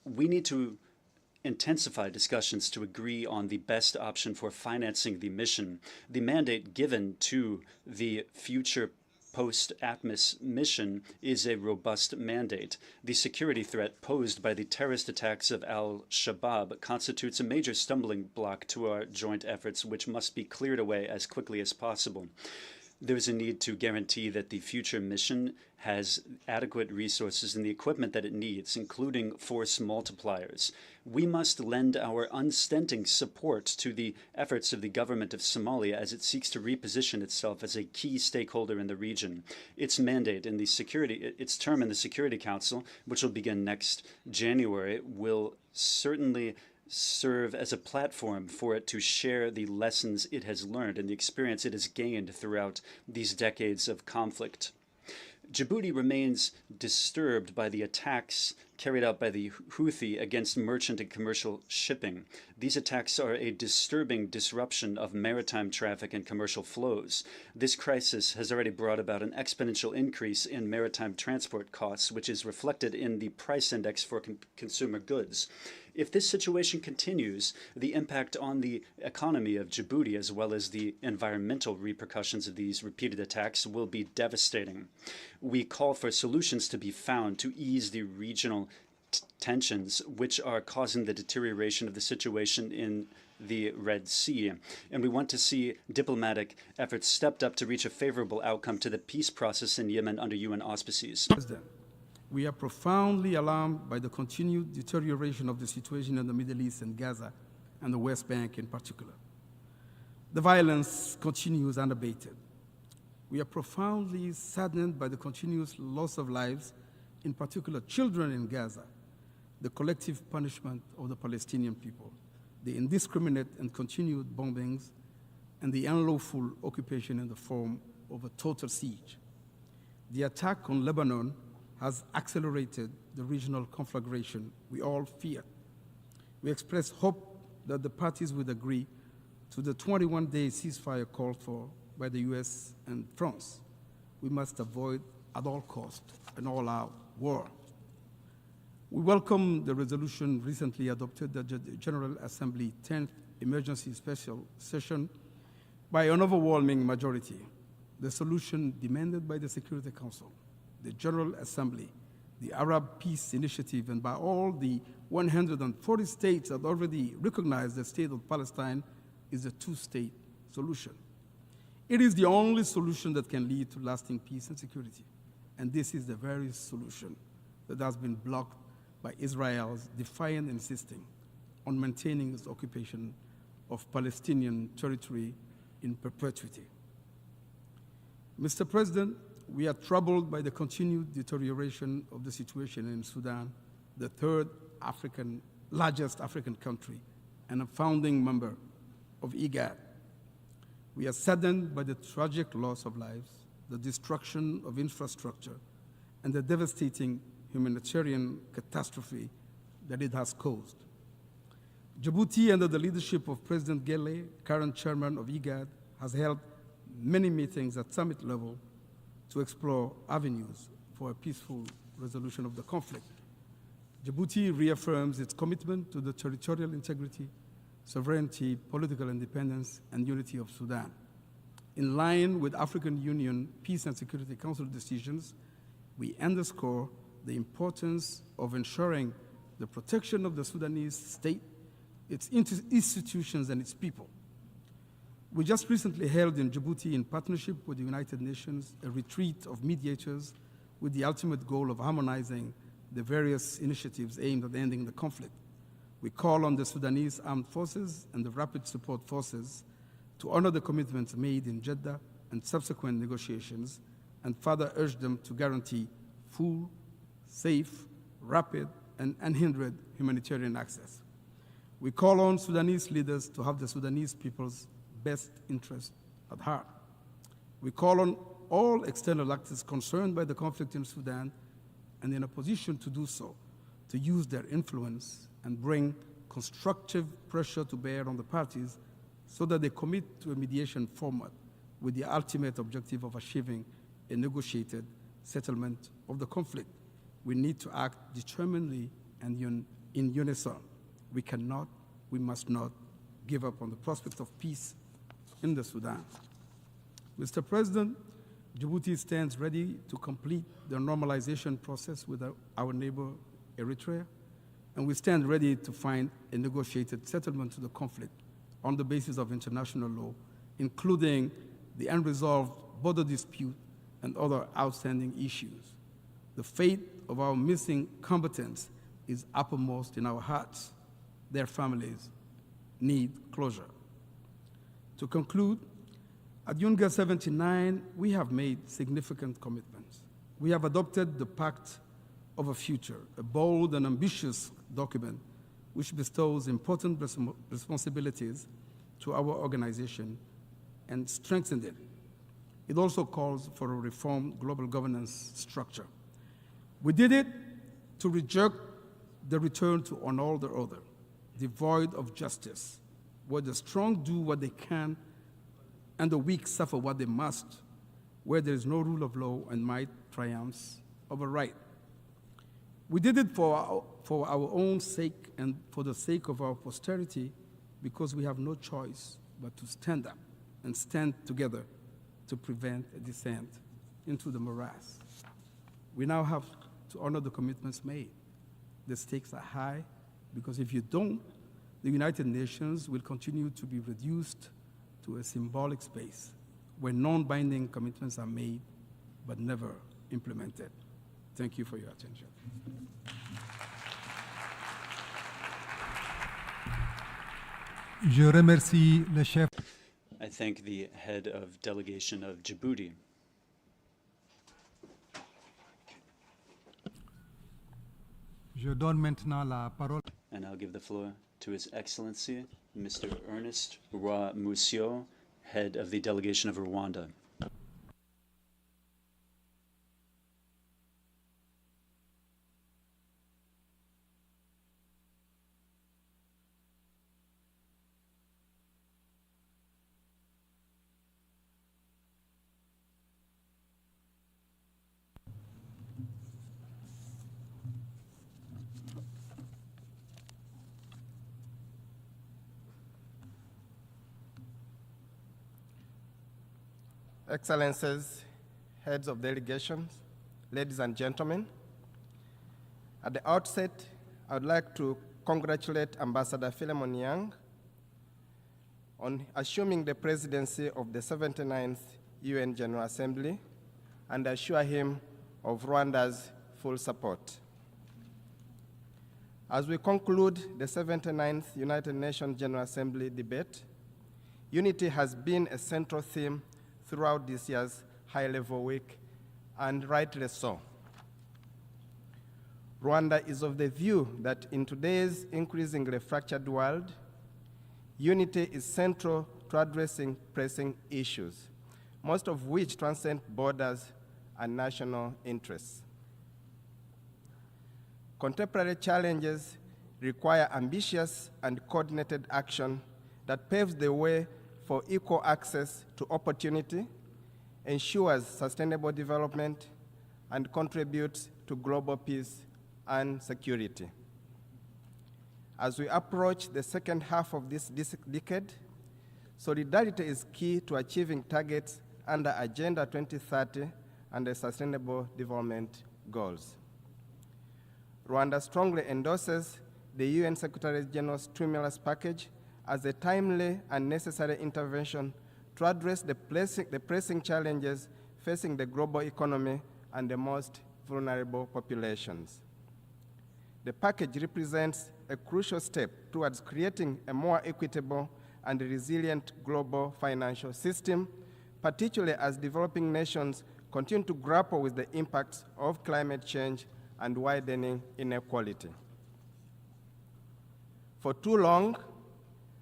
S18: We need to intensify discussions to agree on the best option for financing the mission. The mandate given to the future post-ATMIS mission is a robust mandate. The security threat posed by the terrorist attacks of al-Shabaab constitutes a major stumbling block to our joint efforts, which must be cleared away as quickly as possible. There is a need to guarantee that the future mission has adequate resources and the equipment that it needs, including force multipliers. We must lend our unstinting support to the efforts of the government of Somalia as it seeks to reposition itself as a key stakeholder in the region. Its mandate in its term in the Security Council, which will begin next January, will certainly serve as a platform for it to share the lessons it has learned and the experience it has gained throughout these decades of conflict. Djibouti remains disturbed by the attacks carried out by the Houthi against merchant and commercial shipping. These attacks are a disturbing disruption of maritime traffic and commercial flows. This crisis has already brought about an exponential increase in maritime transport costs, which is reflected in the price index for consumer goods. If this situation continues, the impact on the economy of Djibouti, as well as the environmental repercussions of these repeated attacks, will be devastating. We call for solutions to be found to ease the regional tensions which are causing the deterioration of the situation in the Red Sea. And we want to see diplomatic efforts stepped up to reach a favorable outcome to the peace process in Yemen under UN auspices.
S6: We are profoundly alarmed by the continued deterioration of the situation in the Middle East and Gaza and the West Bank in particular. The violence continues unabated. We are profoundly saddened by the continuous loss of lives, in particular children in Gaza, the collective punishment of the Palestinian people, the indiscriminate and continued bombings, and the unlawful occupation in the form of a total siege. The attack on Lebanon has accelerated the regional conflagration we all fear. We express hope that the parties would agree to the 21-day ceasefire called for by the US and France. We must avoid at all costs an all-out war. We welcome the resolution recently adopted at the General Assembly 10th Emergency Special Session by an overwhelming majority, the solution demanded by the Security Council, the General Assembly, the Arab Peace Initiative, and by all the 140 states that already recognize the state of Palestine is a two-state solution. It is the only solution that can lead to lasting peace and security. And this is the very solution that has been blocked by Israel's defiant insisting on maintaining its occupation of Palestinian territory in perpetuity. Mr. President, we are troubled by the continued deterioration of the situation in Sudan, the third largest African country and a founding member of IGAD. We are saddened by the tragic loss of lives, the destruction of infrastructure, and the devastating humanitarian catastrophe that it has caused. Djibouti, under the leadership of President Gele, current chairman of IGAD, has held many meetings at summit level to explore avenues for a peaceful resolution of the conflict. Djibouti reaffirms its commitment to the territorial integrity, sovereignty, political independence, and unity of Sudan. In line with African Union Peace and Security Council decisions, we underscore the importance of ensuring the protection of the Sudanese state, its institutions, and its people. We just recently held in Djibouti, in partnership with the United Nations, a retreat of mediators with the ultimate goal of harmonizing the various initiatives aimed at ending the conflict. We call on the Sudanese Armed Forces and the Rapid Support Forces to honor the commitments made in Jeddah and subsequent negotiations, and further urge them to guarantee full, safe, rapid, and unhindered humanitarian access. We call on Sudanese leaders to have the Sudanese people's best interest at heart. We call on all external actors concerned by the conflict in Sudan and in a position to do so, to use their influence and bring constructive pressure to bear on the parties so that they commit to a mediation format with the ultimate objective of achieving a negotiated settlement of the conflict. We need to act determinedly and in unison. We must not give up on the prospect of peace in the Sudan. Mr. President, Djibouti stands ready to complete the normalization process with our neighbor Eritrea, and we stand ready to find a negotiated settlement to the conflict on the basis of international law, including the unresolved border dispute and other outstanding issues. The fate of our missing combatants is uppermost in our hearts. Their families need closure. To conclude, at UNGA 79, we have made significant commitments. We have adopted the Pact of a Future, a bold and ambitious document which bestows important responsibilities to our organization and strengthens it. It also calls for a reformed global governance structure. We did it to reject the return to an order devoid of justice, where the strong do what they can and the weak suffer what they must, where there is no rule of law and might triumphs over right. We did it for our own sake and for the sake of our posterity, because we have no choice but to stand up and stand together to prevent a descent into the morass. We now have to honor the commitments made. The stakes are high, because if you don't, the United Nations will continue to be reduced to a symbolic space where non-binding commitments are made but never implemented. Thank you for your attention.
S8: Je remercie le chef.
S18: I thank the head of delegation of Djibouti.
S8: Je donne maintenant la parole.
S18: And I'll give the floor to His Excellency, Mr. Ernest Roy Musio, head of the delegation of Rwanda.
S19: Excellencies, heads of delegations, ladies and gentlemen, at the outset, I would like to congratulate Ambassador Philemon Yang on assuming the presidency of the 79th UN General Assembly and assure him of Rwanda's full support. As we conclude the 79th United Nations General Assembly debate, unity has been a central theme throughout this year's high-level week, and rightly so. Rwanda is of the view that in today's increasingly fractured world, unity is central to addressing pressing issues, most of which transcend borders and national interests. Contemporary challenges require ambitious and coordinated action that paves the way for equal access to opportunity, ensures sustainable development, and contributes to global peace and security. As we approach the second half of this decade, solidarity is key to achieving targets under Agenda 2030 and the Sustainable Development Goals. Rwanda strongly endorses the UN Secretary-General stimulus package as a timely and necessary intervention to address the pressing challenges facing the global economy and the most vulnerable populations. The package represents a crucial step towards creating a more equitable and resilient global financial system, particularly as developing nations continue to grapple with the impacts of climate change and widening inequality. For too long,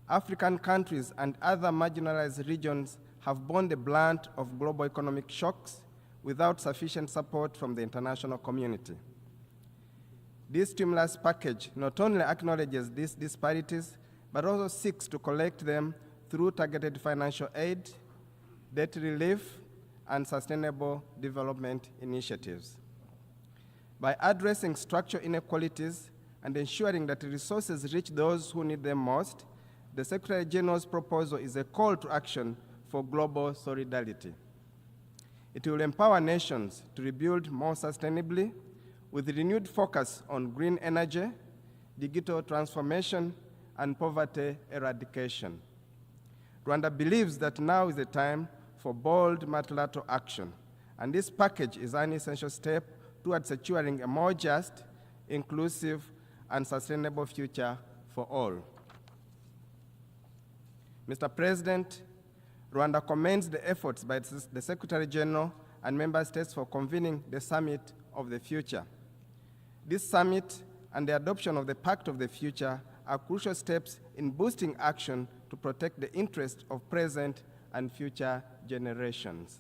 S19: African countries and other marginalized regions have borne the brunt of global economic shocks without sufficient support from the international community. This stimulus package not only acknowledges these disparities, but also seeks to collect them through targeted financial aid, debt relief, and sustainable development initiatives. By addressing structural inequalities and ensuring that resources reach those who need them most, the Secretary-General's proposal is a call to action for global solidarity. It will empower nations to rebuild more sustainably with renewed focus on green energy, digital transformation, and poverty eradication. Rwanda believes that now is the time for bold multilateral action, and this package is an essential step towards securing a more just, inclusive, and sustainable future for all. Mr. President, Rwanda commends the efforts by the Secretary-General and Member States for convening the Summit of the Future. This summit and the adoption of the Pact of the Future are crucial steps in boosting action to protect the interests of present and future generations.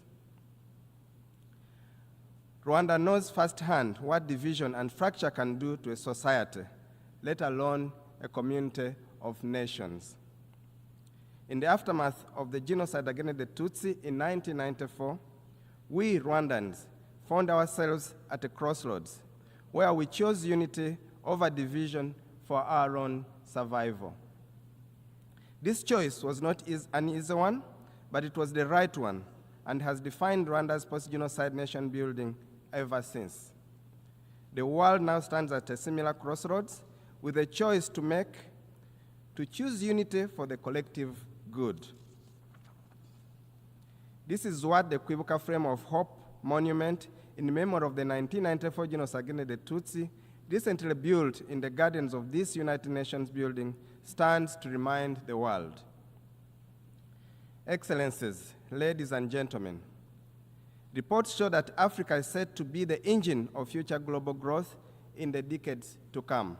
S19: Rwanda knows firsthand what division and fracture can do to a society, let alone a community of nations. In the aftermath of the genocide against the Tutsi in 1994, we Rwandans found ourselves at a crossroads where we chose unity over division for our own survival. This choice was not an easy one, but it was the right one and has defined Rwanda's post-genocide nation building ever since. The world now stands at a similar crossroads with a choice to make, to choose unity for the collective good. This is what the Kwibuka Frame of Hope monument in memory of the 1994 genocide against the Tutsi, recently built in the gardens of this United Nations building, stands to remind the world. Excellencies, ladies and gentlemen, reports show that Africa is set to be the engine of future global growth in the decades to come.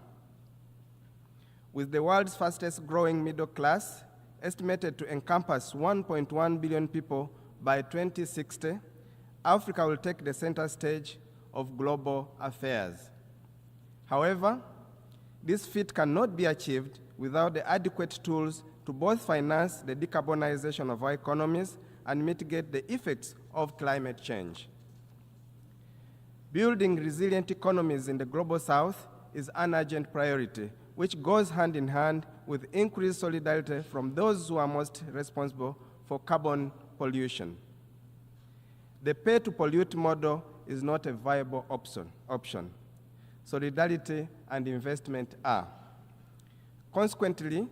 S19: With the world's fastest growing middle class, estimated to encompass 1.1 billion people by 2060, Africa will take the center stage of global affairs. However, this feat cannot be achieved without the adequate tools to both finance the decarbonization of our economies and mitigate the effects of climate change. Building resilient economies in the global south is an urgent priority, which goes hand in hand with increased solidarity from those who are most responsible for carbon pollution. The pay-to-pollute model is not a viable option. Solidarity and investment are. Consequently,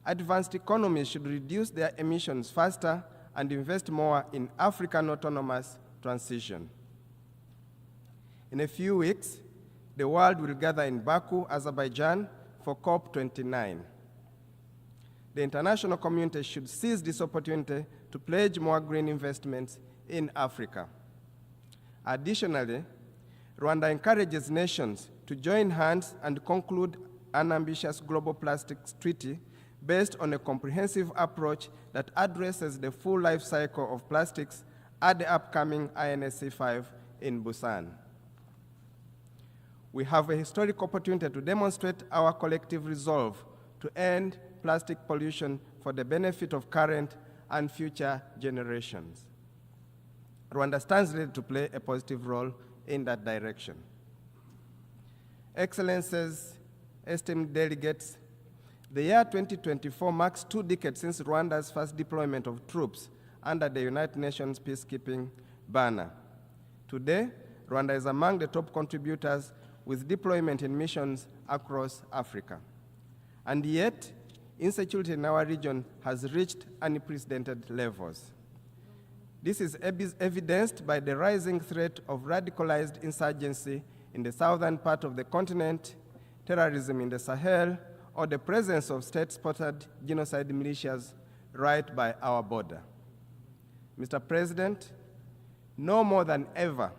S19: advanced economies should reduce their emissions faster and invest more in African autonomous transition. In a few weeks, the world will gather in Baku, Azerbaijan, for COP29. The international community should seize this opportunity to pledge more green investments in Africa. Additionally, Rwanda encourages nations to join hands and conclude an ambitious global plastics treaty based on a comprehensive approach that addresses the full life cycle of plastics at the upcoming INSC5 in Busan. We have a historic opportunity to demonstrate our collective resolve to end plastic pollution for the benefit of current and future generations. Rwanda stands ready to play a positive role in that direction. Excellencies, esteemed delegates, the year 2024 marks 2 decades since Rwanda's first deployment of troops under the United Nations peacekeeping banner. Today, Rwanda is among the top contributors with deployment in missions across Africa. And yet, insecurity in our region has reached unprecedented levels. This is evidenced by the rising threat of radicalized insurgency in the southern part of the continent, terrorism in the Sahel, or the presence of state-sponsored genocide militias right by our border. Mr. President, no more than ever,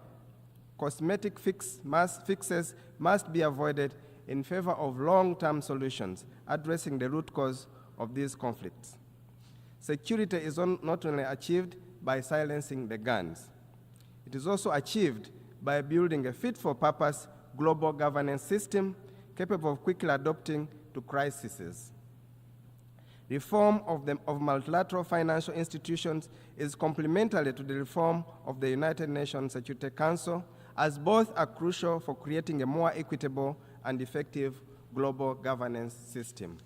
S19: cosmetic fixes must be avoided in favor of long-term solutions addressing the root cause of these conflicts. Security is not only achieved by silencing the guns, it is also achieved by building a fit-for-purpose global governance system capable of quickly adapting to crises. Reform of multilateral financial institutions is complementary to the reform of the United Nations Security Council, as both are crucial for creating a more equitable and effective global governance system.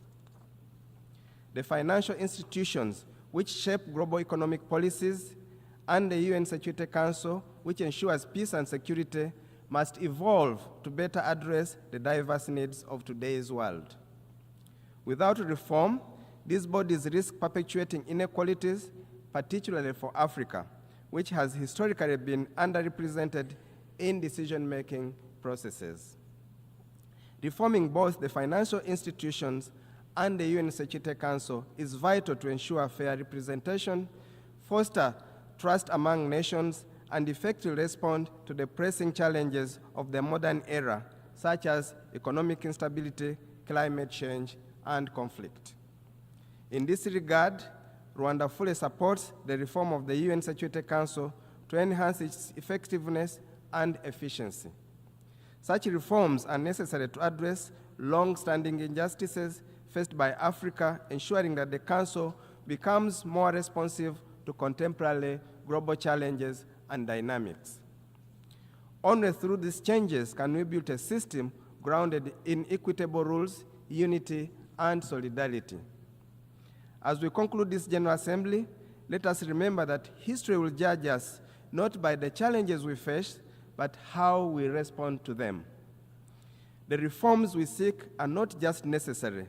S19: The financial institutions which shape global economic policies and the UN Security Council, which ensures peace and security, must evolve to better address the diverse needs of today's world. Without reform, these bodies risk perpetuating inequalities, particularly for Africa, which has historically been underrepresented in decision-making processes. Reforming both the financial institutions and the UN Security Council is vital to ensure fair representation, foster trust among nations, and effectively respond to the pressing challenges of the modern era, such as economic instability, climate change, and conflict. In this regard, Rwanda fully supports the reform of the UN Security Council to enhance its effectiveness and efficiency. Such reforms are necessary to address long-standing injustices faced by Africa, ensuring that the Council becomes more responsive to contemporary global challenges and dynamics. Only through these changes can we build a system grounded in equitable rules, unity, and solidarity. As we conclude this General Assembly, let us remember that history will judge us not by the challenges we face, but how we respond to them. The reforms we seek are not just necessary,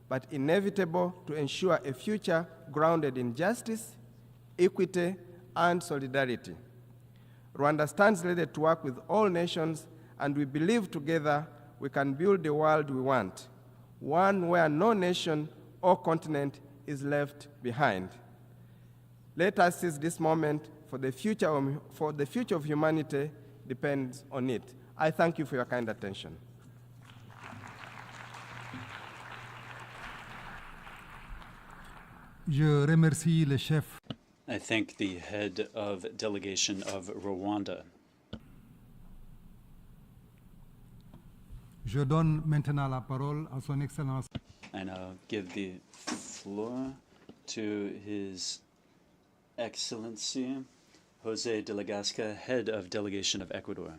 S19: but inevitable to ensure a future grounded in justice, equity, and solidarity. Rwanda stands ready to work with all nations, and we believe together we can build the world we want, one where no nation or continent is left behind. Let us seize this moment, for the future of humanity depends on it. I thank you for your kind attention.
S8: Je remercie le chef.
S18: I thank the head of delegation of Rwanda.
S8: Je donne maintenant la parole à son Excellence.
S18: I now give the floor to His Excellency Jose de la Gasca, head of delegation of Ecuador.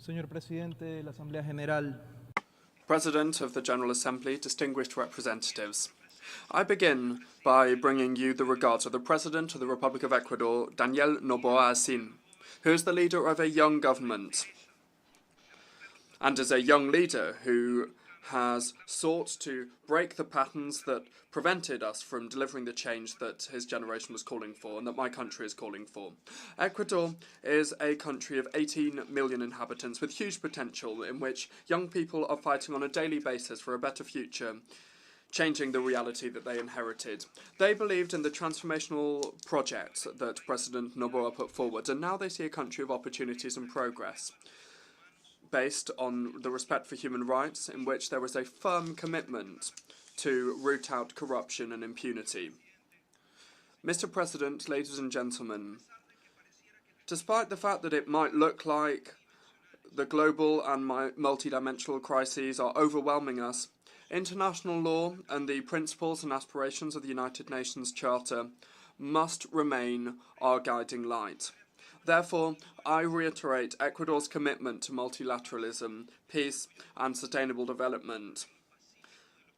S20: Señor Presidente de la Asamblea General,
S12: President of the General Assembly, distinguished representatives, I begin by bringing you the regards of the President of the Republic of Ecuador, Daniel Noboa Asin, who is the leader of a young government and is a young leader who has sought to break the patterns that prevented us from delivering the change that his generation was calling for and that my country is calling for. Ecuador is a country of 18 million inhabitants with huge potential in which young people are fighting on a daily basis for a better future, changing the reality that they inherited. They believed in the transformational project that President Noboa put forward, and now they see a country of opportunities and progress, based on the respect for human rights, in which there is a firm commitment to root out corruption and impunity. Mr. President, ladies and gentlemen, despite the fact that it might look like the global and multidimensional crises are overwhelming us, international law and the principles and aspirations of the United Nations Charter must remain our guiding light. Therefore, I reiterate Ecuador's commitment to multilateralism, peace and sustainable development,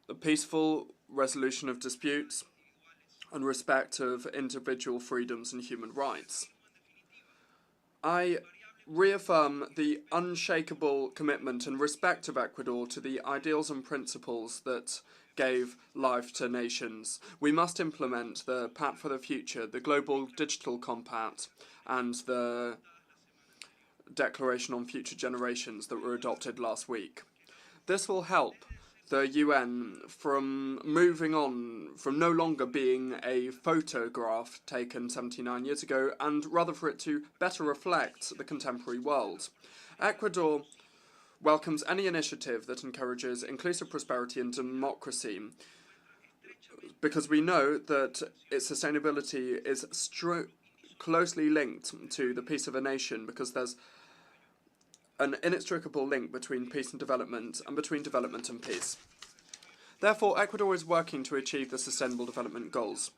S12: the peaceful resolution of disputes and respect of individual freedoms and human rights. I reaffirm the unshakable commitment and respect of Ecuador to the ideals and principles that gave life to nations. We must implement the Pact for the Future, the Global Digital Compact, and the Declaration on Future Generations that were adopted last week. This will help the UN from moving on, from no longer being a photograph taken 79 years ago, and rather for it to better reflect the contemporary world. Ecuador welcomes any initiative that encourages inclusive prosperity and democracy, because we know that its sustainability is closely linked to the peace of a nation, because there's an inextricable link between peace and development, and between development and peace. Therefore, Ecuador is working to achieve the Sustainable Development Goals,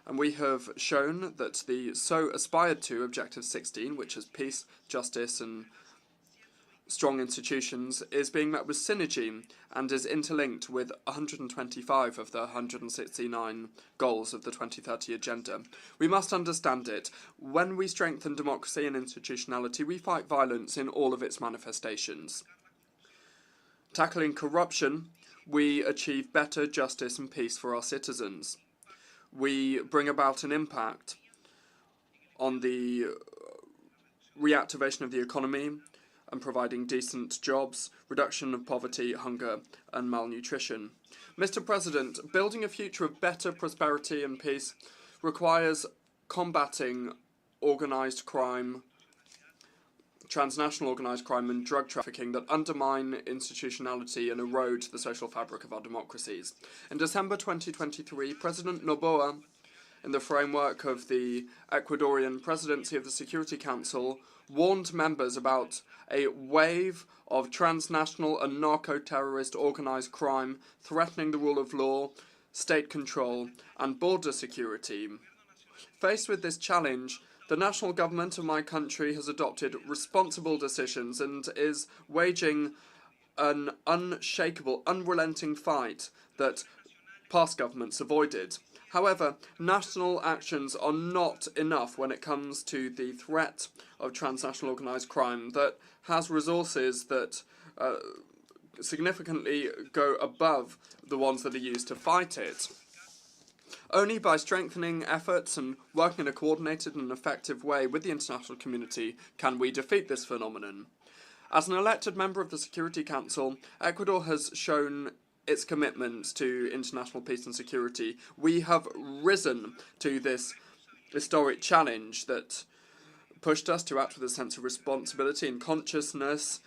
S12: and we have shown that the so aspired to Objective 16, which is peace, justice and strong institutions, is being met with synergy and is interlinked with 125 of the 169 goals of the 2030 Agenda. We must understand it. When we strengthen democracy and institutionality, we fight violence in all of its manifestations. Tackling corruption, we achieve better justice and peace for our citizens. We bring about an impact on the reactivation of the economy and providing decent jobs, reduction of poverty, hunger and malnutrition. Mr. President, building a future of better prosperity and peace requires combating organised crime, transnational organised crime and drug trafficking that undermine institutionality and erode the social fabric of our democracies. In December 2023, President Noboa, in the framework of the Ecuadorian presidency of the Security Council, warned members about a wave of transnational and narco-terrorist organised crime threatening the rule of law, state control and border security. Faced with this challenge, the national government of my country has adopted responsible decisions and is waging an unshakable, unrelenting fight that past governments avoided. However, national actions are not enough when it comes to the threat of transnational organised crime that has resources that significantly go above the ones that are used to fight it. Only by strengthening efforts and working in a coordinated and effective way with the international community can we defeat this phenomenon. As an elected member of the Security Council, Ecuador has shown its commitment to international peace and security. We have risen to this historic challenge that pushed us to act with a sense of responsibility and consciousness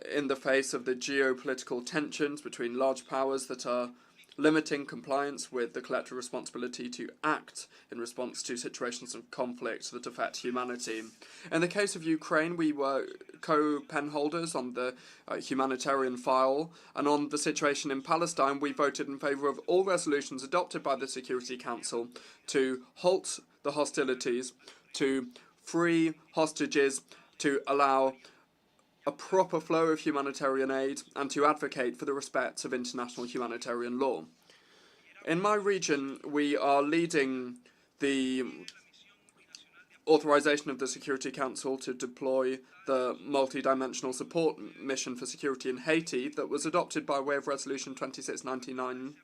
S12: in the face of the geopolitical tensions between large powers that are limiting compliance with the collective responsibility to act in response to situations of conflict that affect humanity. In the case of Ukraine, we were co-pen holders on the humanitarian file, and on the situation in Palestine, we voted in favour of all resolutions adopted by the Security Council to halt the hostilities, to free hostages, to allow a proper flow of humanitarian aid and to advocate for the respect of international humanitarian law. In my region, we are leading the authorization of the Security Council to deploy the multi-dimensional support mission for security in Haiti that was adopted by way of Resolution 2699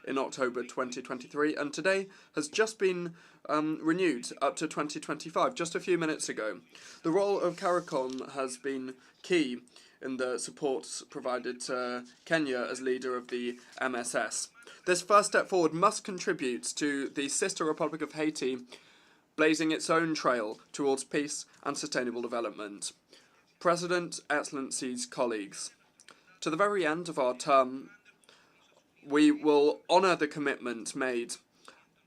S12: in October 2023, and today has just been renewed up to 2025, just a few minutes ago. The role of CARICOM has been key in the support provided to Kenya as leader of the MSS. This first step forward must contribute to the sister Republic of Haiti blazing its own trail towards peace and sustainable development. President, Excellencies, colleagues, to the very end of our term, we will honour the commitment made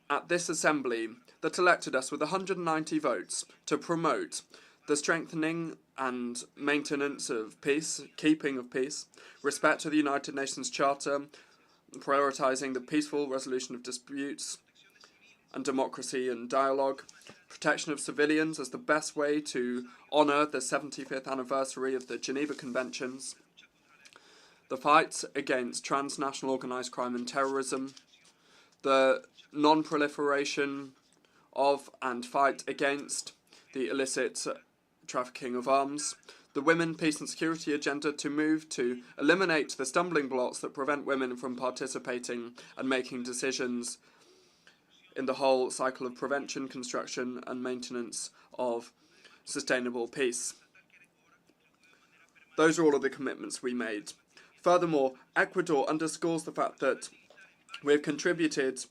S12: at this Assembly that elected us with 190 votes to promote the strengthening and maintenance of peace, keeping of peace, respect to the United Nations Charter, prioritising the peaceful resolution of disputes and democracy and dialogue, protection of civilians as the best way to honour the 75th anniversary of the Geneva Conventions, the fight against transnational organised crime and terrorism, the non-proliferation of and fight against the illicit trafficking of arms, the Women, Peace and Security agenda to move to eliminate the stumbling blocks that prevent women from participating and making decisions in the whole cycle of prevention, construction and maintenance of sustainable peace. Those are all of the commitments we made. Furthermore, Ecuador underscores the fact that we have contributed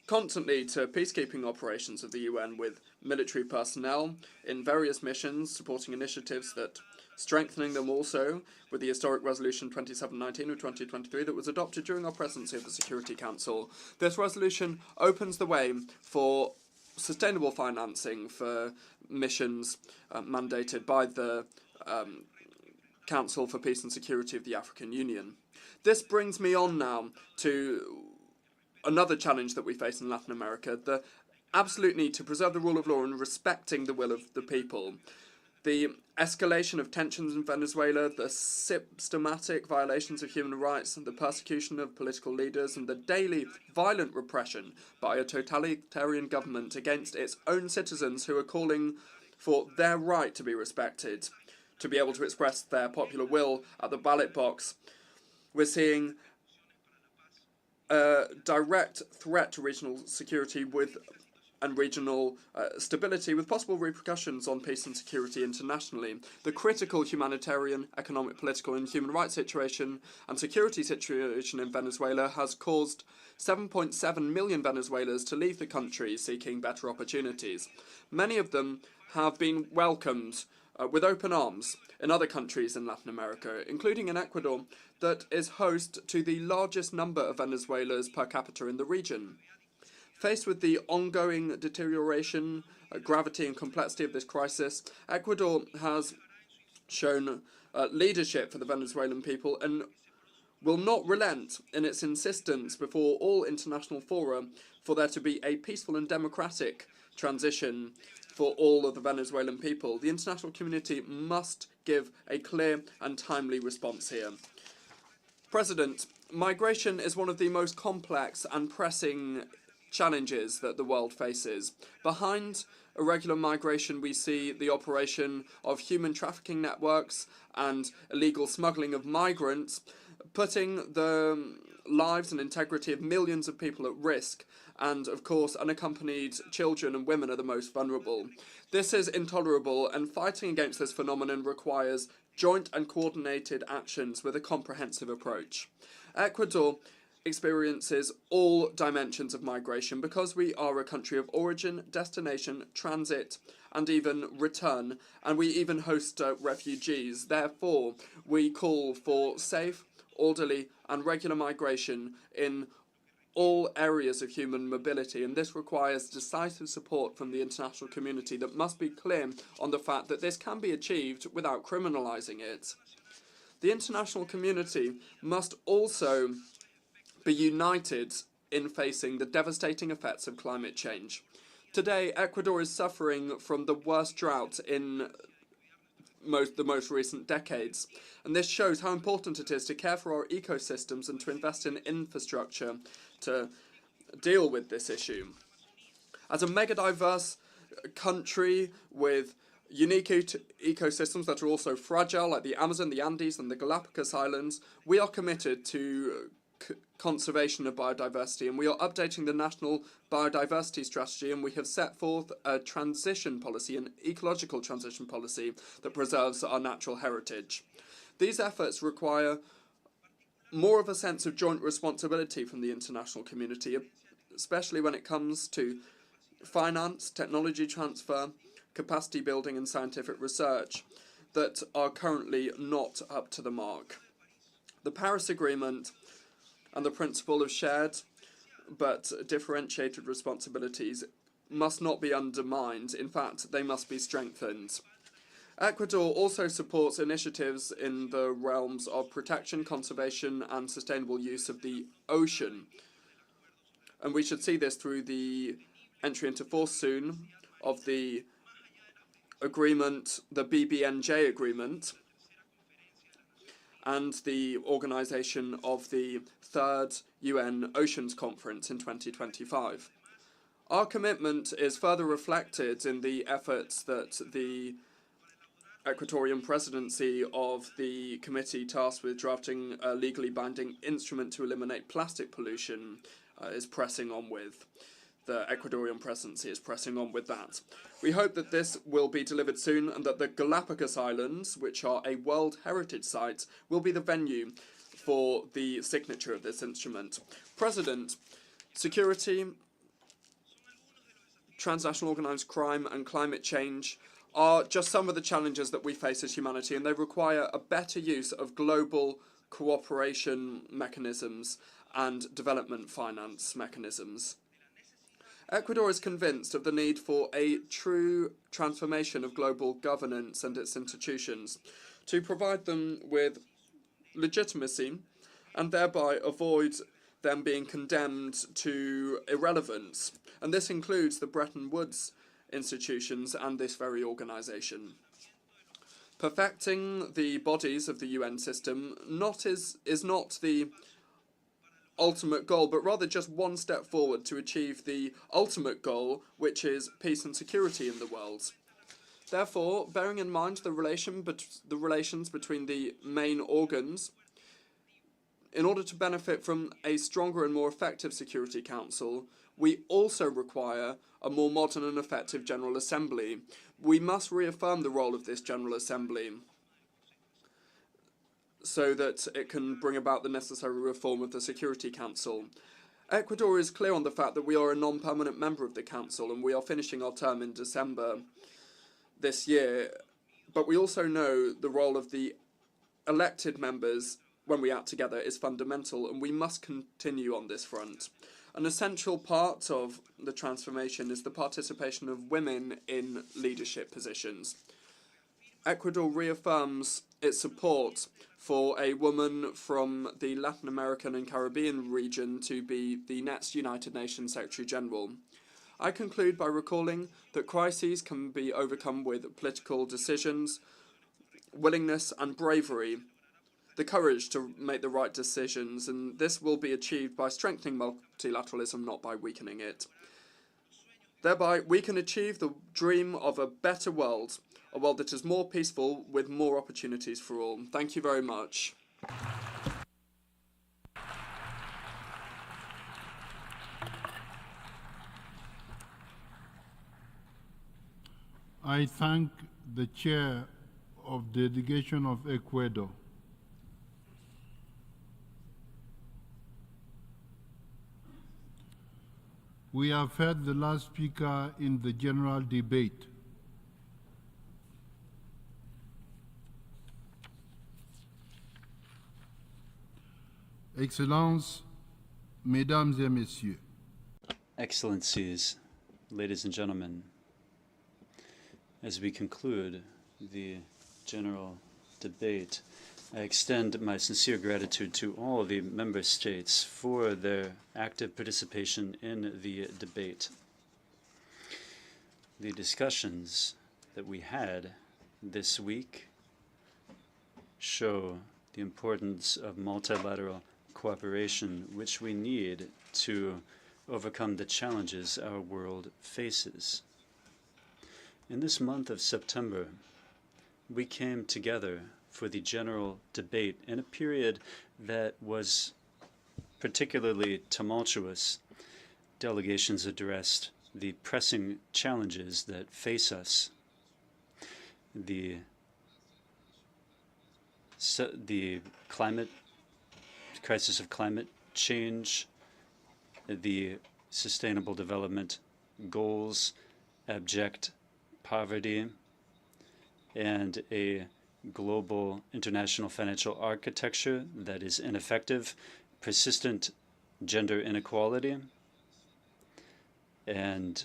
S12: constantly to peacekeeping operations of the UN with military personnel in various missions, supporting initiatives that strengthening them also with the historic Resolution 2719 of 2023 that was adopted during our presidency of the Security Council. This resolution opens the way for sustainable financing for missions mandated by the Council for Peace and Security of the African Union. This brings me on now to another challenge that we face in Latin America, the absolute need to preserve the rule of law and respecting the will of the people. The escalation of tensions in Venezuela, the systematic violations of human rights, and the persecution of political leaders, and the daily violent repression by a totalitarian government against its own citizens who are calling for their right to be respected, to be able to express their popular will at the ballot box. We're seeing a direct threat to regional security and regional stability with possible repercussions on peace and security internationally. The critical humanitarian, economic, political and human rights situation and security situation in Venezuela has caused 7.7 million Venezuelans to leave the country seeking better opportunities. Many of them have been welcomed with open arms in other countries in Latin America, including in Ecuador, that is host to the largest number of Venezuelans per capita in the region. Faced with the ongoing deterioration, gravity and complexity of this crisis, Ecuador has shown leadership for the Venezuelan people and will not relent in its insistence before all international fora for there to be a peaceful and democratic transition for all of the Venezuelan people. The international community must give a clear and timely response here. President, migration is one of the most complex and pressing challenges that the world faces. Behind irregular migration, we see the operation of human trafficking networks and illegal smuggling of migrants, putting the lives and integrity of millions of people at risk. And, of course, unaccompanied children and women are the most vulnerable. This is intolerable, and fighting against this phenomenon requires joint and coordinated actions with a comprehensive approach. Ecuador experiences all dimensions of migration because we are a country of origin, destination, transit, and even return, and we even host refugees. Therefore, we call for safe, orderly, and regular migration in all areas of human mobility, and this requires decisive support from the international community that must be clear on the fact that this can be achieved without criminalizing it. The international community must also be united in facing the devastating effects of climate change. Today, Ecuador is suffering from the worst drought in the most recent decades. And this shows how important it is to care for our ecosystems and to invest in infrastructure to deal with this issue. As a mega-diverse country with unique ecosystems that are also fragile, like the Amazon, the Andes, and the Galapagos Islands, we are committed to conservation of biodiversity, and we are updating the National Biodiversity Strategy, and we have set forth a transition policy, an ecological transition policy that preserves our natural heritage. These efforts require more of a sense of joint responsibility from the international community, especially when it comes to finance, technology transfer, capacity building and scientific research that are currently not up to the mark. The Paris Agreement and the principle of shared but differentiated responsibilities must not be undermined. In fact, they must be strengthened. Ecuador also supports initiatives in the realms of protection, conservation and sustainable use of the ocean. And we should see this through the entry into force soon of the agreement, the BBNJ agreement, and the organisation of the third UN Oceans Conference in 2025. Our commitment is further reflected in the efforts that the Ecuadorian presidency of the committee tasked with drafting a legally binding instrument to eliminate plastic pollution is pressing on with. The Ecuadorian presidency is pressing on with that. We hope that this will be delivered soon and that the Galapagos Islands, which are a World Heritage Site, will be the venue for the signature of this instrument. President, security, transnational organised crime and climate change are just some of the challenges that we face as humanity, and they require a better use of global cooperation mechanisms and development finance mechanisms. Ecuador is convinced of the need for a true transformation of global governance and its institutions to provide them with legitimacy and thereby avoid them being condemned to irrelevance. And this includes the Bretton Woods institutions and this very organisation. Perfecting the bodies of the UN system is not the ultimate goal, but rather just one step forward to achieve the ultimate goal, which is peace and security in the world. Therefore, bearing in mind the relations between the main organs, in order to benefit from a stronger and more effective Security Council, we also require a more modern and effective General Assembly. We must reaffirm the role of this General Assembly so that it can bring about the necessary reform of the Security Council. Ecuador is clear on the fact that we are a non-permanent member of the Council and we are finishing our term in December this year, but we also know the role of the elected members when we act together is fundamental, and we must continue on this front. An essential part of the transformation is the participation of women in leadership positions. Ecuador reaffirms its support for a woman from the Latin American and Caribbean region to be the next United Nations Secretary-General. I conclude by recalling that crises can be overcome with political decisions, willingness and bravery, the courage to make the right decisions, and this will be achieved by strengthening multilateralism, not by weakening it. Thereby, we can achieve the dream of a better world, a world that is more peaceful with more opportunities for all. Thank you very much.
S1: I thank the Chair of the Delegation of Ecuador. We have heard the last speaker in the general debate. Excellences, Mesdames et Messieurs.
S18: Excellencies, ladies and gentlemen, as we conclude the general debate, I extend my sincere gratitude to all the member states for their active participation in the debate. The discussions that we had this week show the importance of multilateral cooperation, which we need to overcome the challenges our world faces. In this month of September, we came together for the general debate in a period that was particularly tumultuous. Delegations addressed the pressing challenges that face us, the crisis of climate change, the sustainable development goals, abject poverty, and a global international financial architecture that is ineffective, persistent gender inequality, and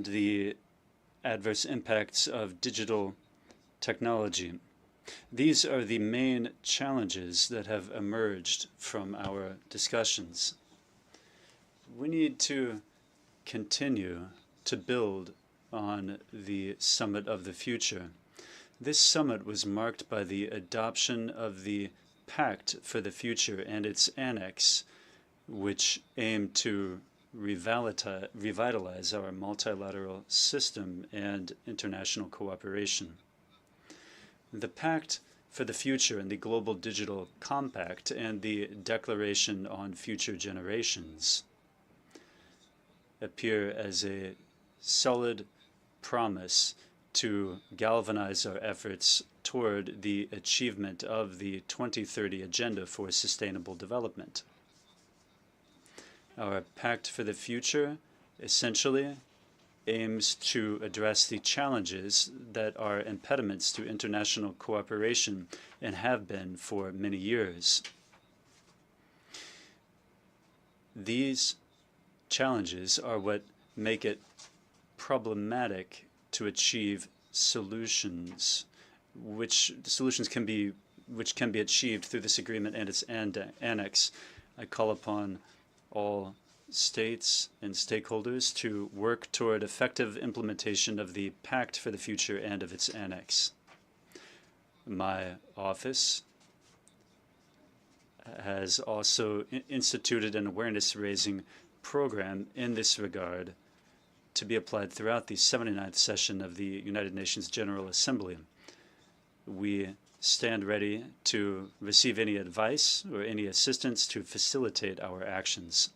S18: the adverse impacts of digital technology. These are the main challenges that have emerged from our discussions. We need to continue to build on the Summit of the Future. This summit was marked by the adoption of the Pact for the Future and its annex, which aimed to revitalize our multilateral system and international cooperation. The Pact for the Future and the Global Digital Compact and the Declaration on Future Generations appear as a solid promise to galvanize our efforts toward the achievement of the 2030 Agenda for Sustainable Development. Our Pact for the Future essentially aims to address the challenges that are impediments to international cooperation and have been for many years. These challenges are what make it problematic to achieve solutions, which can be achieved through this agreement and its annex. I call upon all states and stakeholders to work toward effective implementation of the Pact for the Future and of its annex. My office has also instituted an awareness-raising program in this regard to be applied throughout the 79th session of the United Nations General Assembly. We stand ready to receive any advice or any assistance to facilitate our actions.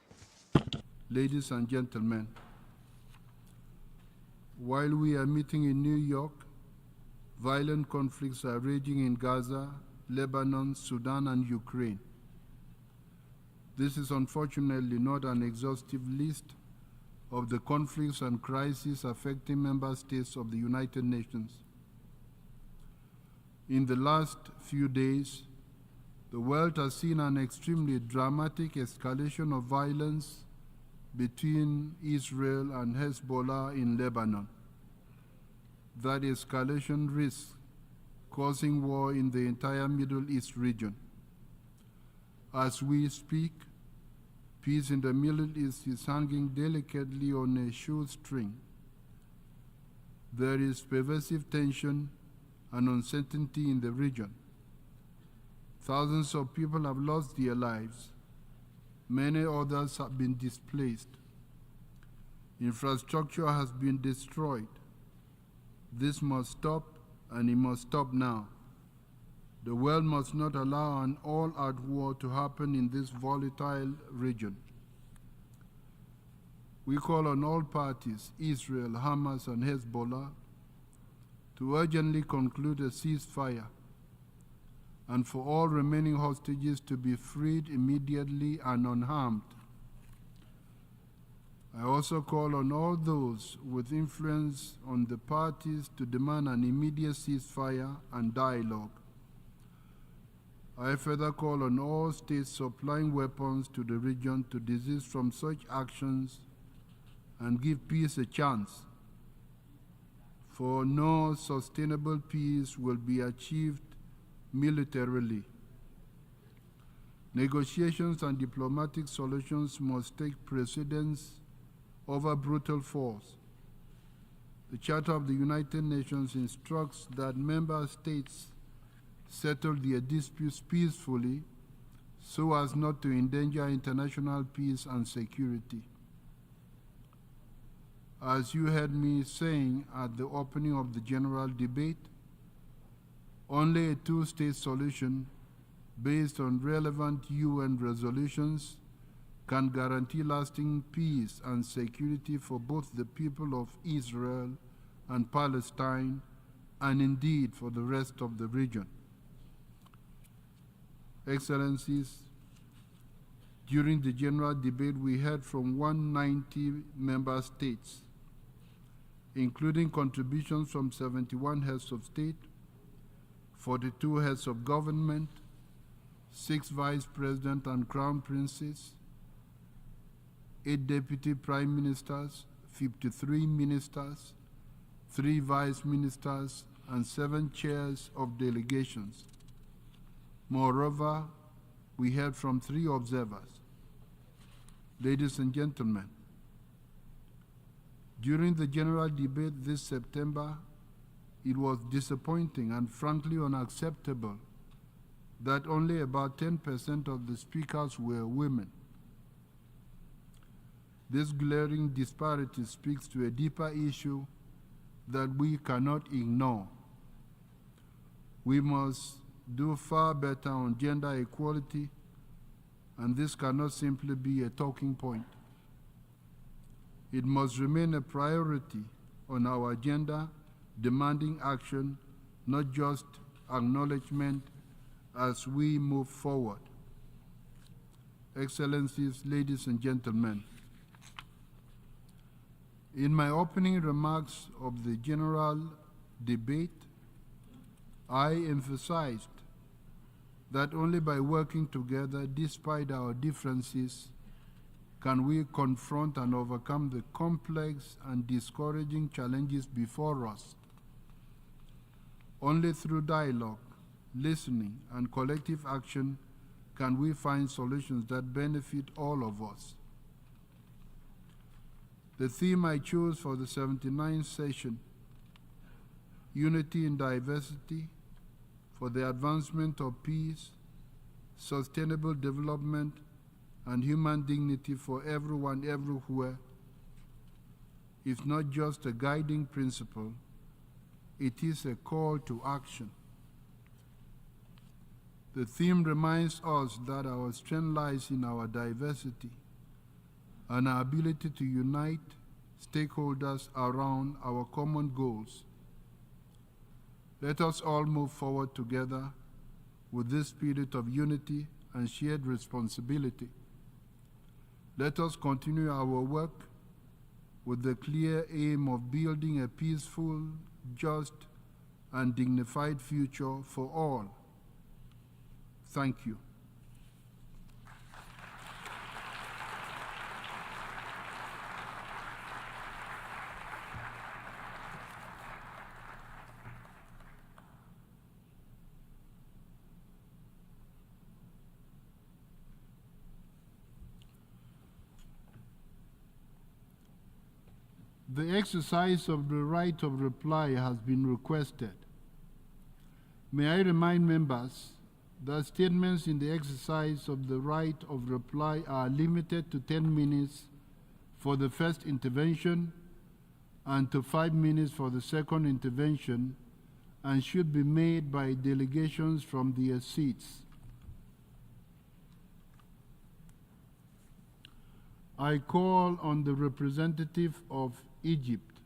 S1: Ladies and gentlemen, while we are meeting in New York, violent conflicts are raging in Gaza, Lebanon, Sudan, and Ukraine. This is unfortunately not an exhaustive list of the conflicts and crises affecting member states of the United Nations. In the last few days, the world has seen an extremely dramatic escalation of violence between Israel and Hezbollah in Lebanon. That escalation risks causing war in the entire Middle East region. As we speak, peace in the Middle East is hanging delicately on a shoestring. There is pervasive tension and uncertainty in the region. Thousands of people have lost their lives. Many others have been displaced. Infrastructure has been destroyed. This must stop, and it must stop now. The world must not allow an all-out war to happen in this volatile region. We call on all parties, Israel, Hamas, and Hezbollah, to urgently conclude a ceasefire and for all remaining hostages to be freed immediately and unharmed. I also call on all those with influence on the parties to demand an immediate ceasefire and dialogue. I further call on all states supplying weapons to the region to desist from such actions and give peace a chance. For no sustainable peace will be achieved militarily. Negotiations and diplomatic solutions must take precedence over brutal force. The Charter of the United Nations instructs that member states settle their disputes peacefully so as not to endanger international peace and security. As you heard me saying at the opening of the general debate, only a two-state solution based on relevant UN resolutions can guarantee lasting peace and security for both the people of Israel and Palestine, and indeed for the rest of the region. Excellencies, during the general debate, we heard from 190 member states, including contributions from 71 heads of state, 42 heads of government, 6 vice presidents and crown princes, 8 deputy prime ministers, 53 ministers, 3 vice ministers, and 7 chairs of delegations. Moreover, we heard from 3 observers. Ladies and gentlemen, during the general debate this September, it was disappointing and frankly unacceptable that only about 10% of the speakers were women. This glaring disparity speaks to a deeper issue that we cannot ignore. We must do far better on gender equality, and this cannot simply be a talking point. It must remain a priority on our agenda, demanding action, not just acknowledgement as we move forward. Excellencies, ladies and gentlemen, in my opening remarks of the general debate, I emphasized that only by working together, despite our differences, can we confront and overcome the complex and discouraging challenges before us. Only through dialogue, listening, and collective action can we find solutions that benefit all of us. The theme I chose for the 79th session, Unity in Diversity, for the advancement of peace, sustainable development, and human dignity for everyone everywhere, is not just a guiding principle, it is a call to action. The theme reminds us that our strength lies in our diversity and our ability to unite stakeholders around our common goals. Let us all move forward together with this spirit of unity and shared responsibility. Let us continue our work with the clear aim of building a peaceful, just, and dignified future for all. Thank you. The exercise of the right of reply has been requested. May I remind members that statements in the exercise of the right of reply are limited to 10 minutes for the first intervention and to 5 minutes for the second intervention, and should be made by delegations from their seats. I call on the representative of Egypt.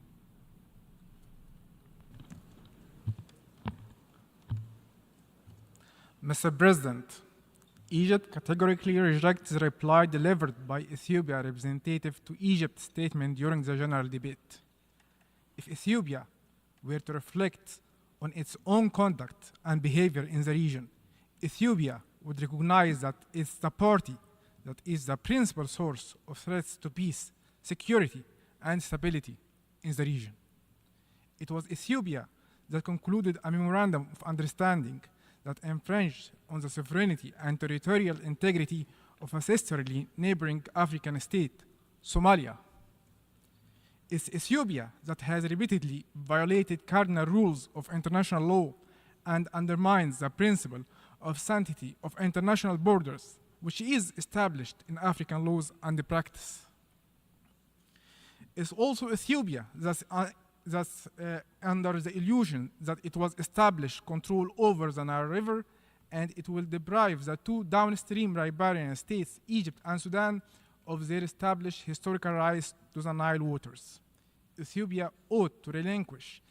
S21: Mr. President, Egypt categorically rejects the reply delivered by Ethiopia representative to Egypt's statement during the general debate. If Ethiopia were to reflect on its own conduct and behavior in the region, Ethiopia would recognize that it's the party that is the principal source of threats to peace, security, and stability in the region. It was Ethiopia that concluded a memorandum of understanding that infringed on the sovereignty and territorial integrity of a sisterly neighboring African state, Somalia. It's Ethiopia that has repeatedly violated cardinal rules of international law and undermines the principle of sanctity of international borders, which is established in African laws and practice. It's also Ethiopia that's under the illusion that it was established control over the Nile River, and it will deprive the two downstream riparian states, Egypt and Sudan, of their established historical rights to the Nile waters. Ethiopia ought to relinquish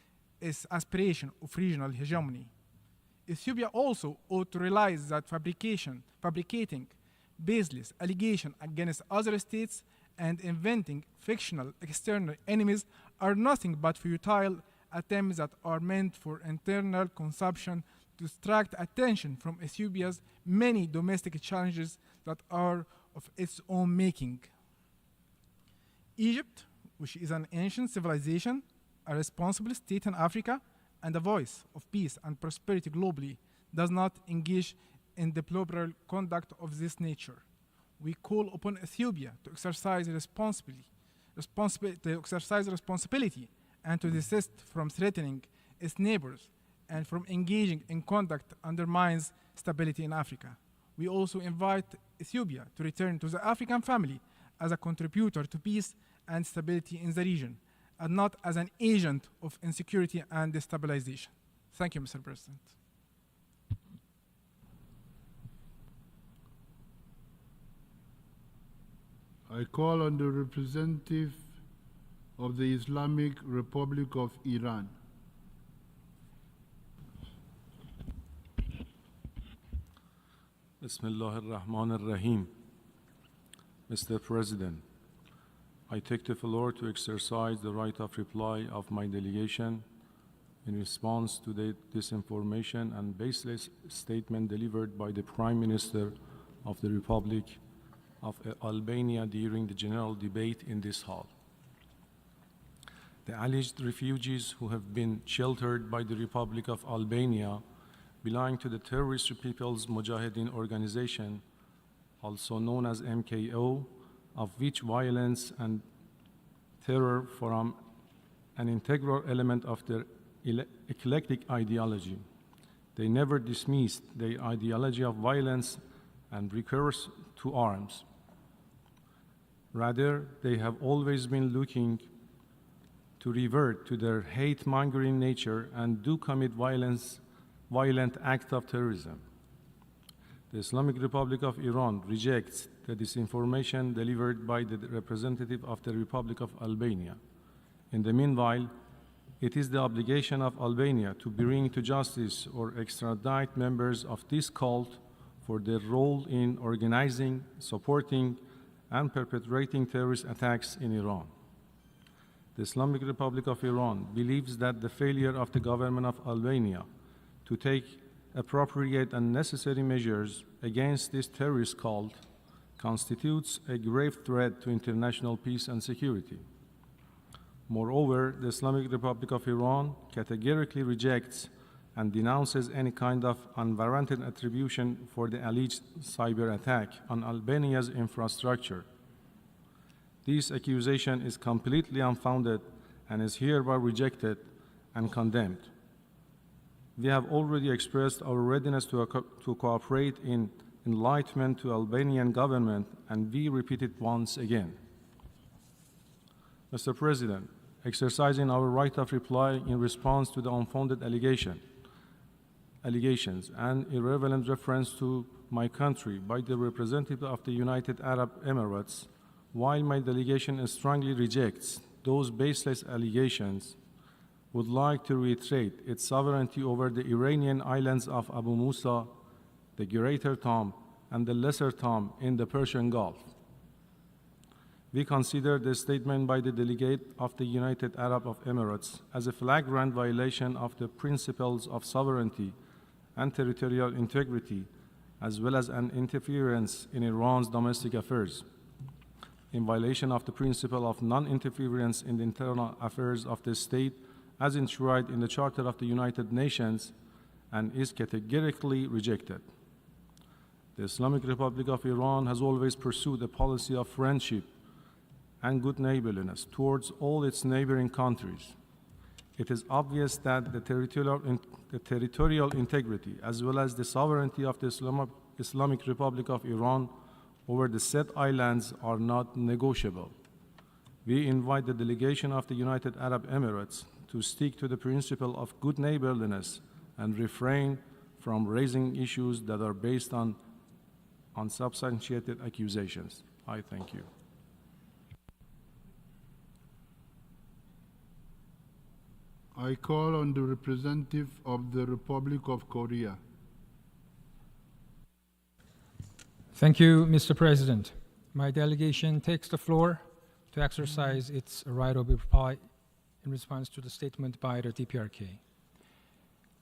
S21: its aspiration of regional hegemony. Ethiopia also ought to realize that fabricating baseless allegations against other states and inventing fictional external enemies are nothing but futile attempts that are meant for internal consumption to distract attention from Ethiopia's many domestic challenges that are of its own making. Egypt, which is an ancient civilization, a responsible state in Africa, and a voice of peace and prosperity globally, does not engage in deplorable conduct of this nature. We call upon Ethiopia to exercise responsibility and to desist from threatening its neighbors and from engaging in conduct that undermines stability in Africa. We also invite Ethiopia to return to the African family as a contributor to peace and stability in the region, and not as an agent of insecurity and destabilization. Thank you, Mr. President.
S1: I call on the representative of the Islamic Republic of Iran.
S2: Bismillah ar-Rahman ar-Rahim. Mr. President, I take the floor to exercise the right of reply of my delegation in response to the disinformation and baseless statement delivered by the Prime Minister of the Republic of Albania during the general debate in this hall. The alleged refugees who have been sheltered by the Republic of Albania belong to the Terrorist People's Mujahideen Organization, also known as MKO, of which violence and terror form an integral element of their eclectic ideology. They never dismissed their ideology of violence and recourse to arms. Rather, they have always been looking to revert to their hate-mongering nature and do commit violent acts of terrorism. The Islamic Republic of Iran rejects the disinformation delivered by the representative of the Republic of Albania. In the meanwhile, it is the obligation of Albania to bring to justice or extradite members of this cult for their role in organizing, supporting, and perpetrating terrorist attacks in Iran. The Islamic Republic of Iran believes that the failure of the government of Albania to take appropriate and necessary measures against this terrorist cult constitutes a grave threat to international peace and security. Moreover, the Islamic Republic of Iran categorically rejects and denounces any kind of unwarranted attribution for the alleged cyber attack on Albania's infrastructure. This accusation is completely unfounded and is hereby rejected and condemned. We have already expressed our readiness to cooperate in enlightenment to Albanian government, and we repeat it once again. Mr. President, exercising our right of reply in response to the unfounded allegations and irrelevant reference to my country by the representative of the United Arab Emirates, while my delegation strongly rejects those baseless allegations, would like to reiterate its sovereignty over the Iranian islands of Abu Musa, the Greater Tom, and the Lesser Tom in the Persian Gulf. We consider the statement by the delegate of the United Arab Emirates as a flagrant violation of the principles of sovereignty and territorial integrity, as well as an interference in Iran's domestic affairs, in violation of the principle of non-interference in the internal affairs of the state as enshrined in the Charter of the United Nations, and is categorically rejected. The Islamic Republic of Iran has always pursued a policy of friendship and good neighborliness towards all its neighboring countries. It is obvious that the territorial integrity as well as the sovereignty of the Islamic Republic of Iran over the said islands are not negotiable. We invite the delegation of the United Arab Emirates to stick to the principle of good neighborliness and refrain from raising issues that are based on unsubstantiated accusations. I thank you.
S1: I call on the representative of the Republic of Korea.
S9: Thank you, Mr. President. My delegation takes the floor to exercise its right of reply in response to the statement by the DPRK.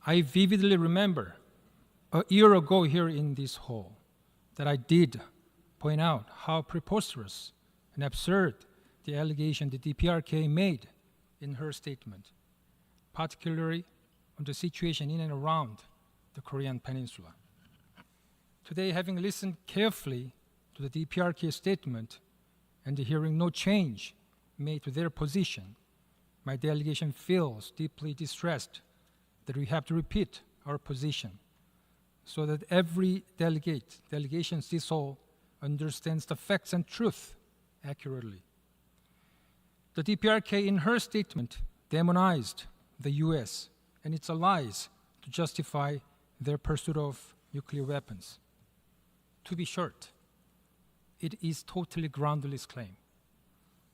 S9: I vividly remember a year ago here in this hall that I did point out how preposterous and absurd the allegation the DPRK made in her statement, particularly on the situation in and around the Korean Peninsula. Today, having listened carefully to the DPRK statement and hearing no change made to their position, my delegation feels deeply distressed that we have to repeat our position so that every delegation sees all, understands the facts and truth accurately. The DPRK in her statement demonized the US and its allies to justify their pursuit of nuclear weapons. To be short, it is totally groundless claim.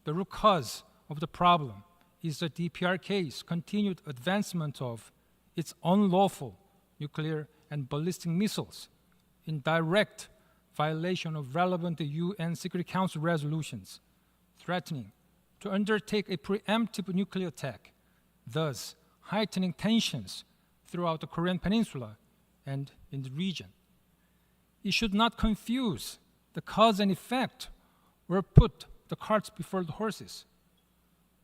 S9: The root cause of the problem is the DPRK's continued advancement of its unlawful nuclear and ballistic missiles in direct violation of relevant UN Security Council resolutions, threatening to undertake a preemptive nuclear attack, thus heightening tensions throughout the Korean Peninsula and in the region. It should not confuse the cause and effect or put the carts before the horses.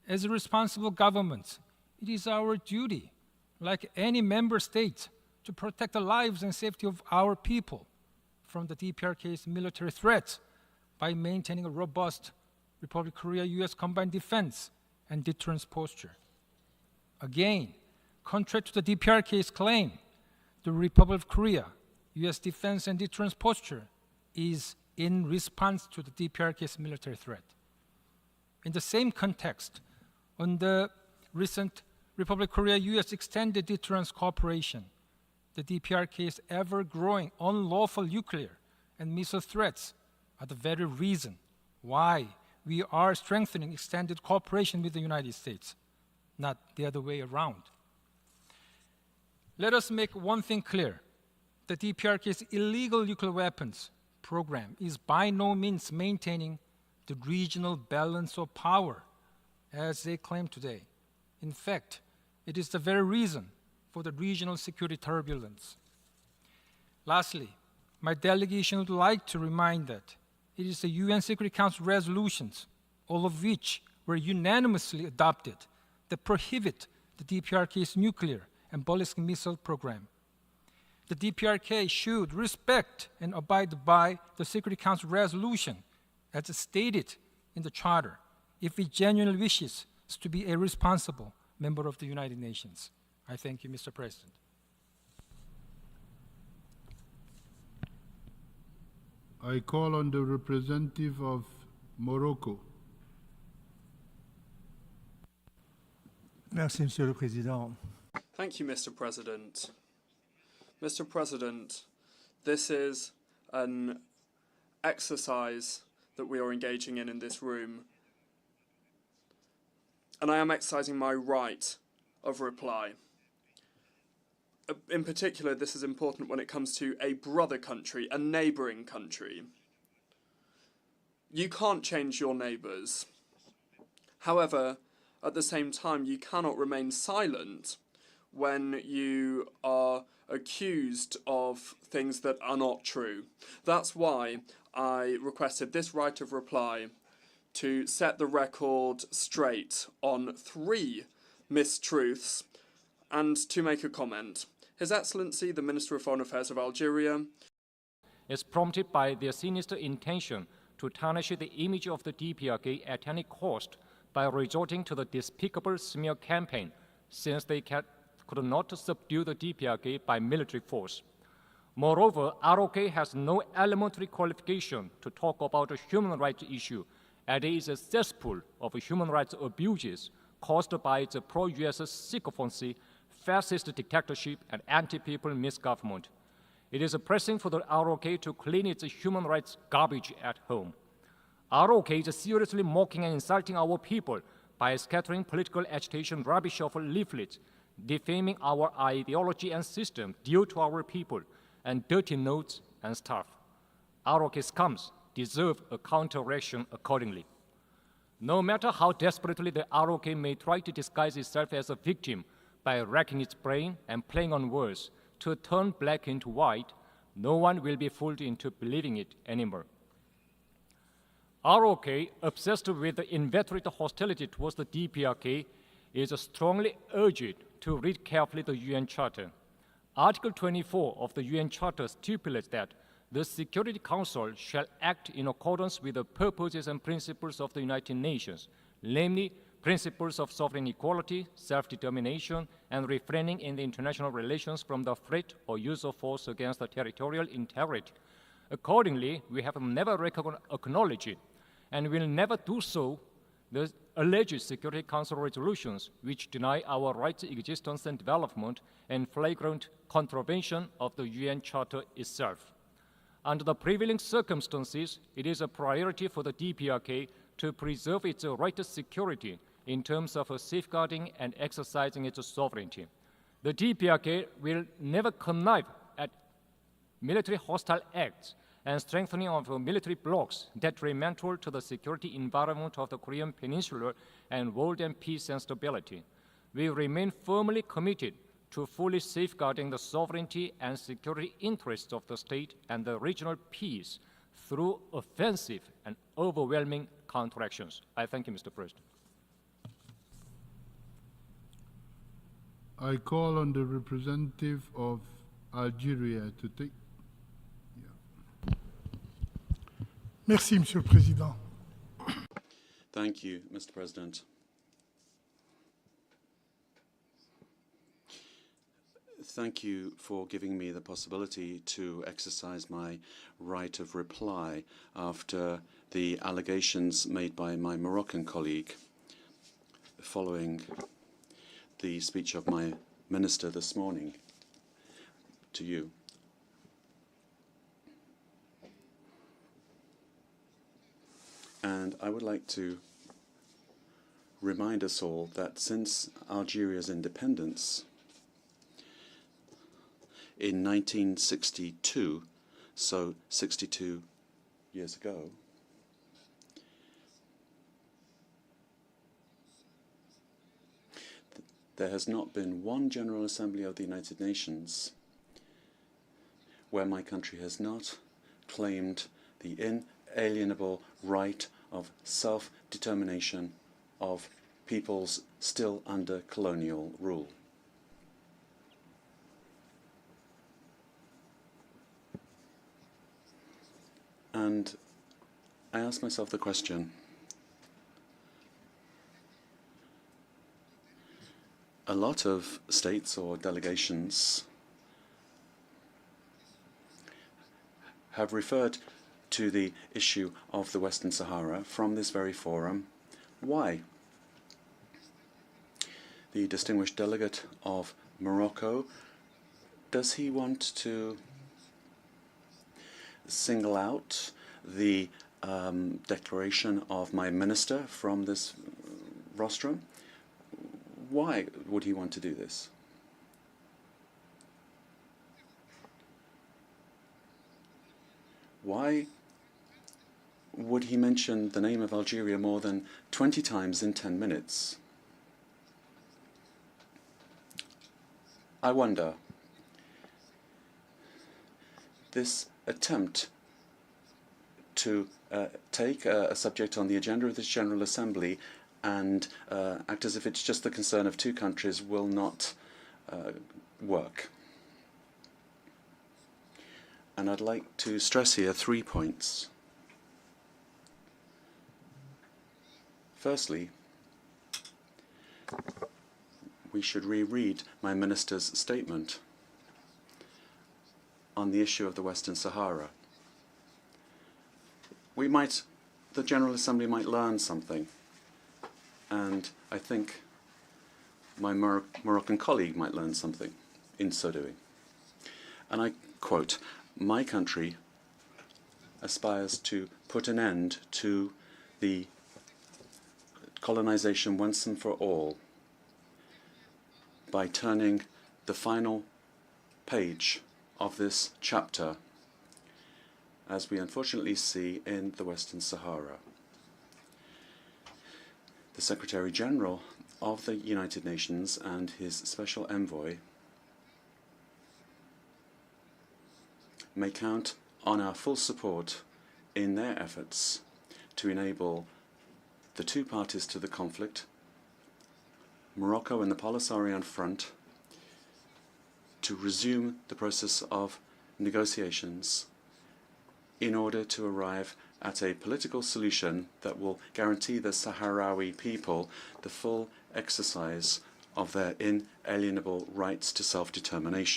S9: As a responsible government, it is our duty, like any member state, to protect the lives and safety of our people from the DPRK's military threats by maintaining a robust Republic of Korea-US combined defense and deterrence posture. Again, contrary to the DPRK's claim, the Republic of Korea US defense and deterrence posture is in response to the DPRK's military threat. In the same context, on the recent Republic of Korea-US extended deterrence cooperation, the DPRK's ever-growing unlawful nuclear and missile threats are the very reason why we are strengthening extended cooperation with the United States, not the other way around. Let us make one thing clear. The DPRK's illegal nuclear weapons program is by no means maintaining the regional balance of power as they claim today. In fact, it is the very reason for the regional security turbulence. Lastly, my delegation would like to remind that it is the UN Security Council resolutions, all of which were unanimously adopted, that prohibit the DPRK's nuclear and ballistic missile program. The DPRK should respect and abide by the Security Council resolution as stated in the Charter if it genuinely wishes to be a responsible member of the United Nations. I thank you, Mr. President.
S1: I call on the representative of Morocco.
S22: Merci, Monsieur le Président.
S12: Thank you, Mr. President. Mr. President, this is an exercise that we are engaging in this room, and I am exercising my right of reply. In particular, this is important when it comes to a brother country, a neighbouring country. You can't change your neighbours. However, at the same time, you cannot remain silent when you are accused of things that are not true. That's why I requested this right of reply to set the record straight on 3 mistruths and to make a comment. His Excellency, the Minister of Foreign Affairs of Algeria,
S23: is prompted by their sinister intention
S7: to tarnish the image of the DPRK at any cost by resorting to the despicable smear campaign, since they could not subdue the DPRK by military force. Moreover, ROK has no elementary qualification to talk about a human rights issue, and it is a cesspool of human rights abuses caused by its pro-US sycophancy, fascist dictatorship, and anti-people misgovernment. It is pressing for the ROK to clean its human rights garbage at home. ROK is seriously mocking and insulting our people by scattering political agitation rubbish of leaflets, defaming our ideology and system due to our people, and dirty notes and stuff. ROK scums deserve a counter-reaction accordingly. No matter how desperately the ROK may try to disguise itself as a victim by racking its brain and playing on words to turn black into white, no one will be fooled into believing it anymore. ROK, obsessed with the inveterate hostility towards the DPRK, is strongly urged to read carefully the UN Charter. Article 24 of the UN Charter stipulates that the Security Council shall act in accordance with the purposes and principles of the United Nations, namely principles of sovereign equality, self-determination, and refraining in the international relations from the threat or use of force against the territorial integrity. Accordingly, we have never acknowledged it, and will never do so, the alleged Security Council resolutions which deny our right to existence and development and flagrant contravention of the UN Charter itself. Under the prevailing circumstances, it is a priority for the DPRK to preserve its right to security in terms of safeguarding and exercising its sovereignty. The DPRK will never connive at military hostile acts and strengthening of military blocs detrimental to the security environment of the Korean Peninsula and world and peace and stability. We remain firmly committed to fully safeguarding the sovereignty and security interests of the state and the regional peace through offensive and overwhelming counteractions. I thank you, Mr. President.
S1: I call on the representative of Algeria to take.
S22: Merci, Monsieur le Président.
S18: Thank you, Mr. President. Thank you for giving me the possibility to exercise my right of reply after the allegations made by my Moroccan colleague following the speech of my minister this morning to you. And I would like to remind us all that since Algeria's independence in 1962, so 62 years ago, there has not been one General Assembly of the United Nations where my country has not claimed the inalienable right of self-determination of peoples still under colonial rule. And I ask myself the question, a lot of states or delegations have referred to the issue of the Western Sahara from this very forum. Why? The distinguished delegate of Morocco, does he want to single out the declaration of my minister from this rostrum? Why would he want to do this? Why would he mention the name of Algeria more than 20 times in 10 minutes? I wonder, this attempt to take a subject on the agenda of this General Assembly and act as if it's just the concern of two countries will not work. And I'd like to stress here 3 points.
S4: Firstly, we should reread my minister's statement on the issue of the Western Sahara. The General Assembly might learn something, and I think my Moroccan colleague might learn something in so doing. And I quote, "My country aspires to put an end to the colonization once and for all by turning the final page of this chapter, as we unfortunately see in the Western Sahara." The Secretary-General of the United Nations and his special envoy may count on our full support in their efforts to enable the two parties to the conflict, Morocco and the Polisarian Front, to resume the process of negotiations in order to arrive at a political solution that will guarantee the Sahrawi people the full exercise of their inalienable rights to self-determination.